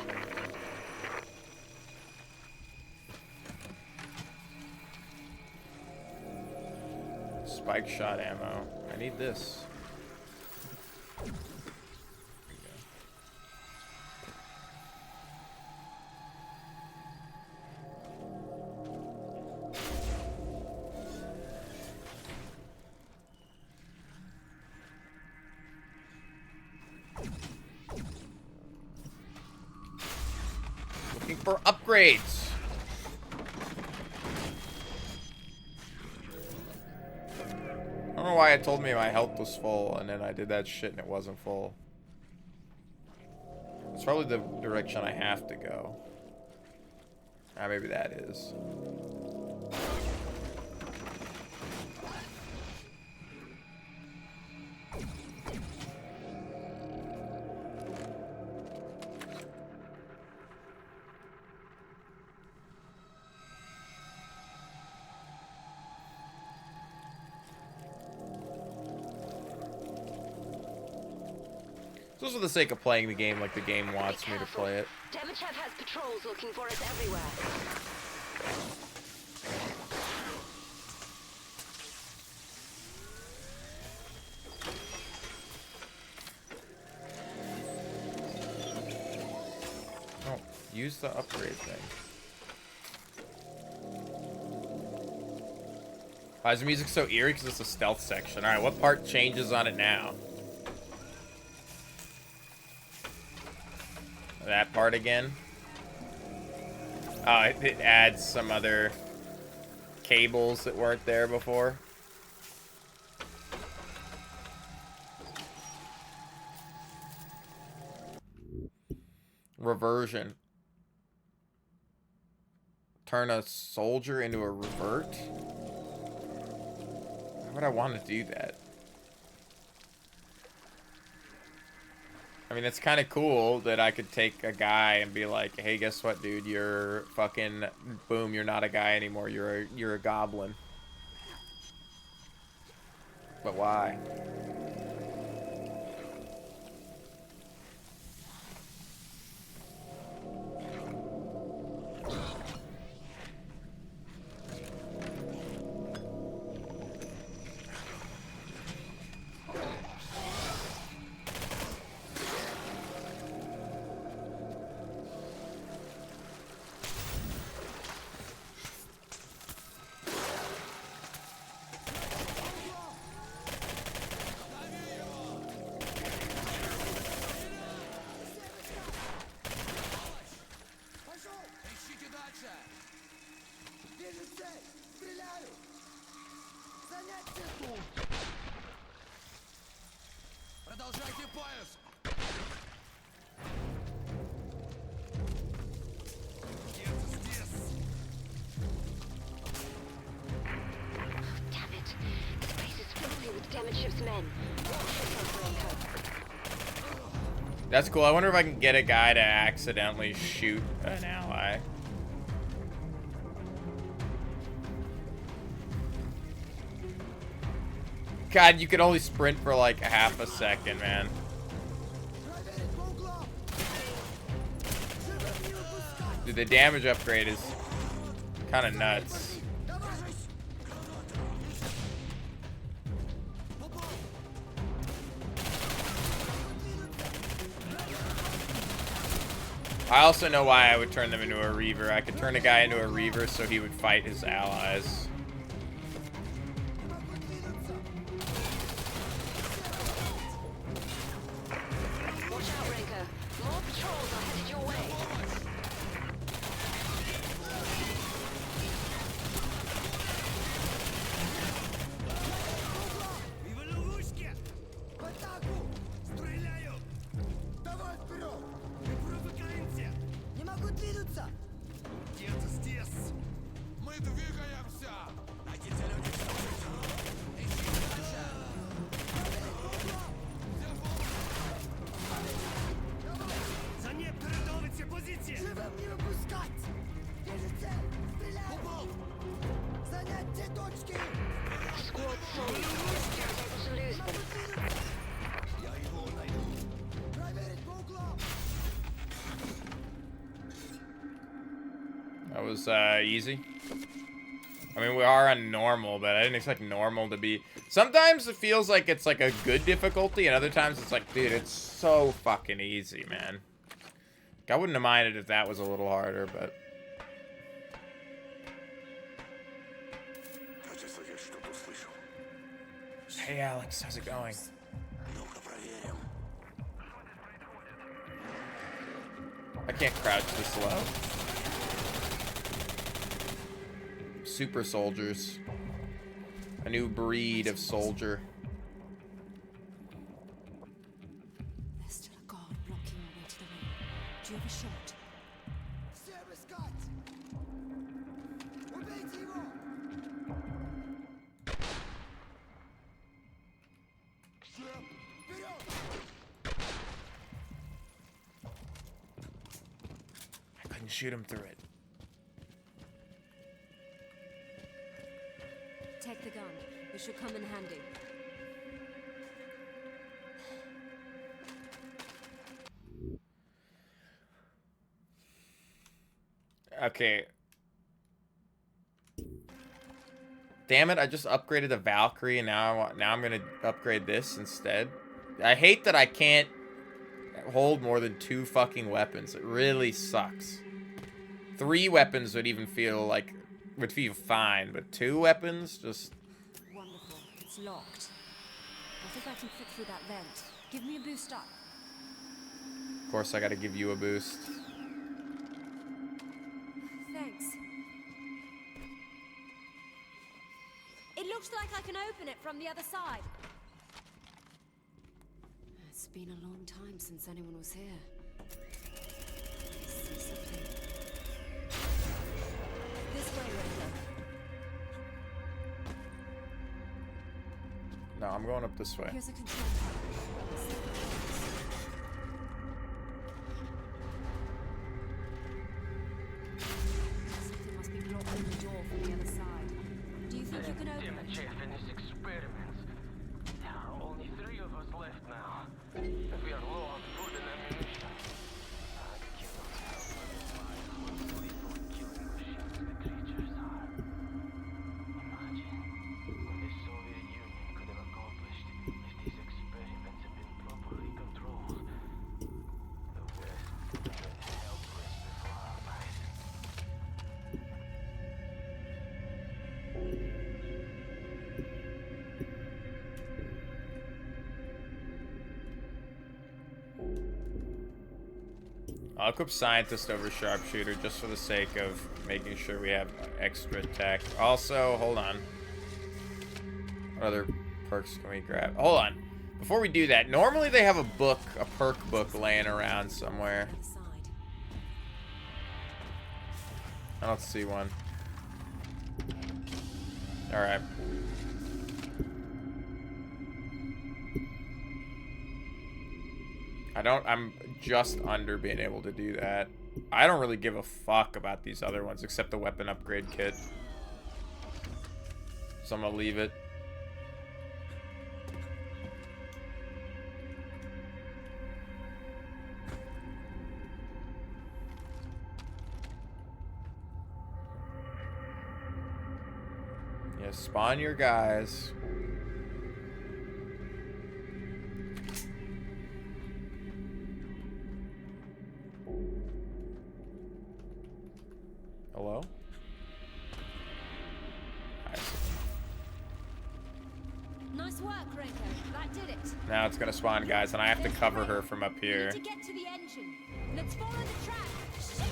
Spike shot ammo. I need this. Looking for upgrades. I don't know why it told me my health was full, and then I did that shit and it wasn't full. It's probably the direction I have to go. Ah, maybe that is. Just for the sake of playing the game like the game wants me to play it. Demichev has patrols looking for us everywhere. Oh, use the upgrade thing. Why is the music so eerie? Because it's a stealth section. Alright, what part changes on it now? That part again? Oh, it adds some other cables that weren't there before. Reversion. Turn a soldier into a revert? Why would I want to do that? I mean, it's kind of cool that I could take a guy and be like, hey, guess what, dude? You're fucking... Boom, you're not a guy anymore. You're a goblin. But why? Продолжайте поиск! Damn it. This place is filthy with Demichev's men. That's cool. I wonder if I can get a guy to accidentally shoot an ally. God, you could only sprint for like a half a second, man. Dude, the damage upgrade is kind of nuts. I also know why I would turn them into a Reaver. I could turn a guy into a Reaver so he would fight his allies. Squad solid. Able to lose them. That was easy. I mean, we are on normal, but I didn't expect normal to be... Sometimes it feels like it's like a good difficulty, and other times it's like, dude, it's so fucking easy, man. I wouldn't have minded if that was a little harder, but... Hey, Alex, how's it going? I can't crouch this low. Super soldiers. A new breed of soldier. There's still a guard blocking your way to the ring. Do you have a shot? I couldn't shoot him through it. Take the gun. It should come in handy. Okay. Damn it, I just upgraded the Valkyrie and now I'm gonna upgrade this instead. I hate that I can't hold more than 2 fucking weapons. It really sucks. 3 weapons would even feel like would feel fine, but 2 weapons just Wonderful. It's locked. I think I can fit through that vent. Give me a boost up. of course I gotta give you a boost. Thanks. It looks like I can open it from the other side. It's been a long time since anyone was here. I see something. This way, Ranger. No, I'm going up this way. Here's a control panel. Something must be blocking the door from the other side. Do you think you can open it? Chef and his experiments. There are only 3 of us left now. If we are low on food and ammunition. I'd kill myself before killing machines the creatures are. Imagine what the Soviet Union could have accomplished if these experiments had been properly controlled. The West would have been helpless before our eyes. I'll equip Scientist over Sharpshooter just for the sake of making sure we have extra tech. Also, hold on. What other perks can we grab? Hold on. Before we do that, normally they have a book, a perk book laying around somewhere. I don't see one. Alright. I'm just under being able to do that. I don't really give a fuck about these other ones except the weapon upgrade kit. So I'm gonna leave it. Yeah, spawn your guys. Hello? Nice work, Renko. That did it. Now it's gonna spawn guys, and I have to cover her from up We here. need to get to the engine. Let's follow the track. Shit!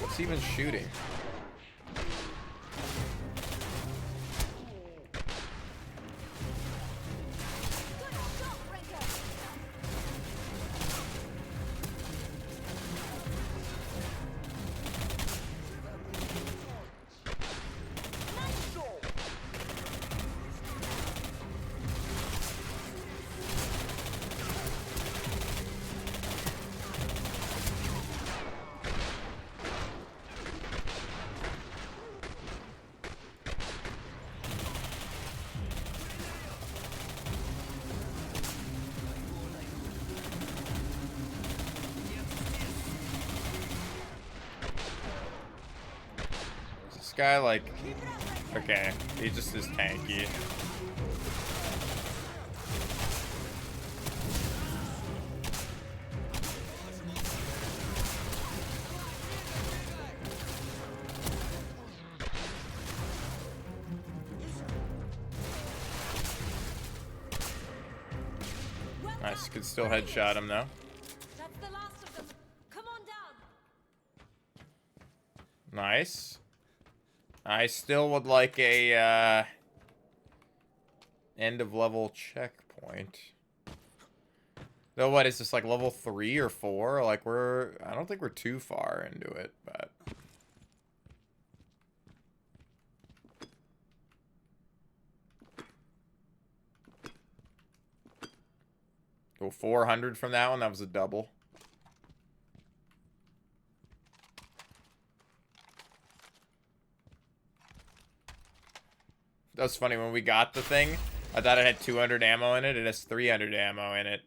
What's even shooting? This guy, like... Okay, he just is tanky. Nice, could still headshot him though. That's the last of them. Come on down. Nice. I still would like a end of level checkpoint. Though what is this, like level 3 or 4? Like I don't think we're too far into it, but go 400 from that one. That was a double. That was funny. When we got the thing, I thought it had 200 ammo in it. It has 300 ammo in it.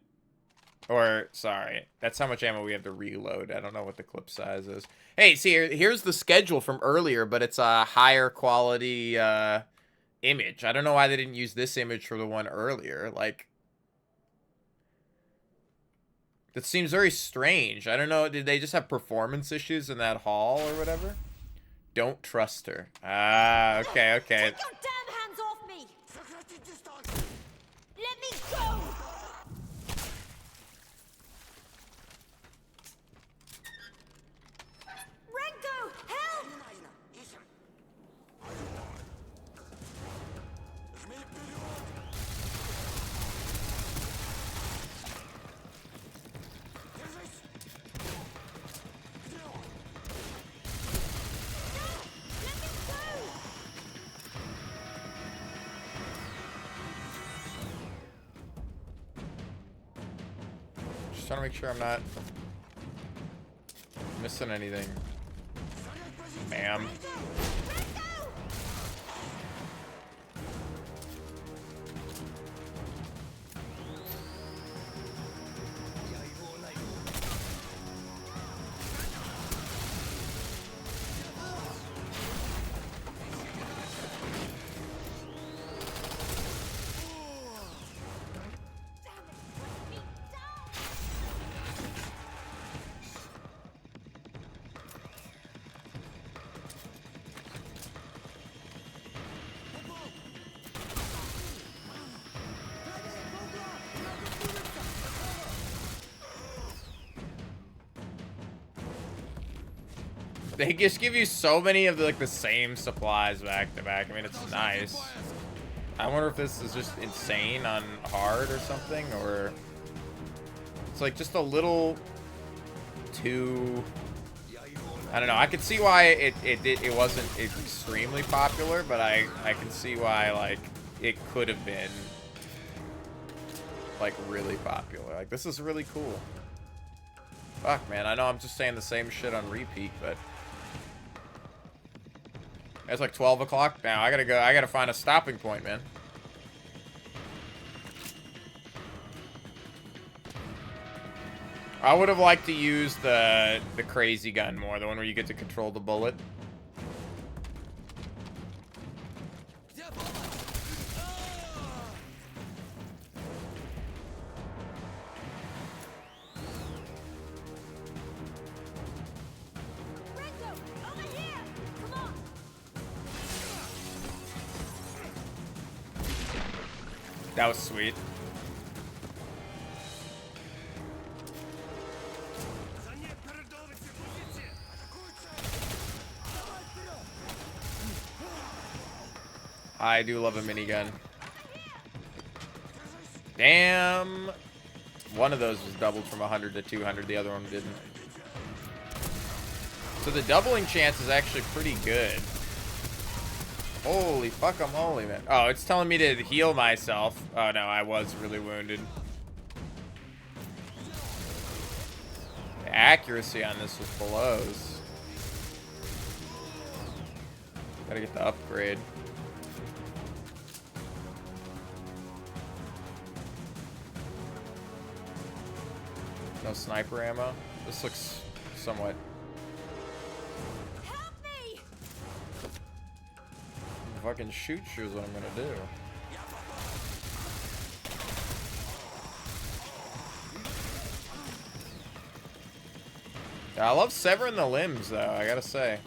Or, sorry. That's how much ammo we have to reload. I don't know what the clip size is. Hey, see, here's the schedule from earlier, but it's a higher quality image. I don't know why they didn't use this image for the one earlier. Like, that seems very strange. I don't know. Did they just have performance issues in that hall or whatever? Don't trust her. Ah, okay, okay. Take your damn hands off me! Let me go! Renko, help! Just trying to make sure I'm not missing anything. Ma'am. They just give you so many of the same supplies back to back. I mean, it's nice. I wonder if this is just insane on hard or something, or it's like just a little too. I don't know. I could see why it wasn't extremely popular, but I can see why like it could have been like really popular. Like, this is really cool. Fuck, man. I know I'm just saying the same shit on repeat, but it's like 12 o'clock now. I gotta go. I gotta find a stopping point, man. I would have liked to use the crazy gun more, the one where you get to control the bullet. That was sweet. I do love a minigun. Damn. One of those was doubled from 100 to 200. The other one didn't. So the doubling chance is actually pretty good. Holy fuck, I'm holy, man. Oh, it's telling me to heal myself. Oh, no, I was really wounded. The accuracy on this was blows. Gotta get the upgrade. No sniper ammo. This looks somewhat... fucking shoot you is what I'm gonna do. Yeah, I love severing the limbs, though, I gotta say.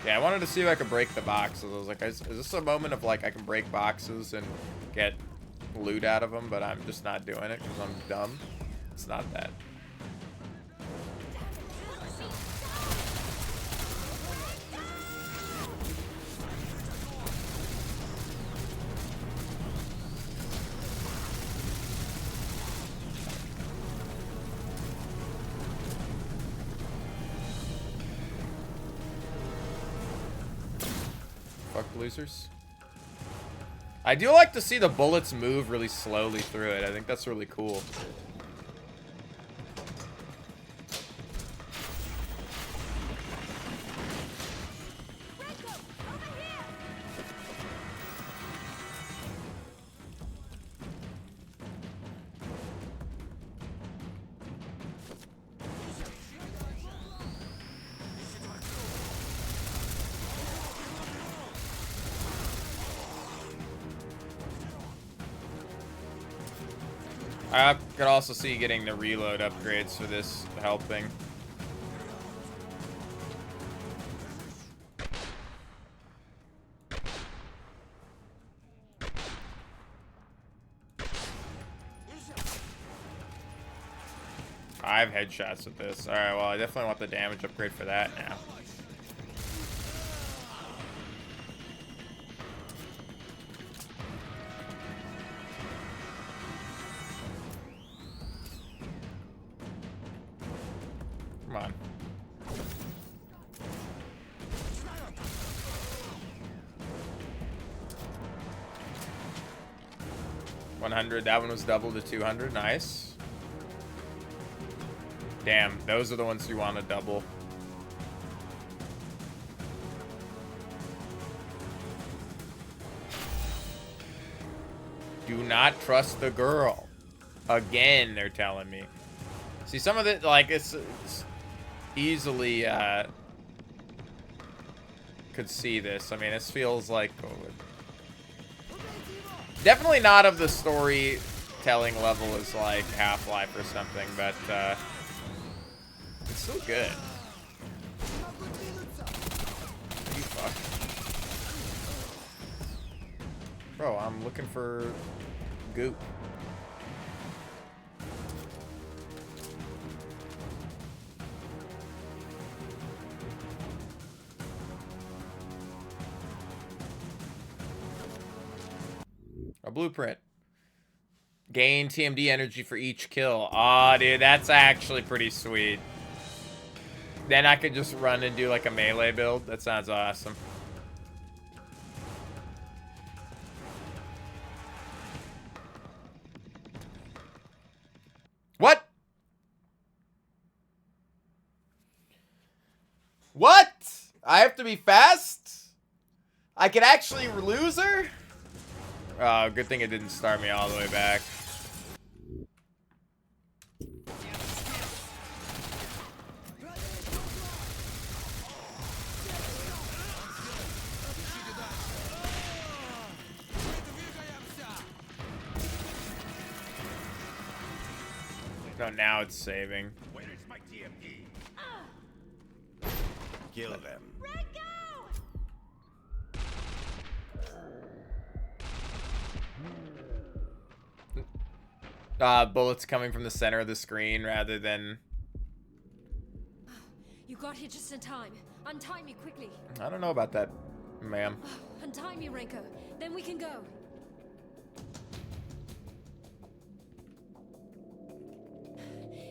Yeah, I wanted to see if I could break the boxes. I was like, is this a moment of, like, I can break boxes and get loot out of them, but I'm just not doing it because I'm dumb? It's not that. Fuck losers. I do like to see the bullets move really slowly through it. I think that's really cool. I could also see getting the reload upgrades for this helping. I have headshots with this. Alright, well, I definitely want the damage upgrade for that now. Come on. $100. That one was double to 200. Nice. Damn, those are the ones you want to double. Do not trust the girl. Again, they're telling me. See, some of it, like, it's easily, could see this. I mean, this feels like... definitely not of the storytelling level as, like, Half-Life or something, but, it's still good. You fuck. Bro, I'm looking for goop. A blueprint. Gain TMD energy for each kill. Aw, dude, that's actually pretty sweet. Then I could just run and do like a melee build. That sounds awesome. What? What? I have to be fast? I can actually lose her? Oh, good thing it didn't start me all the way back. No, now it's saving. Where is my TMD? Kill them. Bullets coming from the center of the screen rather than... You got here just in time. Untie me quickly. I don't know about that, ma'am. Untie me, Renko. Then we can go.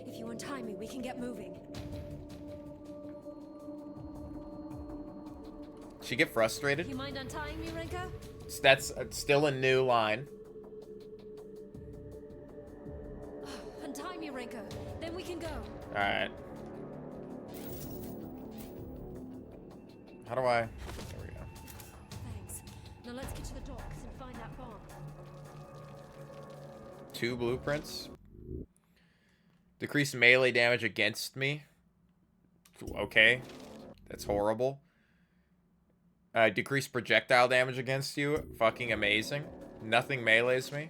If you untie me, we can get moving. She get frustrated? You mind untying me, Renko? That's still a new line. Untie me, Renko. Then we can go. Alright. How do I... There we go. Thanks. Now let's get to the docks and find that bomb. 2 blueprints. Decrease melee damage against me. Okay. That's horrible. Decrease projectile damage against you. Fucking amazing. Nothing melees me.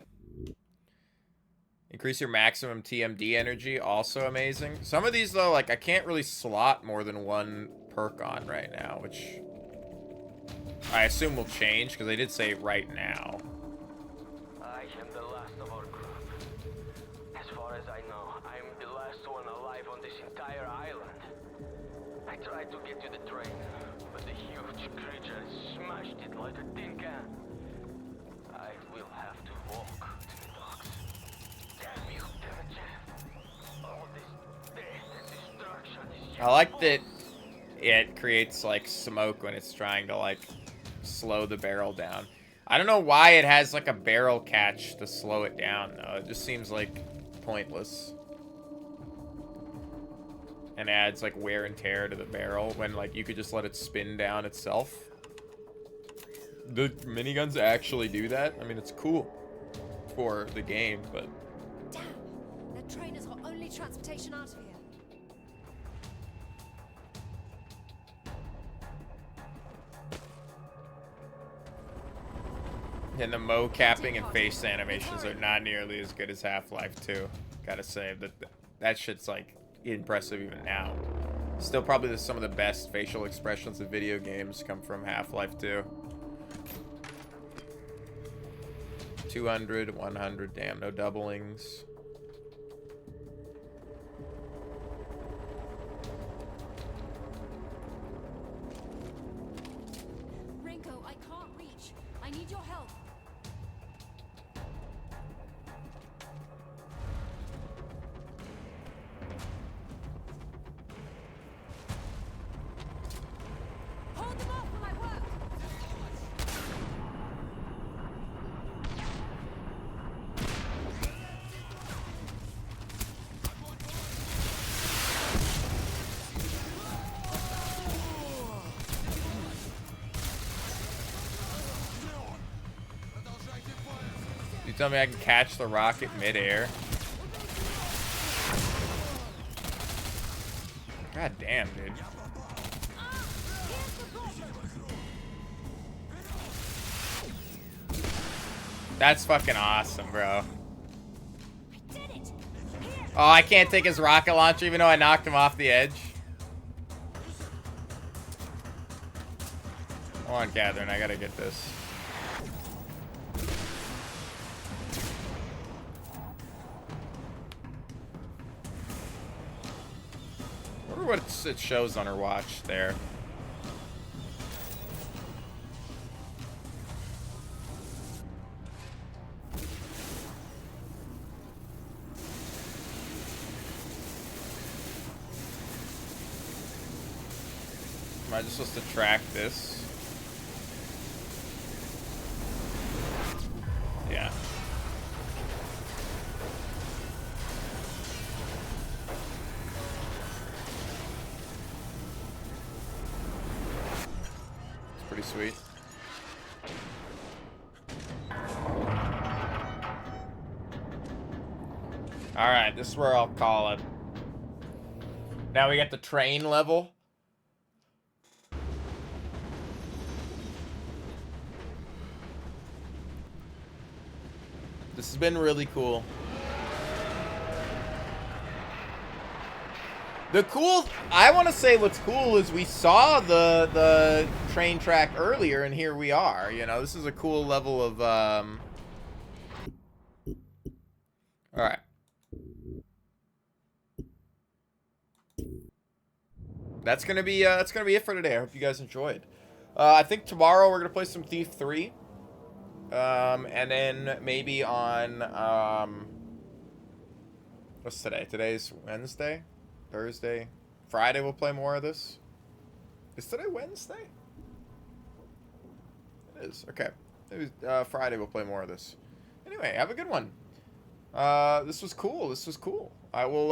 Increase your maximum TMD energy. Also amazing. Some of these, though, like, I can't really slot more than one perk on right now, which I assume will change, because they did say right now. I am the last of our group. As far as I know, I am the last one alive on this entire island. I tried to get to the train, but the huge creature smashed it like a tin can. I will have to walk to the docks. Damn you, Demichev. All this death and destruction is I like that it creates, like, smoke when it's trying to, like, slow the barrel down. I don't know why it has, like, a barrel catch to slow it down, though. It just seems, like, pointless. And adds, like, wear and tear to the barrel when, like, you could just let it spin down itself. The miniguns actually do that? I mean, it's cool for the game, but... Damn! That train has got only transportation out of here. And the mo-capping and face animations are not nearly as good as Half-Life 2. Gotta say, that shit's, like, impressive even now. Still probably some of the best facial expressions of video games come from Half-Life 2. 200, 100, damn, no doublings. Rinko, I can't reach. I need your help. Hold them off for my work. You tell me I can catch the rocket midair? God damn, dude. That's fucking awesome, bro. Oh, I can't take his rocket launcher even though I knocked him off the edge. Come on, Catherine, I gotta get this. I wonder what it shows on her watch there. Am I just supposed to track this? Yeah. It's pretty sweet. Alright, this is where I'll call it. Now we got the train level. This has been really cool. I want to say what's cool is we saw the train track earlier, and here we are. You know, this is a cool level of, Alright. That's gonna be it for today. I hope you guys enjoyed. I think tomorrow we're gonna play some Thief 3. And then maybe on, what's today? Today's Wednesday? Thursday? Friday we'll play more of this. Is today Wednesday? It is. Okay. Maybe, Friday we'll play more of this. Anyway, have a good one. This was cool. I will,